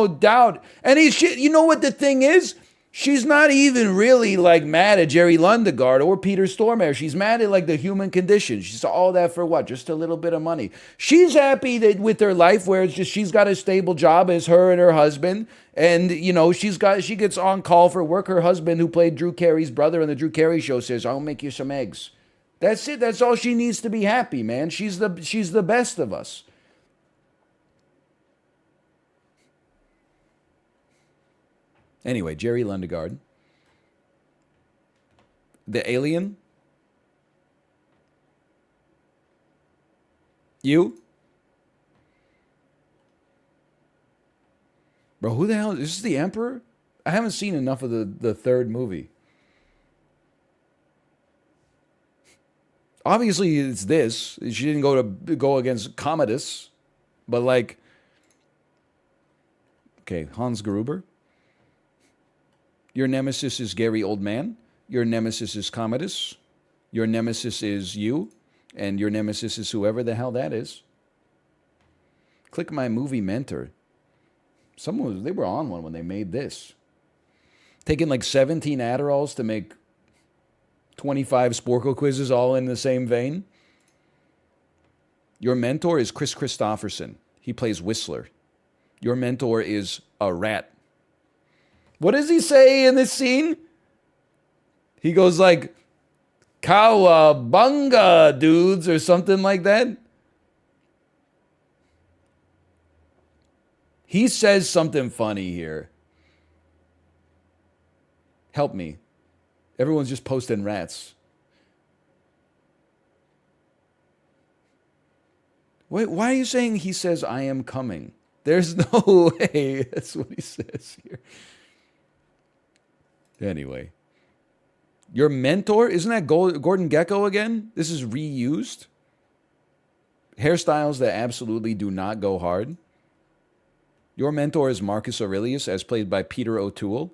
doubt. And you know what the thing is? She's not even really like mad at Jerry Lundegaard or Peter Stormare. She's mad at like the human condition. She's all that for what? Just a little bit of money. She's happy that with her life where it's just she's got a stable job as her and her husband. And, you know, she gets on call for work. Her husband, who played Drew Carey's brother on the Drew Carey show, says, I'll make you some eggs. That's it. That's all she needs to be happy, man. She's the best of us. Anyway, Jerry Lundegaard. The alien. You? Bro, who the hell? Is this the Emperor? I haven't seen enough of the third movie. Obviously, it's this. She didn't go against Commodus. But like... Okay, Hans Gruber. Your nemesis is Gary Oldman. Your nemesis is Commodus. Your nemesis is you. And your nemesis is whoever the hell that is. Click my movie mentor. They were on one when they made this. Taking like 17 Adderalls to make 25 Sporcle quizzes all in the same vein. Your mentor is Chris Christopherson. He plays Whistler. Your mentor is a rat. What does he say in this scene? He goes like, Cowabunga, dudes, or something like that. He says something funny here. Help me. Everyone's just posting rats. Wait, why are you saying he says, I am coming? There's no way. That's what he says here. Anyway, Your mentor? Isn't that Gordon Gekko again? This is reused? Hairstyles that absolutely do not go hard. Your mentor is Marcus Aurelius, as played by Peter O'Toole.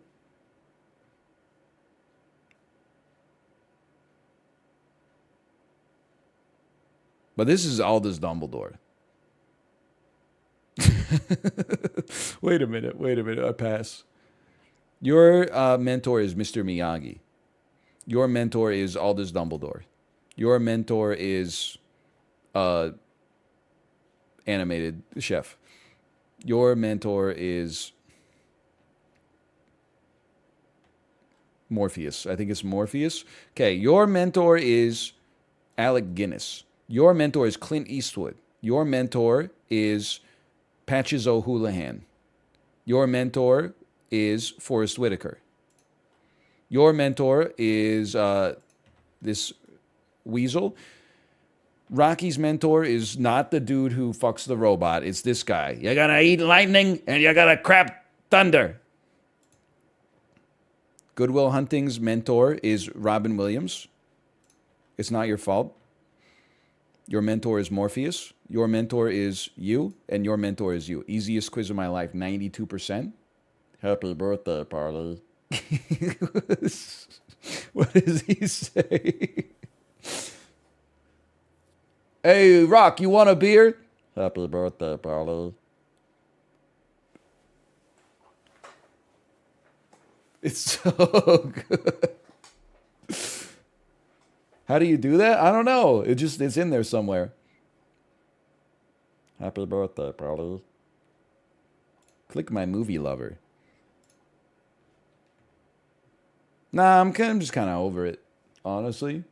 But this is Aldous Dumbledore. Wait a minute, I pass. Your mentor is Mr. Miyagi. Your mentor is Aldous Dumbledore. Your mentor is animated chef. Your mentor is Morpheus. I think it's Morpheus. Okay, your mentor is Alec Guinness. Your mentor is Clint Eastwood. Your mentor is Patches O'Houlihan. Your mentor is Forrest Whitaker. Your mentor is this weasel. Rocky's mentor is not the dude who fucks the robot. It's this guy. You gotta eat lightning and you gotta crap thunder. Goodwill Hunting's mentor is Robin Williams. It's not your fault. Your mentor is Morpheus. Your mentor is you. And your mentor is you. Easiest quiz of my life, 92%. Happy birthday, Parley. What does he say? Hey, Rock, you want a beer? Happy birthday, Parley. It's so good. How do you do that? I don't know. It's in there somewhere. Happy birthday, Parley. Click my movie lover. Nah, I'm just kind of over it, honestly.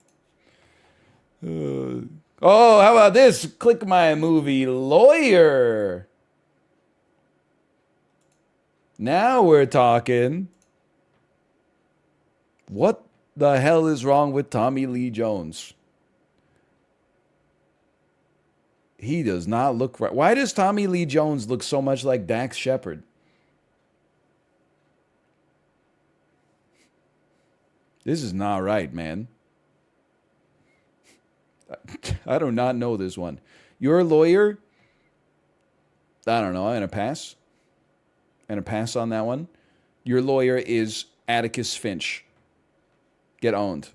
Oh, how about this? Click my movie lawyer. Now we're talking. What the hell is wrong with Tommy Lee Jones? He does not look right. Why does Tommy Lee Jones look so much like Dax Shepard? This is not right, man. I do not know this one. Your lawyer? I don't know. I'm going to pass. I'm going to pass on that one. Your lawyer is Atticus Finch. Get owned.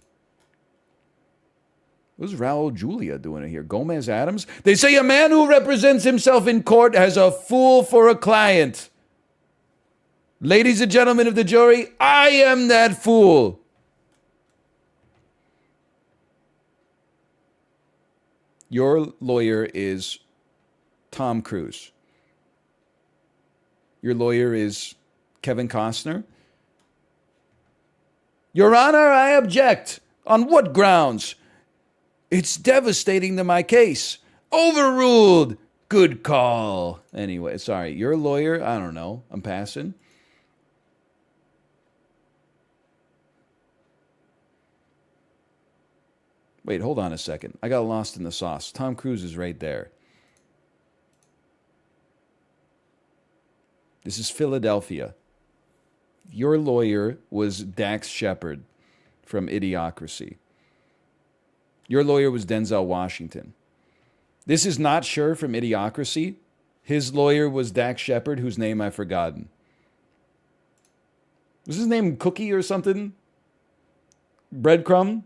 What's Raul Julia doing here? Gomez Adams? They say a man who represents himself in court has a fool for a client. Ladies and gentlemen of the jury, I am that fool. Your lawyer is Tom Cruise. Your lawyer is Kevin Costner. Your Honor, I object. On what grounds? It's devastating to my case. Overruled. Good call. Anyway, sorry. Your lawyer, I don't know. I'm passing. Wait, hold on a second. I got lost in the sauce. Tom Cruise is right there. This is Philadelphia. Your lawyer was Dax Shepard from Idiocracy. Your lawyer was Denzel Washington. This is not sure from Idiocracy. His lawyer was Dax Shepard, whose name I've forgotten. Was his name Cookie or something? Breadcrumb?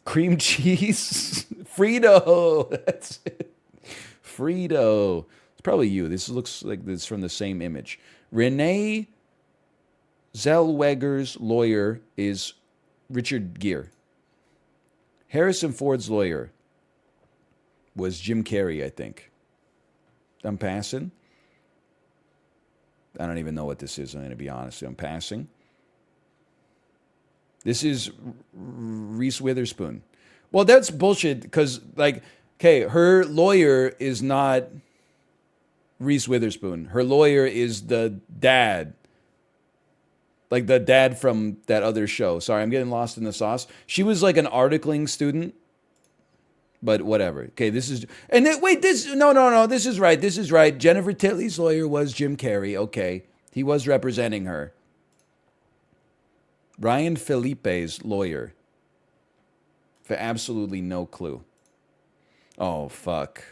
Cream cheese? Frito. That's it. Frito. It's probably you. This looks like this from the same image. Renee Zellweger's lawyer is Richard Gere. Harrison Ford's lawyer was Jim Carrey, I think. I'm passing. I don't even know what this is. I'm going to be honest. I'm passing. This is Reese Witherspoon. Well, that's bullshit because, like, okay, her lawyer is not Reese Witherspoon. Her lawyer is the dad. Like the dad from that other show. Sorry, I'm getting lost in the sauce. She was like an articling student. But whatever. Okay, this is... And then, wait, this... No. This is right. This is right. Jennifer Tilly's lawyer was Jim Carrey. Okay. He was representing her. Ryan Felipe's lawyer. For absolutely no clue. Oh, fuck.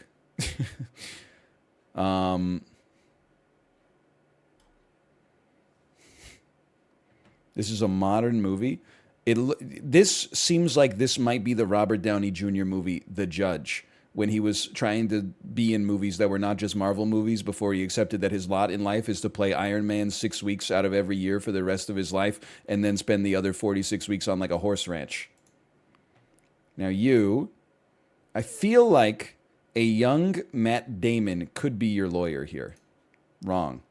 This is a modern movie. This seems like this might be the Robert Downey Jr. movie, The Judge, when he was trying to be in movies that were not just Marvel movies before he accepted that his lot in life is to play Iron Man 6 weeks out of every year for the rest of his life and then spend the other 46 weeks on like a horse ranch. Now I feel like a young Matt Damon could be your lawyer here. Wrong.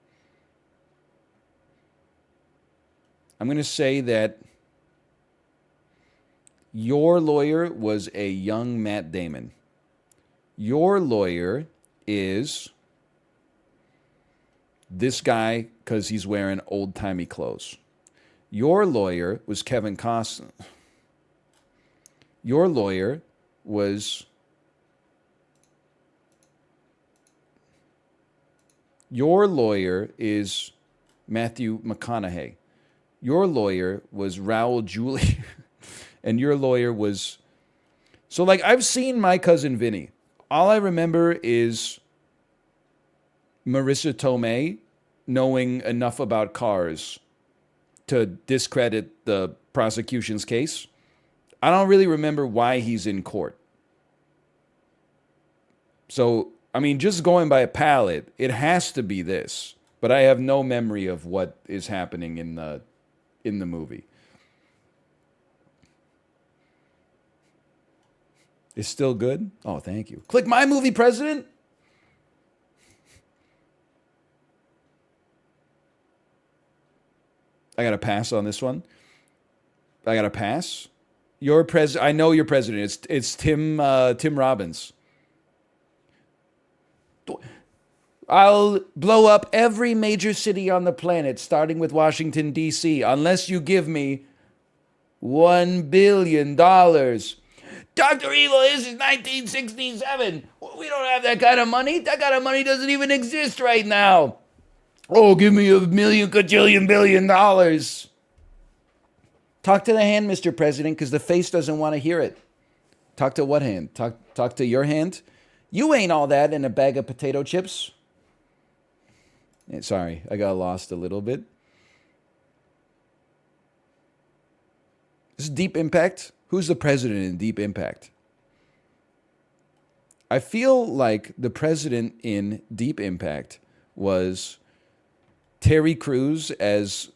I'm going to say that your lawyer was a young Matt Damon. Your lawyer is this guy because he's wearing old-timey clothes. Your lawyer was Kevin Costner. Your lawyer was... Your lawyer is Matthew McConaughey. Your lawyer was Raul Julia. And your lawyer was... So, like, I've seen My Cousin Vinny. All I remember is Marissa Tomei knowing enough about cars to discredit the prosecution's case. I don't really remember why he's in court. So, I mean, just going by a palette, it has to be this. But I have no memory of what is happening in the movie. It's still good? Oh, thank you. Click my movie, President. I got to pass on this one. I got to pass. Your president. I know your president. It's Tim Robbins. I'll blow up every major city on the planet, starting with Washington, D.C., unless you give me $1 billion. Dr. Evil, this is 1967. We don't have that kind of money. That kind of money doesn't even exist right now. Oh, give me $1 million, cajillion, billion dollars. Talk to the hand, Mr. President, because the face doesn't want to hear it. Talk to what hand? Talk to your hand? You ain't all that in a bag of potato chips. Sorry, I got lost a little bit. This is Deep Impact. Who's the president in Deep Impact? I feel like the president in Deep Impact was Terry Crews as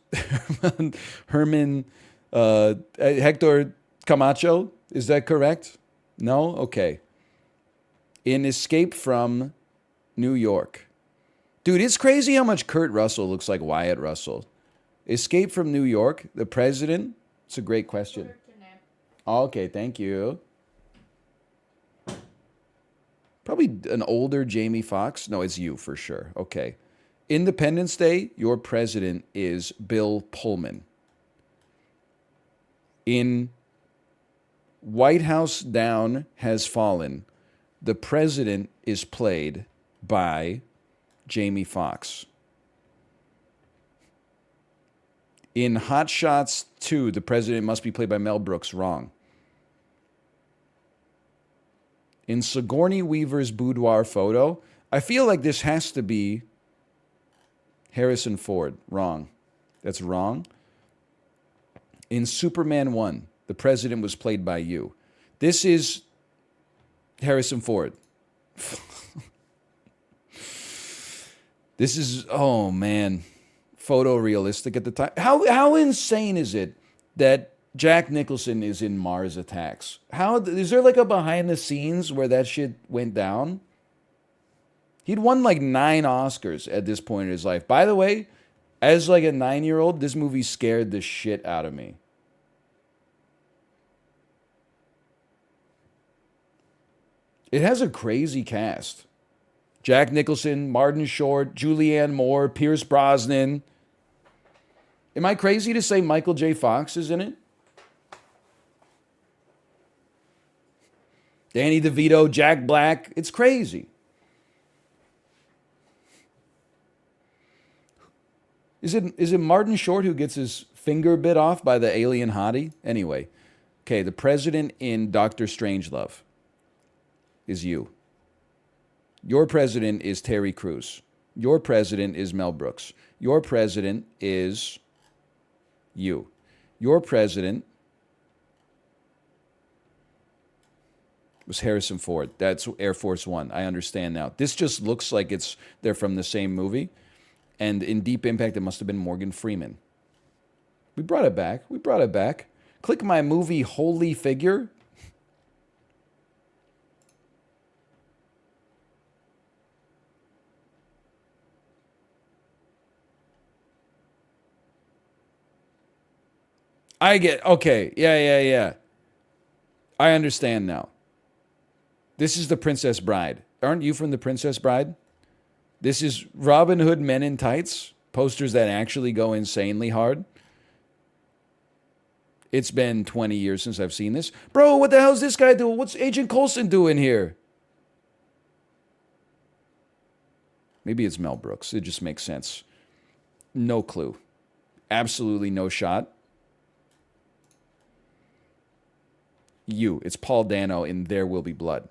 Herman Hector Camacho. Is that correct? No? Okay. In Escape from New York. Dude, it's crazy how much Kurt Russell looks like Wyatt Russell. Escape from New York, the president. It's a great question. Okay, thank you. Probably an older Jamie Foxx. No, it's you for sure. Okay. Independence Day, your president is Bill Pullman. In White House Down Has Fallen, the president is played by Jamie Foxx. In Hot Shots 2, the president must be played by Mel Brooks. Wrong. In Sigourney Weaver's boudoir photo, I feel like this has to be Harrison Ford. Wrong. That's wrong. In Superman 1, the president was played by you. This is Harrison Ford. This is, oh man, photorealistic at the time. How insane is it that Jack Nicholson is in Mars Attacks? How is there like a behind the scenes where that shit went down? He'd won like 9 Oscars at this point in his life. By the way, as like a 9-year-old, this movie scared the shit out of me. It has a crazy cast. Jack Nicholson, Martin Short, Julianne Moore, Pierce Brosnan. Am I crazy to say Michael J. Fox is in it? Danny DeVito, Jack Black. It's crazy. Is it Martin Short who gets his finger bit off by the alien hottie? Anyway, okay, the president in Doctor Strangelove is you. Your president is Terry Crews. Your president is Mel Brooks. Your president is you. Your president was Harrison Ford. That's Air Force One. I understand now. This just looks like they're from the same movie. And in Deep Impact, it must have been Morgan Freeman. We brought it back. We brought it back. Click my movie Holy Figure. I get, okay. Yeah. I understand now. This is the Princess Bride. Aren't you from the Princess Bride? This is Robin Hood Men in Tights, posters that actually go insanely hard. It's been 20 years since I've seen this. Bro, what the hell's this guy doing? What's Agent Coulson doing here? Maybe it's Mel Brooks. It just makes sense. No clue. Absolutely no shot. It's Paul Dano in There Will Be Blood.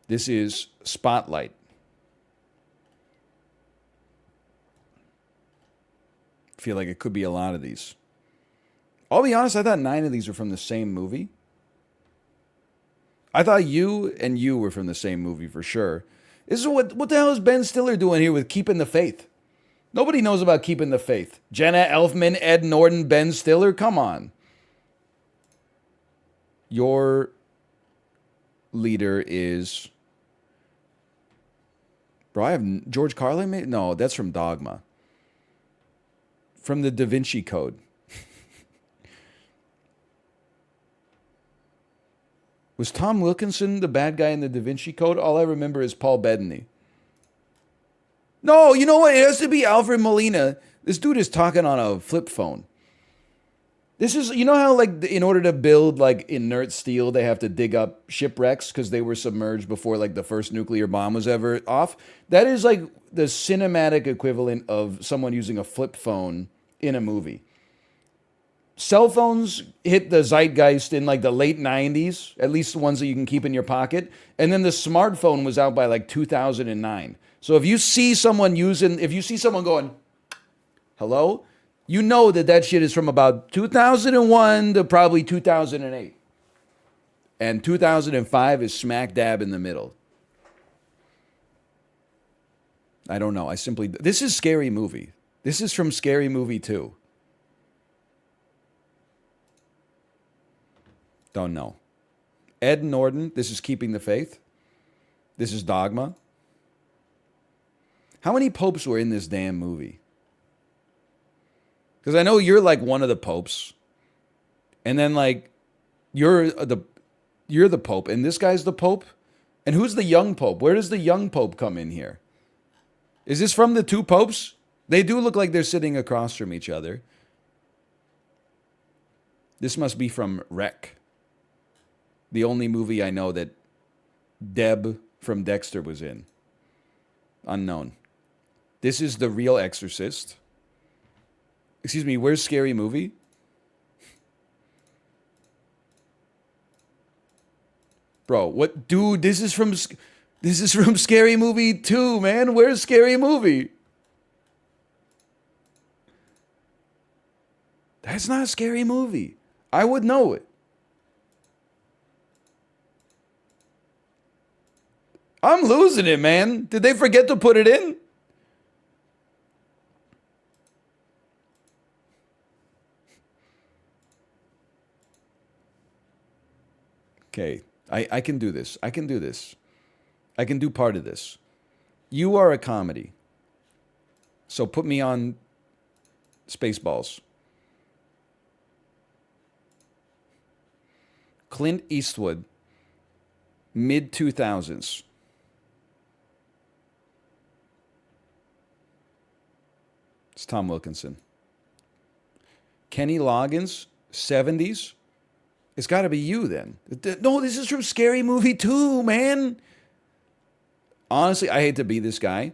This is Spotlight. Feel like it could be a lot of these. I'll be honest, I thought 9 of these were from the same movie. I thought you and you were from the same movie for sure. This is what the hell is Ben Stiller doing here with Keeping the Faith? Nobody knows about Keeping the Faith. Jenna Elfman, Ed Norton, Ben Stiller, come on. Your leader is... Bro, I have George Carlin? No, that's from Dogma. From the Da Vinci Code. Was Tom Wilkinson the bad guy in the Da Vinci Code? All I remember is Paul Bettany. No, you know what? It has to be Alfred Molina. This dude is talking on a flip phone. This is, you know how, like, in order to build, like, inert steel, they have to dig up shipwrecks because they were submerged before, like, the first nuclear bomb was ever off? That is, like, the cinematic equivalent of someone using a flip phone in a movie. Cell phones hit the zeitgeist in, like, the late 90s, at least the ones that you can keep in your pocket. And then the smartphone was out by, like, 2009. So if you see someone going, hello? You know that shit is from about 2001 to probably 2008. And 2005 is smack dab in the middle. I don't know. This is Scary Movie. This is from Scary Movie 2. Don't know. Ed Norton, this is Keeping the Faith. This is Dogma. How many popes were in this damn movie? Because I know you're like one of the popes. And then like you're the pope and this guy's the pope. And who's the young pope? Where does the young pope come in here? Is this from the two popes? They do look like they're sitting across from each other. This must be from Rec. The only movie I know that Deb from Dexter was in. Unknown. This is The Real Exorcist. Excuse me, where's Scary Movie? Bro, what? Dude, this is from Scary Movie 2, man. Where's Scary Movie? That's not a Scary Movie. I would know it. I'm losing it, man. Did they forget to put it in? Okay, I can do this. I can do this. I can do part of this. You are a comedy. So put me on Spaceballs. Clint Eastwood, mid-2000s. It's Tom Wilkinson. Kenny Loggins, 70s. It's got to be you then. No, this is from Scary Movie 2, man. Honestly, I hate to be this guy.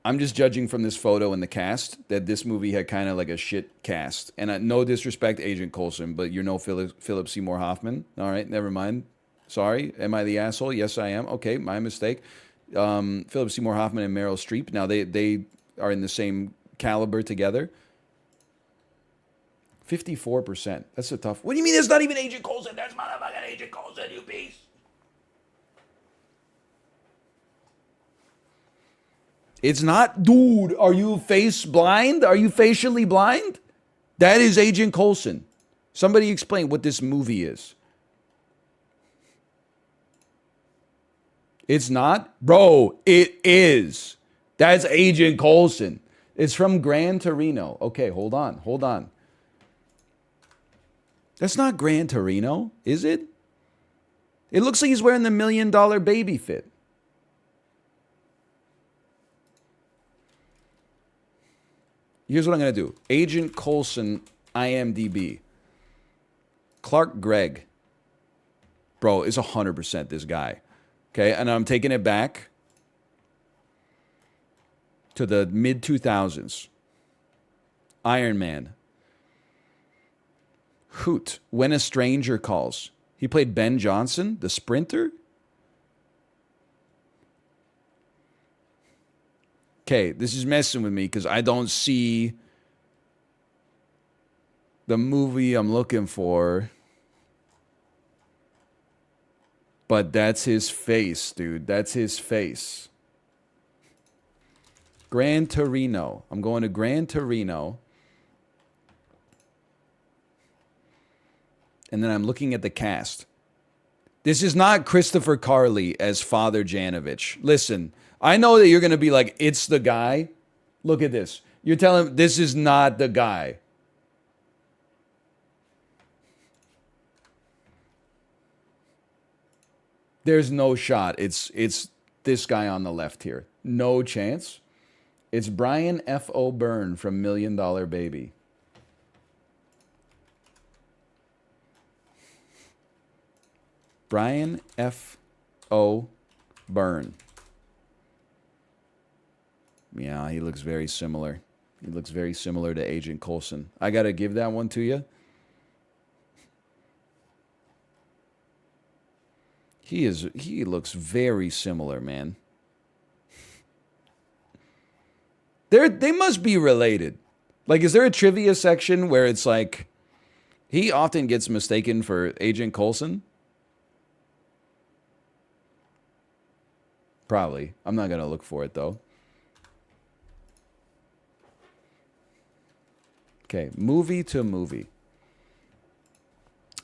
I'm just judging from this photo and the cast that this movie had kind of like a shit cast. And no disrespect, Agent Coulson, but you're no Philip Seymour Hoffman. All right, never mind. Sorry, am I the asshole? Yes, I am. Okay, my mistake. Philip Seymour Hoffman and Meryl Streep. Now they are in the same caliber together. 54%. That's a tough. What do you mean? It's not even Agent Coulson. That's motherfucking Agent Coulson, you piece. It's not, dude. Are you face blind? Are you facially blind? That is Agent Coulson. Somebody explain what this movie is. It's not? Bro, it is. That's Agent Coulson. It's from Gran Torino. Okay, hold on. Hold on. That's not Gran Torino, is it? It looks like he's wearing the $1 Million Baby fit. Here's what I'm going to do. Agent Coulson, IMDb. Clark Gregg. Bro, it's 100% this guy. Okay, and I'm taking it back to the mid-2000s. Iron Man. Hoot. When a Stranger Calls. He played Ben Johnson, the sprinter? Okay, this is messing with me because I don't see the movie I'm looking for. But that's his face, dude. That's his face. Gran Torino. I'm going to Gran Torino. And then I'm looking at the cast. This is not Christopher Carley as Father Janovich. Listen, I know that you're going to be like, it's the guy. Look at this. You're telling him this is not the guy. There's no shot. It's this guy on the left here. No chance. It's Brian F. O'Byrne from $1 Million Baby. Brian F. O'Byrne. Yeah, he looks very similar. He looks very similar to Agent Coulson. I got to give that one to you. He looks very similar, man. They must be related. Like, is there a trivia section where it's like he often gets mistaken for Agent Coulson? Probably. I'm not going to look for it, though. Okay, movie to movie.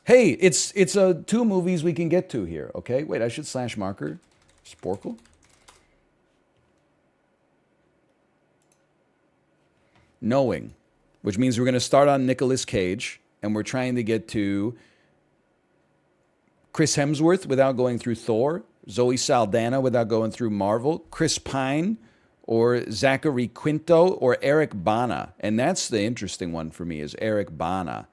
Hey, it's two movies we can get to here, okay? Wait, I should slash marker. Sporcle? Knowing, which means we're going to start on Nicolas Cage, and we're trying to get to Chris Hemsworth without going through Thor, Zoe Saldana without going through Marvel, Chris Pine, or Zachary Quinto, or Eric Bana. And that's the interesting one for me, is Eric Bana.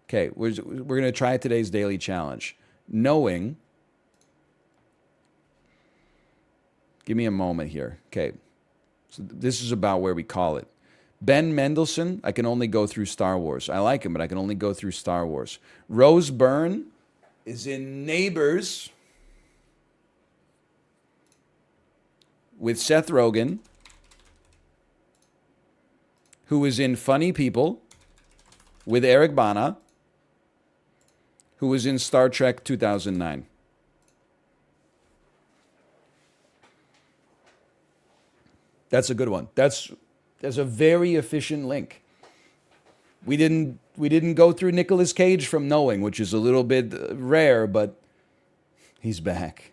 Okay, we're going to try today's daily challenge. Knowing. Give me a moment here. Okay, so this is about where we call it. Ben Mendelsohn, I can only go through Star Wars. I like him, but I can only go through Star Wars. Rose Byrne is in Neighbors with Seth Rogen, who is in Funny People with Eric Bana, who was in Star Trek 2009. That's a good one. That's a very efficient link. We didn't go through Nicolas Cage from Knowing, which is a little bit rare, but he's back.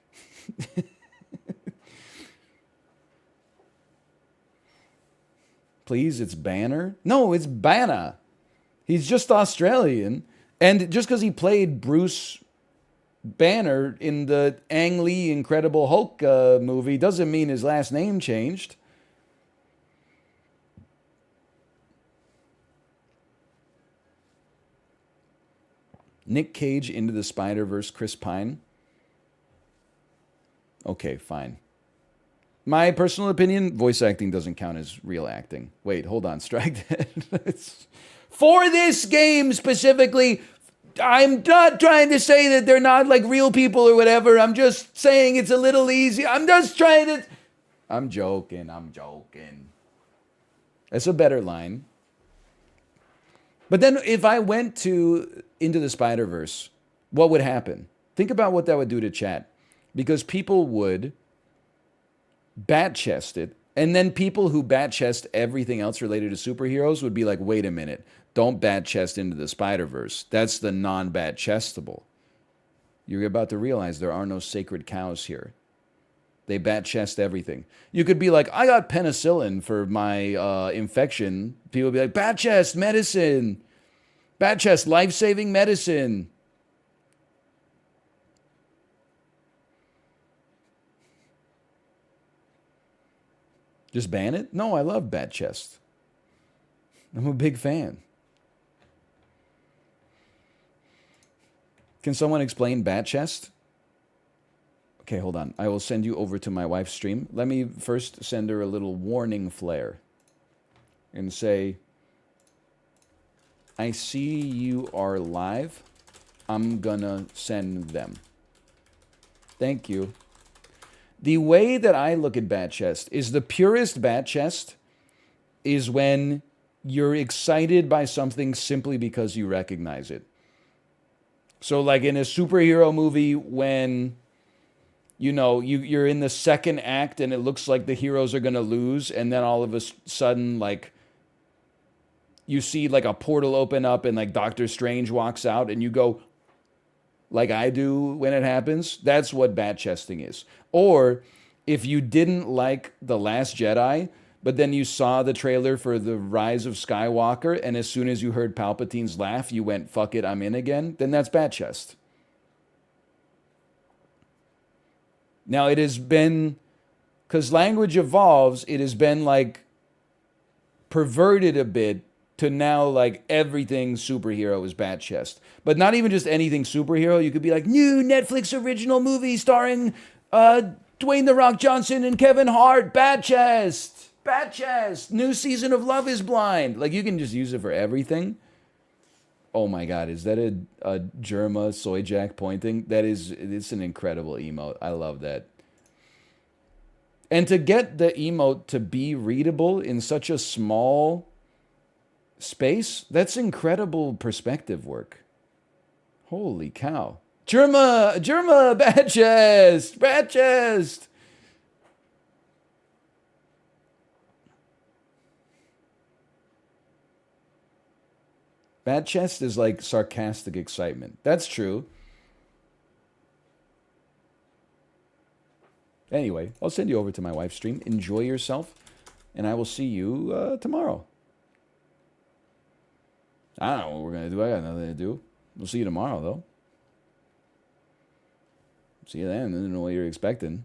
Please, it's Banner? No, it's Bana. He's just Australian. And just because he played Bruce Banner in the Ang Lee Incredible Hulk movie doesn't mean his last name changed. Nick Cage, Into the Spider-Verse, Chris Pine. Okay, fine. My personal opinion, voice acting doesn't count as real acting. Wait, hold on. Strike that. For this game specifically, I'm not trying to say that they're not like real people or whatever. I'm just saying it's a little easy. I'm just trying to... I'm joking. That's a better line. But then if I went to Into the Spider-Verse, what would happen? Think about what that would do to chat. Because people would bat chest it, and then people who bat chest everything else related to superheroes would be like, wait a minute, don't bat chest Into the Spider-Verse. That's the non-bat chestable. You're about to realize there are no sacred cows here. They bat chest everything. You could be like, I got penicillin for my infection. People would be like, bat chest medicine. Bat chest life-saving medicine. Just ban it? No, I love bat chest. I'm a big fan. Can someone explain bat chest? Okay, hold on. I will send you over to my wife's stream. Let me first send her a little warning flare and say, I see you are live. I'm gonna send them. Thank you. The way that I look at bat chest is the purest bat chest is when you're excited by something simply because you recognize it. So like in a superhero movie when, you know, you're in the second act and it looks like the heroes are going to lose, and then all of a sudden, like, you see like a portal open up and like Doctor Strange walks out and you go, like I do when it happens. That's what bat chesting is. Or if you didn't like The Last Jedi, but then you saw the trailer for The Rise of Skywalker, and as soon as you heard Palpatine's laugh, you went, fuck it, I'm in again, then that's bat chest. Now it has been, because language evolves, it has been like perverted a bit to now like everything superhero is bat chest. But not even just anything superhero. You could be like, new Netflix original movie starring Dwayne The Rock Johnson and Kevin Hart, bat chest. Bat chest. New season of Love is Blind. Like, you can just use it for everything. Oh my God, is that a Germa soy jack pointing? It's an incredible emote. I love that. And to get the emote to be readable in such a small space, that's incredible perspective work. Holy cow. Germa, bat chest. Bat chest is like sarcastic excitement. That's true. Anyway, I'll send you over to my wife's stream. Enjoy yourself, and I will see you tomorrow. I don't know what we're going to do. I got nothing to do. We'll see you tomorrow, though. See you then. I don't know what you're expecting.